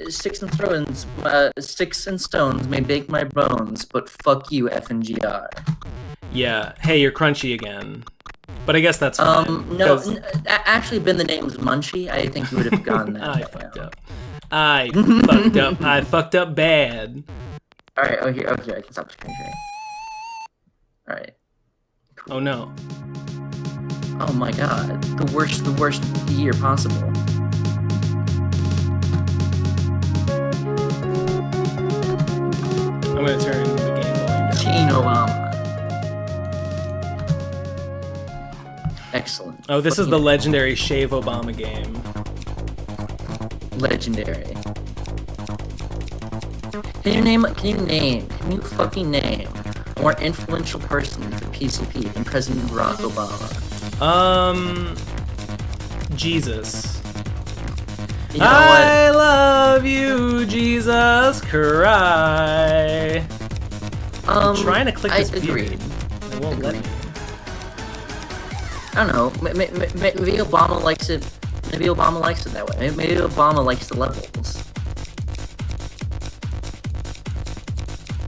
Sticks and stones may break my bones, but fuck you, FNGR. Yeah. Hey, you're crunchy again. But I guess that's fine. Actually, been the name's Munchie. I think you would have gone that. I fucked up. I fucked up bad. All right. Oh, here. I can stop screen sharing. All right. Cool. Oh no. Oh my god. The worst year possible. I'm gonna turn the game volume down. Teen Obama. Excellent. Oh, this is the legendary Shave Obama game. Legendary. Can you fucking name a more influential person for PCP than President Barack Obama? Jesus. You know I love you, Jesus Christ. I'm trying to click this beard. It won't let me. I don't know. Maybe Obama likes it. Maybe Obama likes it that way. Maybe Obama likes the levels.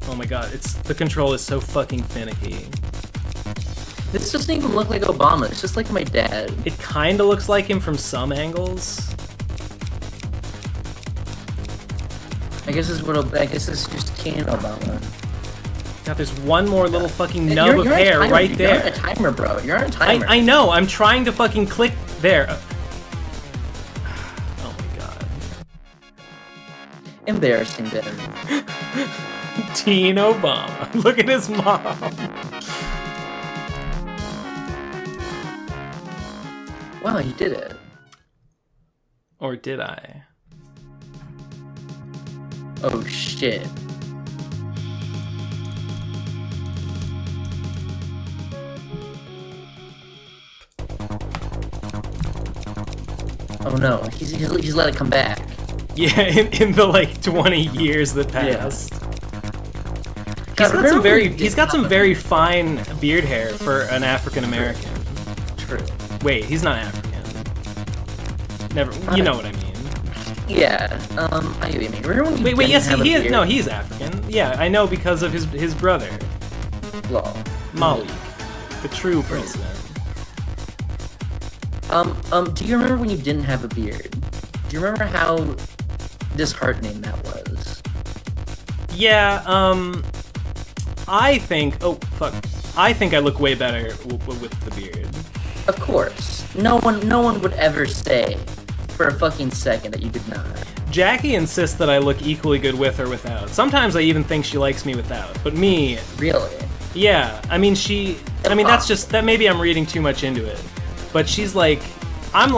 Oh my god, the control is so fucking finicky. This doesn't even look like Obama. It's just like my dad. It kind of looks like him from some angles. I guess it's just Teen Obama. God, there's one more little fucking nub of hair right there. You're on a timer, bro. You're on a timer. I know. I'm trying to fucking click there. Oh my god. Embarrassing, bitter. Teen Obama. Look at his mom. Wow, you did it. Or did I? Oh shit. Oh no, he's let it come back. Yeah, in the like 20 years that passed. Yeah. He's got some very fine beard hair for an African American. True. Wait, he's not African. Never. You know what I mean. Yeah. I get what you mean. Remember when wait. Yes, he is. No, he's African. Yeah, I know because of his brother. Law. Malik, the true president. Do you remember when you didn't have a beard? Do you remember how disheartening that was? Yeah, I think I look way better with the beard. Of course. No one would ever say for a fucking second that you did not. Jackie insists that I look equally good with or without. Sometimes I even think she likes me without. But me... Really? Yeah. That's just... That maybe I'm reading too much into it. But she's like... I'm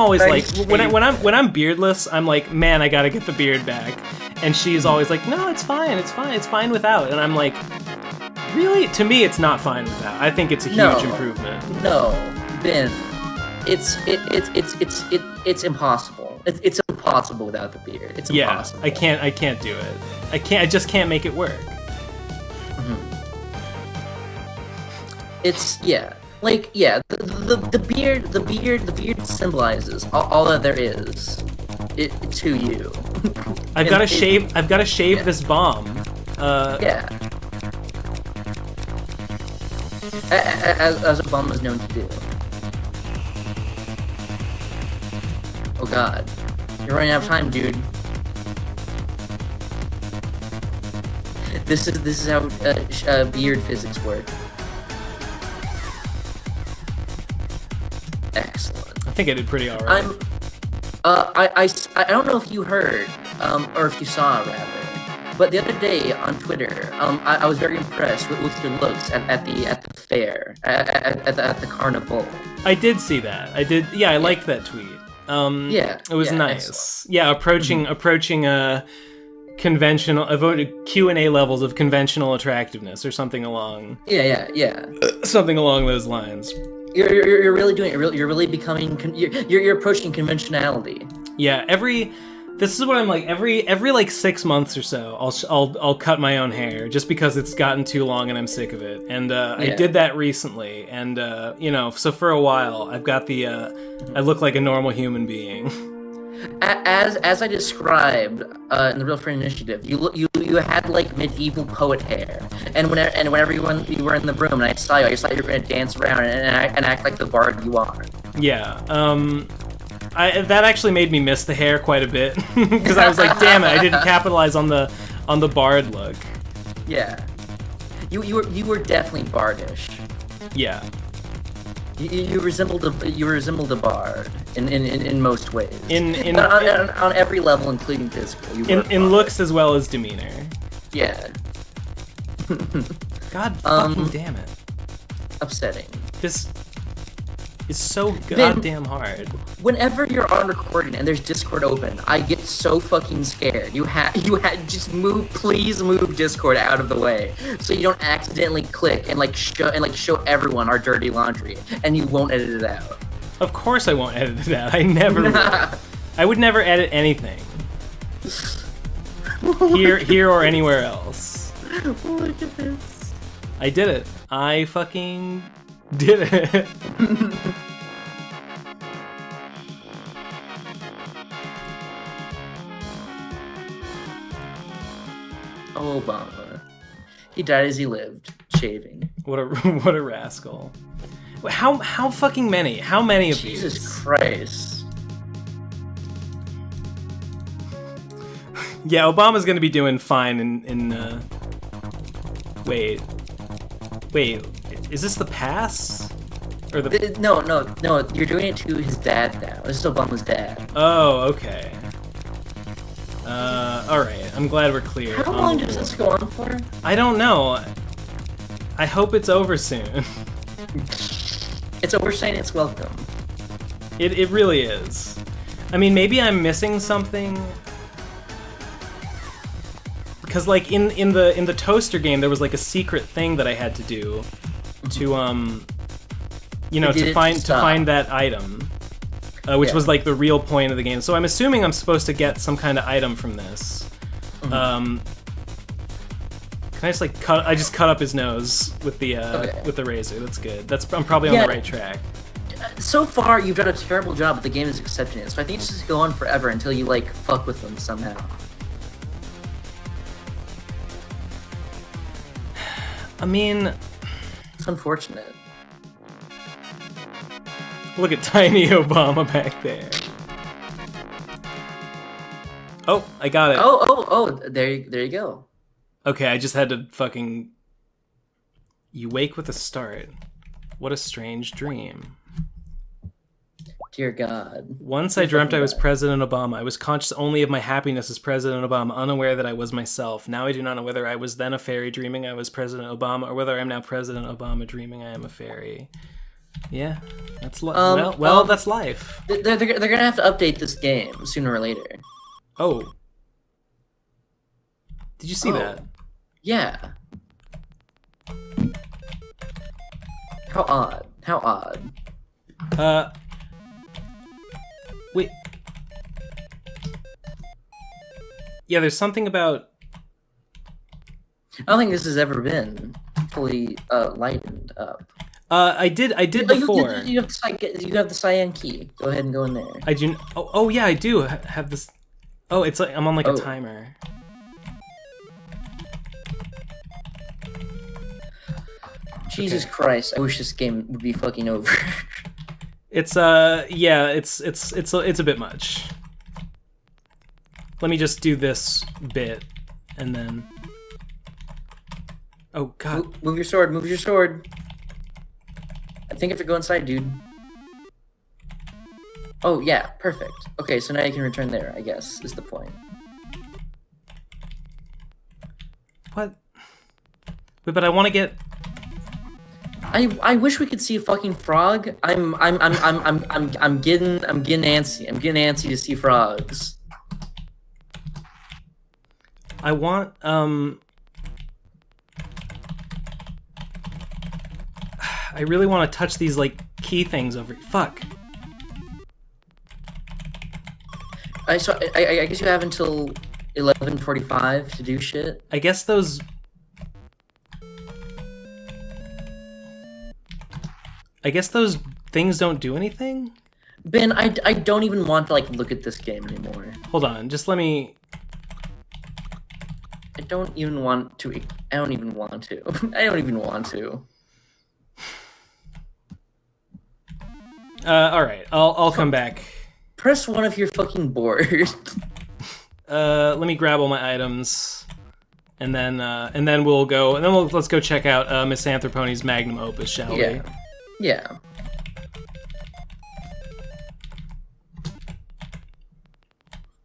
always like... When I'm beardless, I'm like, man, I gotta get the beard back. And she's always like, no, it's fine without. And I'm like, really? To me, it's not fine without. I think it's a huge improvement. No, Ben, it's impossible. It's impossible. impossible without the beard. It's impossible. I can't do it. I just can't make it work. It's the beard symbolizes all that there is to you. I've got to shave this bomb. Yeah. As Obama is known to do. Oh god. You're running out of time, dude. This is how beard physics work. Excellent. I think I did pretty alright. I don't know if you heard, or if you saw rather, but the other day on Twitter, I was very impressed with your looks at the fair, at the carnival. I did see that. I did. Yeah, I liked that tweet. It was nice. Excellent. Yeah, approaching conventional Q&A levels of conventional attractiveness or something along. Yeah. Something along those lines. You're really doing it. You're really becoming. You're approaching conventionality. Yeah. This is what I'm like. Every like 6 months or so, I'll cut my own hair just because it's gotten too long and I'm sick of it. And I did that recently. And so for a while, I've got I look like a normal human being. As I described in the Real Friend Initiative, you had like medieval poet hair, and whenever you were in the room and I saw you were going to dance around and act like the bard you are. Yeah. That actually made me miss the hair quite a bit because I was like, damn it, I didn't capitalize on the bard look. Yeah. You were definitely bardish. Yeah. You resembled a bard in most ways. On every level, including physical. In looks as well as demeanor. Yeah. God fucking damn it. Upsetting. This is so goddamn hard. Whenever you're on recording and there's Discord open, I get so fucking scared. You had just please move Discord out of the way so you don't accidentally click and show everyone our dirty laundry and you won't edit it out. Of course I won't edit it out. I never will. I would never edit anything. Here or anywhere else. Look at this. I did it. I fucking did it. Oh, Obama. He died as he lived, shaving. What a rascal. How fucking many? How many of these? Jesus Christ. Yeah, Obama's gonna be doing fine in Wait, is this the pass? Or the... No, you're doing it to his dad now. This is Obama's dad. Oh, okay. Alright, I'm glad we're clear. How long does this go on for? I don't know. I hope it's over soon. It's over saying it's welcome. It really is. I mean, maybe I'm missing something. Because like in the toaster game, there was like a secret thing that I had to do to to find that item, which was like the real point of the game. So I'm assuming I'm supposed to get some kind of item from this. Can I just like cut? I just cut up his nose with the with the razor. That's good. I'm probably on the right track. So far, you've done a terrible job, but the game is accepting it. So I think it's just go on forever until you like fuck with them somehow. I mean, it's unfortunate. Look at tiny Obama back there. Oh, I got it. Oh! There you go. Okay, I just had to fucking. You wake with a start. What a strange dream. Dear God. Once I dreamt I was President Obama. I was conscious only of my happiness as President Obama, unaware that I was myself. Now I do not know whether I was then a fairy dreaming I was President Obama, or whether I am now President Obama dreaming I am a fairy. Yeah, that's that's life. They're gonna have to update this game sooner or later. Oh. Did you see that? Yeah. How odd. How odd. Wait. Yeah, there's something about... I don't think this has ever been fully lightened up. I did before. You have the cyan key. Go ahead and go in there. I do. Oh yeah, I do have this. Oh, it's like I'm on like a timer. Jesus Christ! I wish this game would be fucking over. It's it's a bit much. Let me just do this bit, and then. Oh God! Move your sword. Move your sword. I think I have to go inside, dude. Oh, yeah, perfect. Okay, so now you can return there, I guess, is the point. What? Wait, but I want to get... I wish we could see a fucking frog. I'm getting antsy. I'm getting antsy to see frogs. I want, I really want to touch these, like, key things over... Fuck. I guess you have until 11:45 to do shit. I guess those... things don't do anything? Ben, I don't even want to, like, look at this game anymore. Hold on, just let me... I don't even want to. I don't even want to. I don't even want to. Alright, I'll come back. Press one if you're fucking bored. Let me grab all my items, and then we'll go, and then let's go check out Miss Anthroponi's magnum opus, shall we? Yeah.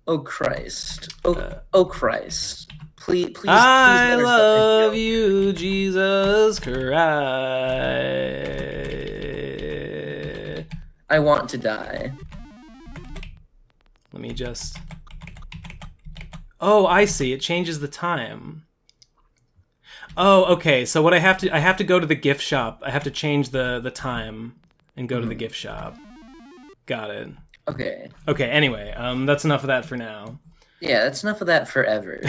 Oh Christ! Oh Christ! Please! I love you, Jesus Christ. I want to die. Let me just... Oh, I see. It changes the time. Oh, okay. So what I have to go to the gift shop. I have to change the time and go to the gift shop. Got it. Okay. Okay, anyway, that's enough of that for now. Yeah, that's enough of that forever.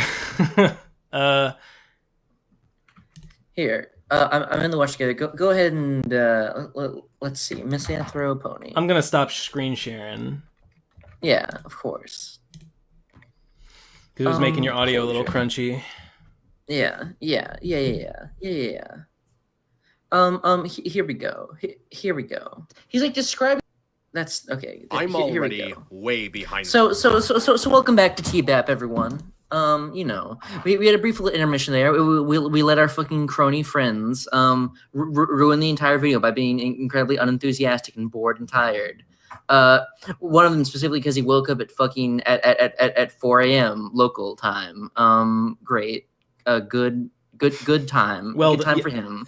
Here, I'm in the watch together. Go ahead and let's see, Miss Anthropony. I'm gonna stop screen sharing. Yeah, of course. Because it was making your audio a little crunchy. Yeah. Here we go. Here we go. He's like describing. That's okay. I'm already way behind. So welcome back to T-BAP, everyone. You know, we had a brief little intermission there. We let our fucking crony friends ruin the entire video by being incredibly unenthusiastic and bored and tired. One of them specifically because he woke up at fucking at 4 a.m. local time. Great. Good time. Well, good time for him.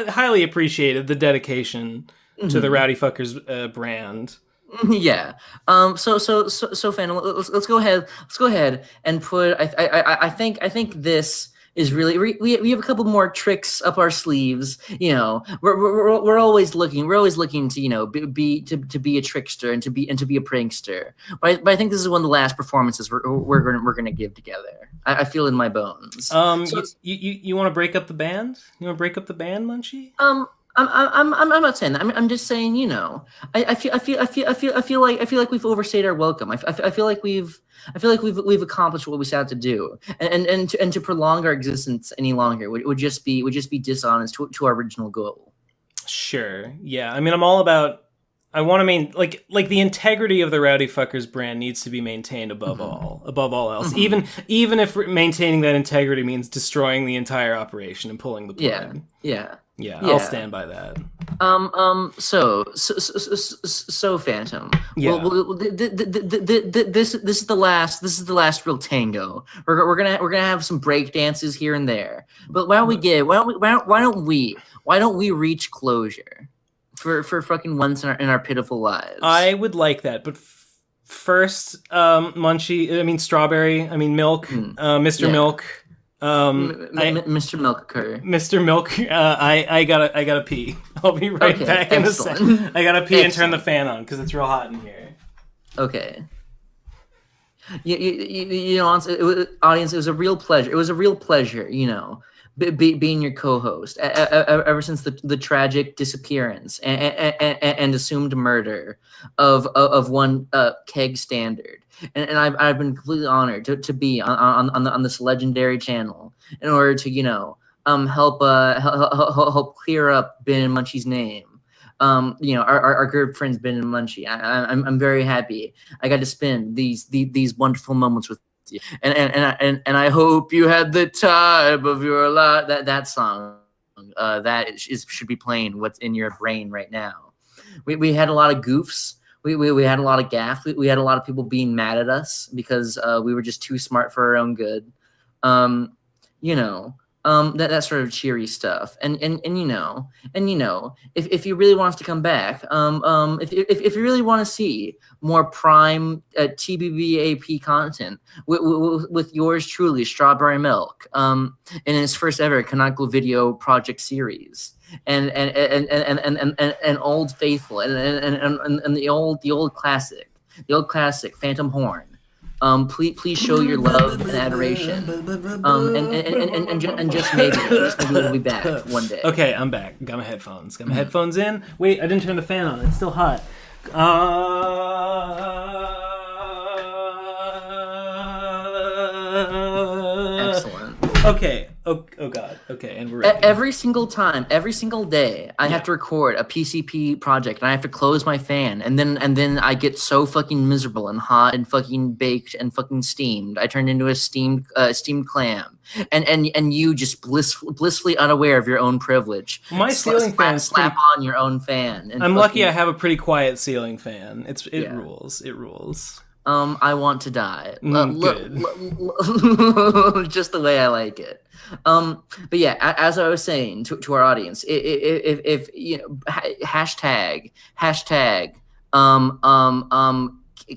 Highly appreciated the dedication to the Rowdy Fuckers brand. Yeah. So fan, let's go ahead. Let's go ahead and put. I think this is really we have a couple more tricks up our sleeves. You know, we're always looking. We're always looking to be a trickster and to be a prankster. But I think this is one of the last performances we're gonna give together. I feel in my bones. You want to break up the band? You want to break up the band, Munchie? I'm not saying that. I'm just saying, you know, I feel like we've overstayed our welcome. I feel like we've accomplished what we set out to do, and to prolong our existence any longer would just be dishonest to our original goal. Sure. Yeah. I mean, I'm all about. I want to like the integrity of the Rowdy Fuckers brand needs to be maintained above all else. Even if maintaining that integrity means destroying the entire operation and pulling the plug. Yeah, I'll stand by that. So Phantom. Yeah. Well, this is the last real tango. We're gonna have some break dances here and there. But why don't we reach closure for fucking once in our pitiful lives? I would like that, but first, Strawberry. I mean Milk. Mr. Milk. Mr. Milker. Mr. Milk, I gotta pee. I'll be right back in a second. I gotta pee and turn the fan on because it's real hot in here. Okay. You know, audience, it was a real pleasure. It was a real pleasure, you know, being your co-host ever since the tragic disappearance and assumed murder of one Keg Standard. And I've been completely honored to be on this legendary channel in order to, you know, help clear up Ben and Munchie's name. You know, our good friends Ben and Munchie. I'm very happy I got to spend these wonderful moments with you, and I hope you had the time of your life. That song, should be playing what's in your brain right now. We had a lot of goofs. We had a lot of gaff. We had a lot of people being mad at us because we were just too smart for our own good. You know. That sort of cheery stuff, and you know, if you really want us to come back, if you really want to see more prime TBBAP content with yours truly, Strawberry Milk, in his first ever canonical video project series, and Old Faithful, and the old classic, Phantom Horn. Please show your love and adoration. And just maybe we'll be back one day. Okay, I'm back. Got my headphones. Got my headphones in. Wait, I didn't turn the fan on. It's still hot. Excellent. Okay. Oh God. Okay, and we're ready. Every single time, every single day, I have to record a PCP project, and I have to close my fan, and then I get so fucking miserable and hot and fucking baked and fucking steamed. I turn into a steamed clam, and you just blissfully unaware of your own privilege. My ceiling fan slap on your own fan. And I'm lucky I have a pretty quiet ceiling fan. It rules. It rules. I want to die. Good. Just the way I like it. But yeah, as I was saying to our audience, if you know, hashtag,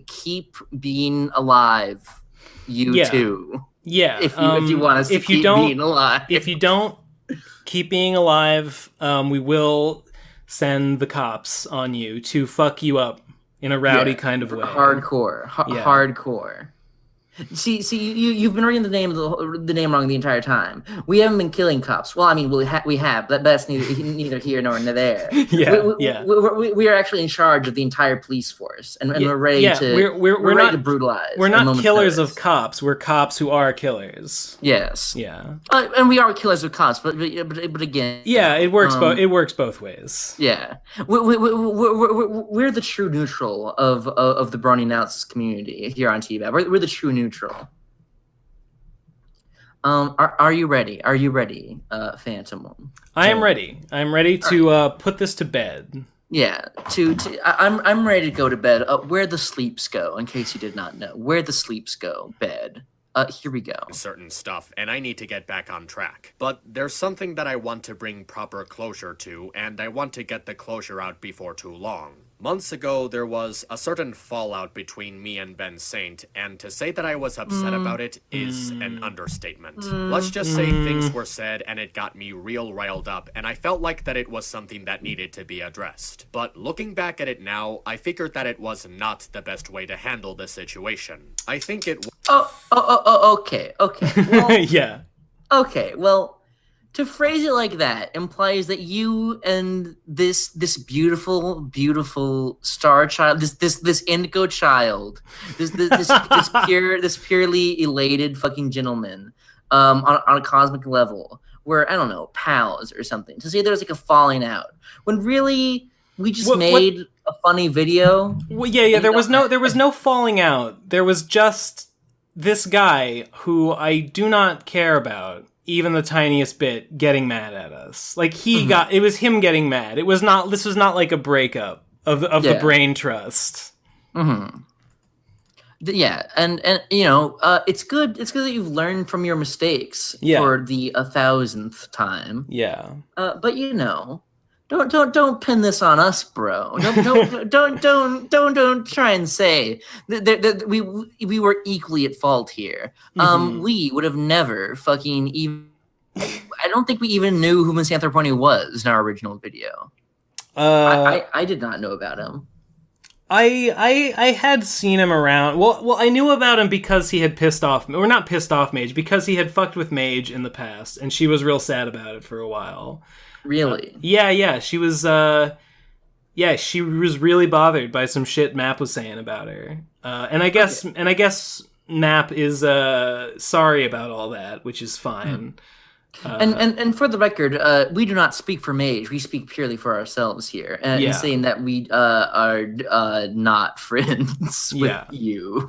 keep being alive, too. Yeah. If you want us to keep being alive. If you don't keep being alive, we will send the cops on you to fuck you up in a rowdy kind of way. Hardcore. See, you've been reading the name wrong the entire time. We haven't been killing cops. Well, I mean, we have. That's neither here nor there. We are actually in charge of the entire police force, and we're ready to we're ready to brutalize. We're not killers of cops. We're cops who are killers. Yes. Yeah. And we are killers of cops, but again. Yeah, it works. It works both ways. Yeah, we're the true neutral of the Brony Analysis community here on TBAB. We're the true neutral. Are you ready? Are you ready, Phantom? I am ready. I'm ready to put this to bed. Yeah, I'm ready to go to bed. Where the sleeps go, in case you did not know. Where the sleeps go, bed. Here we go. Certain stuff, and I need to get back on track. But there's something that I want to bring proper closure to, and I want to get the closure out before too long. Months ago, there was a certain fallout between me and Ben Saint, and to say that I was upset about it is an understatement. Let's just say things were said, and it got me real riled up, and I felt like that it was something that needed to be addressed. But looking back at it now, I figured that it was not the best way to handle the situation. I think it... Okay. Well, yeah. Okay, well... To phrase it like that implies that you and this beautiful star child, this indigo child, this purely elated fucking gentleman, on a cosmic level, were, I don't know, pals or something. To say there's like a falling out when really we just made a funny video. Well, yeah. There was no falling out. There was just this guy who I do not care about even the tiniest bit getting mad at us. Like it was him getting mad. This was not like a breakup of the brain trust. Mm-hmm. Yeah, and you know, it's good that you've learned from your mistakes for the 1,000th time. Yeah. But you know, don't pin this on us, bro. Don't try and say that we were equally at fault here. We would have never fucking even. I don't think we even knew who Misanthropony was in our original video. I did not know about him. I had seen him around. Well, I knew about him because he had pissed off, or not pissed off Mage, because he had fucked with Mage in the past, and she was real sad about it for a while. Really? Yeah, she was. She was really bothered by some shit Map was saying about her, and I guess Map is sorry about all that, which is fine. And for the record, we do not speak for Mage. We speak purely for ourselves here, and saying that we are not friends with you.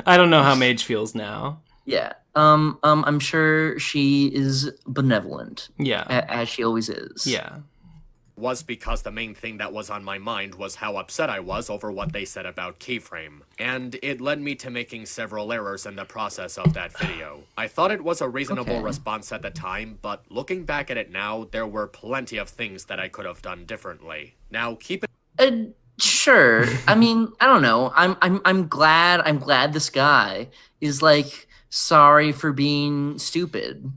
I don't know how Mage feels now. Yeah. I'm sure she is benevolent. Yeah. As she always is. Yeah. Was because the main thing that was on my mind was how upset I was over what they said about Keyframe, and it led me to making several errors in the process of that video. I thought it was a reasonable response at the time, but looking back at it now, there were plenty of things that I could have done differently. Now, keep it... Sure. I mean, I don't know. I'm glad this guy is like sorry for being stupid.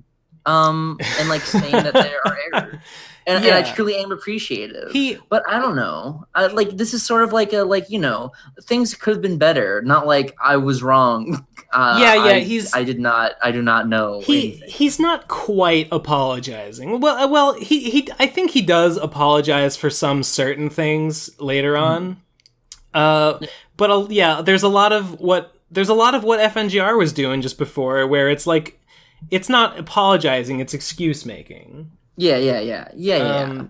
And like saying that there are errors. And I truly am appreciative. But I don't know. Like this is sort of like things could have been better. Not like I was wrong. I do not know. He's not quite apologizing. Well, I think he does apologize for some certain things later on. But there's a lot of what FNGR was doing just before, where it's like it's not apologizing, it's excuse making. Yeah.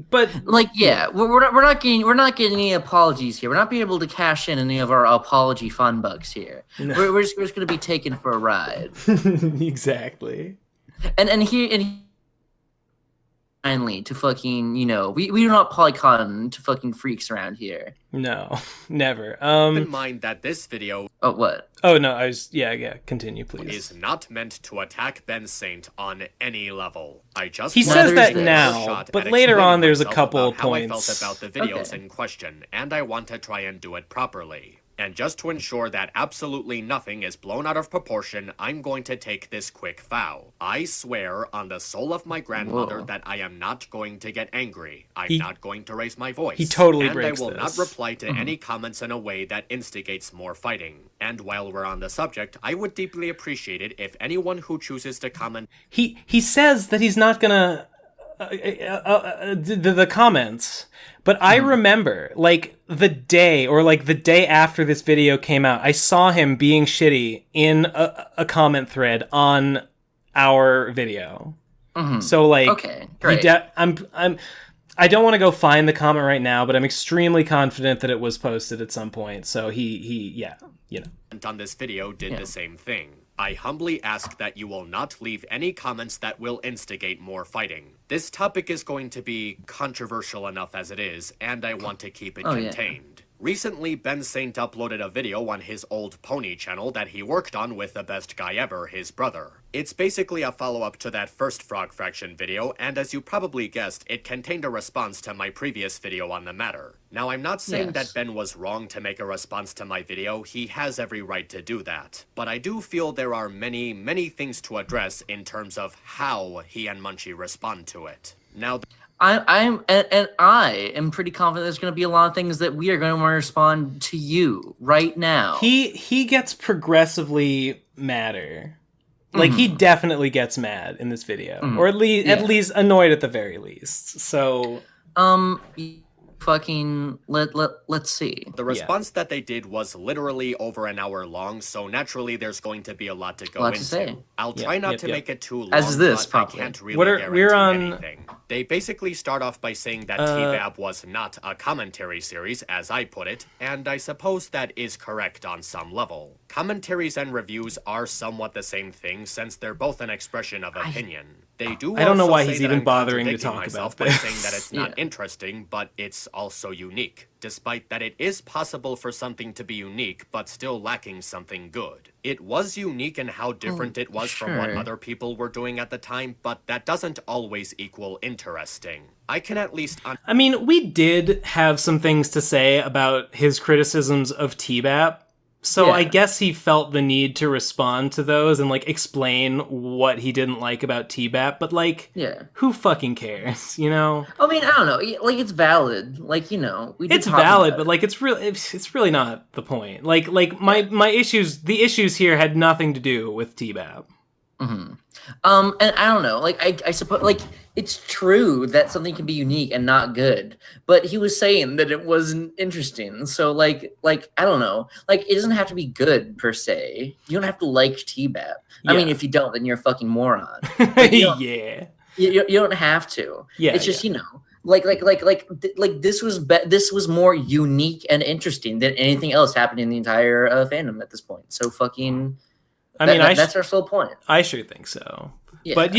But like, we're not getting any apologies here. We're not being able to cash in any of our apology fun bucks here. No. We're just going to be taken for a ride. Exactly. And finally, to fucking, we do not polycon to fucking freaks around here. No, never. Keep in mind that this video... Oh, what? Oh, no, continue, please. ...is not meant to attack Ben Saint on any level. He says that now, but later on there's a couple points. How I felt about the videos in question, and I want to try and do it properly. And just to ensure that absolutely nothing is blown out of proportion, I'm going to take this quick vow. I swear on the soul of my grandmother that I am not going to get angry. I'm not going to raise my voice. He totally breaks this. And I will not reply to any comments in a way that instigates more fighting. And while we're on the subject, I would deeply appreciate it if anyone who chooses to comment... He says that he's not gonna... the comments, but I remember like the day after this video came out, I saw him being shitty in a comment thread on our video. So like, okay, great. I don't want to go find the comment right now, but I'm extremely confident that it was posted at some point. So he on this video did the same thing. I humbly ask that you will not leave any comments that will instigate more fighting. This topic is going to be controversial enough as it is, and I want to keep it contained. Recently, Ben Saint uploaded a video on his old pony channel that he worked on with the best guy ever, his brother. It's basically a follow-up to that first Frog Fraction video, and as you probably guessed, it contained a response to my previous video on the matter. Now, I'm not saying that Ben was wrong to make a response to my video, he has every right to do that. But I do feel there are many, many things to address in terms of how he and Munchie respond to it. Now, I am pretty confident there's going to be a lot of things that we are going to want to respond to you right now. He gets progressively madder. Like he definitely gets mad in this video, or at least annoyed at the very least. So fucking let's see. The response that they did was literally over an hour long, so naturally there's going to be a lot to go into. I'll try not to make it too long, as is this, but I can't really guarantee anything. They basically start off by saying that TBAB was not a commentary series, as I put it, and I suppose that is correct on some level. Commentaries and reviews are somewhat the same thing, since they're both an expression of opinion. They do. I don't know why he's even bothering to talk about this. By saying that it's not interesting, but it's also unique. Despite that it is possible for something to be unique, but still lacking something good. It was unique in how different it was from what other people were doing at the time, but that doesn't always equal interesting. I can at least... I mean, we did have some things to say about his criticisms of TBAP, So Yeah. I guess he felt the need to respond to those and like explain what he didn't like about T-Bat, but like, Yeah. who fucking cares, you know? I mean, I don't know. Like, it's valid. Like, you know, we did It's talk valid, about but it. like it's really not the point. Like my issues, the issues here had nothing to do with T-Bat. And I don't know, like I suppose, like, it's true that something can be unique and not good, but he was saying that it wasn't interesting. So like I don't know, like, it doesn't have to be good per se. You don't have to like T-Bat. I mean, Yeah. if you don't, then you're a fucking moron. Like, Yeah. you don't have to. Yeah, It's just, you know, like this was more unique and interesting than anything else happening in the entire fandom at this point. So fucking. I mean, That's our sole point. I sure think so. Yeah. But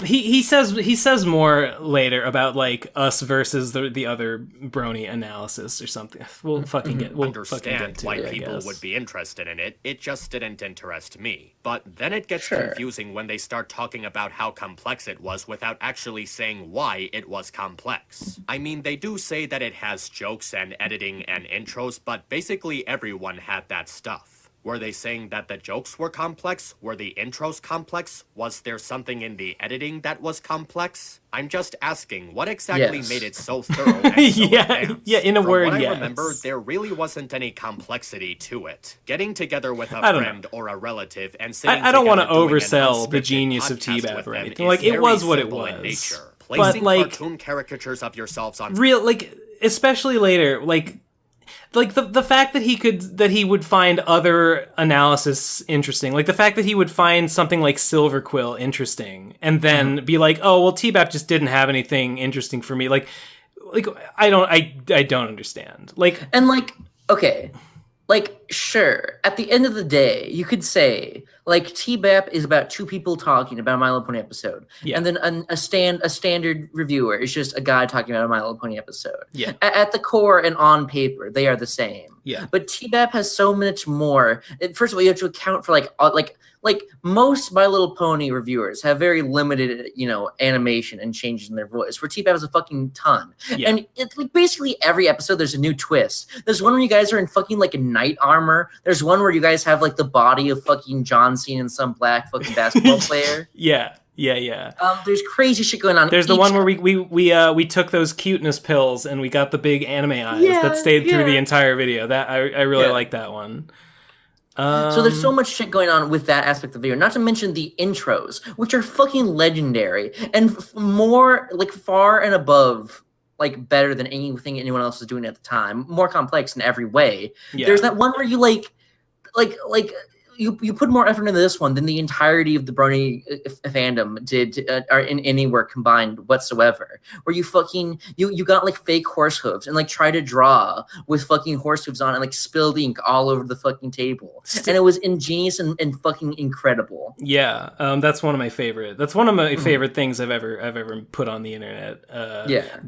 he says more later about like us versus the other brony analysis or something. We'll fucking get we'll fucking get Understand to why it, I people guess. would be interested in it. It just didn't interest me. But then it gets Sure. confusing when they start talking about how complex it was without actually saying why it was complex. I mean, they do say that it has jokes and editing and intros, but basically everyone had that stuff. Were they saying that the jokes were complex? Were the intros complex? Was there something in the editing that was complex? I'm just asking, what exactly Yes. made it so thorough and so Yeah, advanced? yeah, in a From word, what I yes. remember, there really wasn't any complexity to it. Getting together with a I don't friend or a relative and sitting I don't want to together doing an oversell the unscripted genius of podcast T-Bat with or them anything. is Like, it very was what it simple in was. nature. But, Placing like, cartoon caricatures of yourselves on real, like, especially later, like the fact that he would find other analysis interesting, like the fact that he would find something like Silver Quill interesting and then be like, oh well, T-Bap just didn't have anything interesting for me, like I don't understand, like, And like, okay, like, sure, at the end of the day, you could say like T-Bap is about two people talking about a My Little Pony episode, Yeah. and then a standard reviewer is just a guy talking about a My Little Pony episode. Yeah. At the core and on paper, they are the same. Yeah. But T-Bap has so much more. First of all, you have to account for like most My Little Pony reviewers have very limited, you know, animation and changes in their voice, where T-Bap has a fucking ton. Yeah. And it's like basically every episode there's a new twist. There's one where you guys are in fucking like a knight armor. There's one where you guys have like the body of fucking John Cena and some black fucking basketball player. yeah. There's crazy shit going on. There's the one where we took those cuteness pills and we got the big anime eyes that stayed through the entire video. That I really like that one. So there's so much shit going on with that aspect of the video. Not to mention the intros, which are fucking legendary and more like far and above, like better than anything anyone else was doing at the time. More complex in every way. Yeah. There's that one where you like you put more effort into this one than the entirety of the Brony fandom did or in any work combined whatsoever. Where you fucking you got like fake horse hooves and like try to draw with fucking horse hooves on and like spilled ink all over the fucking table, and it was ingenious and fucking incredible. Yeah, that's one of my favorite. That's one of my favorite things I've ever put on the internet.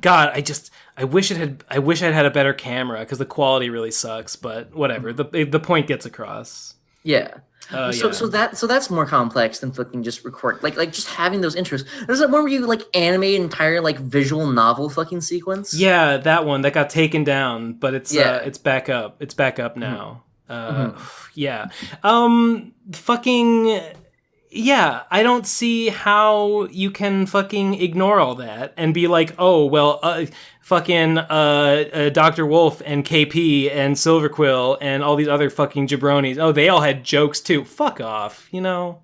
God, I wish I'd had a better camera because the quality really sucks. But whatever, the point gets across. Yeah. So that's more complex than fucking just record like just having those intros. There's that one where you like animate an entire like visual novel fucking sequence. Yeah, that one that got taken down, but it's back up. It's back up now. Yeah. Fucking yeah, I don't see how you can fucking ignore all that and be like, oh well, fucking Dr. Wolf and KP and Silver Quill and all these other fucking jabronis. Oh, they all had jokes too. Fuck off, you know.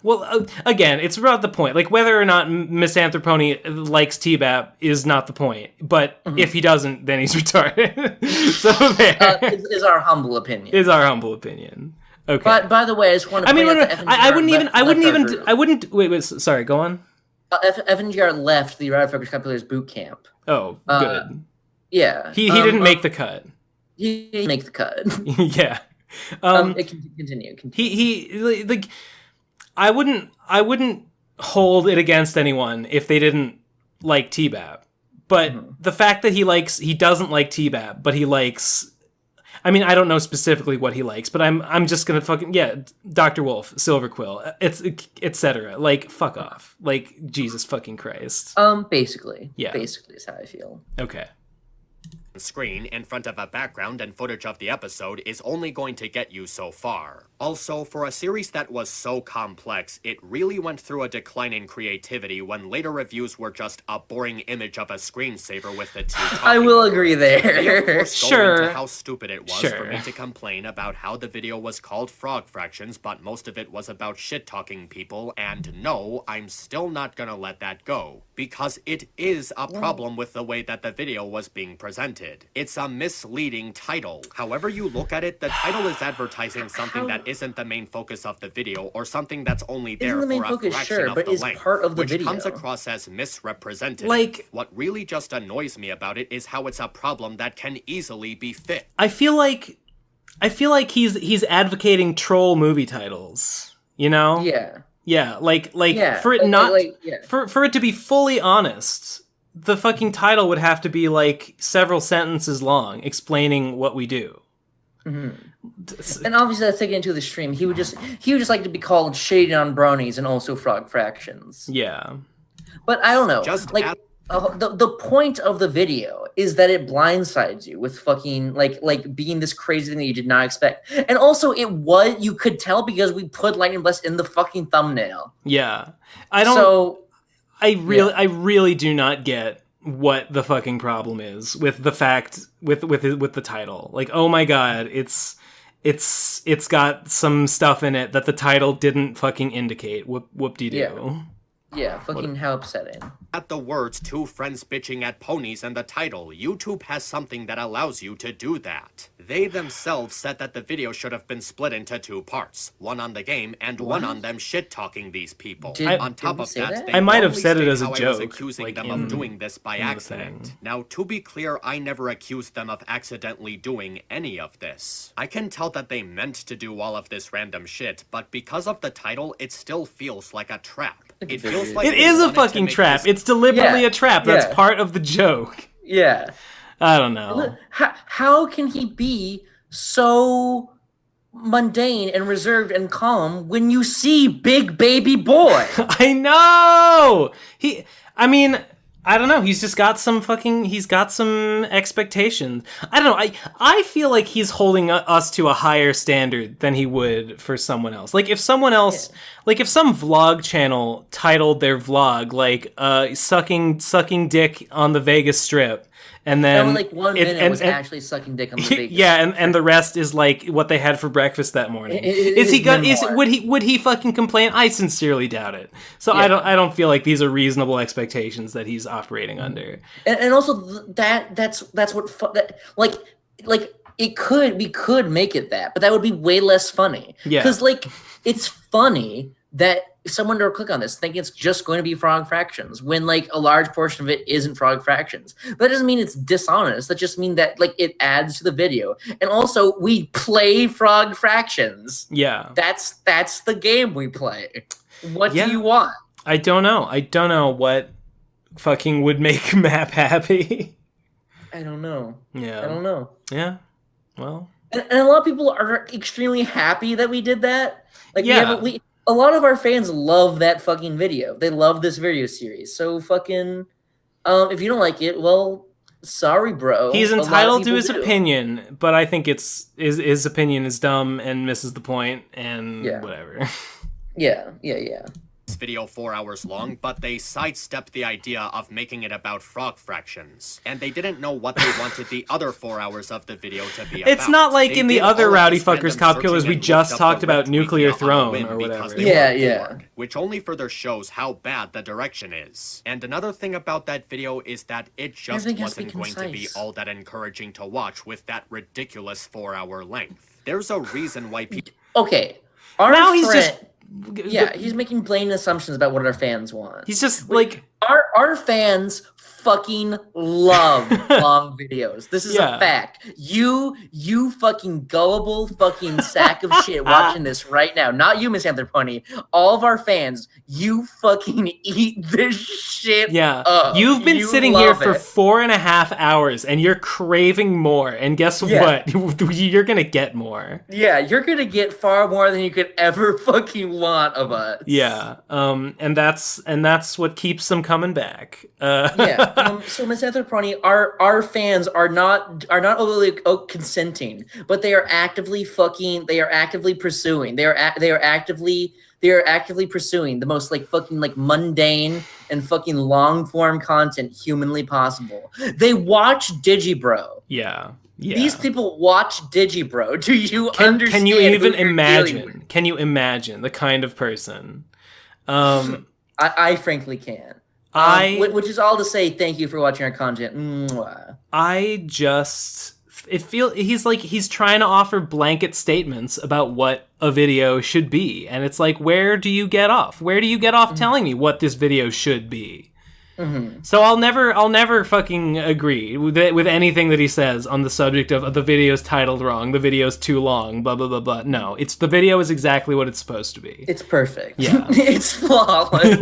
Well, again, it's about the point. Like whether or not Miss Anthropony likes T-Bap is not the point. But if he doesn't, then he's retarded. So there Is our humble opinion. is our humble opinion. Okay. But by the way, I just want to. I wouldn't. Wait. Sorry. Go on. FNGR left the Rowdy Fuckers Players boot camp. Oh, good. Yeah. He didn't make the cut. He didn't make the cut. Yeah. It can continue. He like. I wouldn't hold it against anyone if they didn't like T-Bap. But the fact that he doesn't like T-Bap, but he likes. I mean, I don't know specifically what he likes, but I'm just gonna fucking Dr. Wolf, Silver Quill, it's etc. Like fuck off, like Jesus fucking Christ. Basically, Yeah. basically is how I feel. Okay. screen in front of a background and footage of the episode is only going to get you so far. Also, for a series that was so complex, it really went through a decline in creativity when later reviews were just a boring image of a screensaver with the two I will agree We of there. course go Sure. into how stupid it was Sure. for me to complain about how the video was called Frog Fractions, but most of it was about shit-talking people, and no, I'm still not gonna let that go. Because it is a problem with the way that the video was being presented. It's a misleading title. However you look at it, the title is advertising something that isn't the main focus of the video, or something that's only there the main for a focus, fraction sure, of but the is length, part of the which video. comes across as misrepresentative. Like- what really just annoys me about it is how it's a problem that can easily be fixed. I feel like he's advocating troll movie titles. You know? Yeah. Yeah, like Yeah, for it not yeah. for it to be fully honest, the fucking title would have to be like several sentences long explaining what we do. Mm-hmm. And obviously that's taken into the stream. He would just like to be called Shading on Bronies and also Frog Fractions. Yeah. But I don't know. Just like the point of the video is that it blindsides you with fucking like being this crazy thing that you did not expect. And also you could tell because we put Lightning Blast in the fucking thumbnail. Yeah. I don't I really do not get what the fucking problem is with the fact with the title. Like, oh my god, it's got some stuff in it that the title didn't fucking indicate. Whoop-de-doo. Yeah, fucking how upsetting. At the words two friends bitching at ponies in the title, YouTube has something that allows you to do that. They themselves said that the video should have been split into two parts, one on the game and one on them shit-talking these people. did On top we of say that, that? they I might have only said it state as a how I was joke, accusing like, them in- of doing this by in the accident. thing. Now, to be clear, I never accused them of accidentally doing any of this. I can tell that they meant to do all of this random shit, but because of the title, it still feels like a trap. It feels like It they is a wanted to fucking make trap. this It's deliberately Yeah, a trap. That's yeah. part of the joke. Yeah. I don't know. How can he be so mundane and reserved and calm when you see Big Baby Boy? I know. I don't know. He's just got some expectations. I don't know. I feel like he's holding us to a higher standard than he would for someone else. Like if someone else, like if some vlog channel titled their vlog like sucking dick on the Vegas Strip, and then And like 1 minute was actually sucking dick on the Vegas. yeah, and the rest is like what they had for breakfast that morning. Memoir. Would he fucking complain? I sincerely doubt it. So Yeah. I don't feel like these are reasonable expectations that he's operating under. And also that's what we could make it that, but that would be way less funny. Yeah. Because like it's funny that someone will click on this thinking it's just going to be Frog Fractions when like a large portion of it isn't Frog Fractions. That doesn't mean it's dishonest. That just means that like it adds to the video. And also we play Frog Fractions. Yeah. That's the game we play. What Yeah. do you want? I don't know what fucking would make Map happy. I don't know. Yeah. I don't know. Yeah. Well. And a lot of people are extremely happy that we did that. Like Yeah. a lot of our fans love that fucking video. They love this video series. So fucking if you don't like it, well, sorry, bro. He's A lot of entitled to people his do. opinion, but I think his opinion is dumb and misses the point and Yeah. whatever. Yeah. video 4 hours long, but they sidestepped the idea of making it about frog fractions. And they didn't know what they wanted the other 4 hours of the video to be about. It's not like They in the did other all of Rowdy this Fuckers random Cop Killers searching we and just looked up talked the about Rift Nuclear Wikia on a Throne whim or because whatever. they Yeah, were yeah. bored, which only further shows how bad the direction is. And another thing about that video is that it just Everything has to be wasn't going to be concise. all that encouraging to watch with that ridiculous 4-hour length. There's a reason why people Okay. Our Now he's friend- just Yeah, he's making blatant assumptions about what our fans want. he's just like Our fans fucking love long videos. This is Yeah. a fact. You fucking gullible fucking sack of shit watching this right now. Not you, Miss Anthropony. All of our fans, you fucking eat this shit Yeah. up. You've been You sitting here love for it. 4.5 hours and you're craving more. And guess Yeah. what? You're going to get more. Yeah, you're gonna get far more than you could ever fucking want of us. Yeah. And that's what keeps them coming back. Yeah. So Miss Etherprony, our fans are not overly consenting, but they are actively pursuing. They are actively pursuing the most like fucking like mundane and fucking long form content humanly possible. They watch Digibro. Yeah. Yeah. These people watch Digibro. Do you understand? Can you even who you're dealing with? imagine? Can you imagine the kind of person? I frankly can. Which is all to say, thank you for watching our content. Mwah. He's trying to offer blanket statements about what a video should be, and it's like, where do you get off? Where do you get off telling me what this video should be? Mm-hmm. So I'll never fucking agree with anything that he says on the subject of the video's titled wrong, the video's too long, blah blah blah blah. No, the video is exactly what it's supposed to be. It's perfect. Yeah. It's flawless.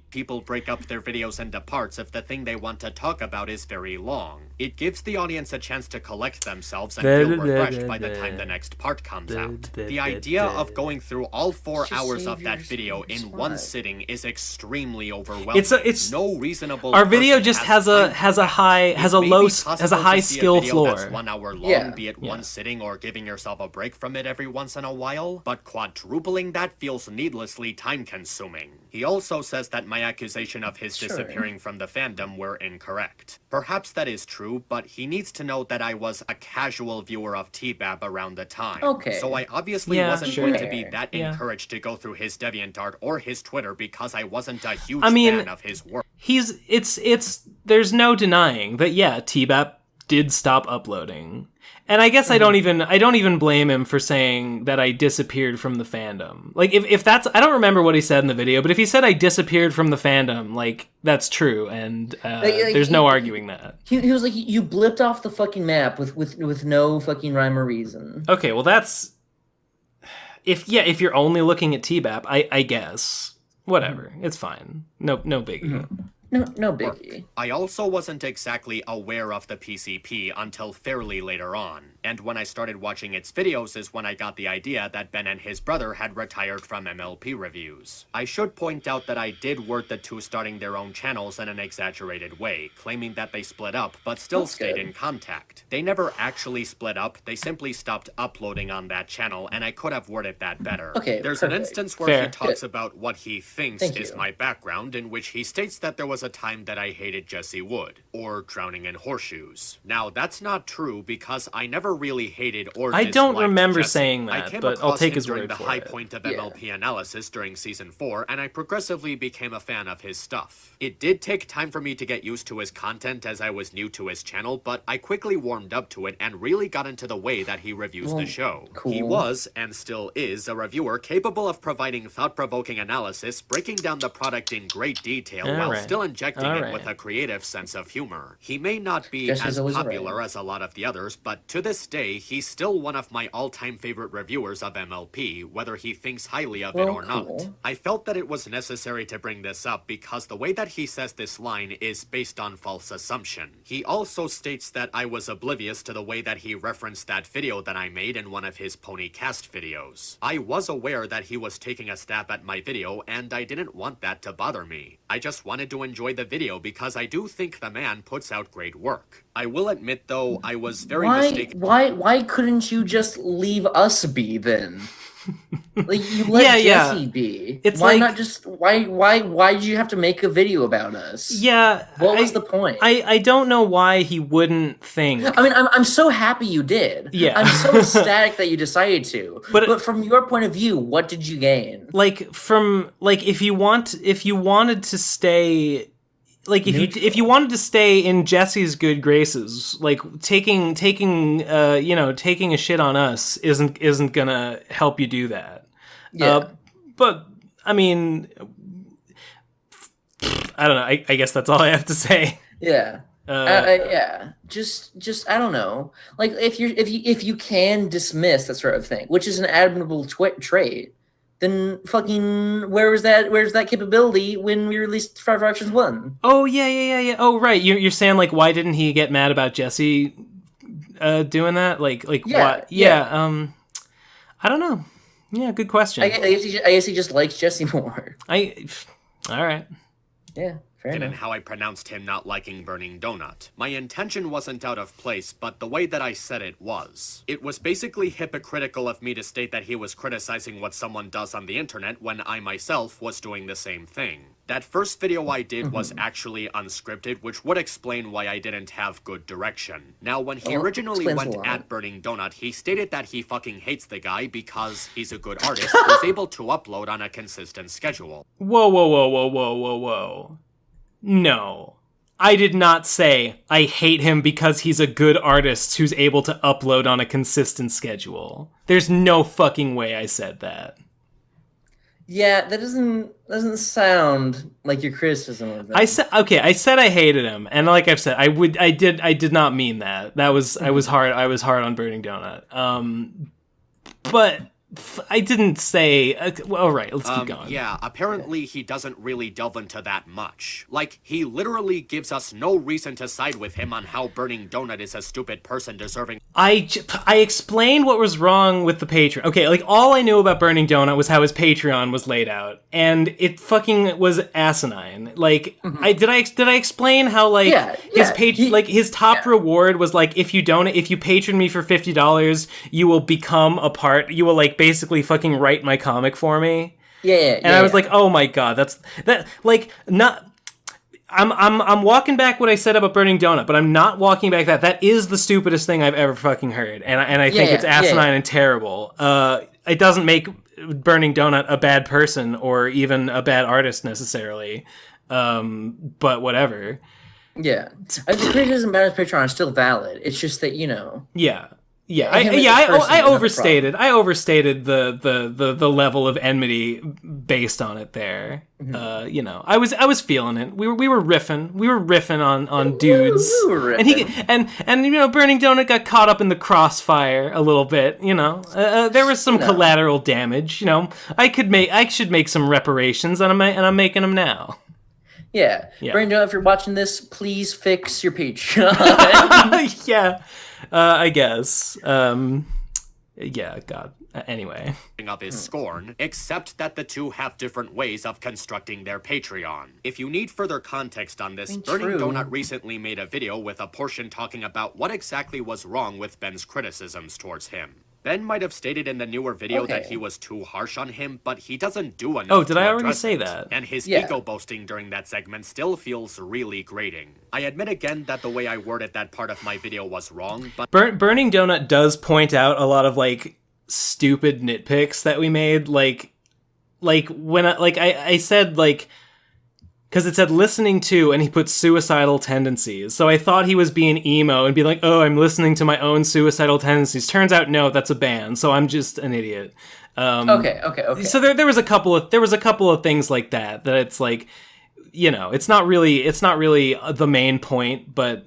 People break up their videos into parts if the thing they want to talk about is very long. It gives the audience a chance to collect themselves and feel refreshed by the time the next part comes out. The idea of going through all 4 hours of that video in one sitting is extremely overwhelming. It's no reasonable. Our video just has a high skill floor. That's 1 hour long, be it one sitting or giving yourself a break from it every once in a while. But quadrupling that feels needlessly time-consuming. He also says that my accusation of his disappearing from the fandom were incorrect. Perhaps that is true, but he needs to know that I was a casual viewer of TBAB around the time. Okay. So I obviously wasn't going to be that encouraged to go through his DeviantArt or his Twitter because I wasn't a huge fan of his work. There's no denying that TBAP did stop uploading. And I guess I don't even blame him for saying that I disappeared from the fandom. Like if that's, I don't remember what he said in the video, but if he said I disappeared from the fandom, like that's true, and there's no arguing that. He was like, you blipped off the fucking map with no fucking rhyme or reason. Okay, well that's if you're only looking at TBAP, I guess whatever, it's fine, no biggie. Mm-hmm. No biggie. I also wasn't exactly aware of the PCP until fairly later on, and when I started watching its videos is when I got the idea that Ben and his brother had retired from MLP reviews. I should point out that I did word the two starting their own channels in an exaggerated way, claiming that they split up, but still stayed in contact. They never actually split up, they simply stopped uploading on that channel, and I could have worded that better. Okay, There's an instance where he talks about what he thinks is my background, in which he states that there was a time that I hated Jesse Wood, or drowning in horseshoes. Now, that's not true because I never really hated or disliked I don't remember Jesse. saying that, but I'll take his word for it. During the high point of MLP analysis during Season 4, and I progressively became a fan of his stuff. It did take time for me to get used to his content as I was new to his channel, but I quickly warmed up to it and really got into the way that he reviews the show. Cool. He was, and still is, a reviewer capable of providing thought-provoking analysis, breaking down the product in great detail while still injecting it with a creative sense of humor. He may not be as popular as a lot of the others, but to this day, he's still one of my all-time favorite reviewers of MLP, whether he thinks highly of it or not. I felt that it was necessary to bring this up because the way that he says this line is based on false assumption. He also states that I was oblivious to the way that he referenced that video that I made in one of his Ponycast videos. I was aware that he was taking a stab at my video, and I didn't want that to bother me. I just wanted to enjoy the video because I do think the man puts out great work. I will admit, though, I was very mistaken. Why couldn't you just leave us be then? Like you let Jesse be. It's why like, not just why did you have to make a video about us? Yeah. What was the point? I don't know why he wouldn't think. I mean, I'm so happy you did. Yeah. I'm so ecstatic that you decided to. But from your point of view, what did you gain? If you wanted to stay. Like if you wanted to stay in Jesse's good graces, like taking a shit on us isn't gonna help you do that. Yeah. But I mean, I don't know. I guess that's all I have to say. Yeah. Yeah. Just I don't know. Like if you can dismiss that sort of thing, which is an admirable trait, then fucking where's that capability when we released Fire Fractions 1? Oh yeah. Oh right, you're saying like why didn't he get mad about Jesse doing that? Like Yeah, what? yeah. I don't know. Yeah, good question. I guess he just likes Jesse more. All right. Yeah, fair And enough. how I pronounced him not liking Burning Donut. My intention wasn't out of place, but the way that I said it was. It was basically hypocritical of me to state that he was criticizing what someone does on the internet when I myself was doing the same thing. That first video I did was actually unscripted, which would explain why I didn't have good direction. Now, when he originally explains a went lot. at Burning Donut, he stated that he fucking hates the guy because he's a good artist who's able to upload on a consistent schedule. Whoa. No. I did not say I hate him because he's a good artist who's able to upload on a consistent schedule. There's no fucking way I said that. Yeah, that doesn't sound like your criticism of that. I said I hated him, and like I've said, I did not mean that. That was I was hard on Burning Donut. But I didn't say. Well, all right, let's keep going. Yeah, apparently he doesn't really delve into that much. Like, he literally gives us no reason to side with him on how Burning Donut is a stupid person deserving. I explained what was wrong with the Patreon. Okay, like all I knew about Burning Donut was how his Patreon was laid out, and it fucking was asinine. Like, did I explain how like his top reward was like if you patron me for $50, you will become a part. You will like basically fucking write my comic for me. And I was like, oh my god, that's like not. I'm walking back what I said about Burning Donut, but I'm not walking back that is the stupidest thing I've ever fucking heard, and I think it's asinine and terrible. It doesn't make Burning Donut a bad person or even a bad artist necessarily, but whatever. Yeah, the criticism about his Patreon is still valid. It's just that I overstated the level of enmity based on it there. I was feeling it. We were riffing on dudes. We were riffing. And Burning Donut got caught up in the crossfire a little bit. There was some collateral damage. I should make some reparations, and I'm making them now. Yeah. Burning Donut, if you're watching this, please fix your Patreon. Yeah. I guess. Yeah, God. Anyway. Of his scorn, except that the two have different ways of constructing their Patreon. If you need further context on this, Burning Donut recently made a video with a portion talking about what exactly was wrong with Ben's criticisms towards him. Ben might have stated in the newer video that he was too harsh on him, but he doesn't do enough. Oh, did I already address say it. that? And his ego boasting during that segment still feels really grating. I admit again that the way I worded that part of my video was wrong, but Burning Donut does point out a lot of like stupid nitpicks that we made, like when I said like. Because it said listening to, and he put suicidal tendencies. So I thought he was being emo and be like, oh, I'm listening to my own suicidal tendencies. Turns out, no, that's a band. So I'm just an idiot. Okay. So there was a couple of things like that it's like, it's not really the main point, but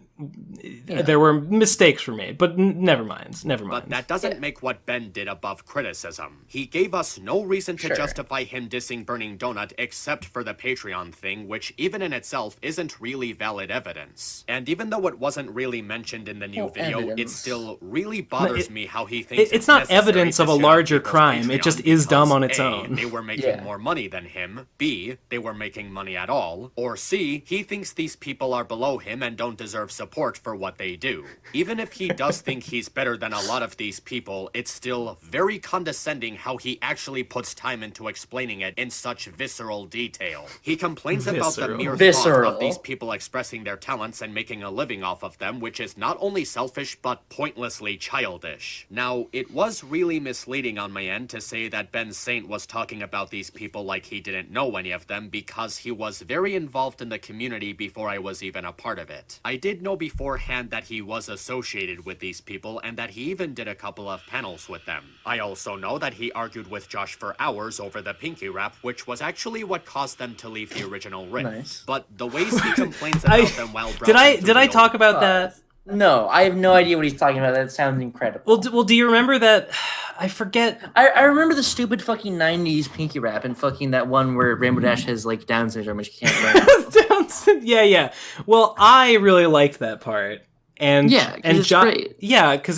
there were mistakes were made, but never mind. But that doesn't make what Ben did above criticism. He gave us no reason to justify him dissing Burning Donut except for the Patreon thing, which even in itself isn't really valid evidence. And even though it wasn't really mentioned in the new video, it still really bothers me how he thinks it's not evidence of a larger crime. It just is dumb on its own. They were making more money than him. B, they were making money at all. Or C, he thinks these people are below him and don't deserve support for what they do. Even if he does think he's better than a lot of these people, it's still very condescending how he actually puts time into explaining it in such visceral detail. He complains about the mere thought of these people expressing their talents and making a living off of them, which is not only selfish but pointlessly childish. Now, it was really misleading on my end to say that Ben Saint was talking about these people like he didn't know any of them, because he was very involved in the community before I was even a part of it. I did know beforehand that he was associated with these people and that he even did a couple of panels with them. I also know that he argued with Josh for hours over the Pinky Rap, which was actually what caused them to leave the original riff. But the ways he complains about them while did I talk about that? No, I have no idea what he's talking about. That sounds incredible. Well, do you remember that? I forget. I remember the stupid fucking 90s Pinky Rap and fucking that one where Rainbow Dash has like Down syndrome, which he can't learn. Yeah. Well, I really liked that part, and it's great. Yeah, because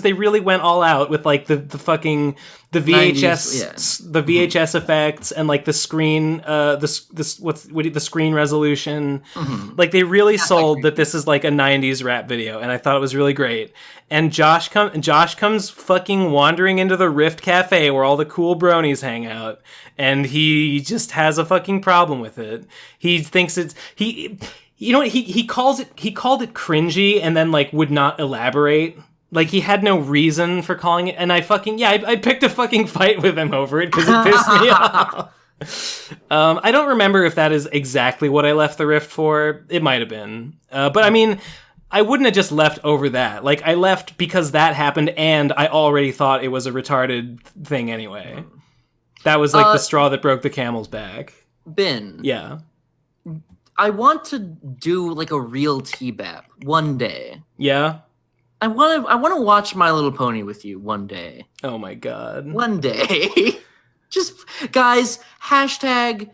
they really went all out with like the fucking the VHS 90s, the VHS effects and like the screen the screen resolution. Like they really sold that this is like a 90s rap video, and I thought it was really great. And Josh comes fucking wandering into the Rift Cafe where all the cool bronies hang out, and he just has a fucking problem with it. He thinks he called it cringy and then like would not elaborate. Like, he had no reason for calling it, and I picked a fucking fight with him over it because it pissed me off. I don't remember if that is exactly what I left the Rift for. It might have been. But, I mean, I wouldn't have just left over that. Like, I left because that happened, and I already thought it was a retarded thing anyway. That was, like, the straw that broke the camel's back. Ben. Yeah. I want to do, like, a real T-BAP one day. Yeah? I want to watch My Little Pony with you one day. Oh my god. One day. Just guys, hashtag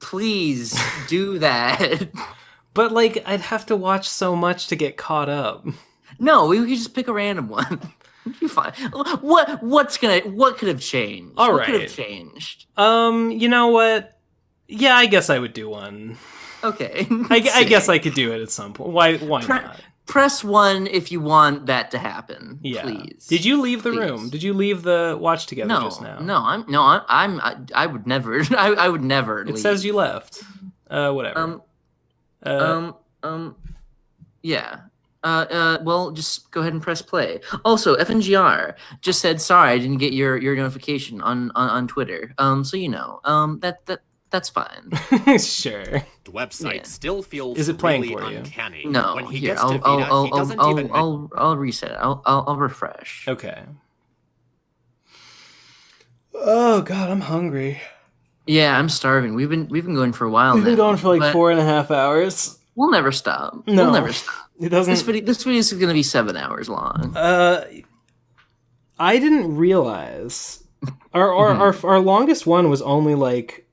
please do that. But like I'd have to watch so much to get caught up. No, we could just pick a random one. You're fine. What could have changed? All what right. could have changed? You know what? Yeah, I guess I would do one. Okay. I guess I could do it at some point. Why not? Press 1 if you want that to happen. Yeah. Please. Did you leave the room? Did you leave the watch together just now? No, I would never. I would never. It says you left. Whatever. Yeah. Well, just go ahead and press play. Also, FNGR just said sorry I didn't get your notification on Twitter. So you know, that's fine. Sure. The website still feels Is it playing really for you? uncanny. No, when he here gets to Vita, he doesn't even. I'll reset it. I'll refresh. Okay. Oh god, I'm hungry. Yeah, I'm starving. We've been going for a while. We've been now, going for like 4.5 hours. We'll never stop. No, we'll never stop. It doesn't. This video is going to be 7 hours long. I didn't realize our longest one was only like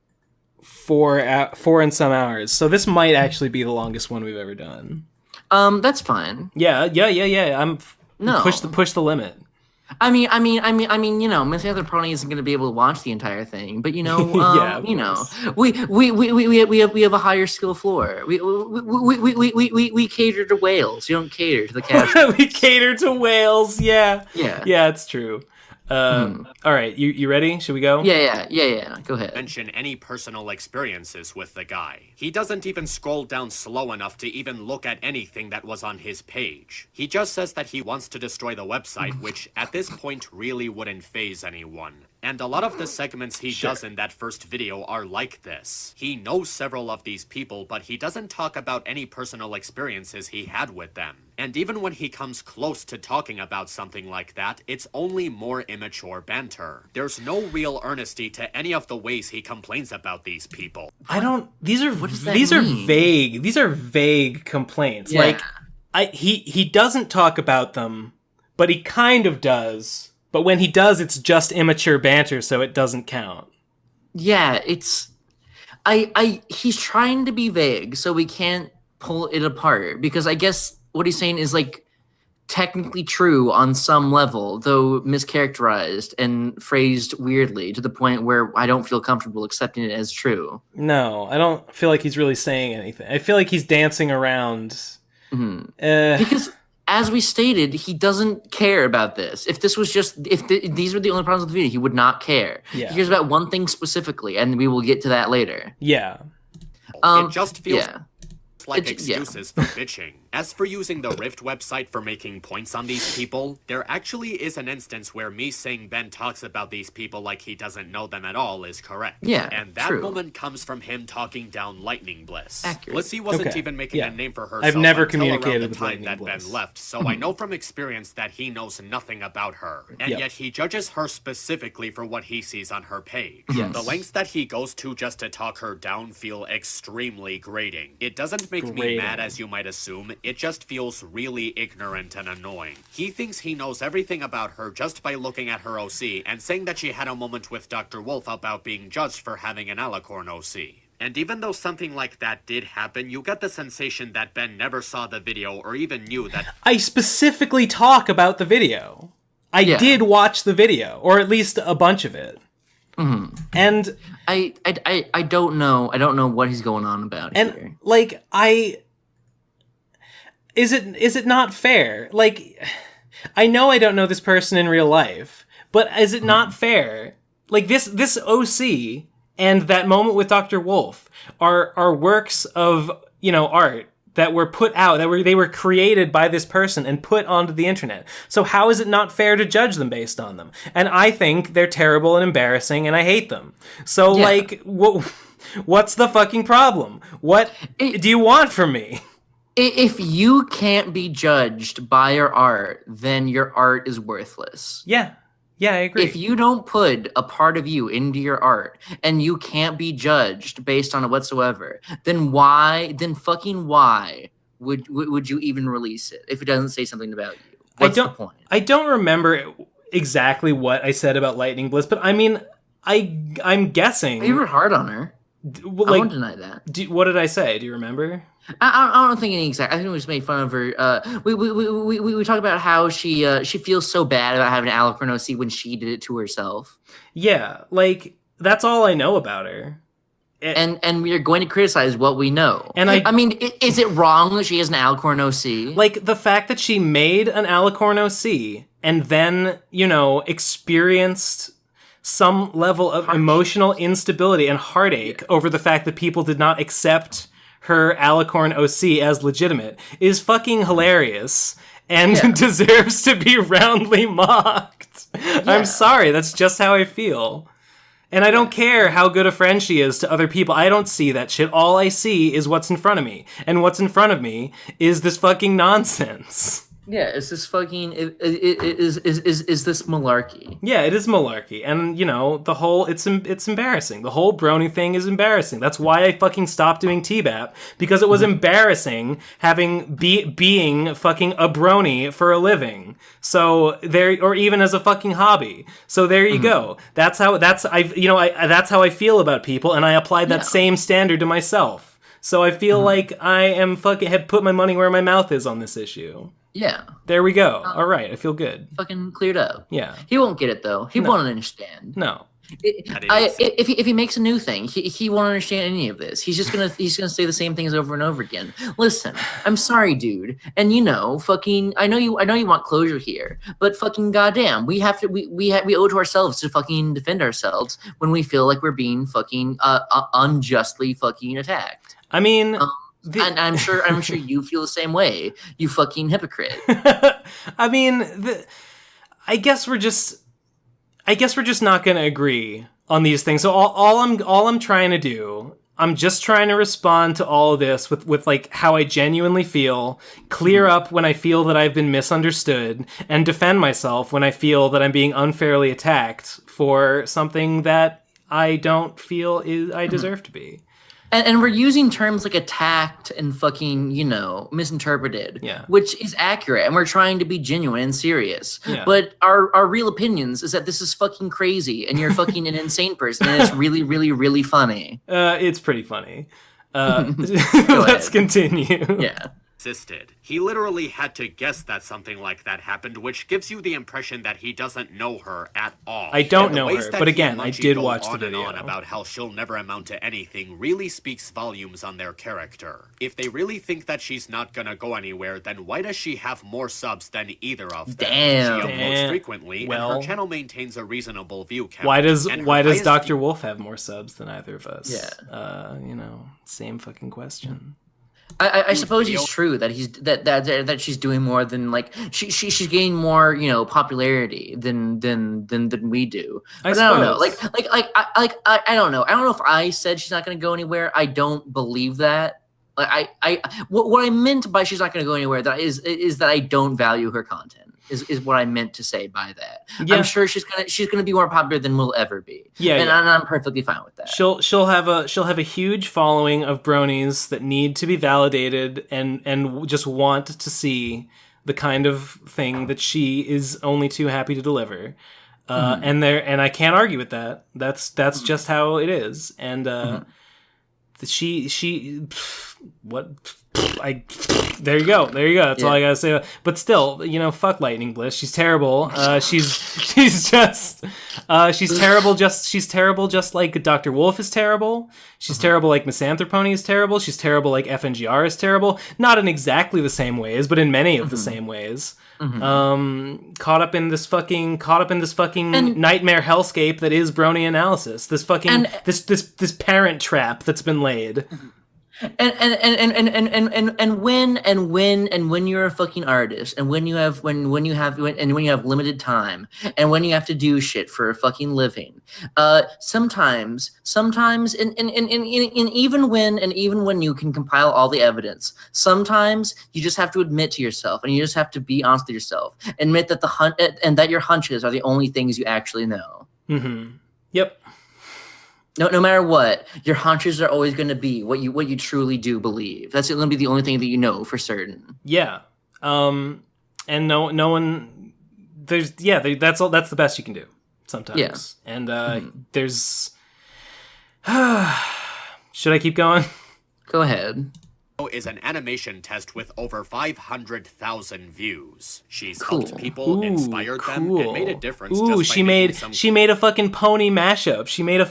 4 and some hours. So this might actually be the longest one we've ever done. That's fine. Yeah. I'm push the limit. I mean, you know, Miss Heather Pony isn't going to be able to watch the entire thing, but you know, you know, we have a higher skill floor. We cater to whales. You don't cater to the casual. We cater to whales. Yeah, it's true. Mm-hmm. All right, you ready? Should we go? Yeah. Go ahead. Mention any personal experiences with the guy. He doesn't even scroll down slow enough to even look at anything that was on his page. He just says that he wants to destroy the website, which at this point really wouldn't faze anyone. And a lot of the segments he does in that first video are like this. He knows several of these people, but he doesn't talk about any personal experiences he had with them. And even when he comes close to talking about something like that, it's only more immature banter. There's no real earnesty to any of the ways he complains about these people. These are mean? vague. These are vague complaints. Yeah. Like he doesn't talk about them, but he kind of does. But when he does, it's just immature banter, so it doesn't count. Yeah, it's he's trying to be vague, so we can't pull it apart because I guess what he's saying is like technically true on some level, though mischaracterized and phrased weirdly to the point where I don't feel comfortable accepting it as true. No, I don't feel like he's really saying anything. I feel like he's dancing around. Mm-hmm. Because as we stated, he doesn't care about this. If this was just, these were the only problems with the video, he would not care. Yeah. He cares about one thing specifically, and we will get to that later. Yeah. It just feels like excuses for bitching. As for using the Rift website for making points on these people, there actually is an instance where me saying Ben talks about these people like he doesn't know them at all is correct. Yeah, and that true. moment comes from him talking down Lightning Bliss. Accurate. Blissy wasn't Okay, even making yeah. a name for herself I've never until around communicated the with time Lightning that Bliss. Ben left, so I know from experience that he knows nothing about her, and Yep. yet he judges her specifically for what he sees on her page. Yes. The lengths that he goes to just to talk her down feel extremely grating. It doesn't make me Grating. mad, as you might assume, it just feels really ignorant and annoying. He thinks he knows everything about her just by looking at her OC and saying that she had a moment with Dr. Wolf about being judged for having an alicorn OC. And even though something like that did happen, you get the sensation that Ben never saw the video or even knew that. I specifically talk about the video. I did watch the video, or at least a bunch of it. Mm-hmm. And I don't know. I don't know what he's going on about and here. like is it not fair? Like, I know I don't know this person in real life, but is it not fair? Like this OC and that moment with Dr. Wolf are works of, art that were put out, they were created by this person and put onto the internet. So how is it not fair to judge them based on them? And I think they're terrible and embarrassing, and I hate them. So like, what's the fucking problem? What do you want from me? If you can't be judged by your art, then your art is worthless. Yeah, I agree. If you don't put a part of you into your art and you can't be judged based on it whatsoever, then why would you even release it if it doesn't say something about you? What's the point? I don't remember exactly what I said about Lightning Bliss, but I mean, I'm guessing. You were hard on her. I won't deny that. What did I say? Do you remember? I don't think any exact. I think we just made fun of her. We talked about how she feels so bad about having an alicorn OC when she did it to herself. Yeah, like that's all I know about her. And we are going to criticize what we know. And I mean, is it wrong that she has an alicorn OC? Like the fact that she made an alicorn OC and then experienced some level of emotional instability and heartache over the fact that people did not accept her alicorn OC as legitimate is fucking hilarious and deserves to be roundly mocked. I'm sorry, that's just how I feel. And I don't care how good a friend she is to other people. I don't see that shit. All I see is what's in front of me. And what's in front of me is this fucking nonsense. Yeah, it's this fucking is this malarkey? Yeah, it is malarkey, and the whole it's embarrassing. The whole brony thing is embarrassing. That's why I fucking stopped doing T-BAP, because it was embarrassing being fucking a brony for a living. So there, or even as a fucking hobby. So there you go. That's how that's how I feel about people, and I applied that same standard to myself. So I feel like I am have put my money where my mouth is on this issue. Yeah. There we go. All right. I feel good. Fucking cleared up. Yeah. He won't get it, though. He won't understand. No. If he makes a new thing, he won't understand any of this. He's gonna say the same things over and over again. Listen, I'm sorry, dude, and fucking, I know you want closure here, but fucking goddamn, we owe it to ourselves to fucking defend ourselves when we feel like we're being fucking unjustly fucking attacked. I mean. And I'm sure you feel the same way, you fucking hypocrite. I mean, I guess we're just not going to agree on these things. So all I'm trying to do, I'm just trying to respond to all of this with like how I genuinely feel, clear up when I feel that I've been misunderstood, and defend myself when I feel that I'm being unfairly attacked for something that I don't feel I deserve to be. And we're using terms like attacked and fucking, misinterpreted, which is accurate. And we're trying to be genuine and serious. Yeah. But our real opinions is that this is fucking crazy and you're fucking an insane person. And it's really, really, really funny. It's pretty funny. Let's continue. Yeah. He literally had to guess that something like that happened, which gives you the impression that he doesn't know her at all. I don't know her, but again, I did watch the video. On about how she'll never amount to anything really speaks volumes on their character. If they really think that she's not gonna go anywhere, then why does she have more subs than either of them? Damn. She uploads frequently, and her channel maintains a reasonable view count. Why does Dr. Wolf have more subs than either of us? Yeah. Same fucking question. I suppose it's true that that she's doing more than like she's gaining more popularity than we do. But I don't know, I don't know. I don't know if I said she's not going to go anywhere. I don't believe that. Like what I meant by she's not going to go anywhere is that I don't value her content. Is what I meant to say by that. Yeah. I'm sure she's gonna be more popular than we'll ever be. Yeah, and I'm perfectly fine with that. She'll have a huge following of bronies that need to be validated and just want to see the kind of thing that she is only too happy to deliver. And I can't argue with that. That's just how it is. And there you go. That's all I gotta say. But still, fuck Lightning Bliss. She's terrible. She's terrible. She's terrible. Just like Dr. Wolf is terrible. She's terrible. Like Misanthropony is terrible. She's terrible. Like FNGR is terrible. Not in exactly the same ways, but in many of the same ways. Caught up in this fucking nightmare hellscape that is brony analysis. This fucking this parent trap that's been laid. And when you're a fucking artist, and when you have limited time, and when you have to do shit for a fucking living, sometimes and even when you can compile all the evidence, sometimes you just have to admit to yourself, and you just have to be honest with yourself, admit that that your hunches are the only things you actually know. Yep. No matter what, your hunches are always going to be what you truly do believe. That's going to be the only thing that you know for certain. Yeah. And no one. That's the best you can do sometimes. Yeah. And there's. Should I keep going? Go ahead. Is an animation test with over 500,000 views. She's helped people, inspired them, and made a difference. She made a fucking pony mashup. She made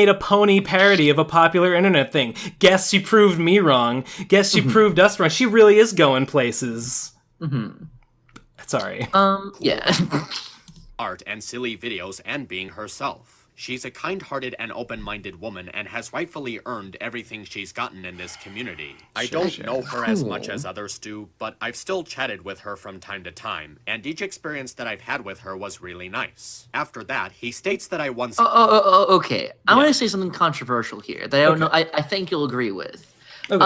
a pony parody of a popular internet thing. Guess she proved me wrong. Guess she proved us wrong. She really is going places. Sorry. Yeah. Art and silly videos and being herself. She's a kind-hearted and open-minded woman and has rightfully earned everything she's gotten in this community. I don't know her as much as others do, but I've still chatted with her from time to time, and each experience that I've had with her was really nice. After that, he states that I once... Okay. I want to say something controversial here that I don't know. I think you'll agree with. Okay.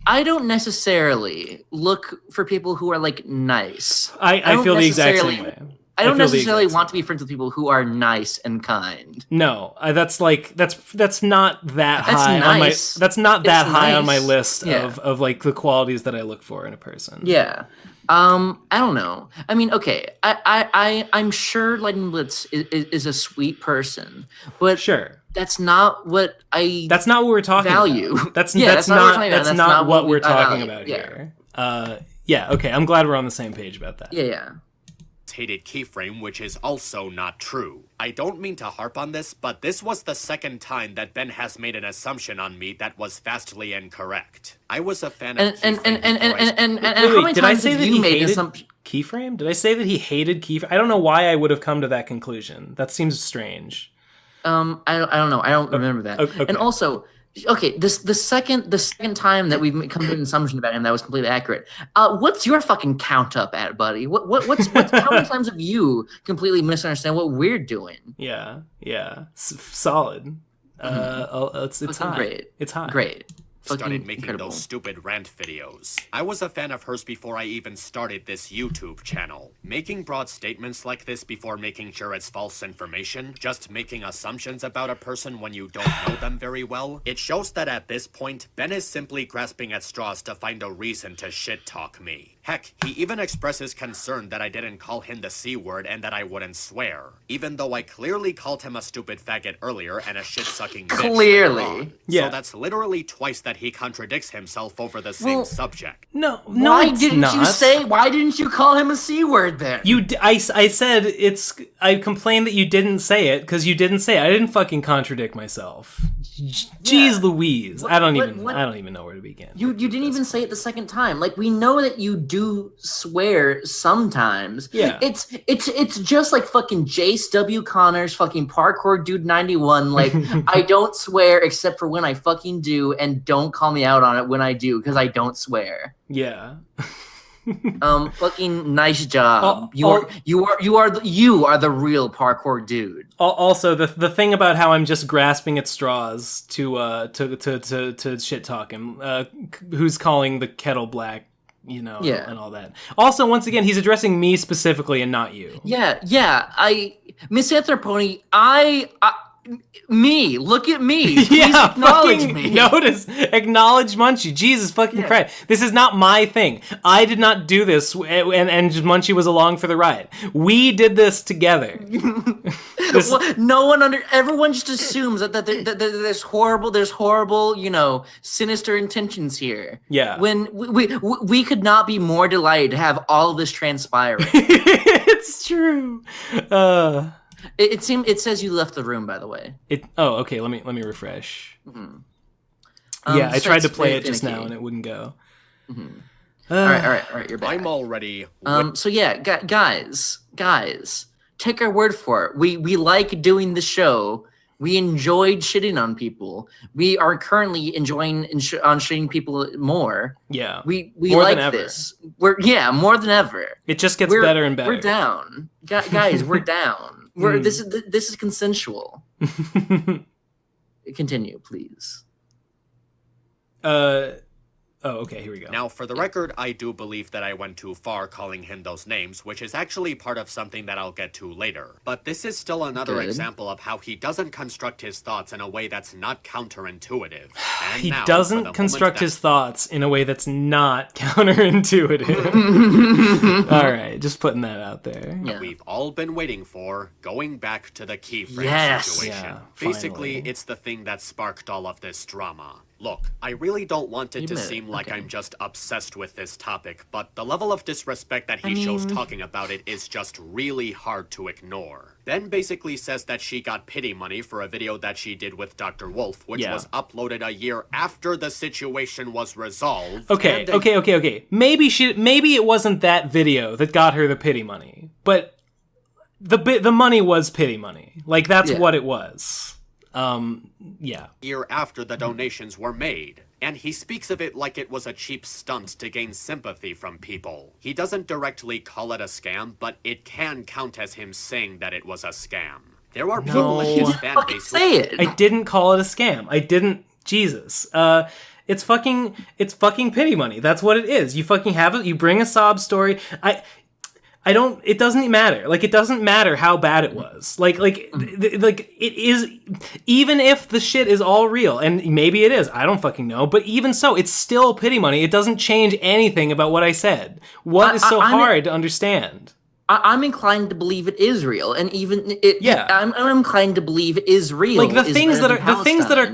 I don't necessarily look for people who are, like, nice. I feel the exact same way. I don't necessarily want to be friends with people who are nice and kind. No, that's not that high on my high on my list of like the qualities that I look for in a person. Yeah. I don't know. I mean, okay. I'm sure Lightning Blitz is a sweet person, but sure. That's not what we're talking value. About. That's not what we're talking about here. Okay. I'm glad we're on the same page about that. Yeah. Hated keyframe, which is also not true. I don't mean to harp on this, but this was the second time that Ben has made an assumption on me that was vastly incorrect. I was a fan of Keyframe. Did I say that he hated Keyframe? Did I say that he hated Keyframe? I don't know why I would have come to that conclusion. That seems strange. I don't know. I don't remember that. Okay. And also, okay, the second time that we've come to an assumption about him that was completely accurate. What's your fucking count up at, buddy? What's how many times have you completely misunderstand what we're doing? Yeah, solid. It's high. Great. It's high. Great. Started making those stupid rant videos. I was a fan of hers before I even started this YouTube channel. Making broad statements like this before making sure it's false information, just making assumptions about a person when you don't know them very well, it shows that at this point, Ben is simply grasping at straws to find a reason to shit-talk me. Heck, he even expresses concern that I didn't call him the C word and that I wouldn't swear, even though I clearly called him a stupid faggot earlier and a shit-sucking bitch. Clearly. Yeah. So that's literally twice that he contradicts himself over the same subject. No, why didn't you call him a C word then? I said I complained that you didn't say it because you didn't say it. I didn't fucking contradict myself. Jeez Louise. I don't even know where to begin. You didn't even say it the second time. Like, we know that you do swear sometimes. Yeah. It's just like fucking Jace W. Connor's fucking Parkour Dude 91. Like, I don't swear except for when I fucking do, and don't call me out on it when I do, because I don't swear. Yeah. Fucking nice job. You are the real parkour dude. Also, the thing about how I'm just grasping at straws to shit talk him, who's calling the kettle black, and all that. Also, once again, he's addressing me specifically and not you. Yeah. Miss Anthroponi, me, look at me. Please acknowledge me. Acknowledge Munchie. Jesus fucking Christ. This is not my thing. I did not do this, and Munchie was along for the ride. We did this together. Everyone just assumes that there's horrible, sinister intentions here. Yeah. When we could not be more delighted to have all of this transpiring. It's true. It says you left the room, by the way. Okay. Let me refresh. Mm-hmm. I tried to play it just now and it wouldn't go. Mm-hmm. All right. You're back. I'm already. So yeah, guys, take our word for it. We like doing the show. We enjoyed shitting on people. We are currently enjoying on shitting people more. Yeah. We more like than ever. This. More than ever. It just gets better and better. We're down, guys. We're down. This is consensual. Continue, please. Okay, here we go. Now, for the record, I do believe that I went too far calling him those names, which is actually part of something that I'll get to later. But this is still another example of how he doesn't construct his thoughts in a way that's not counterintuitive. And he now, doesn't construct his thoughts in a way that's not counterintuitive. All right, just putting that out there. Yeah. We've all been waiting for, going back to the keyframe situation. Yeah, Basically, finally. it's the thing that sparked all of this drama. Look, I really don't want it to seem like I'm just obsessed with this topic, but the level of disrespect that he shows talking about it is just really hard to ignore. Ben basically says that she got pity money for a video that she did with Dr. Wolf, which was uploaded a year after the situation was resolved. Okay. Maybe it wasn't that video that got her the pity money, but the money was pity money. Like, that's what it was. Year after the donations were made, and he speaks of it like it was a cheap stunt to gain sympathy from people. He doesn't directly call it a scam, but it can count as him saying that it was a scam. There are people in his fan base. Say it. I didn't call it a scam. I didn't. Jesus. It's fucking pity money. That's what it is. You fucking have it. You bring a sob story. It doesn't matter. Like, it doesn't matter how bad it was. Like it is, even if the shit is all real, and maybe it is, I don't fucking know, but even so, it's still pity money. It doesn't change anything about what I said. What is so hard to understand? I'm inclined to believe it is real, and I'm inclined to believe it is real. Like, the things that are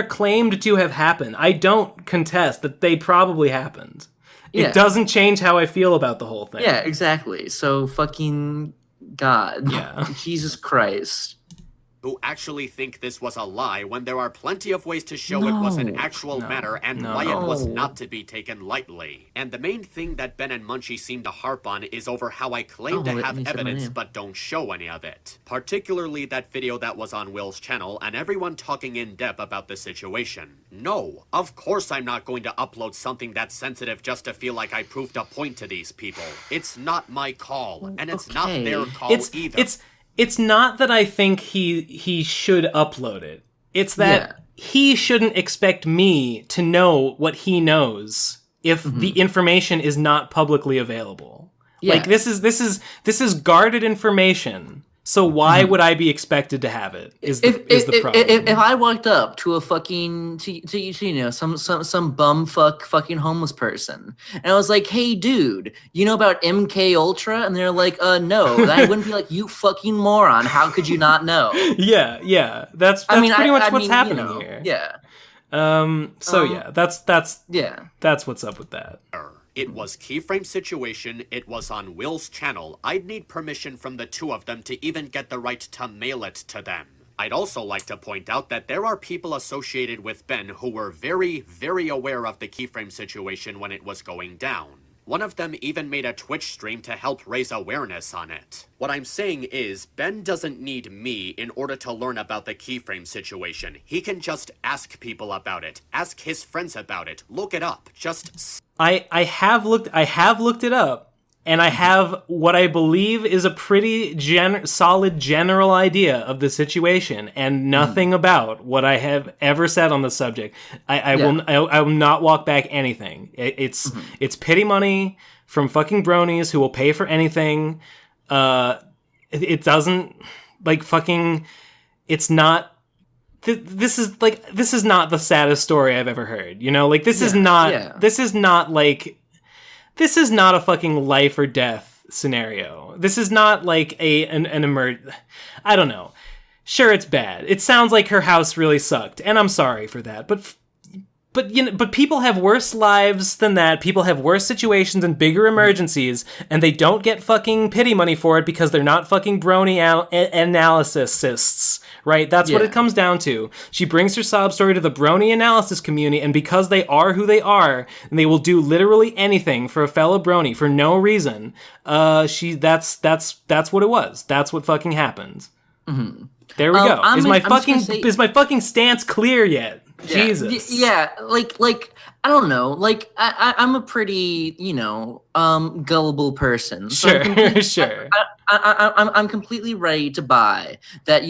claimed to have happened, I don't contest that they probably happened. It doesn't change how I feel about the whole thing. Yeah, exactly. So fucking God. Yeah. Jesus Christ. Who actually think this was a lie when there are plenty of ways to show it was an actual matter and why it was not to be taken lightly. And the main thing that Ben and Munchie seem to harp on is over how I claim to have evidence but don't show any of it. Particularly that video that was on Will's channel and everyone talking in depth about the situation. No, of course I'm not going to upload something that's sensitive just to feel like I proved a point to these people. It's not my call, and it's not their call either. It's not that I think he should upload it. It's that he shouldn't expect me to know what he knows if the information is not publicly available. Yeah. Like, this is guarded information. So why would I be expected to have it? Is the problem? If I walked up to a fucking some bum fucking homeless person and I was like, "Hey, dude, you know about MK Ultra?" and they're like, no," then I wouldn't be like, "You fucking moron! How could you not know?" Yeah. That's pretty much what's happening here. Yeah. That's what's up with that. It was keyframe situation, it was on Will's channel. I'd need permission from the two of them to even get the right to mail it to them. I'd also like to point out that there are people associated with Ben who were very, very aware of the keyframe situation when it was going down. One of them even made a Twitch stream to help raise awareness on it. What I'm saying is, Ben doesn't need me in order to learn about the keyframe situation. He can just ask people about it, ask his friends about it, look it up, just... I have looked it up, and I have what I believe is a pretty solid general idea of the situation, and nothing about what I have ever said on the subject. I will not walk back anything. It's pity money from fucking bronies who will pay for anything. It doesn't like fucking. It's not. This is not the saddest story I've ever heard. You know, like this is not. This is not like. This is not a fucking life or death scenario. This is not like an I don't know. Sure, it's bad. It sounds like her house really sucked, and I'm sorry for that. But you know, but people have worse lives than that. People have worse situations and bigger emergencies, and they don't get fucking pity money for it because they're not fucking brony analysists, right? That's what it comes down to. She brings her sob story to the brony analysis community, and because they are who they are, and they will do literally anything for a fellow brony for no reason. That's what it was. That's what fucking happened. Mm-hmm. There we go. Is my fucking stance clear yet? Yeah. Jesus. Yeah, like I don't know. Like I'm a pretty, gullible person. So Sure. I'm completely ready to buy that.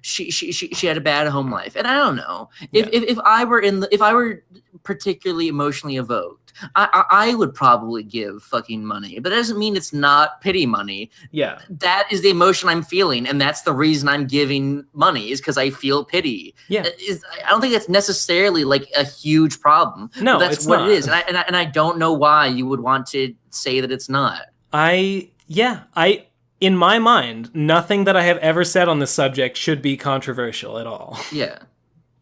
She had a bad home life, and I don't know if I were particularly emotionally evoked, I would probably give fucking money, but that doesn't mean it's not pity money. Yeah, that is the emotion I'm feeling, and that's the reason I'm giving money is because I feel pity. Yeah, I don't think that's necessarily like a huge problem. No, that's it's what not. it is, and I don't know why you would want to say that it's not. In my mind, nothing that I have ever said on this subject should be controversial at all. Yeah.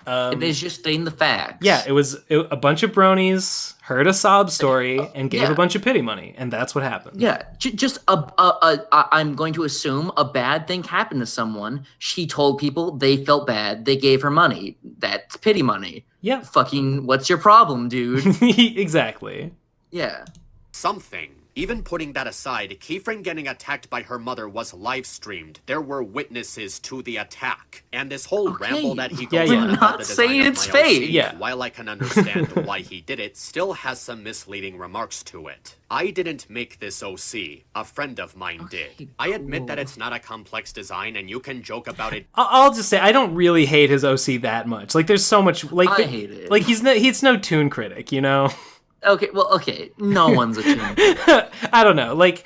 It is just stating the facts. Yeah, it was a bunch of bronies heard a sob story and gave a bunch of pity money, and that's what happened. Yeah, just I'm going to assume a bad thing happened to someone. She told people, they felt bad, they gave her money. That's pity money. Yeah. Fucking, what's your problem, dude? Exactly. Yeah. Something. Even putting that aside, Keyframe getting attacked by her mother was live streamed. There were witnesses to the attack. And this whole ramble that he goes on about the design of my OC, while I can understand why he did it, still has some misleading remarks to it. I didn't make this OC. A friend of mine did. I admit that it's not a complex design and you can joke about it. I'll just say, I don't really hate his OC that much. Like, there's so much... Like, I hate it. Like, he's no toon critic, you know? Okay, no one's a toon. I don't know. Like,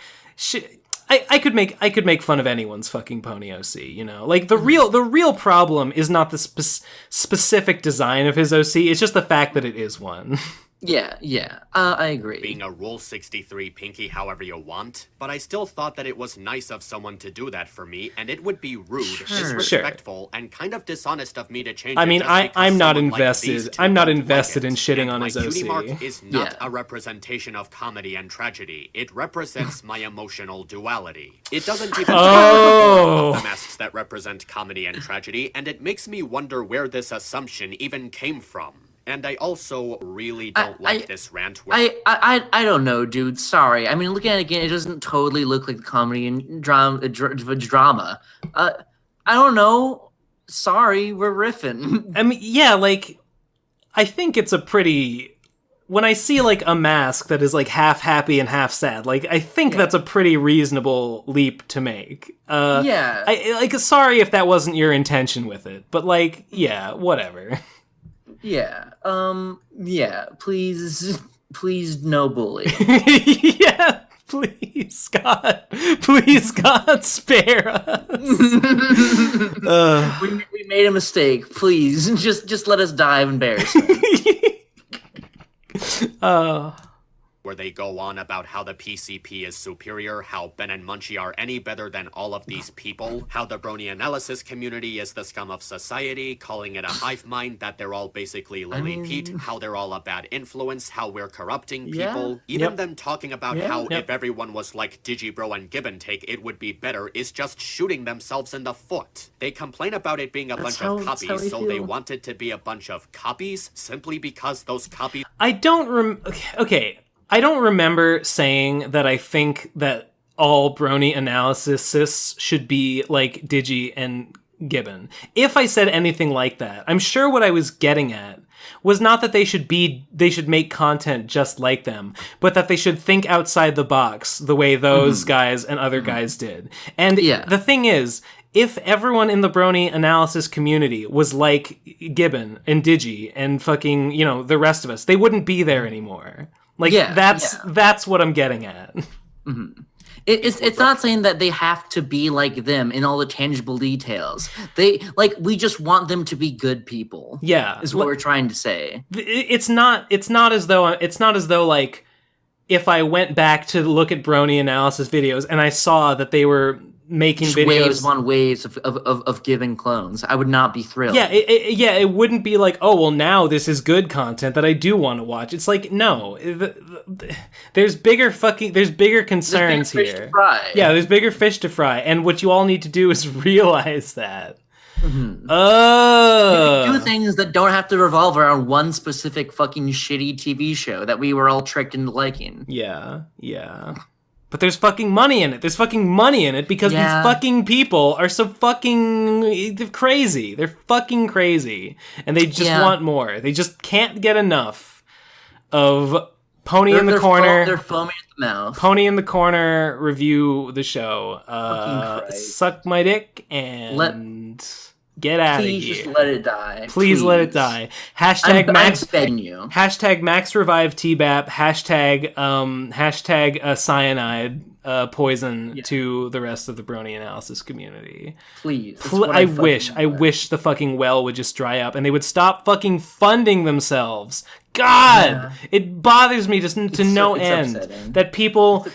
I could make fun of anyone's fucking pony OC. You know, like the real problem is not the specific design of his OC. It's just the fact that it is one. Yeah, I agree. Being a Rule 63 Pinky however you want, but I still thought that it was nice of someone to do that for me, and it would be rude, disrespectful, and kind of dishonest of me to change I mean, it just I'm not invested. invested. I'm not invested in shitting on his OC. My cutie mark is not a representation of comedy and tragedy. It represents my emotional duality. It doesn't even of the masks that represent comedy and tragedy, and it makes me wonder where this assumption even came from. And I also really don't like this rant. I don't know, dude. Sorry. I mean, looking at it again, it doesn't totally look like comedy and drama. I don't know. Sorry, we're riffing. I mean, yeah, like, I think it's a pretty... When I see, like, a mask that is, like, half happy and half sad, like, I think that's a pretty reasonable leap to make. Sorry if that wasn't your intention with it, but, like, yeah, whatever. Yeah. Please no bully. Yeah. Please, God. Please, God, spare us. We made a mistake. Please, just let us die of embarrassment. where they go on about how the PCP is superior, how Ben and Munchie are any better than all of these people, how the brony analysis community is the scum of society, calling it a hive mind, that they're all basically Lily Pete, how they're all a bad influence, how we're corrupting people. Even them talking about how if everyone was like Digibro and Gibbon Take, it would be better, is just shooting themselves in the foot. They complain about it being a bunch of copies, so they want it to be a bunch of copies simply because those copies... I don't remember saying that I think that all brony analysis should be like Digi and Gibbon. If I said anything like that, I'm sure what I was getting at was not that they should make content just like them, but that they should think outside the box the way those guys and other guys did. And the thing is, if everyone in the brony analysis community was like Gibbon and Digi and fucking, the rest of us, they wouldn't be there anymore. That's what I'm getting at. It's not saying that they have to be like them in all the tangible details. We just want them to be good people. Yeah, is what we're trying to say. It's not as though like if I went back to look at brony analysis videos and I saw that they were making just videos waves on waves of giving clones, I would not be thrilled. It wouldn't be like, oh well, now this is good content that I do want to watch. It's like, no, there's bigger concerns here. Fish to fry. Yeah, there's bigger fish to fry, and what you all need to do is realize that. Do things that don't have to revolve around one specific fucking shitty TV show that we were all tricked into liking. Yeah. But there's fucking money in it. There's fucking money in it because these fucking people are so fucking crazy. They're fucking crazy. And they just want more. They just can't get enough of Pony in the Corner. They're foaming at the mouth. Pony in the Corner review the show. Suck my dick and get out of here. Please just let it die. Please let it die. Hashtag Max. I'm begging you. Hashtag Max Revive TBAP. Hashtag cyanide poison to the rest of the brony analysis community. Please. I wish the fucking well would just dry up and they would stop fucking funding themselves. God, it bothers me to no end that people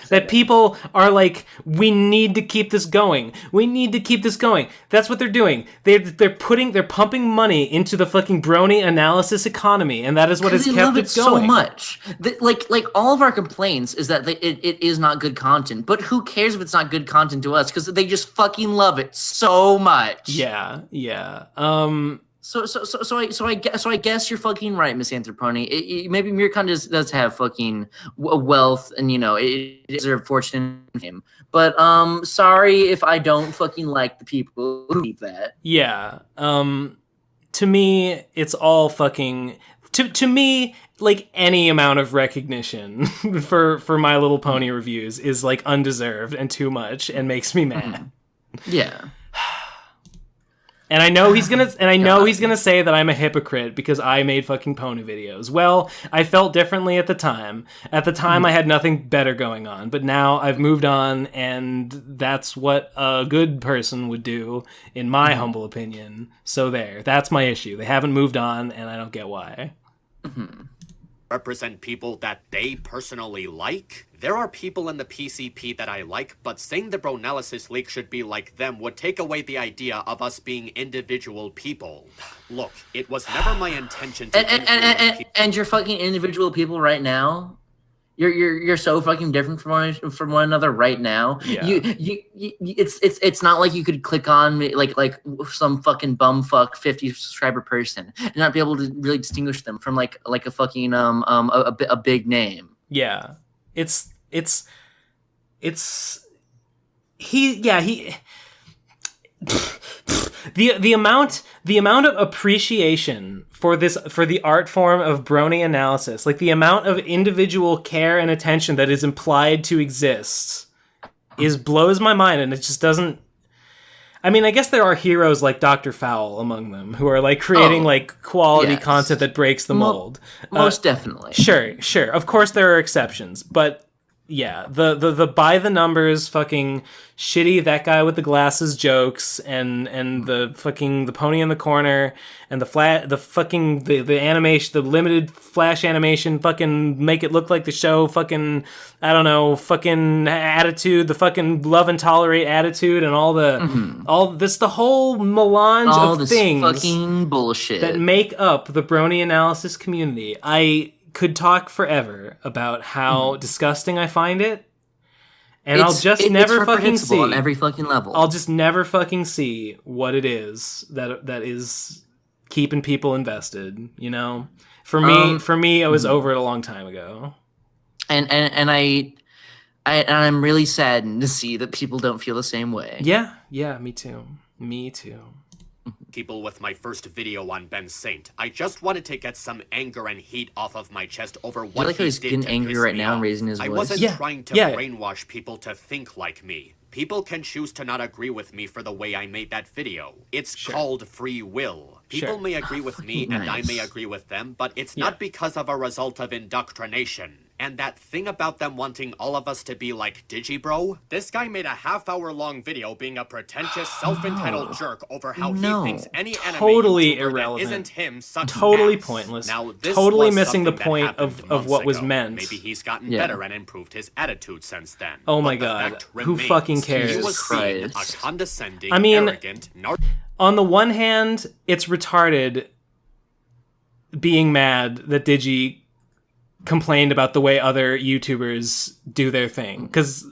are like, we need to keep this going. We need to keep this going. That's what they're doing. They're pumping money into the fucking brony analysis economy, and that is what has kept it going so much. Like all of our complaints is that it is not good content, but who cares if it's not good content to us? Because they just fucking love it so much. Yeah. So I guess you're fucking right, Miss Anthroponi. Maybe Mirkon does have fucking wealth, and it is a fortune in him. But sorry if I don't fucking like the people who need that. Yeah. To me, it's all fucking to me. Like any amount of recognition for My Little Pony reviews is like undeserved and too much, and makes me mad. Yeah. And I know he's gonna say that I'm a hypocrite because I made fucking pony videos. Well, I felt differently at the time. At the time, I had nothing better going on, but now I've moved on, and that's what a good person would do, in my humble opinion. So that's my issue. They haven't moved on, and I don't get why. Represent people that they personally like. There are people in the PCP that I like, but saying the Bronalysis League should be like them would take away the idea of us being individual people. Look, it was never my intention to... And you're fucking individual people right now? You're so fucking different from one another right now. Yeah. It's not like you could click on like some fucking bumfuck 50 subscriber person and not be able to really distinguish them from like a fucking a big name. Yeah. It's the amount of appreciation for the art form of brony analysis, like the amount of individual care and attention that is implied to exist blows my mind, and it just doesn't. I mean, I guess there are heroes like Dr. Fowl among them who are like creating like quality content that breaks the mold. Most definitely. Sure. Of course there are exceptions, but yeah, the by the numbers fucking shitty that guy with the glasses jokes and the fucking the pony in the corner and the animation, the limited flash animation, fucking make it look like the show, fucking I don't know, fucking attitude, the fucking love and tolerate attitude, and all the whole melange all of this things fucking bullshit that make up the Brony analysis community. I could talk forever about how disgusting I find it, and I'll just never fucking see on every fucking level. I'll just never fucking see what it is that is keeping people invested. You know, for me, I was over it a long time ago. And I'm really saddened to see that people don't feel the same way. Yeah, me too. People with my first video on Ben Saint. I just wanted to get some anger and heat off of my chest over what like how he's did getting to angry piss right me now and off. raising his I voice. wasn't trying to Yeah. brainwash people to think like me. People can choose to not agree with me for the way I made that video. It's called free will. People may agree with me and I may agree with them, but it's not because of a result of indoctrination. And that thing about them wanting all of us to be like Digibro? This guy made a half-hour-long video being a pretentious, self-entitled jerk over how he thinks any anime Totally YouTuber irrelevant. that isn't him sucks Totally ass. pointless. Now, this Totally was missing the something that point happened of months what was ago. meant. Maybe he's gotten Yeah. better and improved his attitude since then. Oh my But the God. fact Who remains, fucking cares? He was seen a Christ. condescending, I mean, arrogant, on the one hand, it's retarded being mad that Digi complained about the way other YouTubers do their thing. Because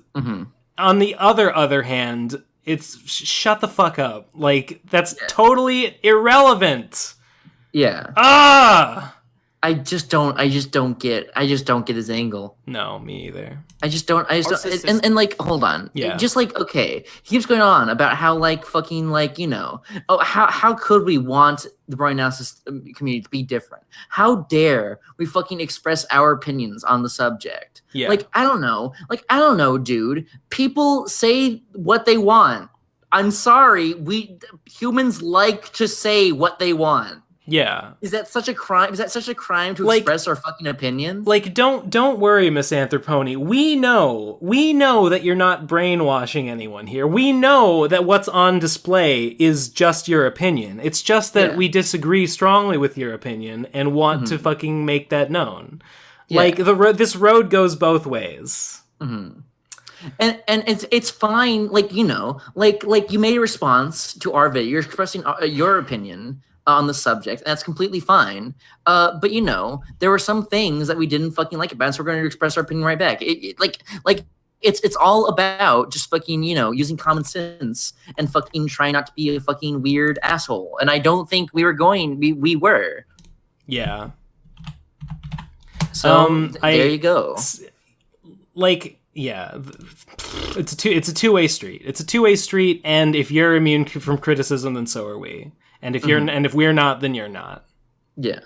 on the other hand, it's shut the fuck up. Like, that's totally irrelevant. Yeah. I just don't get his angle. No, me either. I just don't, and like, hold on. Yeah. Just like, okay, he keeps going on about how like fucking like, you know, how could we want the Brony analysis community to be different? How dare we fucking express our opinions on the subject? Yeah. Like, I don't know, dude. People say what they want. I'm sorry, humans like to say what they want. Yeah. Is that such a crime? Is that such a crime to Like- express our fucking opinion? Like, don't worry, Miss Anthroponi. We know that you're not brainwashing anyone here. We know that what's on display is just your opinion. It's just that we disagree strongly with your opinion and want to fucking make that known. Yeah. Like, this road goes both ways. And it's fine. Like, you know, like you made a response to our video. You're expressing your opinion on the subject, and that's completely fine. But you know, there were some things that we didn't fucking like about it, so we're going to express our opinion right back. It's all about just fucking, you know, using common sense and fucking trying not to be a fucking weird asshole. And I don't think we were. Yeah. So there you go. Like, yeah, it's a two-way street. It's a two-way street, and if you're immune from criticism, then so are we. And if you're and if we're not, then you're not. Yeah.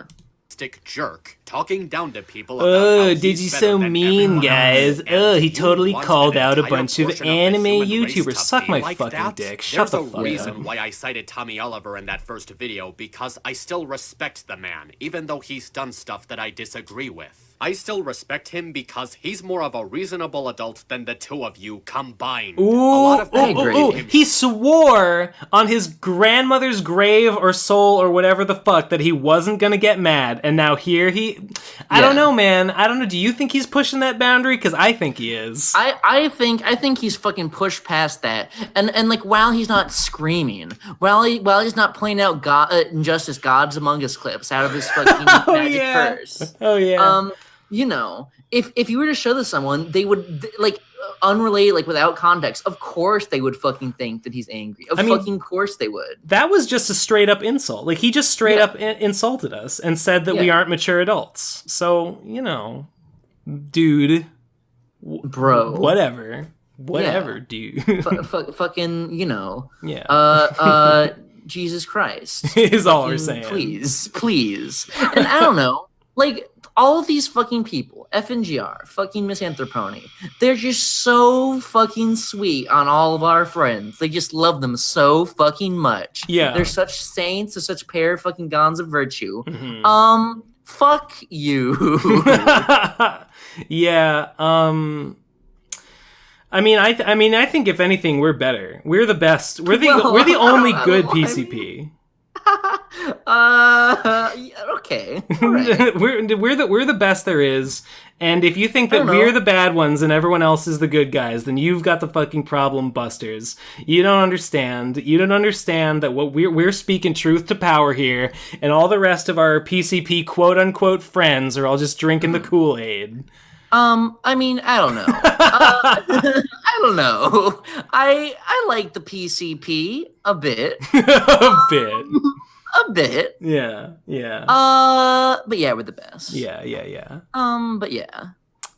Jerk talking down to people about how he's Digi's better so than mean, everyone guys. else. And He you totally want called an out a entire bunch of portion the anime human race YouTubers. to Suck be my like fucking that? dick. Shut the There's fuck a reason up. why I cited Tommy Oliver in that first video, because I still respect the man, even though he's done stuff that I disagree with. I still respect him because he's more of a reasonable adult than the two of you combined. A lot of people give him He swore on his grandmother's grave or soul or whatever the fuck that he wasn't gonna get mad, and now here I don't know, man. I don't know. Do you think he's pushing that boundary? Because I think he is. I think he's fucking pushed past that, and like while he's not screaming, while he's not playing out Injustice Gods Among Us clips out of his fucking magic purse. Oh yeah. You know, if you were to show this to someone, they would like unrelated, like without context. Of course, they would fucking think that he's angry. Fucking course they would. That was just a straight up insult. Like he just straight up insulted us and said that we aren't mature adults. So you know, dude, bro, whatever, dude. Fucking, you know, Jesus Christ is all we're saying. Please, and I don't know, like. All of these fucking people, FNGR, fucking Miss Anthroponi, they're just so fucking sweet on all of our friends. They just love them so fucking much. Yeah. They're such saints, they're such pair of fucking gons of virtue. Mm-hmm. Fuck you. Yeah, I mean, I think if anything, we're better. We're the best. We're the only good PCP. Okay. All right. we're the best there is, and if you think that we're the bad ones and everyone else is the good guys, then you've got the fucking problem busters. You don't understand. You don't understand that what we're speaking truth to power here, and all the rest of our PCP quote unquote friends are all just drinking the Kool-Aid. I mean, I don't know. I don't know. I like the PCP a bit. A bit. A bit. Yeah. But yeah, we're the best. Yeah. But yeah.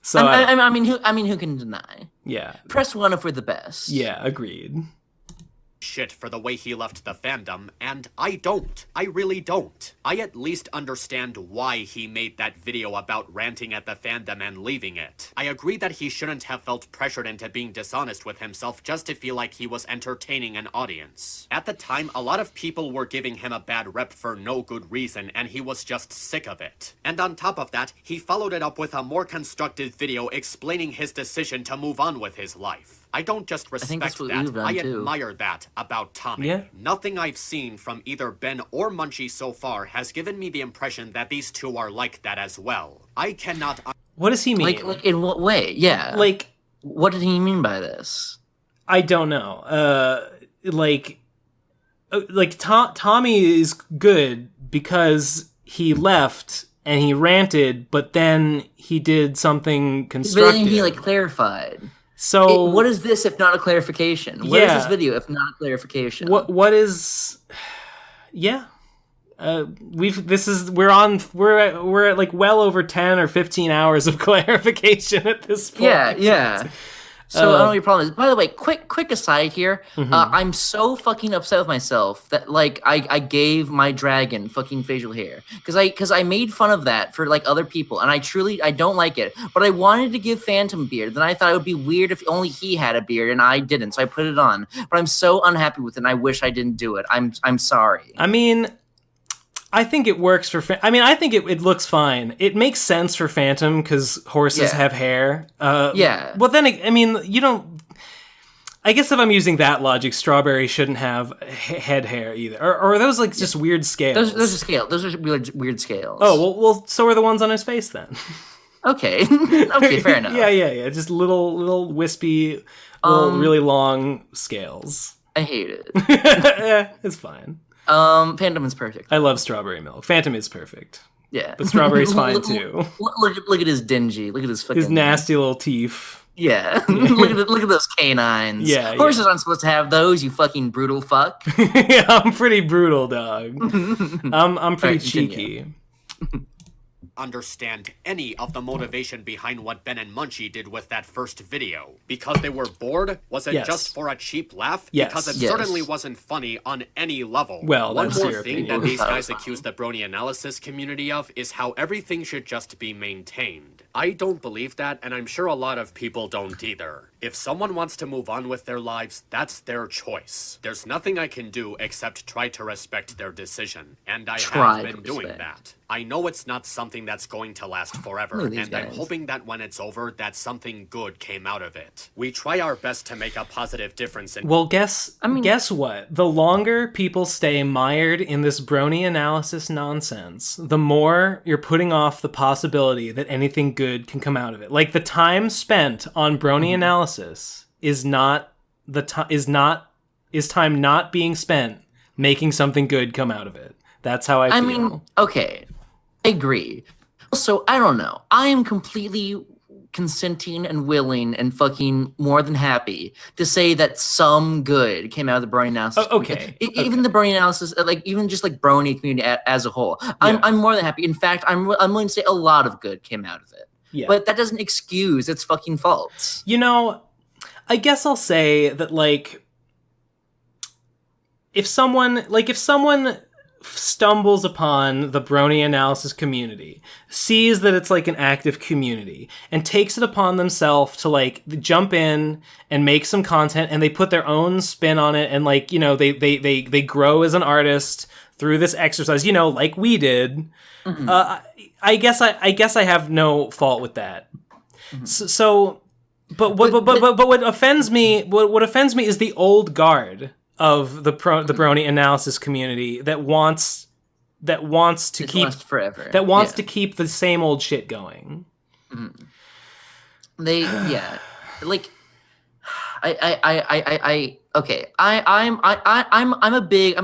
So I mean, who can deny? Yeah. Press 1 if we're the best. Yeah, agreed. Shit for the way he left the fandom, and I don't. I really don't. I at least understand why he made that video about ranting at the fandom and leaving it. I agree that he shouldn't have felt pressured into being dishonest with himself just to feel like he was entertaining an audience. At the time, a lot of people were giving him a bad rep for no good reason, and he was just sick of it. And on top of that, he followed it up with a more constructive video explaining his decision to move on with his life. I don't just respect that, I admire that about Tommy. Yeah. Nothing I've seen from either Ben or Munchie so far has given me the impression that these two are like that as well. I cannot... What does he mean? Like in what way? Yeah. Like, what did he mean by this? I don't know. Tommy is good because he left and he ranted, but then he did something constructive. But then he clarified. So what is this if not a clarification? What is this video if not a clarification? What is? Yeah, we're at like well over 10 or 15 hours of clarification at this point. Yeah. So I don't know what your problem is. By the way, quick aside here. Mm-hmm. I'm so fucking upset with myself that I gave my dragon fucking facial hair because I made fun of that for other people, and I don't like it. But I wanted to give Phantom beard. Then I thought it would be weird if only he had a beard and I didn't. So I put it on. But I'm so unhappy with it, and I wish I didn't do it. I'm sorry. I mean, I think it works for... I think it looks fine. It makes sense for Phantom because horses have hair. Yeah. Well, then, you don't... I guess if I'm using that logic, Strawberry shouldn't have head hair either. Or are those just weird scales? Those are scales. Those are weird scales. Oh, well, so are the ones on his face then. Okay. Okay, fair enough. Yeah. Just little wispy, really long scales. I hate it. It's fine. Phantom is perfect. I love strawberry milk. Phantom is perfect. Yeah. But Strawberry's fine too. Look at his dingy. Look at his fucking... His nasty little teeth. Yeah. look at those canines. Yeah. Horses aren't supposed to have those, you fucking brutal fuck. Yeah, I'm pretty brutal, dog. I'm pretty cheeky. Understand any of the motivation behind what Ben and Munchie did with that first video. Because they were bored? Was it just for a cheap laugh? Yes. Because it certainly wasn't funny on any level. Well, one that's more your thing opinion. that these guys accuse the Brony analysis community of is how everything should just be maintained. I don't believe that, and I'm sure a lot of people don't either. If someone wants to move on with their lives, that's their choice. There's nothing I can do except try to respect their decision. And I have been doing that. I know it's not something that's going to last forever, and I'm hoping that when it's over, that something good came out of it. We try our best to make a positive difference in... Well, guess what? The longer people stay mired in this Brony analysis nonsense, the more you're putting off the possibility that anything good can come out of it. Like, the time spent on Brony analysis is time not being spent making something good come out of it. That's how I feel. I mean, okay, I agree. Also, I don't know. I am completely consenting and willing and fucking more than happy to say that some good came out of the Brony analysis. Okay. Even the Brony analysis, even just Brony community as a whole. I'm more than happy. In fact, I'm willing to say a lot of good came out of it. Yeah. But that doesn't excuse its fucking faults. I guess I'll say that, if someone stumbles upon the Brony analysis community, sees that it's an active community, and takes it upon themselves to jump in and make some content, and they put their own spin on it, and they grow as an artist through this exercise, like we did. Mm-hmm. I guess I have no fault with that. Mm-hmm. So But what offends me, what offends me is the old guard of the brony analysis community that wants to keep forever. That wants to keep the same old shit going. Mm-hmm. Like I'm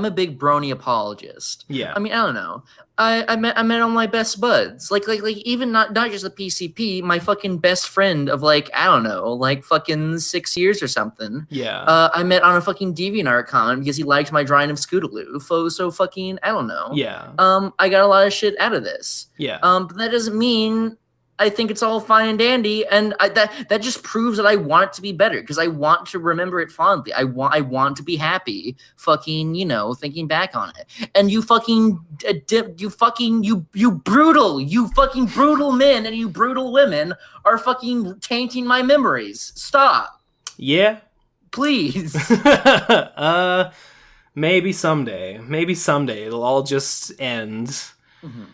a big brony apologist. Yeah. I mean, I don't know. I met all my best buds. Like even not just the PCP, my fucking best friend of like, I don't know, like fucking 6 years or something. Yeah. I met on a fucking DeviantArt con because he liked my drawing of Scootaloo. So fucking, I don't know. Yeah. I got a lot of shit out of this. Yeah. But that doesn't mean I think it's all fine and dandy, and that just proves that I want it to be better because I want to remember it fondly. I want to be happy, fucking, thinking back on it. And you fucking brutal men and you brutal women are fucking tainting my memories. Stop. Yeah. Please. Maybe someday it'll all just end. Mm-hmm.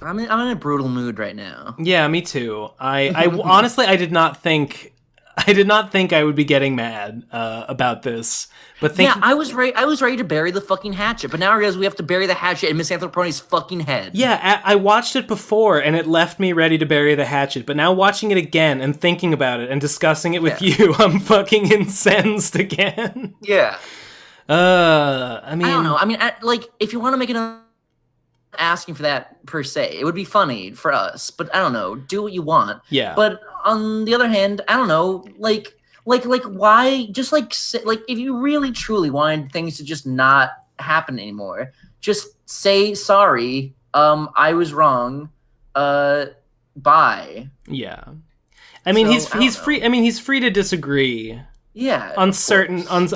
I'm in a brutal mood right now. Yeah, me too. I honestly, I did not think I would be getting mad about this. But I was ready to bury the fucking hatchet, but now I realize we have to bury the hatchet in Miss Anthroponi's fucking head. Yeah, I watched it before and it left me ready to bury the hatchet. But now watching it again and thinking about it and discussing it with you, I'm fucking incensed again. Yeah. I mean, I don't know. I mean, if you want to make it asking for that per se, it would be funny for us, but I don't know, do what you want. Yeah. But on the other hand, I don't know, like why just like if you really truly wanted things to just not happen anymore, just say sorry, I was wrong, bye. Yeah. I mean, he's free. I mean, he's free to disagree. Yeah. On certain on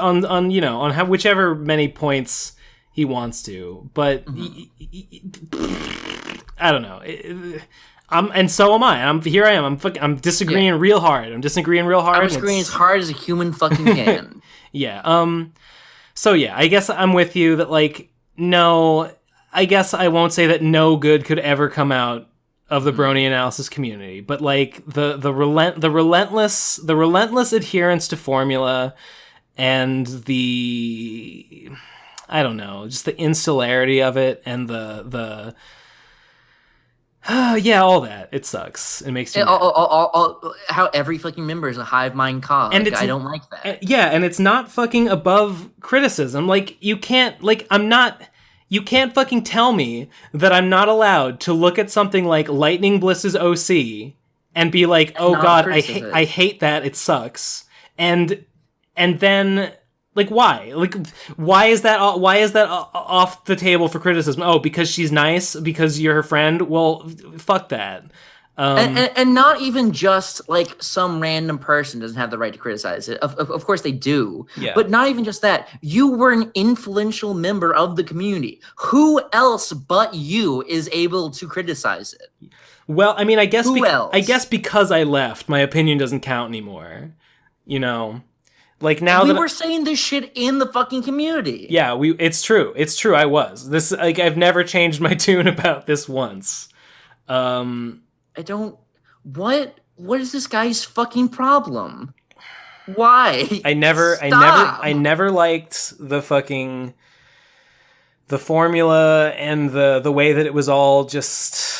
how whichever many points he wants to, but I don't know. And so am I. I'm disagreeing real hard. I'm disagreeing as hard as a human fucking can. Yeah. So yeah, I guess I'm with you that like no. I guess I won't say that no good could ever come out of the brony analysis community, but like the relentless adherence to formula and the I don't know, just the insularity of it and the all that. It sucks. It makes me how every fucking member is a hive mind cog. And I don't like that. Yeah, and it's not fucking above criticism. Like you can't fucking tell me that I'm not allowed to look at something like Lightning Bliss's OC and be like, "Oh god, I hate that. It sucks." And then like why? Like why is that off the table for criticism? Oh, because she's nice, because you're her friend? Well, fuck that. And not even just like some random person doesn't have the right to criticize it. Of course they do. Yeah. But not even just that. You were an influential member of the community. Who else but you is able to criticize it? Well, I mean, I guess else? I guess because I left, my opinion doesn't count anymore. You know? Like now we were saying this shit in the fucking community. Yeah, it's true. It's true. I was. This like I've never changed my tune about this once. I don't. What is this guy's fucking problem? Why? I never liked the fucking the formula and the way that it was all just.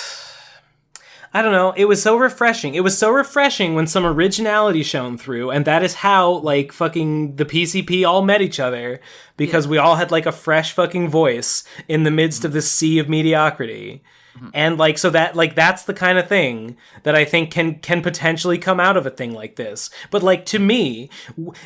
I don't know. It was so refreshing. It was so refreshing when some originality shone through, and that is how, like, fucking the PCP all met each other, because we all had, like, a fresh fucking voice in the midst of this sea of mediocrity. And, like, so that, like, that's the kind of thing that I think can potentially come out of a thing like this. But, like, to me,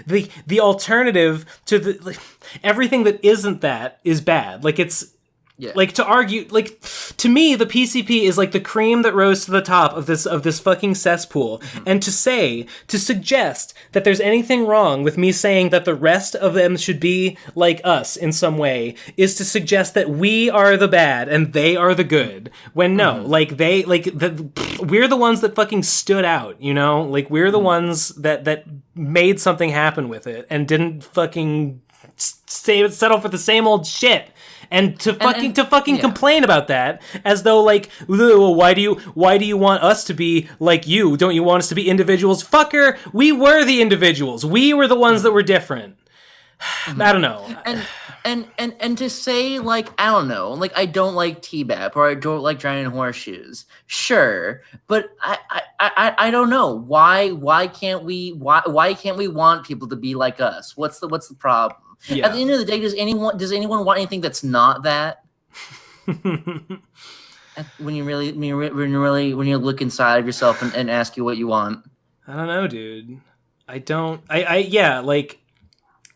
the alternative to like, everything that isn't that is bad. Like, it's... Yeah. Like, to argue, like, to me, the PCP is like the cream that rose to the top of this fucking cesspool. And to suggest that there's anything wrong with me saying that the rest of them should be like us in some way is to suggest that we are the bad and they are the good. When no, like, we're the ones that fucking stood out, you know? Like, we're the ones that made something happen with it and didn't fucking settle for the same old shit. And to fucking yeah. complain about that as though like, why do you want us to be like you? Don't you want us to be individuals? Fucker, we were the individuals. We were the ones that were different. I don't know. And to say like, I don't know, like I don't like T-Bap or I don't like drowning in horseshoes. Sure, but I don't know. Why can't we want people to be like us? What's the problem? Yeah. At the end of the day, does anyone want anything that's not that? When you look inside of yourself and ask you what you want. I don't know, dude. Yeah, like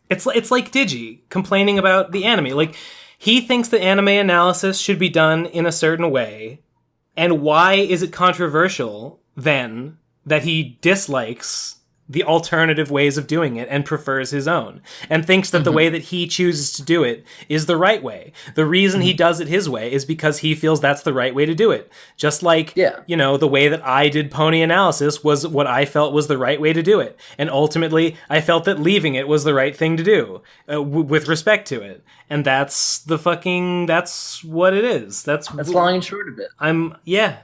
it's like Digi complaining about the anime. Like he thinks that anime analysis should be done in a certain way. And why is it controversial then that he dislikes the alternative ways of doing it and prefers his own and thinks that the way that he chooses to do it is the right way? The reason he does it his way is because he feels that's the right way to do it. Just like, the way that I did pony analysis was what I felt was the right way to do it. And ultimately, I felt that leaving it was the right thing to do with respect to it. And that's what it is. That's long and short of it.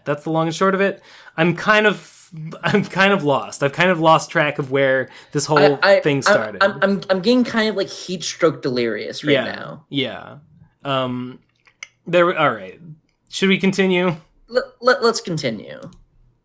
That's the long and short of it. I'm kind of lost. I've kind of lost track of where this whole thing started. I'm getting kind of like heat stroke delirious right now. Yeah. All right. Should we continue? Let's continue.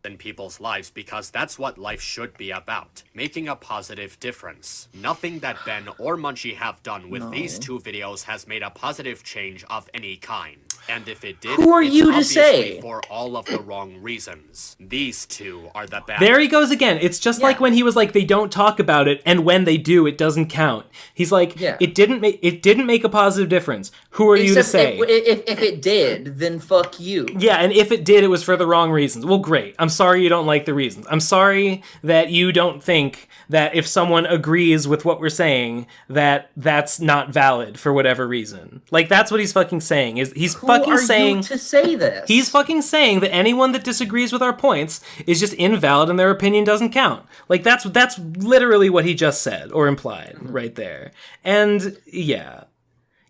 In people's lives, because that's what life should be about, making a positive difference. Nothing that Ben or Munchie have done with these two videos has made a positive change of any kind. And if it did, who are you to obviously say? For all of the wrong reasons. These two are the bad. There he goes again. It's just like when he was like, they don't talk about it, and when they do, it doesn't count. He's like, it didn't make a positive difference. Who are you to say? If it did, then fuck you. Yeah, and if it did, it was for the wrong reasons. Well, great. I'm sorry you don't like the reasons. I'm sorry that you don't think that if someone agrees with what we're saying, that that's not valid for whatever reason. Like, that's what he's fucking saying. He's fucking saying you to say this? He's fucking saying that anyone that disagrees with our points is just invalid and their opinion doesn't count. Like, that's literally what he just said or implied right there. And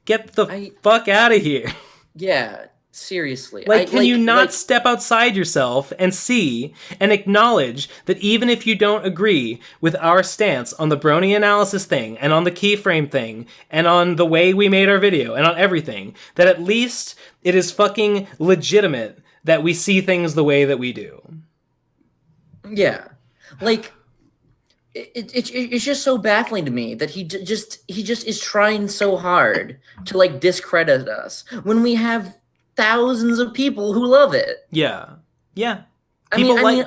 get the fuck out of here. Yeah. Seriously. Like, can you not step outside yourself and see and acknowledge that even if you don't agree with our stance on the Brony analysis thing and on the keyframe thing and on the way we made our video and on everything, that at least it is fucking legitimate that we see things the way that we do? Yeah. Like, it's just so baffling to me that he just is trying so hard to, like, discredit us when we have thousands of people who love it. Yeah. People like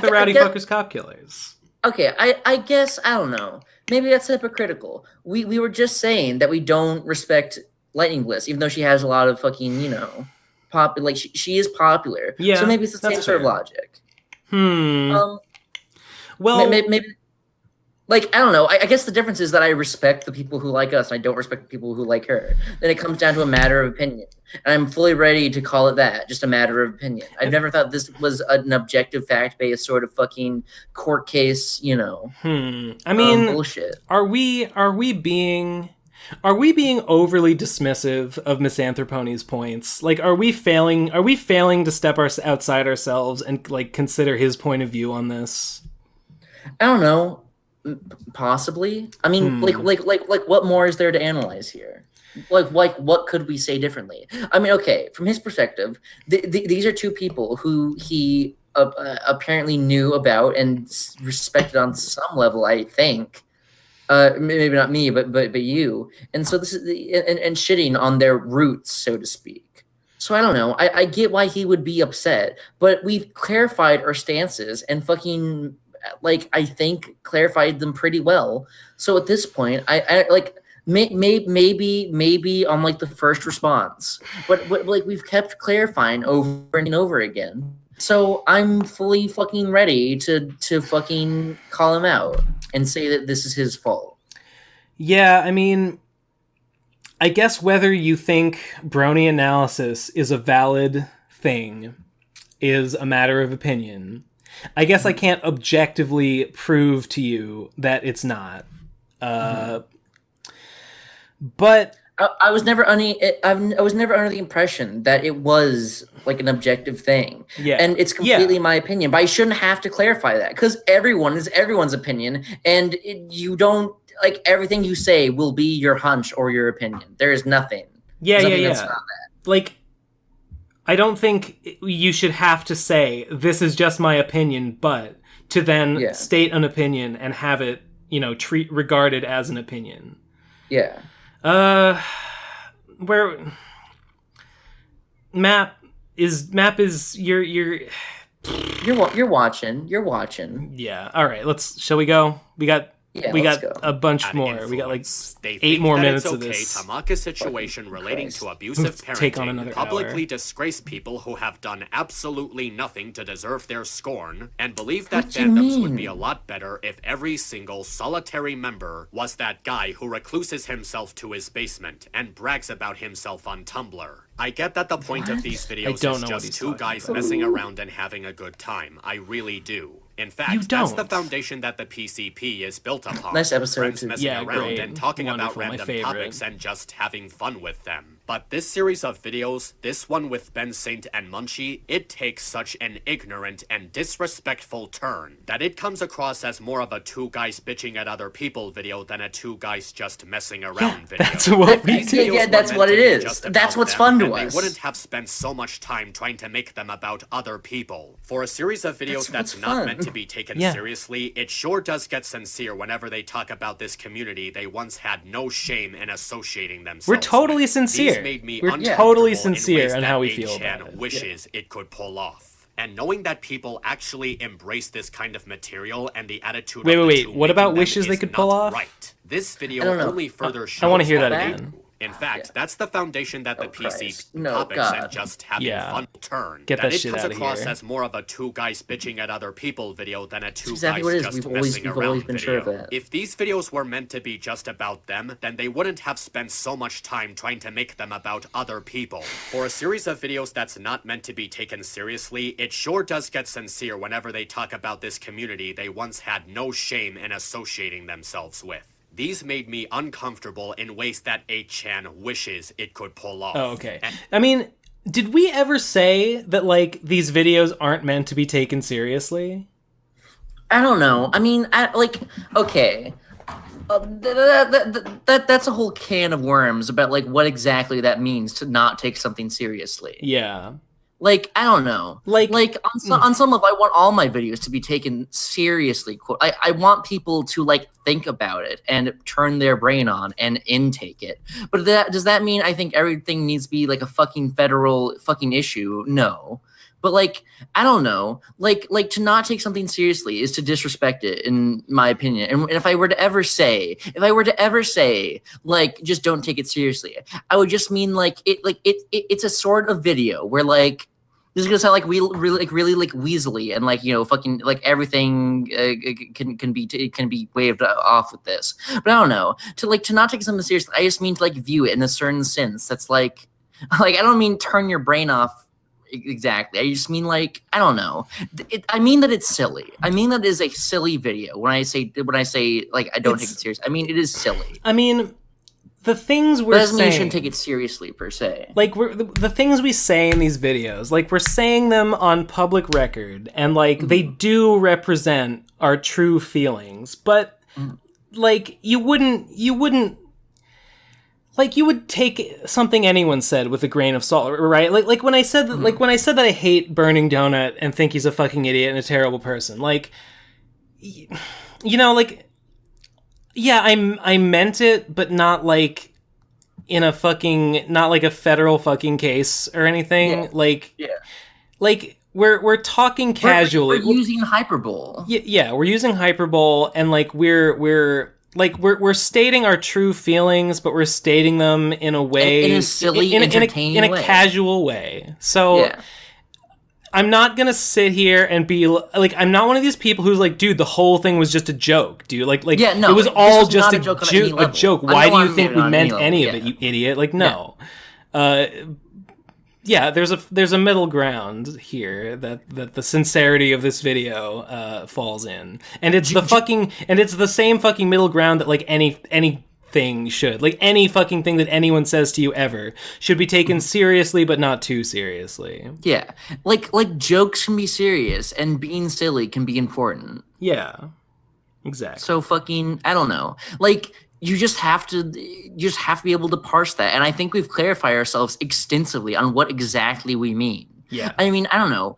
the Rowdy Fuckers Cop Killers. Okay, I guess, I don't know. Maybe that's hypocritical. We were just saying that we don't respect Lightning Bliss, even though she has a lot of fucking, she is popular. Yeah, so maybe it's the same sort of logic. Well, maybe. Like, I don't know. I guess the difference is that I respect the people who like us and I don't respect the people who like her. Then it comes down to a matter of opinion. And I'm fully ready to call it that, just a matter of opinion. I've never thought this was an objective fact-based sort of fucking court case, I mean, bullshit. Are we being overly dismissive of Misanthropony's points? Like, are we failing to step outside ourselves and, like, consider his point of view on this? I don't know. Possibly. I mean, like, what more is there to analyze here? Like, what could we say differently? I mean, okay, from his perspective, these are two people who he apparently knew about and respected on some level, I think. Maybe not me, but you. And so this is and shitting on their roots, so to speak. So I don't know. I get why he would be upset, but we've clarified our stances and fucking, like, I think clarified them pretty well. So at this point, I like maybe on, like, the first response, but like, we've kept clarifying over and over again. So I'm fully fucking ready to fucking call him out and say that this is his fault. Yeah, I mean, I guess whether you think Brony analysis is a valid thing is a matter of opinion. I guess I can't objectively prove to you that it's not. But I was never I was never under the impression that it was like an objective thing. Yeah. And it's completely my opinion, but I shouldn't have to clarify that because everyone is everyone's opinion, and you don't like everything you say will be your hunch or your opinion. There is nothing. Yeah, There's nothing yeah. that's not that. Like, I don't think you should have to say this is just my opinion, but to then state an opinion and have it, regarded as an opinion. Yeah. Where map is you're watching. Yeah. All right. Shall we go? We got a bunch more. We got like 8 more minutes of this. It's okay to mock a situation relating to abusive parenting, publicly disgrace people who have done absolutely nothing to deserve their scorn, and believe that fandoms would be a lot better if every single solitary member was that guy who recluses himself to his basement and brags about himself on Tumblr. I get that the point of these videos is just 2 guys messing around and having a good time. I really do. In fact, that's the foundation that the PCP is built upon. Nice episode. Friends messing around and talking about random topics and just having fun with them. But this series of videos, this one with Ben Saint and Munchie, it takes such an ignorant and disrespectful turn that it comes across as more of a 2 guys bitching at other people video than a 2 guys just messing around video. That's what we do. Yeah, that's what it is. That's what's fun to us. They wouldn't have spent so much time trying to make them about other people. For a series of videos that's not meant to be taken seriously, it sure does get sincere whenever they talk about this community they once had no shame in associating themselves We're totally with. sincere. These made me We're totally sincere in how we feel about it. Wishes it could pull off. And knowing that people actually embrace this kind of material and the attitude Wait. What about wishes they could pull off? Right. This video only further shows I want to hear that again. In fact, that's the foundation that the PC topics and just having fun turn. Get that shit it comes out of across here. as more of a 2 guys bitching at other people video than a 2 exactly guys what it is. just messing We've around always been video. sure of that. If these videos were meant to be just about them, then they wouldn't have spent so much time trying to make them about other people. For a series of videos that's not meant to be taken seriously, it sure does get sincere whenever they talk about this community they once had no shame in associating themselves with. These made me uncomfortable in ways that 8chan wishes it could pull off. Oh, okay. I mean, did we ever say that, like, these videos aren't meant to be taken seriously? I don't know. I mean, okay. That's a whole can of worms about, like, what exactly that means to not take something seriously. Yeah. Like, I don't know. Like on some level, I want all my videos to be taken seriously. I want people to, like, think about it and turn their brain on and intake it. But does that mean I think everything needs to be, like, a fucking federal fucking issue? No. But, like, I don't know. Like to not take something seriously is to disrespect it, in my opinion. And if I were to ever say, like, just don't take it seriously, I would just mean, it's a sort of video where, like, this is gonna sound like really weaselly and, like, fucking, like, everything can be waved off with this. But I don't know, to not take something seriously. I just mean to, like, view it in a certain sense. That's like I don't mean turn your brain off. Exactly. I just mean, like, I don't know. I mean that it's silly. I mean that it is a silly video. When I say like, I don't take it seriously, I mean it is silly. I mean, the things we're saying. Doesn't mean you shouldn't take it seriously per se. Like, the things we say in these videos, like, we're saying them on public record, and, like, they do represent our true feelings. But like, you wouldn't. Like, you would take something anyone said with a grain of salt, right? Like when I said that I hate Burning Donut and think he's a fucking idiot and a terrible person. Like, like, yeah, I meant it, but not, like, in a fucking, not like a federal fucking case or anything. Like, we're talking casually. We're using hyperbole. Yeah, we're using hyperbole, and, like, we're stating our true feelings, but we're stating them in a way, in a silly, entertaining way, in a casual way. So I'm not gonna sit here and be like, I'm not one of these people who's like, dude, the whole thing was just a joke, dude. Like, it was all just a joke. Why do you think we meant any of it, you idiot? Like, no. Yeah, there's a middle ground here that the sincerity of this video falls in, and it's the same fucking middle ground that, like, any thing should. Like, any fucking thing that anyone says to you ever should be taken seriously, but not too seriously. Yeah. Like jokes can be serious and being silly can be important. Yeah. Exactly. So fucking, I don't know. Like, you just have to be able to parse that. And I think we've clarified ourselves extensively on what exactly we mean. Yeah. I mean, I don't know.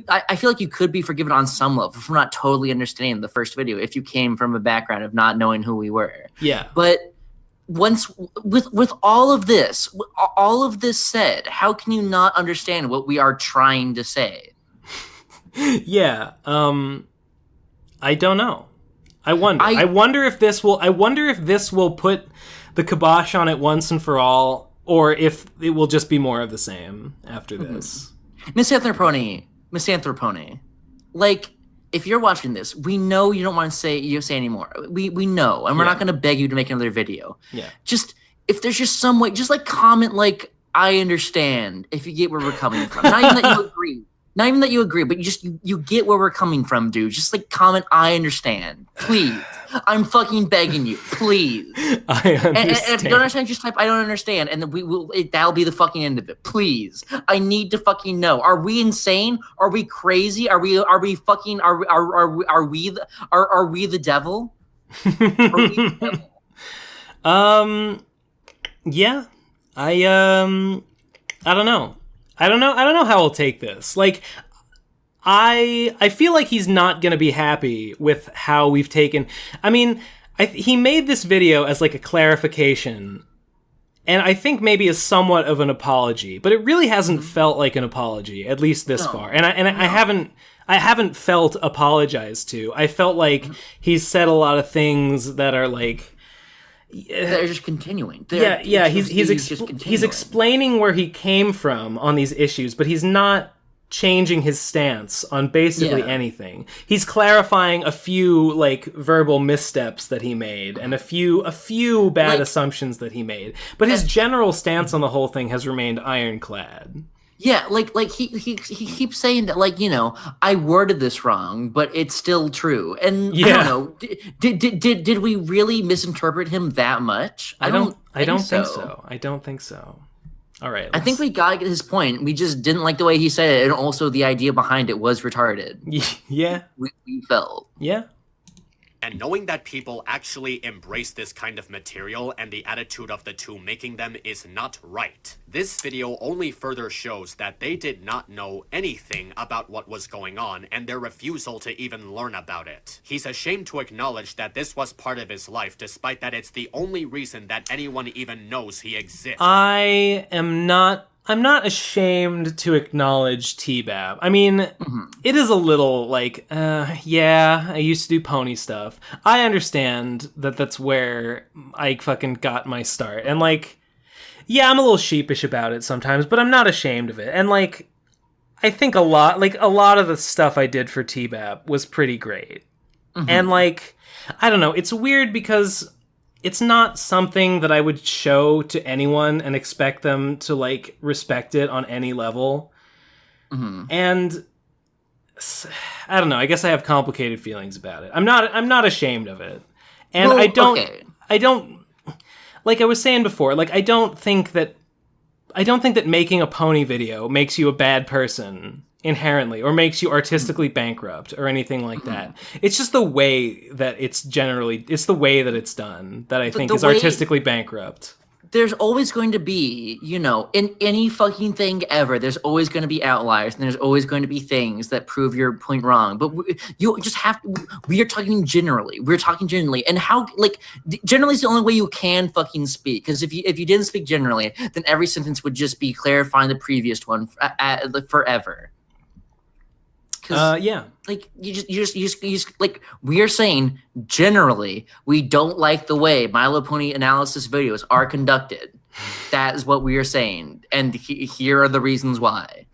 I feel like you could be forgiven on some level for not totally understanding the first video if you came from a background of not knowing who we were. Yeah. But once with all of this said, how can you not understand what we are trying to say? Yeah. I don't know. I wonder if this will put the kibosh on it once and for all, or if it will just be more of the same after this. Misanthropone. Like, if you're watching this, we know you don't want to say anymore. We know, and we're not going to beg you to make another video. Yeah. Just, if there's just some way, just like comment like, I understand, if you get where we're coming from. Not even that you agree. Not even that you agree, but you get where we're coming from, dude. Just like comment, I understand. Please. I'm fucking begging you. Please. I understand. And if you don't understand, just type I don't understand, and then that'll be the fucking end of it. Please. I need to fucking know. Are we insane? Are we crazy? Are we the devil? Are we the devil? Yeah. I don't know. I don't know how I'll take this. Like, I feel like he's not going to be happy with how we've taken... I mean, he made this video as, like, a clarification, and I think maybe as somewhat of an apology, but it really hasn't felt like an apology, at least this far. And I haven't felt apologized to. I felt like he's said a lot of things that are, like... They're just continuing. He's explaining where he came from on these issues, but he's not changing his stance on basically anything. He's clarifying a few like verbal missteps that he made and a few bad assumptions that he made. But his general stance on the whole thing has remained ironclad. Yeah, like he keeps saying that, like, you know, I worded this wrong, but it's still true. And I don't know, did we really misinterpret him that much? I don't think so. I don't think so. All right. I think we got his point. We just didn't like the way he said it, and also the idea behind it was retarded. Yeah. We felt. Yeah. And knowing that people actually embrace this kind of material and the attitude of the two making them is not right. This video only further shows that they did not know anything about what was going on and their refusal to even learn about it. He's ashamed to acknowledge that this was part of his life, despite that it's the only reason that anyone even knows he exists. I'm not ashamed to acknowledge T-Bab. I mean, it is a little like, yeah, I used to do pony stuff. I understand that that's where I fucking got my start. And like, yeah, I'm a little sheepish about it sometimes, but I'm not ashamed of it. And like, I think a lot of the stuff I did for T-Bab was pretty great. And like, I don't know, it's weird because it's not something that I would show to anyone and expect them to like respect it on any level. And I don't know, I guess I have complicated feelings about it. I'm not ashamed of it. And I don't like I was saying before, like I don't think that making a pony video makes you a bad person inherently or makes you artistically bankrupt or anything like that. It's just the way that it's the way that it's done that I think is artistically bankrupt. There's always going to be, you know, in any fucking thing ever, there's always going to be outliers and there's always going to be things that prove your point wrong. But you just have to, we are talking generally. We're talking generally. And how, like, generally is the only way you can fucking speak. Because if you didn't speak generally, then every sentence would just be clarifying the previous one forever. Yeah. Like you just like we are saying generally we don't like the way My Little Pony analysis videos are conducted. That is what we are saying, and here are the reasons why.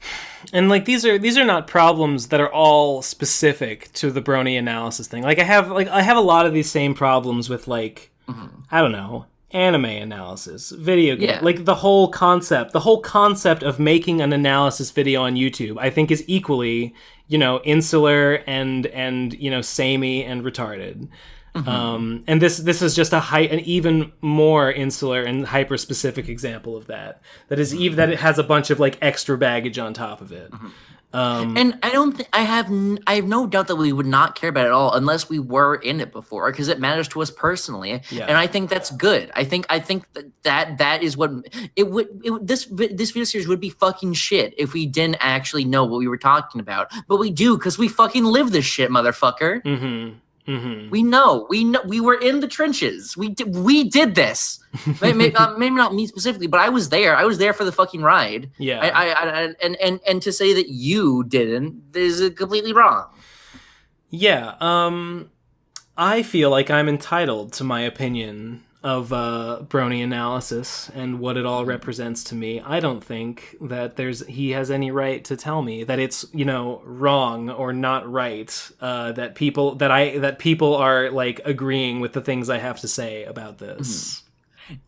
And like these are not problems that are all specific to the Brony analysis thing. Like I have a lot of these same problems with like I don't know, anime analysis, video game, like the whole concept of making an analysis video on YouTube, I think is equally, you know, insular and you know, samey and retarded. And this is just an even more insular and hyper specific example of that. That is even that it has a bunch of like extra baggage on top of it. And I don't think I have no doubt that we would not care about it at all unless we were in it before, because it matters to us personally. Yeah. And I think that's good. I think that is what this video series would be fucking shit if we didn't actually know what we were talking about. But we do, because we fucking live this shit, motherfucker. We know we were in the trenches. We did this. maybe not me specifically, but I was there for the fucking ride. Yeah. And to say that you didn't is completely wrong. Yeah. I feel like I'm entitled to my opinion of Brony analysis and what it all represents to me. I don't think that he has any right to tell me that it's, wrong or not right. That people are like agreeing with the things I have to say about this.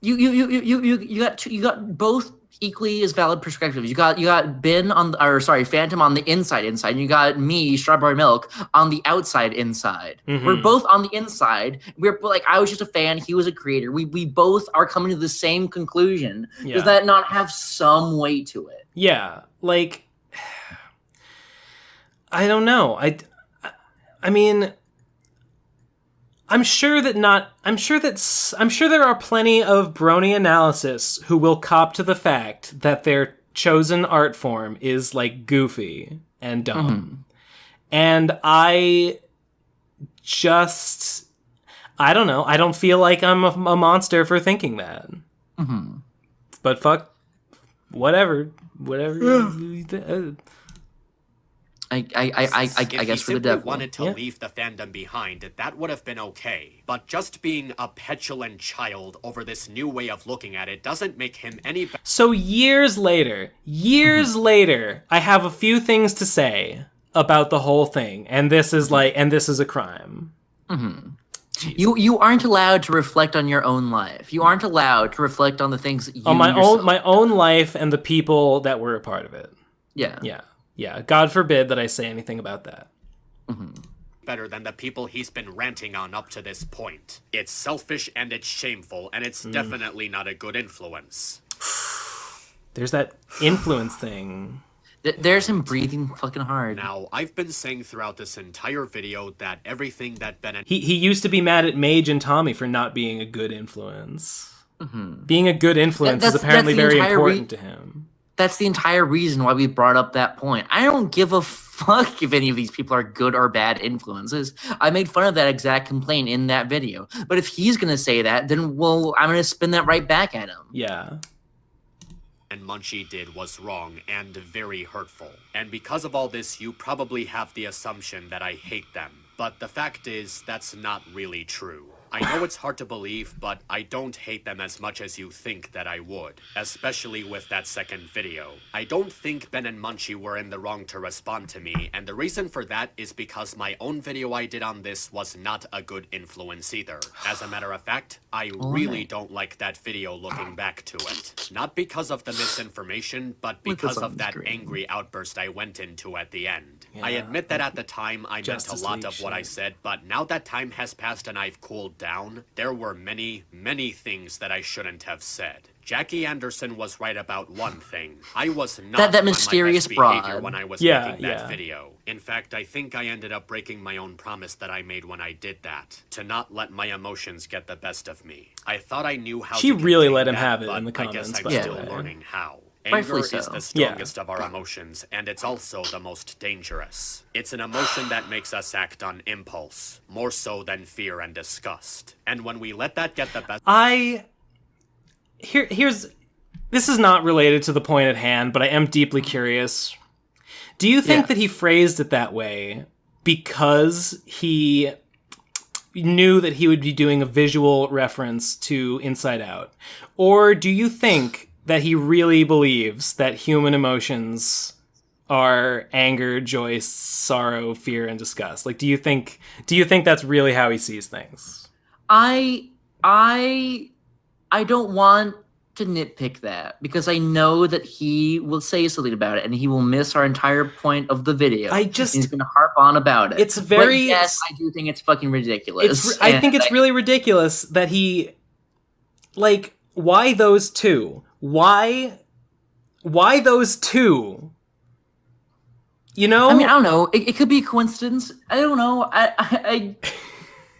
You got both equally as valid perspectives. You got Phantom on the inside, and you got me, Strawberry Milk, on the outside inside. We're both on the inside. We're like, I was just a fan, he was a creator. We both are coming to the same conclusion. Yeah. Does that not have some weight to it? Yeah, like I don't know. I mean, I'm sure there are plenty of Brony analysis who will cop to the fact that their chosen art form is like goofy and dumb. And I don't know. I don't feel like I'm a monster for thinking that. But fuck, whatever. I guess for the devil. Wanted to leave the fandom behind, that would have been okay. But just being a petulant child over this new way of looking at it doesn't make him any better. So years later, I have a few things to say about the whole thing, and this is a crime. You aren't allowed to reflect on your own life. You aren't allowed to reflect on the things that you on my own life and the people that were a part of it. Yeah, God forbid that I say anything about that. Better than the people he's been ranting on up to this point. It's selfish and it's shameful, and it's definitely not a good influence. There's that influence thing. There's him breathing fucking hard. Now, I've been saying throughout this entire video that everything that Ben and... He used to be mad at Mage and Tommy for not being a good influence. Being a good influence is apparently very important to him. That's the entire reason why we brought up that point. I don't give a fuck if any of these people are good or bad influences. I made fun of that exact complaint in that video. But if he's going to say that, then, I'm going to spin that right back at him. Yeah. And Munchie did was wrong and very hurtful. And because of all this, you probably have the assumption that I hate them. But the fact is, that's not really true. I know it's hard to believe, but I don't hate them as much as you think that I would, especially with that second video. I don't think Ben and Munchie were in the wrong to respond to me, and the reason for that is because my own video I did on this was not a good influence either. As a matter of fact, I really don't like that video looking back to it. Not because of the misinformation, but because of that angry outburst I went into at the end. Yeah. I admit that at the time I meant a lot of what I said, but now that time has passed and I've cooled down, there were many, many things that I shouldn't have said. Jackie Anderson was right about one thing. I was not that mysterious broad when I was making that video. In fact, I think I ended up breaking my own promise that I made when I did that, to not let my emotions get the best of me. I thought I knew how. She to really let him that, have it in the comments. I guess I'm still learning how. Anger is the strongest of our emotions, and it's also the most dangerous. It's an emotion that makes us act on impulse, more so than fear and disgust. And when we let that get the best... Here's... This is not related to the point at hand, but I am deeply curious. Do you think that he phrased it that way because he knew that he would be doing a visual reference to Inside Out? Or do you think that he really believes that human emotions are anger, joy, sorrow, fear, and disgust? Like, do you think that's really how he sees things? I don't want to nitpick that because I know that he will say something about it and he will miss our entire point of the video. He's going to harp on about it. It's very. But yes, I do think it's fucking ridiculous. I think it's really ridiculous that he, like, why those two? Why those two? You know? I mean, I don't know. It could be a coincidence. I don't know.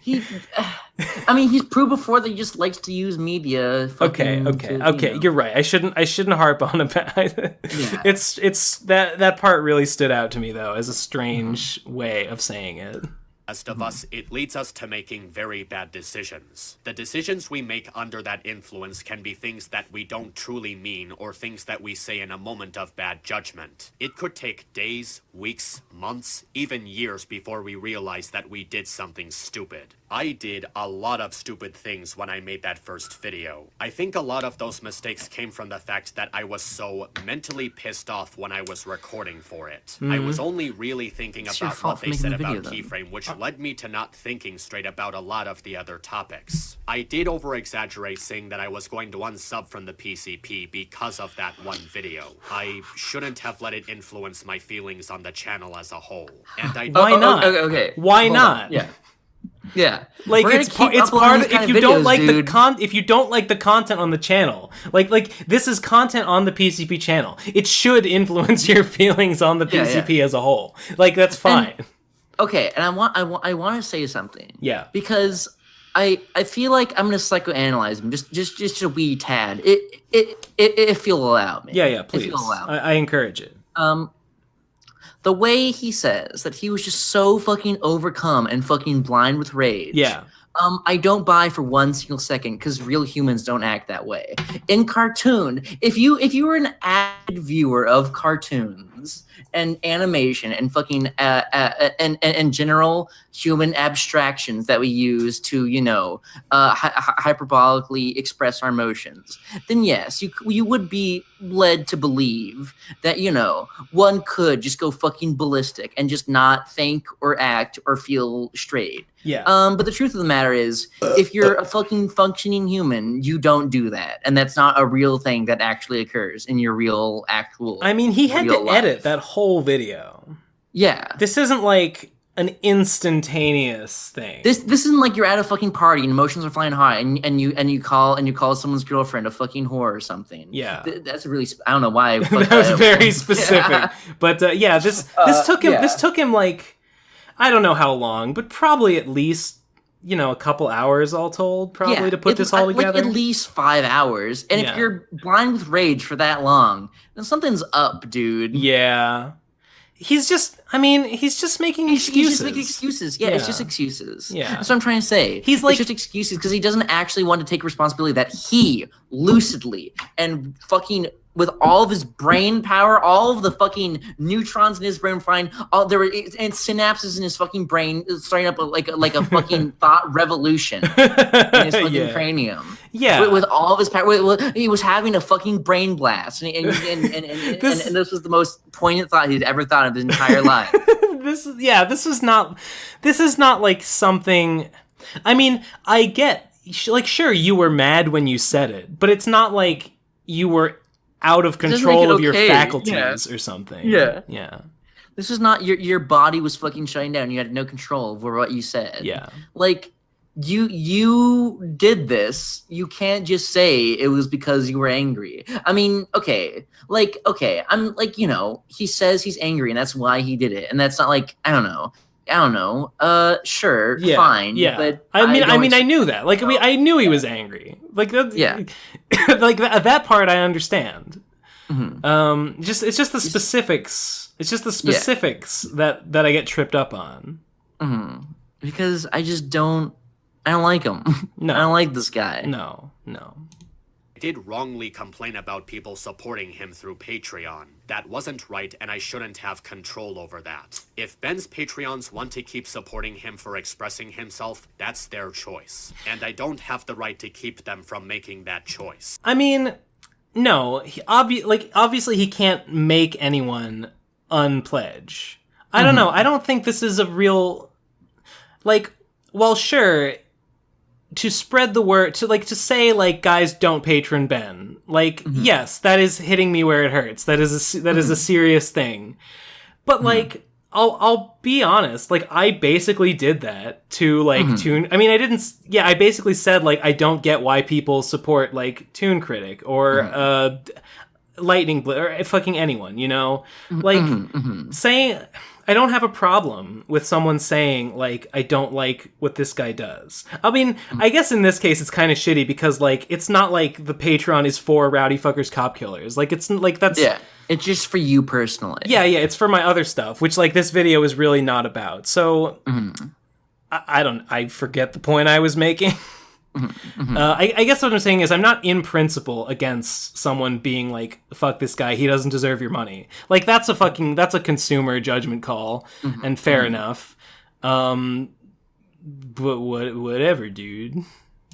He's proved before that he just likes to use media. Okay. You're right. I shouldn't harp on about it. Yeah. It's that part really stood out to me though as a strange way of saying it. Rest of us, it leads us to making very bad decisions. The decisions we make under that influence can be things that we don't truly mean or things that we say in a moment of bad judgment. It could take days, weeks, months, even years before we realize that we did something stupid. I did a lot of stupid things when I made that first video. I think a lot of those mistakes came from the fact that I was so mentally pissed off when I was recording for it. I was only really thinking about what they said about Keyframe, which led me to not thinking straight about a lot of the other topics. I did over-exaggerate saying that I was going to unsub from the PCP because of that one video. I shouldn't have let it influence my feelings on the channel as a whole. And I Why not? Okay. Why not? Yeah. Like it's part of if you don't like if you don't like the content on the channel, like this is content on the PCP channel. It should influence your feelings on the PCP as a whole. Like that's fine. And I want to say something. Yeah. Because I feel like I'm gonna psychoanalyze him just a wee tad. If you'll allow me. Yeah, please. If you'll allow me. I encourage it. The way he says that he was just so fucking overcome and fucking blind with rage. Yeah. I don't buy for one single second because real humans don't act that way. In cartoon, if you were an avid viewer of cartoons and animation and fucking and general human abstractions that we use to hyperbolically express our emotions, then yes, you would be led to believe that one could just go fucking ballistic and just not think or act or feel straight. Yeah. But the truth of the matter is, if you're a fucking functioning human, you don't do that, and that's not a real thing that actually occurs in your real actual. I mean, he had to edit that whole video. Yeah. This isn't like an instantaneous thing. This isn't like you're at a fucking party and emotions are flying high, and you call someone's girlfriend a fucking whore or something. Yeah. That's a really I don't know why. That was very specific, but this took him like. I don't know how long, but probably at least, a couple hours all told, probably to put this all together. Like at least 5 hours. And if you're blind with rage for that long, then something's up, dude. Yeah. He's just making excuses. He's just making excuses. Yeah, it's just excuses. Yeah. That's what I'm trying to say. He's like, it's just excuses because he doesn't actually want to take responsibility that he lucidly and fucking with all of his brain power, all of the fucking neutrons in his brain flying, and synapses in his fucking brain starting up like a fucking thought revolution in his fucking cranium. Yeah, with all of his power, he was having a fucking brain blast, and this was the most poignant thought he'd ever thought of his entire life. This is not like something. I mean, I get like sure you were mad when you said it, but it's not like you were out of control of your faculties or something. Yeah. This is not your body was fucking shutting down. You had no control over what you said. Yeah. Like you did this. You can't just say it was because you were angry. I mean, okay. I'm like, he says he's angry and that's why he did it. And that's not like, I don't know. Sure, fine. Yeah. But I knew that. Like, I knew he was angry. Like that. Yeah. Like that part, I understand. Mm-hmm. It's just the specifics. It's just the specifics that I get tripped up on. Mm-hmm. Because I don't like him. No, I don't like this guy. No. I did wrongly complain about people supporting him through Patreon. That wasn't right, and I shouldn't have control over that. If Ben's Patreons want to keep supporting him for expressing himself, that's their choice. And I don't have the right to keep them from making that choice. I mean, no. Obviously he can't make anyone unpledge. I don't know. I don't think this is a real... Like, well, sure... to spread the word, to say, like, guys, don't patron Ben. Like, yes, that is hitting me where it hurts. That is a serious thing. But, like, I'll be honest, like, I basically did that to, like, Toon... I mean, I basically said, like, I don't get why people support, like, Toon Critic or, Lightning Blitz, or fucking anyone, you know? Like, saying... I don't have a problem with someone saying, like, I don't like what this guy does. I mean, I guess in this case it's kind of shitty because, like, it's not like the Patreon is for Rowdy Fuckers Cop Killers. Like, it's, like, that's... Yeah, it's just for you personally. Yeah, it's for my other stuff, which, like, this video is really not about. So, I forget the point I was making. I guess what I'm saying is I'm not in principle against someone being like, fuck this guy, he doesn't deserve your money. Like, that's a consumer judgment call, and fair enough. But whatever, dude.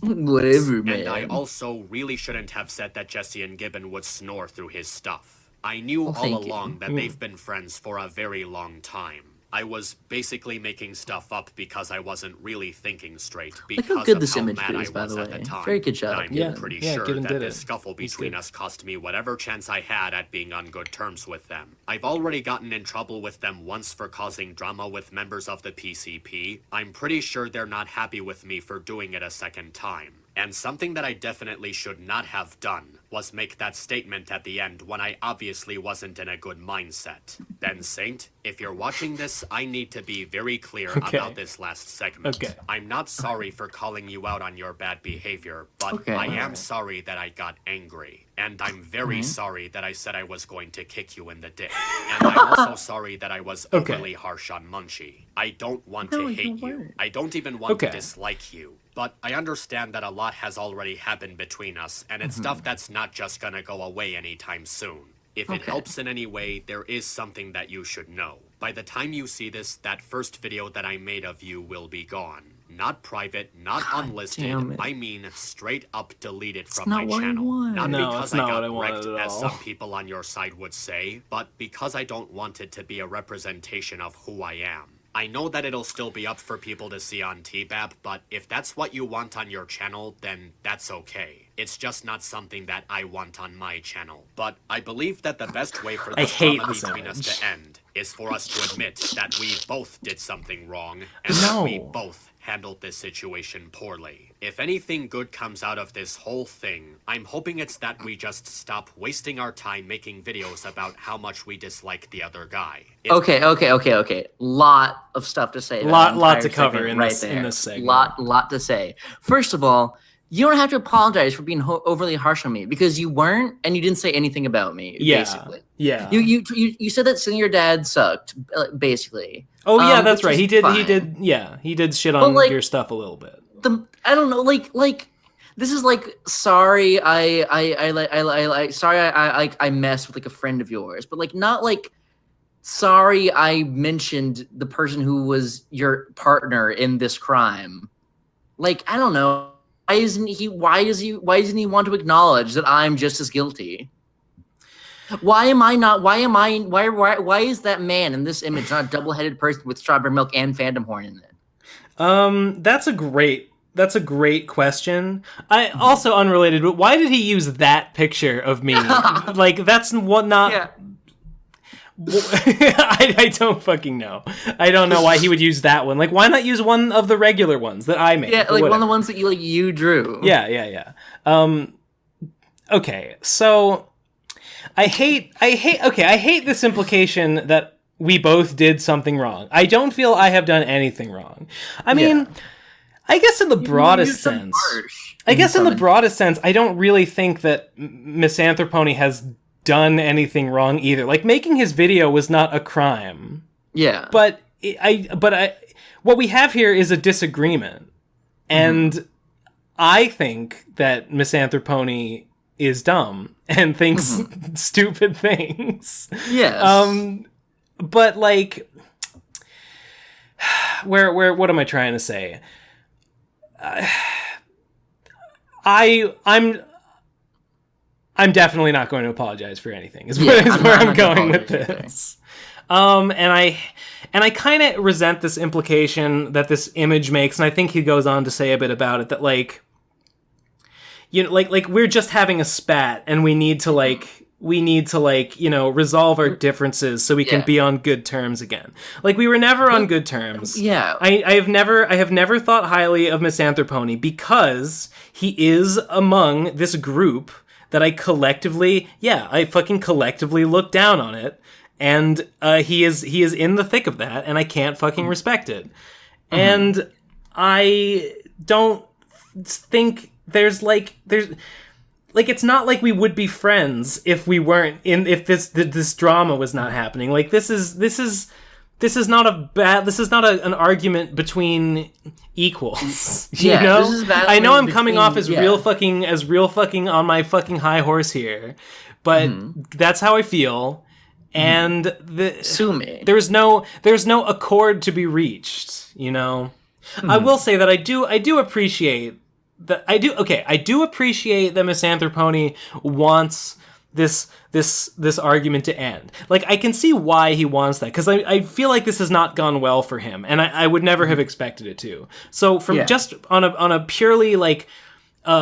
Whatever, man. And I also really shouldn't have said that Jesse and Gibbon would snore through his stuff. I knew all along that they've been friends for a very long time. I was basically making stuff up because I wasn't really thinking straight because Look how good this of how image mad is, I by was the at the way. time. Very good job. And I'm pretty sure that this scuffle between us cost me whatever chance I had at being on good terms with them. I've already gotten in trouble with them once for causing drama with members of the PCP. I'm pretty sure they're not happy with me for doing it a second time. And something that I definitely should not have done was make that statement at the end when I obviously wasn't in a good mindset. Ben Saint, if you're watching this, I need to be very clear about this last segment. I'm not sorry for calling you out on your bad behavior, but I am sorry that I got angry. And I'm very sorry that I said I was going to kick you in the dick. And I'm also sorry that I was overly harsh on Munchie. I don't want to hate you. I don't even want to dislike you. But I understand that a lot has already happened between us, and it's stuff that's not just gonna go away anytime soon. If it helps in any way, there is something that you should know. By the time you see this, that first video that I made of you will be gone. Not private, not unlisted, I mean straight up deleted from my channel. Not because I got wrecked, as some people on your side would say, but because I don't want it to be a representation of who I am. I know that it'll still be up for people to see on TBAB, but if that's what you want on your channel, then that's okay. It's just not something that I want on my channel. But I believe that the best way for the drama between us to end is for us to admit that we both did something wrong, and that we both handled this situation poorly. If anything good comes out of this whole thing, I'm hoping it's that we just stop wasting our time making videos about how much we dislike the other guy. Okay. Lot of stuff to say. Lot to cover in this segment. Lot to say. First of all, you don't have to apologize for being overly harsh on me because you weren't, and you didn't say anything about me. Basically. Yeah. You said that seeing your dad sucked. Basically. Oh yeah, that's right. He did. He did shit on your stuff a little bit. I don't know. Like this is like sorry. I messed with like a friend of yours, but like not like sorry. I mentioned the person who was your partner in this crime. Like I don't know. Why doesn't he want to acknowledge that I'm just as guilty? Why is that man in this image not a double-headed person with strawberry milk and phantom horn in it? That's a great question. I also unrelated, but why did he use that picture of me? Like that's what not. Yeah. I don't fucking know. I don't know why he would use that one. Like, why not use one of the regular ones that I made? Yeah, like one of the ones that you drew. Yeah. Okay, so I hate this implication that we both did something wrong. I don't feel I have done anything wrong. I mean, I guess in the broadest sense, I don't really think that Misanthropony has done anything wrong either. Like making his video was not a crime. Yeah. But what we have here is a disagreement. And I think that Misanthropony is dumb and thinks stupid things. Yes. But like what am I trying to say? I'm definitely not going to apologize for anything. Is where I'm going with this. And I kind of resent this implication that this image makes, and I think he goes on to say a bit about it, that like, you know, like we're just having a spat, and we need to you know, resolve our differences so we can be on good terms again. Like, we were never on good terms. Yeah. I have never thought highly of Misanthropony because he is among this group that I fucking collectively look down on it. And he is in the thick of that, and I can't fucking respect it. And I don't think there's it's not like we would be friends if we weren't if this drama was not happening. Like, this is not an argument between equals. You know? This is I know I'm coming off as real fucking on my fucking high horse here, but that's how I feel. And Sue me. there's no accord to be reached, you know. I will say that I do appreciate that I do appreciate that Misanthropony wants this argument to end. Like, I can see why he wants that, because I feel like this has not gone well for him, and I would never have expected it to. So from just on a purely like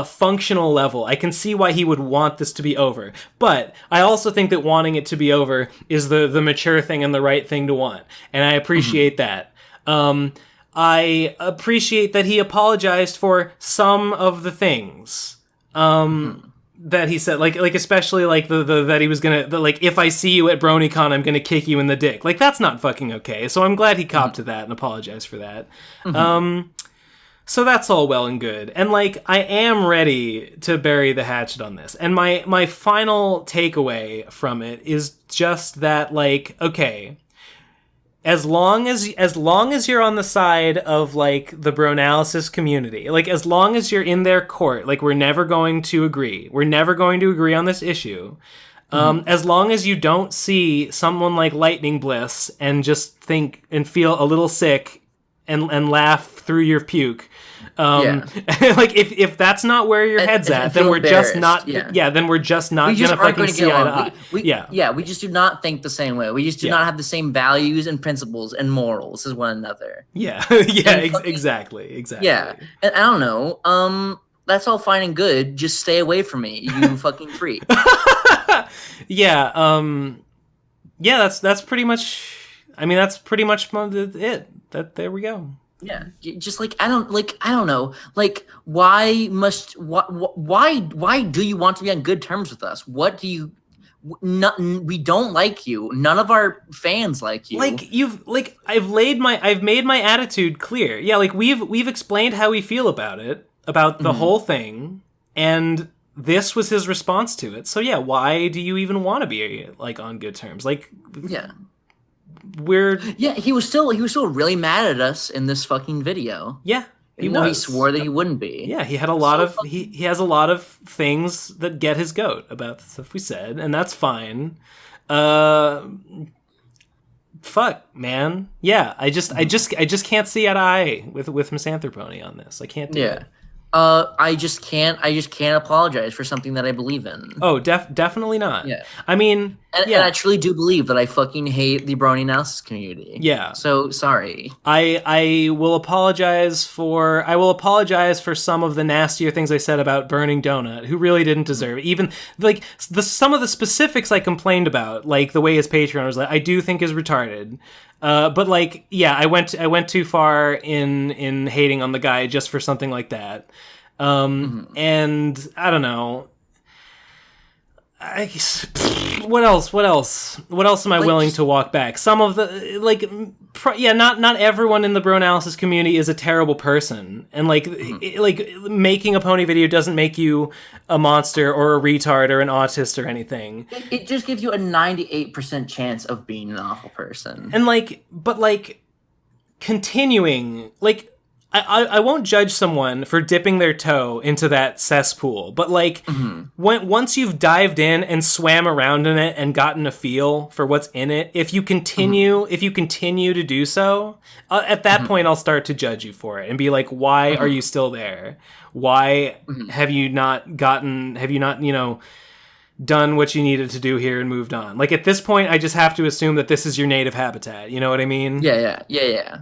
functional level, I can see why he would want this to be over. But I also think that wanting it to be over is the mature thing and the right thing to want. And I appreciate that. I appreciate that he apologized for some of the things that he said, like especially like the that he was gonna like, if I see you at BronyCon, I'm gonna kick you in the dick. Like, that's not fucking okay. So I'm glad he copped to that and apologized for that. So that's all well and good. And, like, I am ready to bury the hatchet on this. And my final takeaway from it is just that, like, okay, as long as you're on the side of, like, the Bronalysis community, like, as long as you're in their court, like, we're never going to agree. We're never going to agree on this issue. As long as you don't see someone like Lightning Bliss and just think and feel a little sick and laugh through your puke. Like, if that's not where your head's at, then we're just not. Then we're just not gonna fucking see eye to eye. We just do not think the same way. We just do not have the same values and principles and morals as one another. Exactly. Yeah, and I don't know. That's all fine and good. Just stay away from me, you fucking freak. That's pretty much. I mean, that's pretty much it. There we go. Yeah, just like I don't know. Like, why do you want to be on good terms with us? What do you? We don't like you. None of our fans like you. Like, I've made my attitude clear. Yeah, like we've explained how we feel about it, about the whole thing, and this was his response to it. So yeah, why do you even want to be like on good terms? Like, yeah. He was still really mad at us in this fucking video. Yeah, he swore that he wouldn't be. Yeah, he had a lot of he has a lot of things that get his goat about the stuff we said, and that's fine. Fuck, man. Yeah, I just can't see eye to eye with Misanthropony on this. I can't do it. I just can't apologize for something that I believe in. Oh, definitely not. Yeah. I mean, and I truly do believe that I fucking hate the Brony analysis community. Yeah. So sorry. I will apologize for some of the nastier things I said about Burning Donut, who really didn't deserve it. Even like some of the specifics I complained about, like the way his Patreon was, like, I do think is retarded. But like, yeah, I went too far in hating on the guy just for something like that. And I don't know. What else am I willing to walk back? Some of the, like, not everyone in the Bronalysis community is a terrible person. And like, like making a pony video doesn't make you a monster or a retard or an autist or anything. It just gives you a 98% chance of being an awful person. And like, but like, continuing, like, I won't judge someone for dipping their toe into that cesspool, but like, once you've dived in and swam around in it and gotten a feel for what's in it, if you continue to do so, at that point I'll start to judge you for it and be like, why are you still there? Why have you not done what you needed to do here and moved on. Like, at this point, I just have to assume that this is your native habitat. You know what I mean? Yeah. Yeah.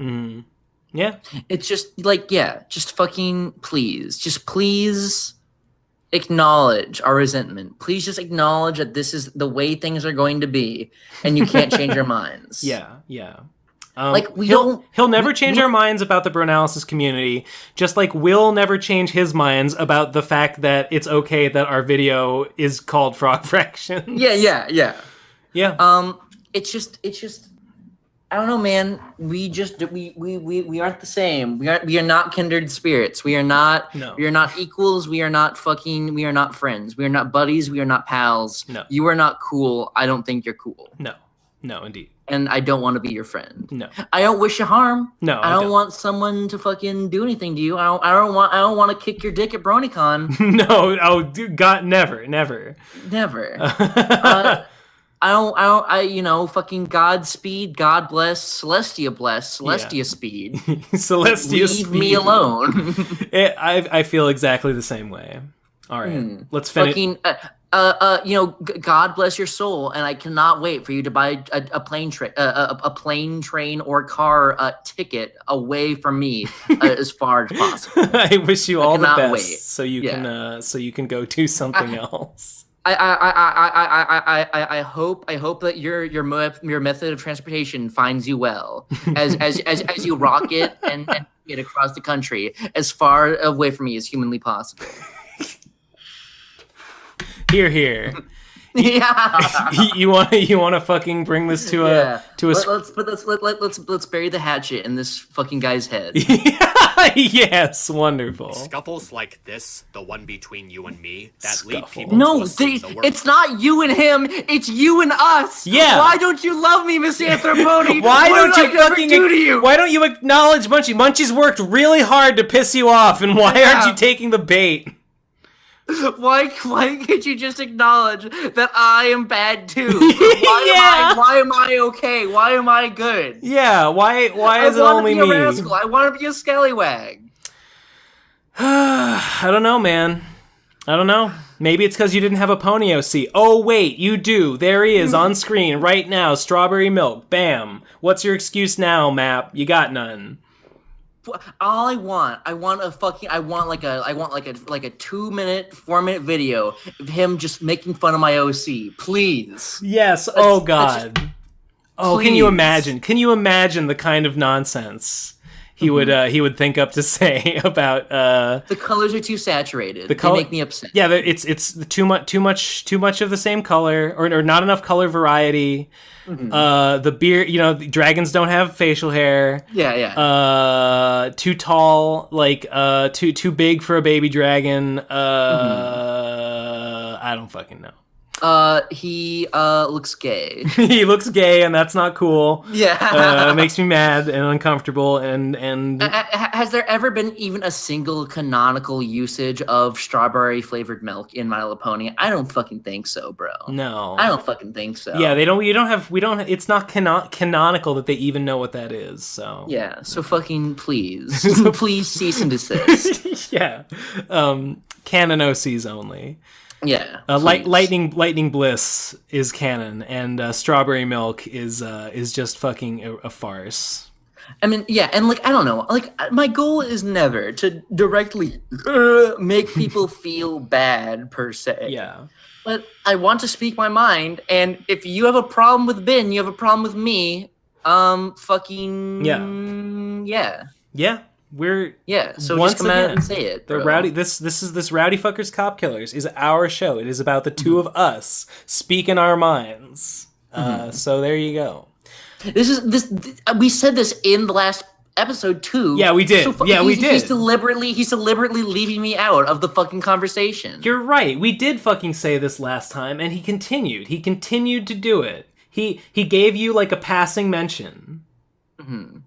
It's just like, just fucking please acknowledge our resentment. Please just acknowledge that this is the way things are going to be, and you can't change your minds. Yeah. He'll never change our minds about the Bronalysis community, just like we'll never change his minds about the fact that it's okay that our video is called Frog Fractions. Yeah. It's just I don't know, man. We aren't the same. We are not kindred spirits. We are not equals. We are not friends. We are not buddies. We are not pals. No. You are not cool. I don't think you're cool. No, indeed. And I don't want to be your friend. No. I don't wish you harm. No, I don't want someone to fucking do anything to you. I don't want to kick your dick at BronyCon. No. Oh, dude, God, never. Fucking Godspeed, God bless, Celestia speed. Celestia Leave me alone. I feel exactly the same way. All right, let's finish. Fucking, God bless your soul, and I cannot wait for you to buy a plane train or car ticket away from me as far as possible. I wish you all the best, wait. so you can go do something else. I hope that your method of transportation finds you well as you rocket and get across the country as far away from me as humanly possible. Here. Yeah. You want to fucking bring this to a let's bury the hatchet in this fucking guy's head. Yes, wonderful. Scuffles like this, the one between you and me, that lead Scuffle. people No, to assume the worst. it's not you and him. It's you and us. Yeah. Why don't you love me, Miss Anthroponi? Why What don't did you I ever fucking do to you? Why don't you acknowledge Munchie? Munchie's worked really hard to piss you off, and why aren't you taking the bait? Why can't you just acknowledge that I am bad too? Why am I okay? Why am I good? Yeah, why is it only me? I want to be a rascal. I want to be a scallywag. I don't know, man. I don't know. Maybe it's because you didn't have a pony OC. Oh, wait, you do. There he is on screen right now. Strawberry milk. Bam. What's your excuse now, Map? You got none. All I want like a 2-minute, 4-minute video of him just making fun of my OC, please. Yes. God. Please. Can you imagine? Can you imagine the kind of nonsense he would think up to say about the colors are too saturated. They make me upset. Yeah, it's too much of the same color or not enough color variety. Mm-hmm. The beard, dragons don't have facial hair. Yeah. Too tall, like too big for a baby dragon. I don't fucking know. He looks gay. He looks gay, and that's not cool. Yeah. It makes me mad and uncomfortable. And has there ever been even a single canonical usage of strawberry flavored milk in My Little Pony? I don't fucking think so, bro. No, I don't fucking think so. Yeah, they don't. We don't. It's not canonical that they even know what that is. So yeah. So fucking please, please cease and desist. Yeah. Canon OCs only. Yeah. Lightning Bliss is canon, and Strawberry Milk is just fucking a farce. I mean, yeah, and I don't know, my goal is never to directly make people feel bad per se. Yeah. But I want to speak my mind, and if you have a problem with Ben, you have a problem with me. Fucking yeah. Yeah. So once just come out again, and say it. The bro. rowdy this Rowdy Fuckers Cop Killers is our show. It is about the two of us speaking our minds. So there you go. We said this in the last episode too. Yeah, we did. We did. He's deliberately leaving me out of the fucking conversation. You're right. We did fucking say this last time, and he continued. He continued to do it. He gave you like a passing mention. Mm-hmm.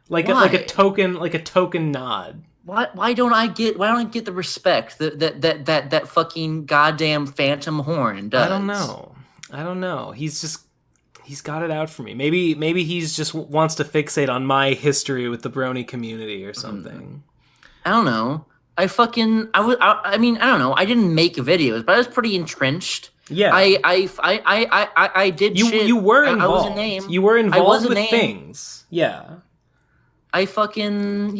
Like a token nod. Why don't I get the respect that fucking goddamn phantom horn does? I don't know. He's got it out for me. Maybe he's just wants to fixate on my history with the brony community or something. I don't know. I don't know. I didn't make videos, but I was pretty entrenched Yeah. I did shit. You were involved. I was a name. You were involved with name. things. Yeah. I fucking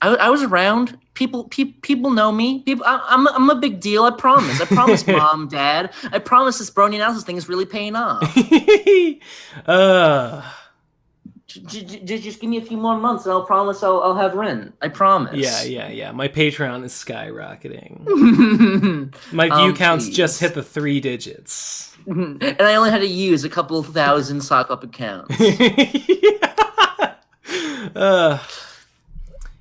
I was around. People know me. I'm a big deal. I promise. I promise, Mom, Dad. I promise this brony analysis thing is really paying off. Just give me a few more months, and I'll promise I'll have rent. I promise. Yeah. My Patreon is skyrocketing. My view counts just hit the 3 digits, and I only had to use a couple of thousand sock up accounts.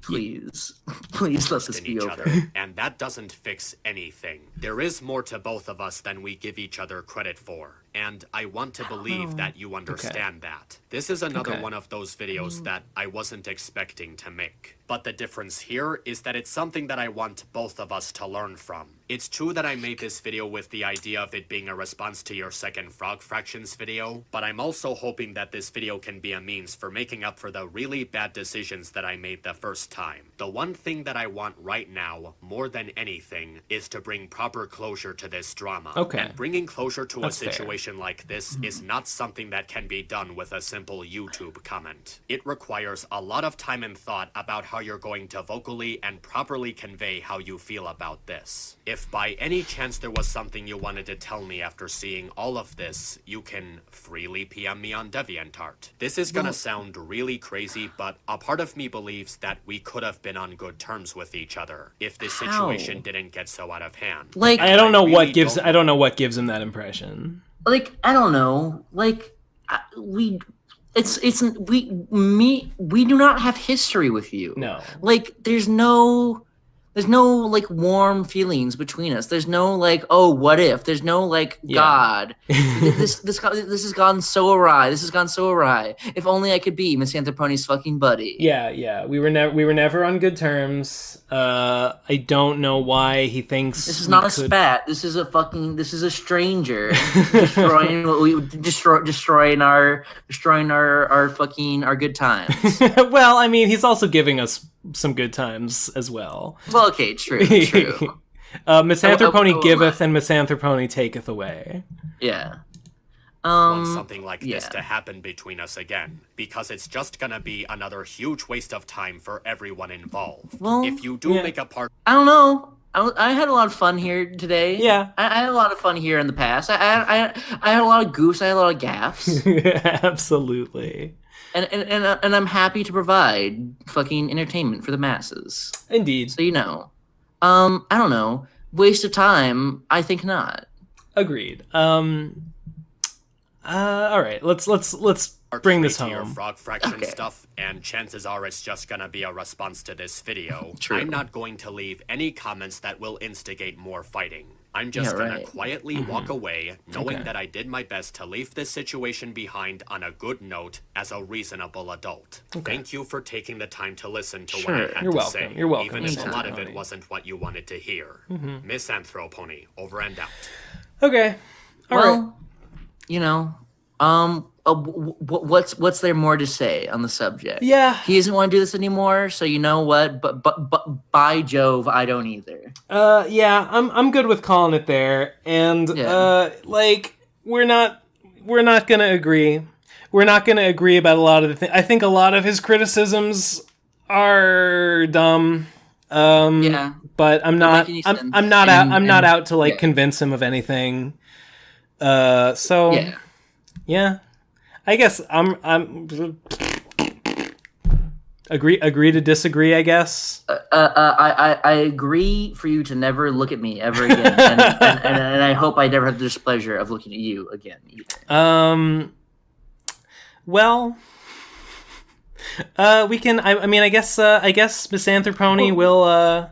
Please let this be over. And that doesn't fix anything. There is more to both of us than we give each other credit for. And I want to believe that you understand that. This is another one of those videos that I wasn't expecting to make. But the difference here is that it's something that I want both of us to learn from. It's true that I made this video with the idea of it being a response to your second Frog Fractions video, but I'm also hoping that this video can be a means for making up for the really bad decisions that I made the first time. The one thing that I want right now, more than anything, is to bring proper closure to this drama. Okay. And bringing closure to That's a situation like this is not something that can be done with a simple YouTube comment. It requires a lot of time and thought about how you're going to vocally and properly convey how you feel about this. If by any chance there was something you wanted to tell me after seeing all of this, you can freely PM me on DeviantArt. This is gonna sound really crazy, but a part of me believes that we could have been on good terms with each other if this situation didn't get so out of hand. Like, I don't know what gives him that impression. Like, I don't know. Like, we do not have history with you. No. Like, there's no like warm feelings between us. There's no like, oh, what if? There's no like God. This has gone so awry. This has gone so awry. If only I could be Miss Anthroponi's fucking buddy. Yeah. We were never on good terms. I don't know why he thinks this is not a spat. This is a stranger destroying our good times. Well, I mean, he's also giving us some good times as well. Well, okay, true. Misanthropony giveth and misanthropony taketh away. Yeah. Want something like this to happen between us again, because it's just gonna be another huge waste of time for everyone involved. Well, if you do make a part, I don't know. I had a lot of fun here today. Yeah, I had a lot of fun here in the past. I had a lot of goofs. I had a lot of gaffes. Absolutely. And I'm happy to provide fucking entertainment for the masses. Indeed. So I don't know. Waste of time? I think not. Agreed. All right. Let's bring this home. Your Frog Fraction stuff, and chances are it's just gonna be a response to this video. True. I'm not going to leave any comments that will instigate more fighting. I'm just gonna quietly walk away, knowing that I did my best to leave this situation behind on a good note as a reasonable adult. Thank you for taking the time to listen to what I had to say. You're welcome. Even if a lot of it wasn't what you wanted to hear. Misanthropony, over and out. Okay. All right. What's there more to say on the subject? Yeah. He doesn't want to do this anymore, so you know what? But by Jove, I don't either. Yeah, I'm good with calling it there. And like we're not gonna agree. We're not gonna agree about a lot of the things. I think a lot of his criticisms are dumb. But I'm not out to like convince him of anything. Yeah. I guess I'm agree to disagree, I guess. I agree for you to never look at me ever again, and I hope I never have the displeasure of looking at you again either. Well, we can. I mean, I guess Misanthropony will.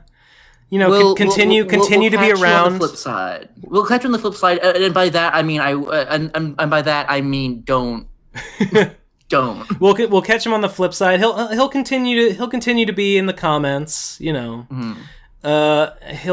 Continue to be around. On the flip side, we'll catch you on the flip side, and by that I mean don't. Don't. We'll catch him on the flip side. He'll continue to be in the comments. He'll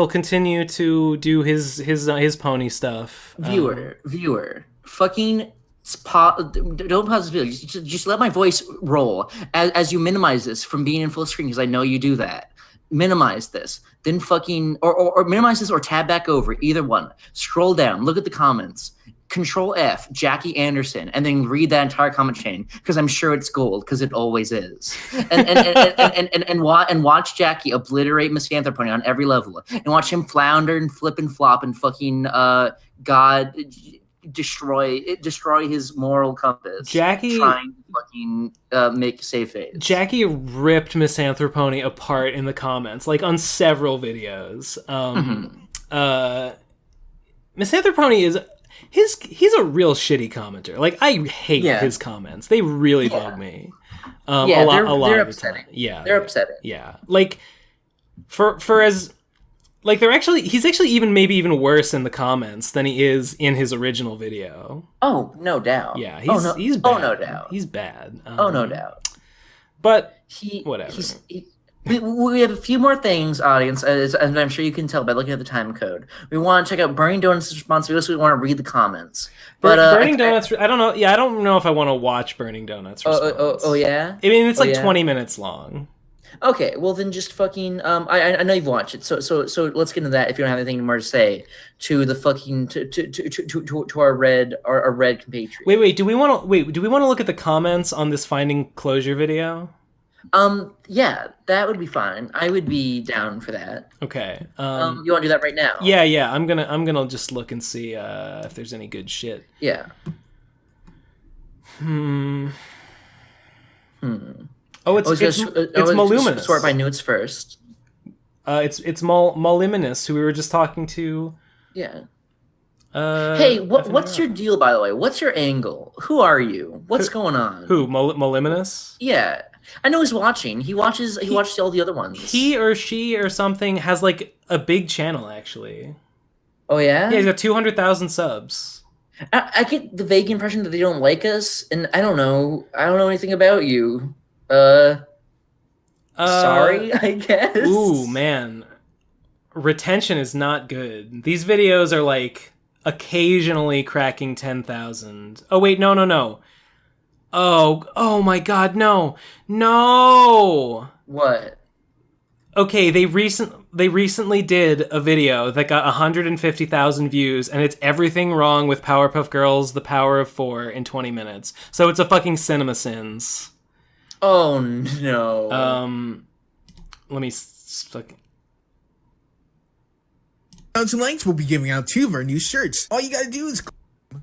continue to do his pony stuff. Viewer, fucking. Don't pause this video. Just let my voice roll as you minimize this from being in full screen, because I know you do that. minimize this, then fucking or minimize this or tab back over, either one. Scroll down, look at the comments. Control F, Jackie Anderson, and then read that entire comment chain because I'm sure it's gold because it always is. And watch Jackie obliterate Misanthropony on every level, and watch him flounder and flip and flop and fucking God destroy his moral compass. Jackie trying to fucking make a safe face. Jackie ripped Misanthropony apart in the comments, like on several videos. Misanthropony is. He's a real shitty commenter. Like, I hate his comments. They really bug me. A lot they're of upsetting. The time. Yeah, they're upsetting. Yeah, like for as like he's actually even worse in the comments than he is in his original video. Oh, no doubt. Yeah, he's bad. Oh, no doubt. He's bad. No doubt. But whatever. We have a few more things, audience, and I'm sure you can tell by looking at the time code. We want to check out Burning Donuts' response. We also want to read the comments. But Burning Donuts, I don't know. Yeah, I don't know if I want to watch Burning Donuts' response. Oh, yeah? I mean, it's 20 minutes long. Okay, well then just fucking I know you've watched it, so let's get into that if you don't have anything more to say to the fucking to our red compatriot. Wait, do we want to look at the comments on this Finding Closure video? Yeah, that would be fine. I would be down for that. Okay. You want to do that right now? Yeah. I'm gonna just look and see if there's any good shit. Yeah. Oh, it's Maluminous. Sort by nudes first. It's Maluminous, who we were just talking to. Yeah. Hey, what's your deal, by the way? What's your angle? Who are you? What's going on? Who? Maluminous? Yeah. I know he's watching. He watches all the other ones. He or she or something has like a big channel, actually. Oh, yeah? Yeah, he's got 200,000 subs. I get the vague impression that they don't like us, and I don't know anything about you. Sorry, I guess. Ooh, man. Retention is not good. These videos are like occasionally cracking 10,000. Oh, wait, no. Oh my god, no. What? Okay, they recently did a video that got 150,000 views, and it's everything wrong with Powerpuff Girls, The Power of 4 in 20 minutes. So it's a fucking Cinema Sins. Oh no. Let me fucking. Tonight we'll be giving out 2 of our new shirts. All you gotta do is.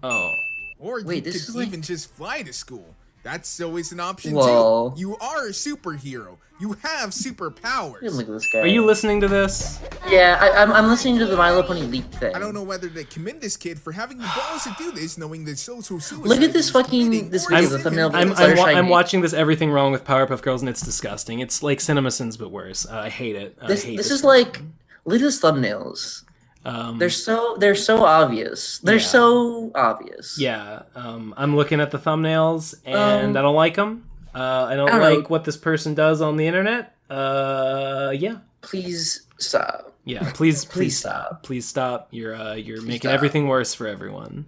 Oh. Or wait, you this could is even just fly to school. That's always an option Whoa. too. You are a superhero. You have superpowers. Look at this guy. Are you listening to this? Yeah, I'm listening to the My Little Pony leak thing. I don't know whether to commend this kid for having the balls to do this, knowing that social suicide. Look at this is fucking committing, this or video, is the it thumbnail. committing. I'm watching this Everything Wrong with Powerpuff Girls, and it's disgusting. It's like Cinema Sins, but worse. I hate it. This is like, look at his thumbnails. They're so obvious. They're so obvious. Yeah. I'm looking at the thumbnails, and I don't like them. I don't know. like what this person does on the internet. Yeah. Please stop. Yeah. Please stop. Please stop. You're making everything worse for everyone.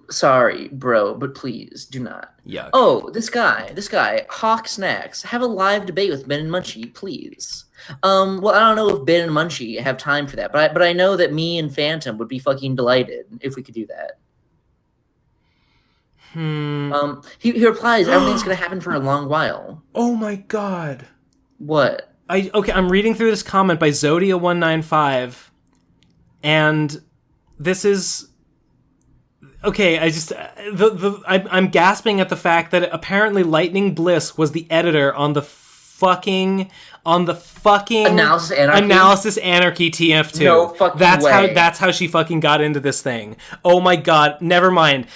Sorry, bro, but please do not. Yuck. Oh, this guy, Hawk Snacks. Have a live debate with Ben and Munchie, please. Well, I don't know if Ben and Munchie have time for that, but I know that me and Phantom would be fucking delighted if we could do that. He replies, everything's gonna happen for a long while. Oh my god. What? I'm reading through this comment by Zodia195, and this is okay. I'm gasping at the fact that apparently Lightning Bliss was the editor on the fucking Analysis Anarchy TF2. No fucking way. That's how she fucking got into this thing. Oh my god, never mind.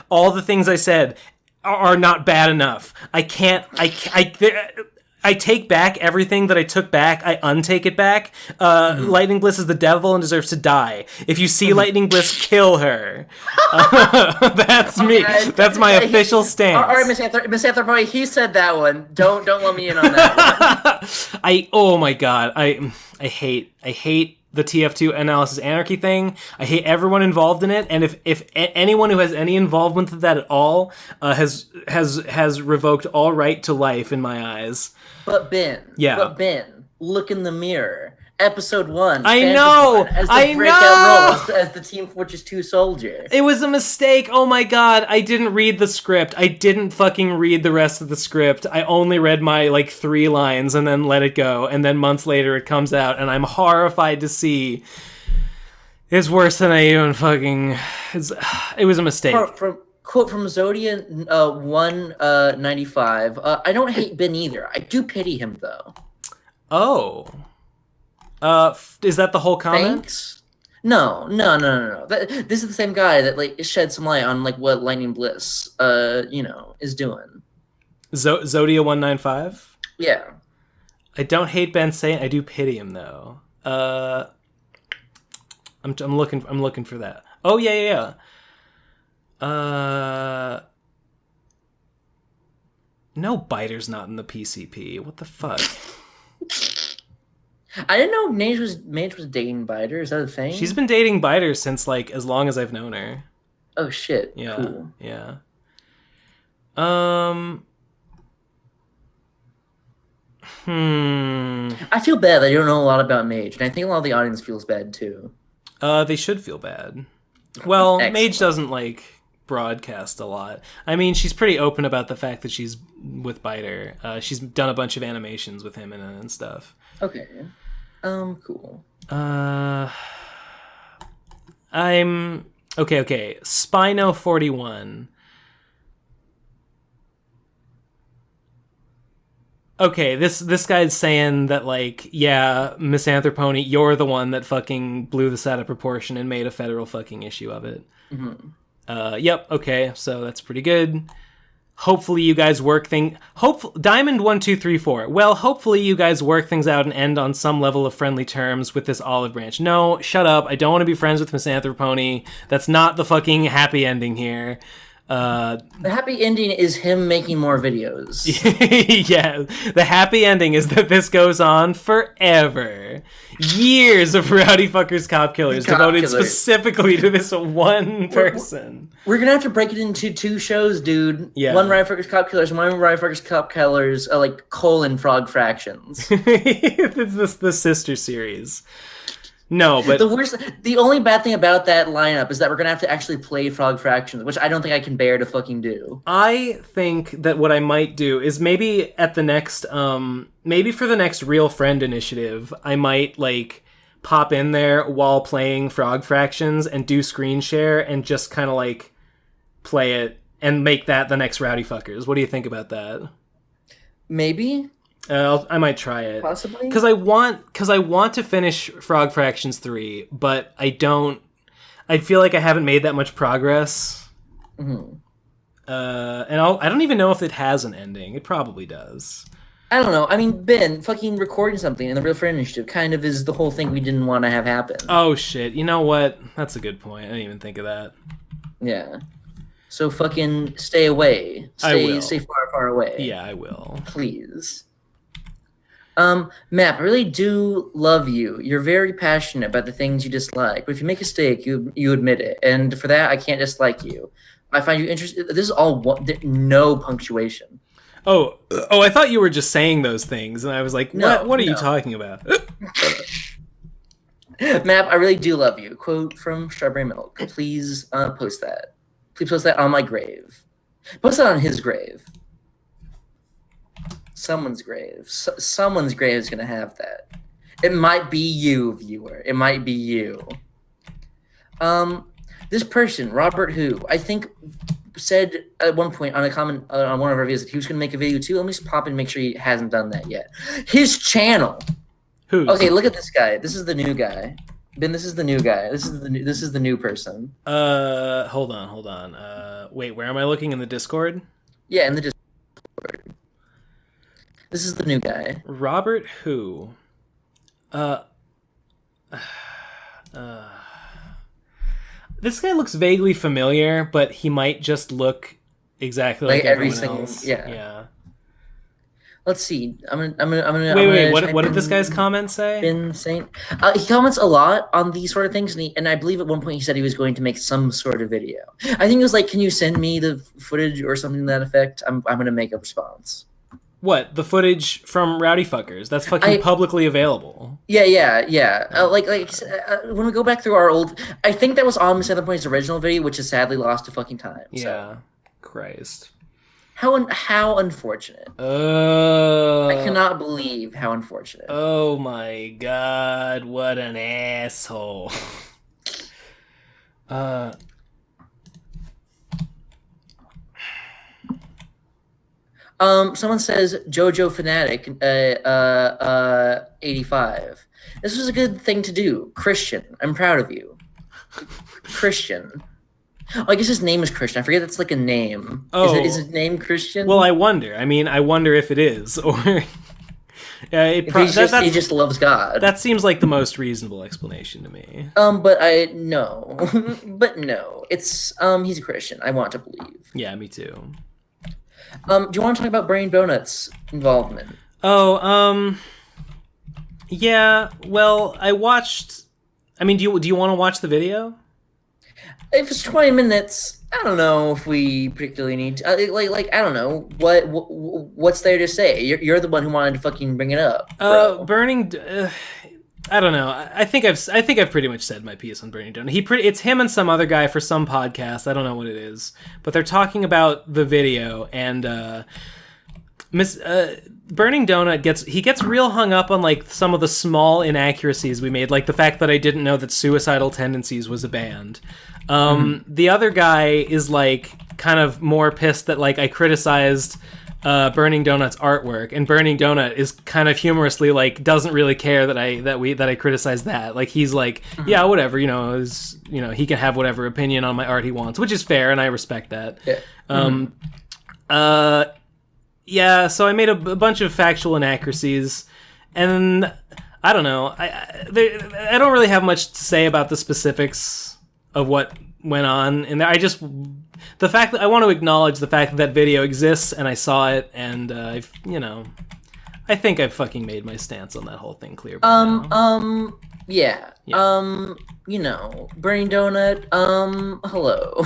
All the things I said are not bad enough. I take back everything that I took back. I untake it back. Lightning Bliss is the devil and deserves to die. If you see Lightning Bliss, kill her. That's me. That's my official stance. All right, Miss Anthropy, he said that one. Don't let me in on that one. Oh my god. I hate the TF2 Analysis Anarchy thing. I hate everyone involved in it, and if anyone who has any involvement with that at all has revoked all right to life in my eyes. But Ben, look in the mirror. Episode 1. I know. As the breakout role as the Team Fortress 2 soldier. It was a mistake. Oh my god, I didn't read the script. I didn't fucking read the rest of the script. I only read my 3 lines and then let it go. And then months later it comes out, and I'm horrified to see. It's worse than I even fucking. It was a mistake. Quote from Zodia 195. I don't hate Ben either. I do pity him though. Oh. Is that the whole comment? Thanks? No. This is the same guy that shed some light on what Lightning Bliss is doing. Zodia 195? Yeah. I don't hate Ben Saint. I do pity him though. I'm looking for that. Oh yeah. No, Biter's not in the PCP. What the fuck? I didn't know Mage was dating Biter. Is that a thing? She's been dating Biter since as long as I've known her. Oh shit. Yeah. Cool. Yeah. I feel bad that I don't know a lot about Mage, and I think a lot of the audience feels bad too. They should feel bad. Well, Excellent. Mage doesn't broadcast a lot. I mean, she's pretty open about the fact that she's with Biter. She's done a bunch of animations with him and stuff. Okay. Cool. I'm okay. Spino41. Okay, this guy's saying that Misanthropony, you're the one that fucking blew this out of proportion and made a federal fucking issue of it. Mm-hmm. Yep. Okay, so that's pretty good. Hopefully you guys work Diamond 1234. Well, hopefully you guys work things out and end on some level of friendly terms with this olive branch. No, shut up. I don't want to be friends with Misanthropony. That's not the fucking happy ending here. The happy ending is him making more videos. Yeah, the happy ending is that this goes on forever. Years of Rowdy Fuckers Cop Killers devoted specifically to this one person. We're gonna have to break it into 2 shows, dude. Yeah. One Rowdy Fuckers Cop Killers, one Rowdy Fuckers Cop Killers, colon frog fractions. It's the sister series. No, but the only bad thing about that lineup is that we're gonna have to actually play Frog Fractions, which I don't think I can bear to fucking do. I think that what I might do is maybe at the next, maybe for the next Real Friend initiative, I might pop in there while playing Frog Fractions and do screen share and just kind of play it and make that the next Rowdy Fuckers. What do you think about that? Maybe. I might try it. Possibly. Because I want to finish Frog Fractions 3, but I feel like I haven't made that much progress. Mm-hmm. And I don't even know if it has an ending. It probably does. I don't know. I mean, Ben, fucking recording something in the Real Friend Initiative kind of is the whole thing we didn't want to have happen. Oh, shit. You know what? That's a good point. I didn't even think of that. Yeah. So fucking stay away. Stay far, far away. Yeah, I will. Please. Map, I really do love you. You're very passionate about the things you dislike. But if you make a mistake, you admit it. And for that, I can't dislike you. I find you interesting. This is all no punctuation. Oh, I thought you were just saying those things. And I was like, what are you talking about? Map, I really do love you. Quote from Strawberry Milk. Please post that. Please post that on my grave. Post that on his grave. Someone's grave. Someone's grave is going to have that. It might be you, viewer. It might be you. This person, Robert Who, I think said at one point on a comment on one of our videos that he was going to make a video too. Let me just pop in and make sure he hasn't done that yet. His channel. Who? Okay, look at this guy. This is the new guy. Ben, this is the new guy. This is the new person. Hold on. Wait, where am I looking in the Discord? Yeah, in the Discord. This is the new guy. Robert Who? This guy looks vaguely familiar, but he might just look exactly like everyone else. Yeah. Let's see. I'm gonna. Wait. What did this guy's comment say? Insane. He comments a lot on these sort of things, and I believe at one point he said he was going to make some sort of video. I think it was like, "Can you send me the footage or something to that effect?" I'm gonna make a response. What, the footage from Rowdy Fuckers? That's fucking publicly available. Yeah. When we go back through our old, I think that was on Miss Point's original video, which is sadly lost to fucking time. Yeah, so. Christ. How unfortunate. I cannot believe how unfortunate. Oh my god, what an asshole. Someone says Jojo Fanatic 85. This was a good thing to do. Christian, I'm proud of you. Christian. Oh, I guess his name is Christian. I forget that's like a name. Oh. Is his name Christian? Well, I wonder. I wonder if it is, or he just loves God. That seems like the most reasonable explanation to me. But no. But no. It's he's a Christian. I want to believe. Yeah, me too. Do you want to talk about Brain Donut's involvement? Yeah. Well, I watched. I mean, do you want to watch the video? If it's 20 minutes, I don't know if we particularly need to, I don't know what's there to say. You're the one who wanted to fucking bring it up. Burning. I don't know. I think I've pretty much said my piece on Burning Donut. It's him and some other guy for some podcast. I don't know what it is, but they're talking about the video, and Burning Donut gets real hung up on like some of the small inaccuracies we made, like the fact that I didn't know that Suicidal Tendencies was a band. The other guy is like kind of more pissed that like I criticized Burning Donut's artwork, and Burning Donut is kind of humorously like doesn't really care that I criticized that. Like he's like, yeah, whatever, he can have whatever opinion on my art he wants, which is fair, and I respect that. Yeah. So I made a bunch of factual inaccuracies, and I don't know. I don't really have much to say about the specifics of what went on, and the fact that I want to acknowledge the fact that video exists, and I saw it, and I think I've fucking made my stance on that whole thing clear. Yeah. Burning Donut. Hello.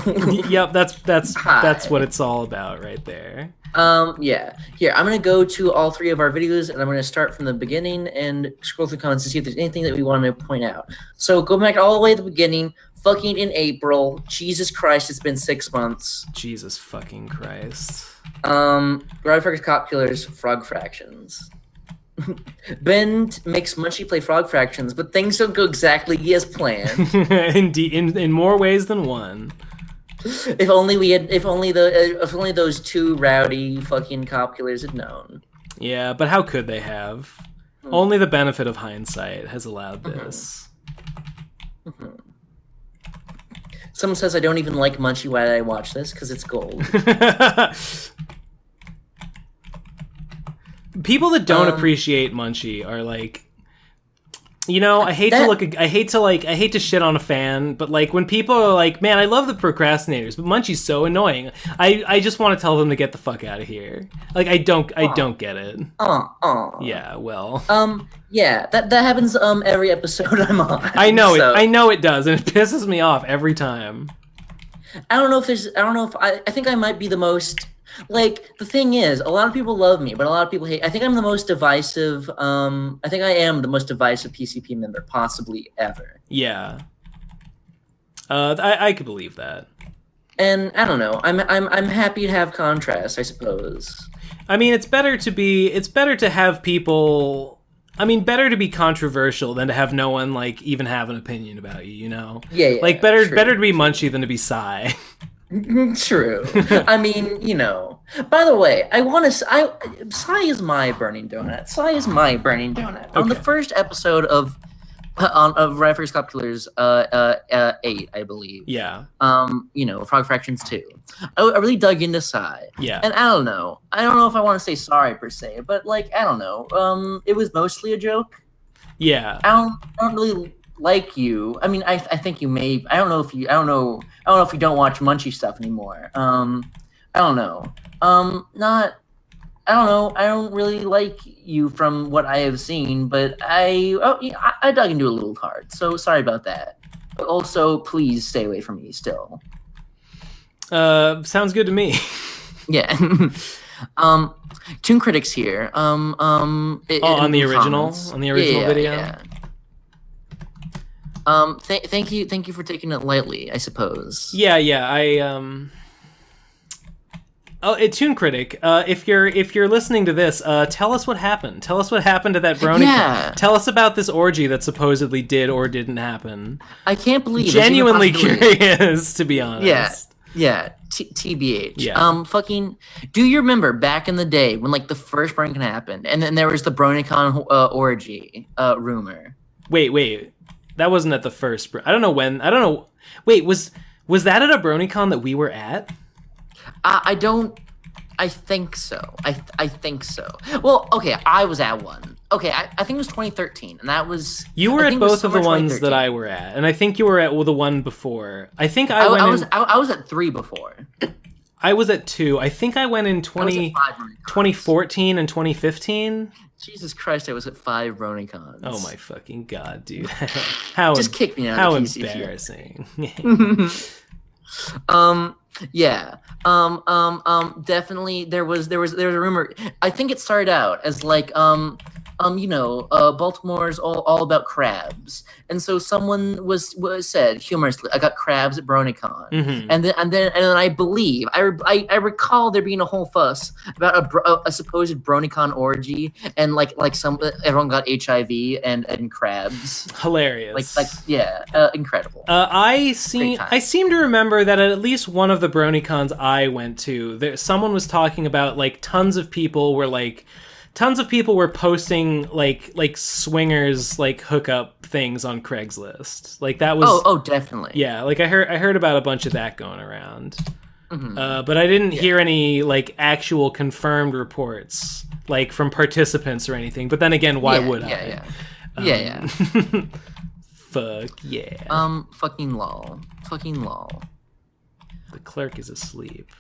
Yep, that's what it's all about right there. Yeah. Here, I'm gonna go to all three of our videos, and I'm gonna start from the beginning and scroll through comments to see if there's anything that we want to point out. So go back all the way to the beginning. Fucking in April. Jesus Christ, it's been 6 months. Jesus fucking Christ. Rowdy Cop Killers, Frog Fractions. Ben makes Munchie play Frog Fractions, but things don't go exactly as planned. Indeed, in more ways than one. If only those two rowdy fucking cop killers had known. Yeah, but how could they have? Only the benefit of hindsight has allowed this. Someone says I don't even like Munchie. Why did I watch this? Because it's gold. People that don't appreciate Munchie are like, I hate to shit on a fan, but like when people are like, man, I love the procrastinators, but Munchie's so annoying. I just want to tell them to get the fuck out of here. Like I don't get it. Yeah, well. Yeah, that happens every episode I'm on. I know it does, and it pisses me off every time. I think I might be the most, like, the thing is, a lot of people love me, but a lot of people hate. I think I'm the most divisive, I think I am the most divisive PCP member possibly ever. Yeah. I could believe that. And I don't know. I'm happy to have contrast, I suppose. I mean, it's better to have people. I mean, better to be controversial than to have no one like even have an opinion about you. Yeah. Like better to be Munchie than to be Psy. True. I mean, By the way, Psy is my Burning Donut. Psy is my Burning Donut. Okay. On the first episode of Rowdy Cop Killers 8, I believe. Yeah. Frog Fractions 2. I really dug into Psy. Yeah. And I don't know if I want to say sorry per se, but like I don't know. It was mostly a joke. Yeah. I don't really like you. I mean, I think you may. I don't know if you don't watch Munchie stuff anymore. I don't know. I I don't know. I don't really like you from what I have seen, but I dug into it a little hard. So sorry about that. But also, please stay away from me still. Sounds good to me. Yeah. Toon Critics here. On the original video. Yeah. Thank you for taking it lightly, I suppose. Yeah. Toon Critic, if you're listening to this, tell us what happened. Tell us what happened to that BronyCon. Yeah. Tell us about this orgy that supposedly did or didn't happen. I can't believe. Genuinely curious, to be honest. Yeah. TBH. Yeah. Fucking. Do you remember back in the day when like the first BronyCon happened, and then there was the BronyCon orgy rumor? Wait. That wasn't at the first. I don't know when. I don't know. Wait, was that at a BronyCon that we were at? I think so. I think so. Well, okay, I was at one. Okay, I think it was 2013, and that was... You were at both of the ones that I were at, and I think you were at the one before. I think I was at 3 before. I was at 2. I think I went in 2014 and 2015. Jesus Christ, I was at 5 BronyCons. Oh my fucking god, dude. How just kick me out how of PC. Embarrassing. Yeah. Definitely there was a rumor. I think it started out as like Baltimore's all about crabs. And so someone was said humorously, I got crabs at BronyCon. Mm-hmm. And then I believe I recall there being a whole fuss about a supposed BronyCon orgy, and like everyone got HIV and crabs. Hilarious. Incredible. I seem to remember that at least one of the BronyCons I went to, someone was talking about like tons of people were posting like swingers like hookup things on Craigslist. Like that was definitely. Yeah, like I heard about a bunch of that going around. Mm-hmm. But I didn't hear any like actual confirmed reports like from participants or anything. But then again, why would I? Yeah. Fuck yeah. Fucking lol. The clerk is asleep.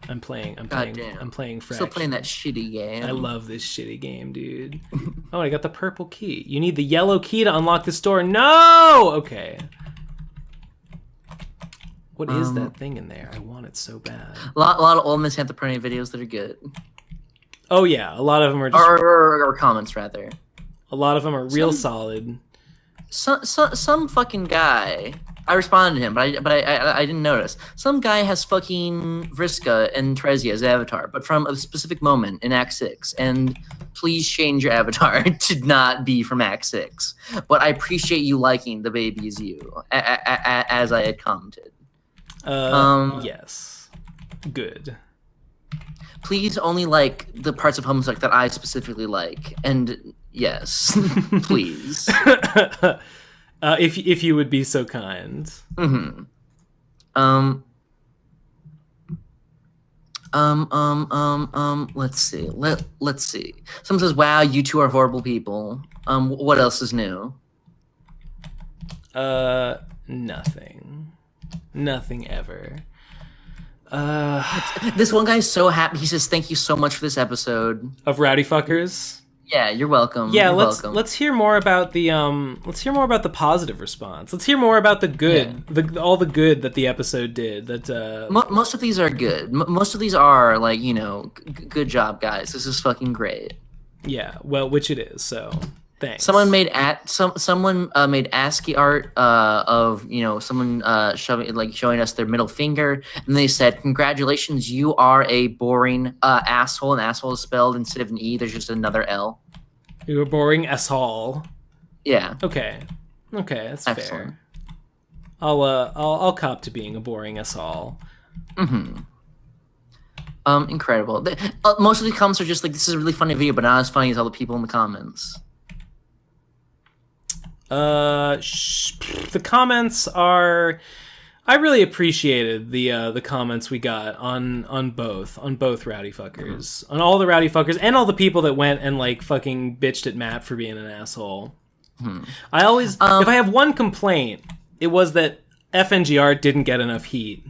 I'm playing Fresh. Still playing that shitty game. I love this shitty game, dude. Oh, I got the purple key. You need the yellow key to unlock this door. No! Okay. What is that thing in there? I want it so bad. A lot of old Miss Anthropone videos that are good. Oh yeah, a lot of them are just... Or comments, rather. A lot of them are real solid. Some fucking guy... I responded to him, but I didn't notice. Some guy has fucking Vriska and Trezia as avatar, but from a specific moment in Act 6. And please change your avatar to not be from Act 6. But I appreciate you liking the baby is you, as I had commented. Yes. Good. Please only like the parts of Homestuck that I specifically like. And yes, please. If you would be so kind. Mm-hmm. Let's see. Let's see. Someone says, "Wow, you two are horrible people." What else is new? Nothing ever. This one guy's so happy. He says, "Thank you so much for this episode of Rowdy Fuckers." Yeah, you're welcome. Yeah, welcome. Let's hear more about the positive response. Let's hear more about the good, all the good that the episode did. That most of these are good. Most of these are like, good job, guys. This is fucking great. Yeah, well, which it is. So thanks. Someone made made ASCII art of someone showing us their middle finger, and they said, "Congratulations, you are a boring asshole." And asshole is spelled instead of an E. There's just another L. You're a boring asshole. Yeah. Okay, that's excellent. Fair. I'll cop to being a boring asshole. Mm-hmm. Incredible. Most of the comments are just like, "This is a really funny video," but not as funny as all the people in the comments. The comments are... I really appreciated the comments we got on both Rowdy Fuckers. On all the Rowdy Fuckers and all the people that went and like fucking bitched at Matt for being an asshole. I always... if I have one complaint, it was that FNGR didn't get enough heat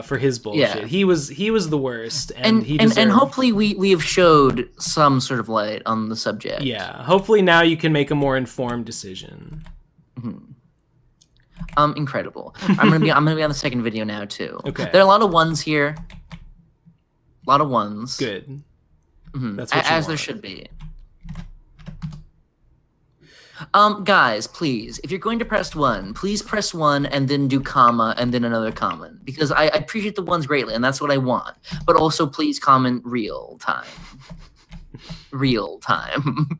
for his bullshit. Yeah. He was the worst, and he and deserved... hopefully we have showed some sort of light on the subject. Yeah, hopefully now you can make a more informed decision. Incredible. I'm gonna be on the second video now too. Okay. There are a lot of ones here. A lot of ones. Good. Mhm. That's what you as there want. should be. Guys, please, if you're going to press 1, please press 1 and then do comma and then another comment, because I appreciate the ones greatly and that's what I want. But also, please comment real time. Real time.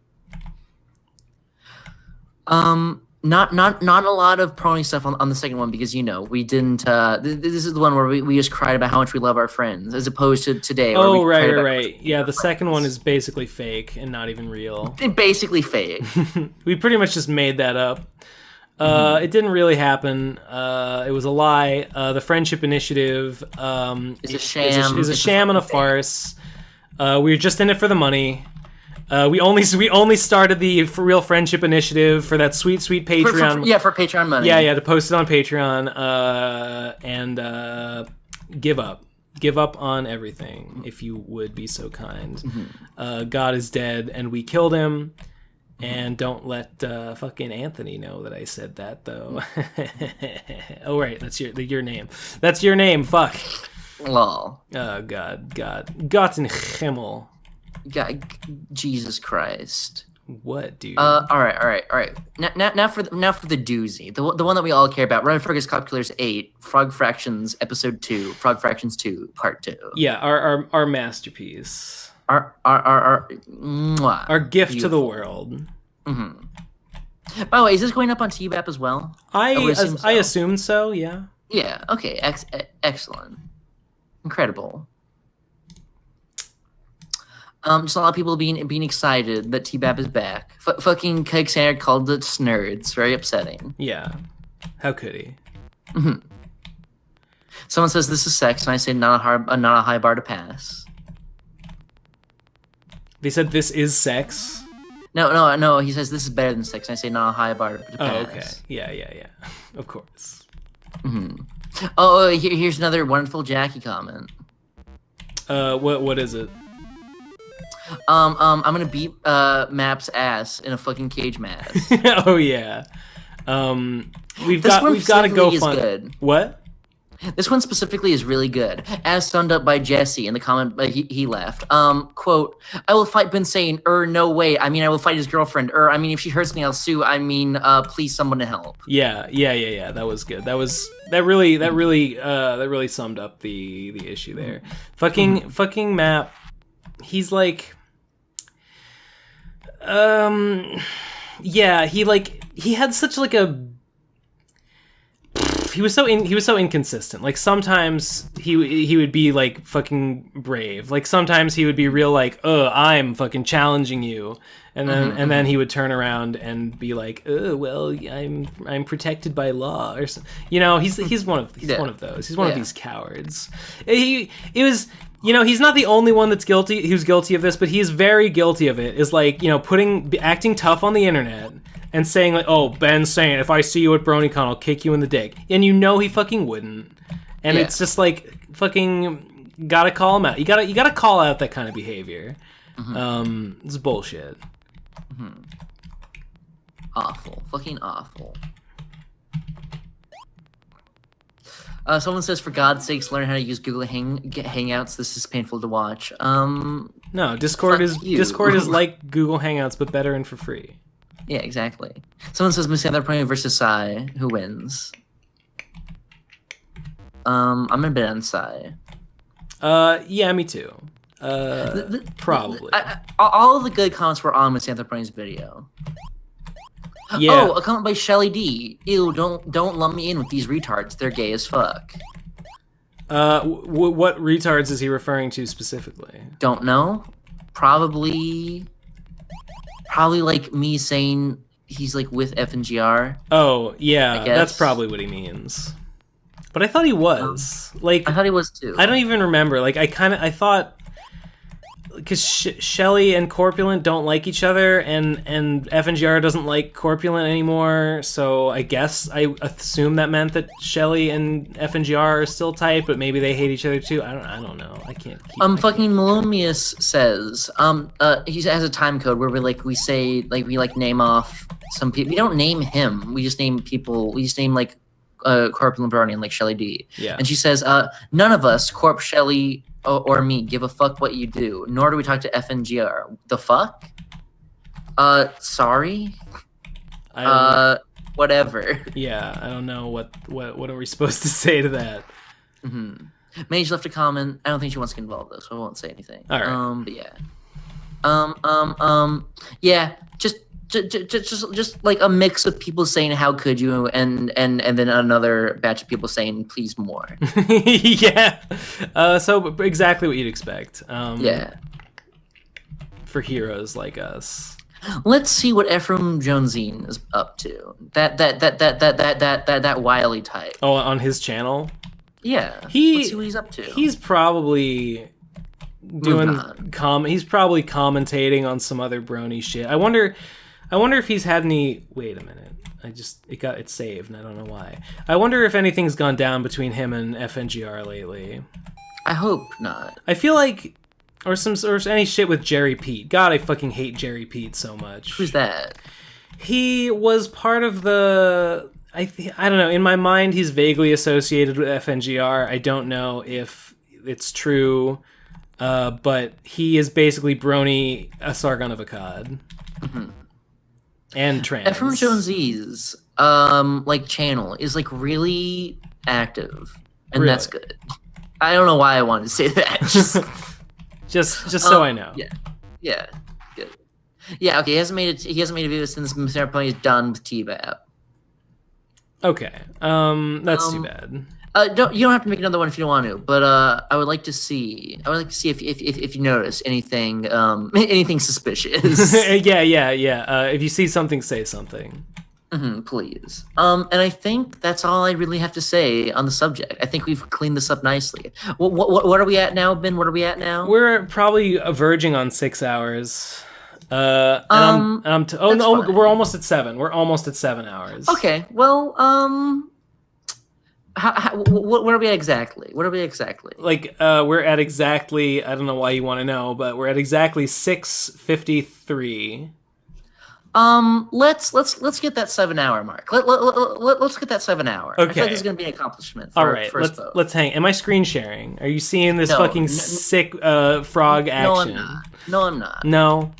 Not a lot of prony stuff on the second one, because we didn't. This is the one where we just cried about how much we love our friends, as opposed to today. Where Oh, we cried about right. Yeah, the second one is basically fake and not even real. basically fake. We pretty much just made that up. It didn't really happen. It was a lie. The Friendship Initiative It's a sham. Is a It's sham and a fucking farce. We were just in it for the money. We only started the Real Friendship Initiative for that sweet Patreon. For Patreon money. Yeah, to post it on Patreon and give up. Give up on everything, if you would be so kind. God is dead, and we killed him. And don't let fucking Anthony know that I said that, though. Oh, right, that's your name. That's your name, fuck. Lol. Oh, God. Gott in Himmel. God, Jesus Christ. What, dude? All right. Now for the doozy, the one that we all care about. Run Fergus Calculators 8, Frog Fractions Episode 2, Frog Fractions 2 Part 2. Yeah, our masterpiece. Our mwah, Gift beautiful. to the world. By the way, is this going up on TBAP as well? I would assume so. assumed so, yeah. Yeah. Okay. Excellent. Incredible. Just a lot of people being excited that TBAP is back. Fucking Keg Sander called it snurds. Very upsetting. Yeah. How could he? Someone says this is sex, and I say not a high bar to pass. They said this is sex? No. He says this is better than sex, and I say not a high bar to pass. Oh, okay. Yeah. Of course. Oh, here's another wonderful Jackie comment. What is it? I'm gonna beat Map's ass in a fucking cage mask. Oh yeah. We've This got one to go specifically is fun. good. What? This one specifically is really good, as summed up by Jesse in the comment he left. Quote, I will fight Ben Sane, no way. I mean, I will fight his girlfriend, I mean, if she hurts me, I'll sue. I mean, please someone to help. Yeah. That was good. That really summed up the issue there. Fucking Map. He's like, yeah, he had such like a. He was so inconsistent. Like sometimes he would be like fucking brave. Like sometimes he would be real like, I'm fucking challenging you, and then he would turn around and be like, well, I'm protected by law, or so. He's one of those. He's one of these cowards. It was. He's not the only one that's guilty. Who's guilty of this, but he's very guilty of it. Is like, acting tough on the internet and saying like, "Oh, Ben's saying if I see you at BronyCon, I'll kick you in the dick," and he fucking wouldn't. And it's just like fucking gotta call him out. You gotta call out that kind of behavior. It's bullshit. Awful, fucking awful. Someone says, for God's sakes, learn how to use Google Hangouts. This is painful to watch. No, Discord is like Google Hangouts, but better and for free. Yeah, exactly. Someone says, Misander Prime versus Sai. Who wins? I'm gonna bet on Sai. Yeah, me too. Probably. All of the good comments were on Misander Prime's video. Yeah. Oh, a comment by Shelly D. Ew, don't lump me in with these retards. They're gay as fuck. What retards is he referring to specifically? Don't know. Probably like me saying he's like with F and GR. Oh, yeah, that's probably what he means. But I thought he was. I thought he was too. I don't even remember. Like I thought because Shelly and Corpulent don't like each other, and FNGR doesn't like Corpulent anymore. So I guess I assume that meant that Shelly and FNGR are still tight, but maybe they hate each other too. I don't know. I can't. Fucking Melomius says he has a time code where we say name off some people. We don't name him. We just name people. We just name like Corpulent Brony and like Shelly D. Yeah. And she says none of us, Corp, Shelly, or me, give a fuck what you do, nor do we talk to FNGR. The fuck? Sorry? Whatever. Yeah, I don't know what are we supposed to say to that. Mm-hmm. Mage left a comment. I don't think she wants to get involved though, so I won't say anything. All right. But yeah. Just like a mix of people saying how could you, and then another batch of people saying please more. Yeah. So exactly what you'd expect. Yeah. For heroes like us. Let's see what Ephraim Jonesine is up to. That wily type. Oh, on his channel? Yeah. Let's see what he's up to. He's probably doing he's probably commentating on some other brony shit. I wonder if he's had any. Wait a minute. It saved and I don't know why. I wonder if anything's gone down between him and FNGR lately. I hope not. I feel like or any shit with Jerry Pete. God, I fucking hate Jerry Pete so much. Who's that? He was part of the I don't know. In my mind, he's vaguely associated with FNGR. I don't know if it's true, but he is basically Brony, a Sargon of Akkad. Mm-hmm. And trans. Ephraim Jonesy's channel is like really active, and really? That's good. I don't know why I wanted to say that. just so I know. Yeah, good. Yeah, okay. He hasn't made a video since Mr. Pony is done with T-Bab. Okay, that's too bad. You don't have to make another one if you don't want to, but I would like to see if you notice anything suspicious. Yeah. If you see something, say something. Mm-hmm, please. And I think that's all I really have to say on the subject. I think we've cleaned this up nicely. What are we at now, Ben? What are we at now? We're probably verging on 6 hours. We're almost at 7. We're almost at 7 hours. Okay. Well, what are we at exactly? Like, we're at exactly. I don't know why you want to know, but we're at exactly 6:53. Let's get that 7 hour mark. Let's get that 7 hour. Okay. I feel like this is gonna be an accomplishment. All right. Let's hang. Am I screen sharing? Are you seeing this sick frog action? No, I'm not. No.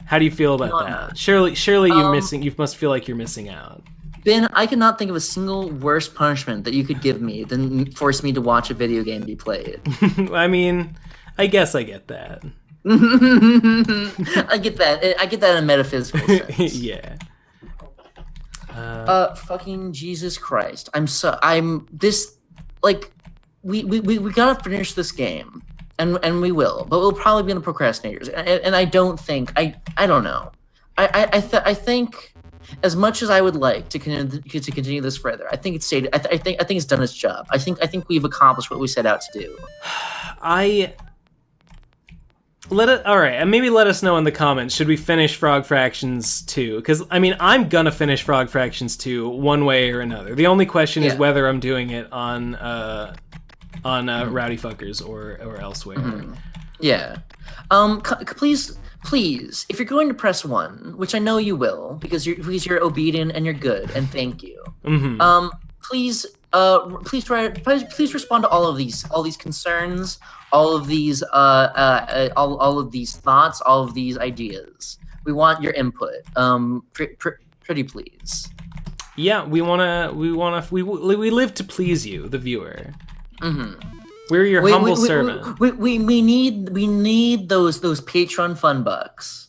How do you feel about that? Surely you must feel like you're missing out. Ben, I cannot think of a single worse punishment that you could give me than force me to watch a video game be played. I mean, I guess I get that. I get that in a metaphysical sense. Yeah. Fucking Jesus Christ. We gotta finish this game. And we will, but we'll probably be the procrastinators. And I don't think I don't know. I think as much as I would like to continue this further, I think it's stated. I think it's done its job. I think we've accomplished what we set out to do. All right, and maybe let us know in the comments. Should we finish Frog Fractions 2? Because I mean, I'm gonna finish Frog Fractions 2 one way or another. The only question is whether I'm doing it on Rowdy Fuckers or elsewhere. Mm-hmm. Yeah. Please, if you're going to press 1, which I know you will, because you're obedient and you're good, and thank you. Mm-hmm. Please respond to all of these concerns, all of these all of these thoughts, all of these ideas. We want your input. Pretty please. Yeah, we live to please you, the viewer. Mm-hmm. We're your humble servant. We need those Patreon fun bucks.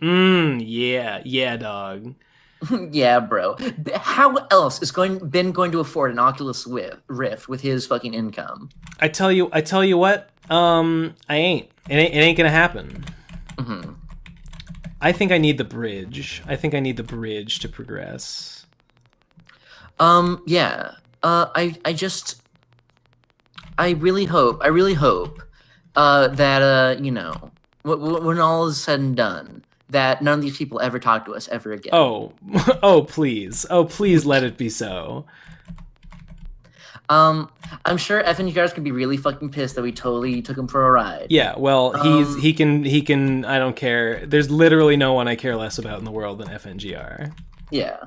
Yeah, dog. Yeah, bro. How else is Ben going to afford an Oculus Rift with his fucking income? I tell you what. I ain't. It ain't gonna happen. Mm-hmm. I think I need the bridge. To progress. Yeah. I really hope that when all is said and done, that none of these people ever talk to us ever again. Oh, please let it be so. I'm sure FNGRs can be really fucking pissed that we totally took him for a ride. Yeah, well, he can. I don't care. There's literally no one I care less about in the world than FNGR. Yeah.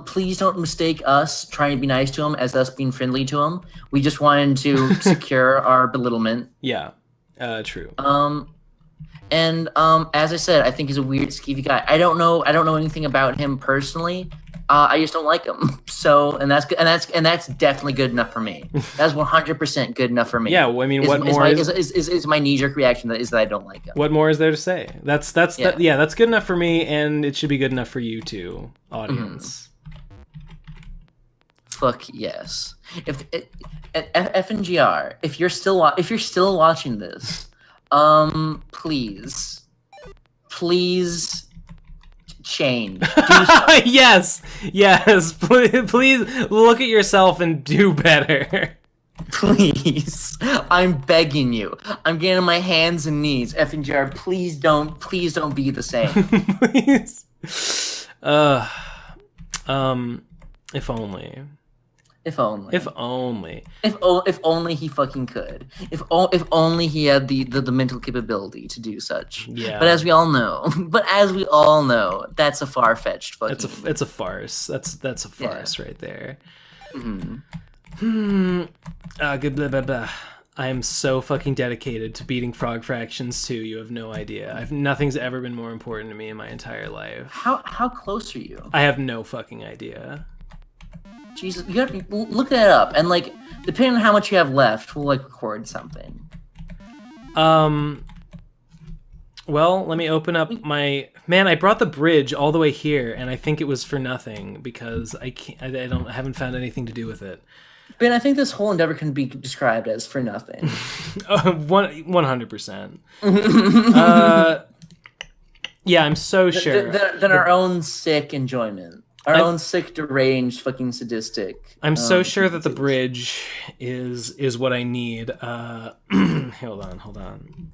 Please don't mistake us trying to be nice to him as us being friendly to him. We just wanted to secure our belittlement. Yeah, true. And as I said, I think he's a weird, skeevy guy. I don't know anything about him personally. I just don't like him. So, and that's definitely good enough for me. That's 100% good enough for me. Yeah, well, I mean, what more is my knee-jerk reaction that I don't like him. What more is there to say? That's that's good enough for me, and it should be good enough for you too, audience. Fuck yes. If FNGR, if you're still watching this, please change. Yes, please look at yourself and do better. Please, I'm begging you. I'm getting on my hands and knees. FNGR, please don't be the same. Please. If only. If only. If only. If only he fucking could. If only he had the mental capability to do such. Yeah. But as we all know, that's a far-fetched fucking. It's a farce. That's a farce right there. Mm-hmm. Good blah blah blah. I am so fucking dedicated to beating Frog Fractions 2. You have no idea. Nothing's ever been more important to me in my entire life. How close are you? I have no fucking idea. Jesus, you have to look that up, and like, depending on how much you have left, we'll like record something. Well, let me open up my I brought the bridge all the way here, and I think it was for nothing because I haven't found anything to do with it. Ben, I think this whole endeavor can be described as for nothing. 100%. Yeah, I'm so sure. Than our own sick enjoyment. Our own sick, deranged, fucking sadistic. I'm so sure that the bridge is what I need. Hold on.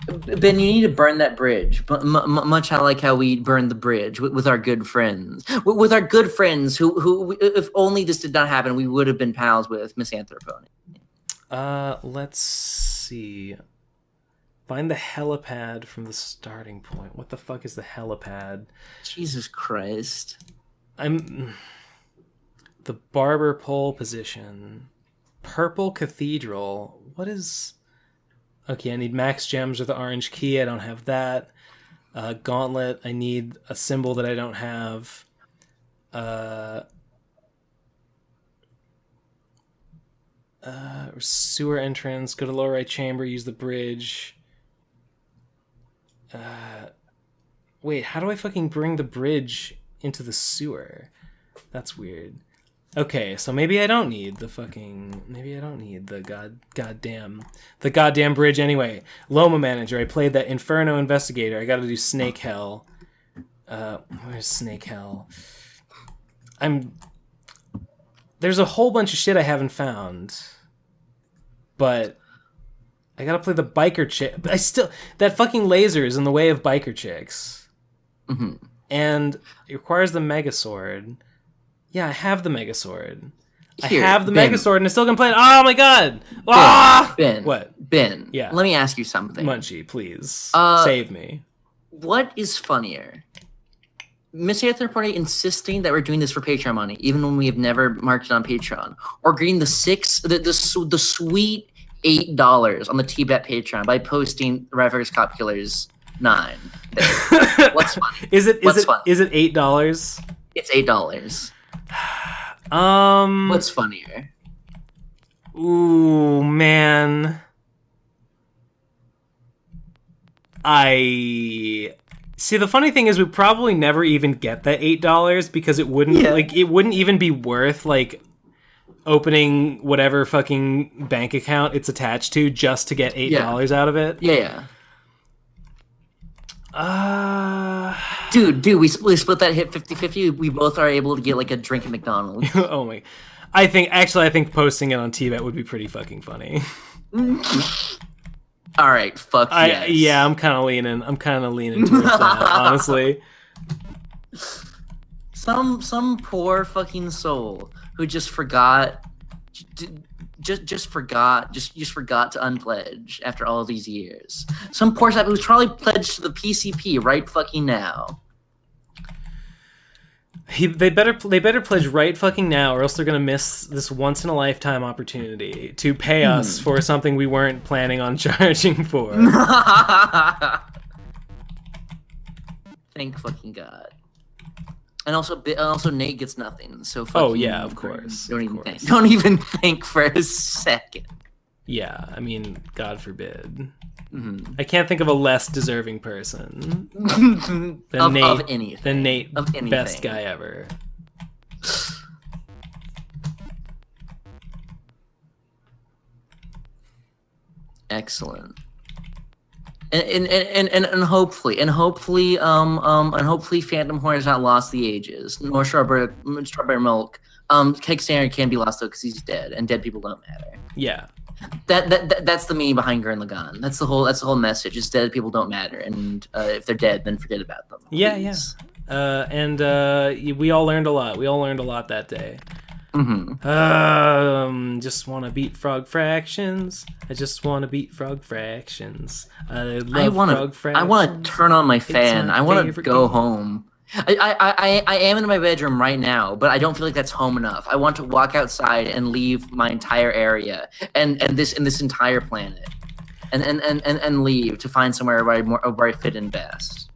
Ben, you need to burn that bridge. Much like how we burned the bridge with our good friends. With our good friends who, if only this did not happen, we would have been pals with Misanthropony. Let's see. Find the helipad from the starting point. What the fuck is the helipad? Jesus Christ. The barber pole position. Purple Cathedral. What is... Okay, I need max gems or the orange key. I don't have that. Gauntlet. I need a symbol that I don't have. Sewer entrance. Go to lower right chamber. Use the bridge. Wait, how do I fucking bring the bridge into the sewer? That's weird. Okay, so maybe I don't need the goddamn bridge anyway. Loma Manager, I played that Inferno Investigator. I gotta do Snake Hell. Where's Snake Hell? There's a whole bunch of shit I haven't found. But I gotta play the biker chick. But that fucking laser is in the way of biker chicks. Mm-hmm. And it requires the Mega Sword. Yeah, I have the Mega Sword. Here, I have the Ben. Mega Sword and I still can play it. Oh my god! Ben. What? Ben. Yeah. Let me ask you something. Munchie, please. Save me. What is funnier? Misanthropony insisting that we're doing this for Patreon money, even when we have never marked it on Patreon, or getting the sweet $8 on the T-Bet Patreon by posting Reverse Cop Killers 9. What's funny? Is it funny? Is it $8? It's $8. What's funnier? Ooh, man. See, the funny thing is we probably never even get that $8 because it wouldn't it wouldn't even be worth like opening whatever fucking bank account it's attached to just to get $8 out of it. Yeah. Dude, we split that hit 50-50. We both are able to get like a drink at McDonald's. Oh my. I think posting it on T-Bet would be pretty fucking funny. All right, fuck yes. Yeah, I'm kind of leaning towards that, honestly. Some poor fucking soul who just forgot, just forgot to unpledge after all these years. Some poor sap who's probably pledged to the PCP right fucking now. They better pledge right fucking now, or else they're gonna miss this once in a lifetime opportunity to pay us for something we weren't planning on charging for. Thank fucking God. And also Nate gets nothing. So fucking, oh yeah, of course. Don't even think for a second. Yeah, I mean, God forbid. I can't think of a less deserving person than Nate. Of anything. Than Nate, of anything. Best guy ever. Excellent. And hopefully Phantom Horn has not lost the ages, nor Strawberry Milk. Kickstander can be lost though because he's dead, and dead people don't matter. Yeah. That's the meaning behind Gurren Lagann. That's the whole message. Is dead people don't matter, and if they're dead, then forget about them. Please. Yeah. We all learned a lot. We all learned a lot that day. Just want to beat frog fractions. I just want to beat frog fractions. I want to turn on my fan. I want to go home. I am in my bedroom right now, but I don't feel like that's home enough. I want to walk outside and leave my entire area and this entire planet, and leave to find somewhere where I fit in best.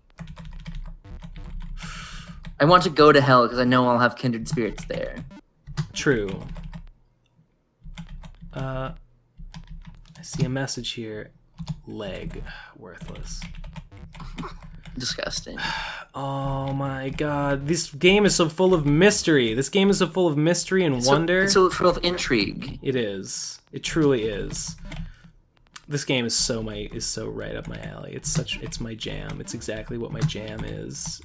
I want to go to hell because I know I'll have kindred spirits there. True. I see a message here. Leg. Worthless. Disgusting. Oh my god. This game is so full of mystery. This game is so full of mystery and wonder. It's so full of intrigue. It is. It truly is. This game is so right up my alley. It's my jam. It's exactly what my jam is.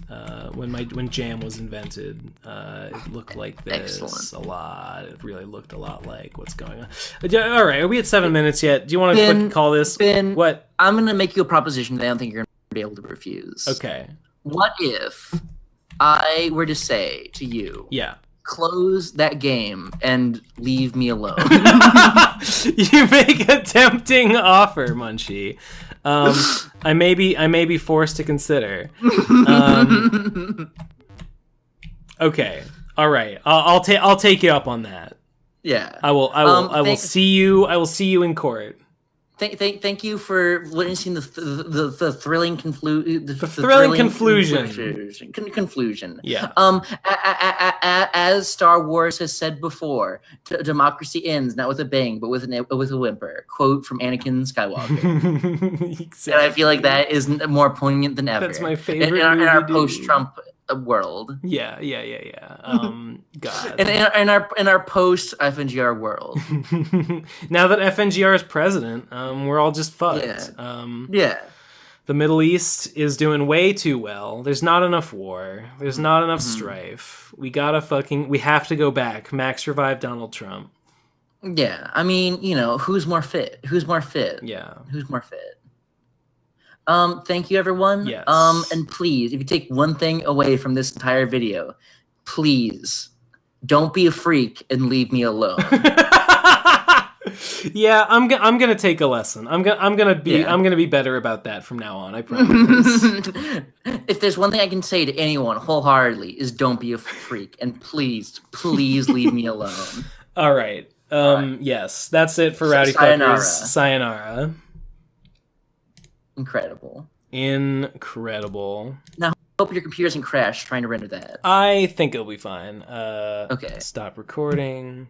When jam was invented, it looked like this. Excellent. A lot. It really looked a lot like what's going on. All right, are we at 7 minutes yet? Do you want to call this? Ben, what? I'm gonna make you a proposition that I don't think you're gonna be able to refuse. Okay. What if I were to say to you, yeah, close that game and leave me alone? You make a tempting offer, Munchie. I may be forced to consider. Okay. All right. I'll take you up on that. Yeah. I will see you in court. Thank you for witnessing the thrilling conclusion. Yeah. As Star Wars has said before, democracy ends not with a bang, but with a whimper. Quote from Anakin Skywalker. Exactly. And I feel like that is more poignant than ever. That's my favorite in our post-Trump world. Yeah. God. And in our post FNGR world. Now that FNGR is president, we're all just fucked. Yeah. The Middle East is doing way too well. There's not enough war. There's not enough strife. We have to go back. Max revive Donald Trump. Yeah. I mean, who's more fit? Yeah. Who's more fit? Thank you, everyone. Yes. And please, if you take one thing away from this entire video, please don't be a freak and leave me alone. Yeah, I'm gonna take a lesson. I'm gonna be better about that from now on. I promise. If there's one thing I can say to anyone wholeheartedly is don't be a freak, and please leave me alone. All right. Yes, that's it for Rowdy Fuckers. Sayonara. Incredible. Now, hope your computer doesn't crash trying to render that. I think it'll be fine. Okay. Stop recording.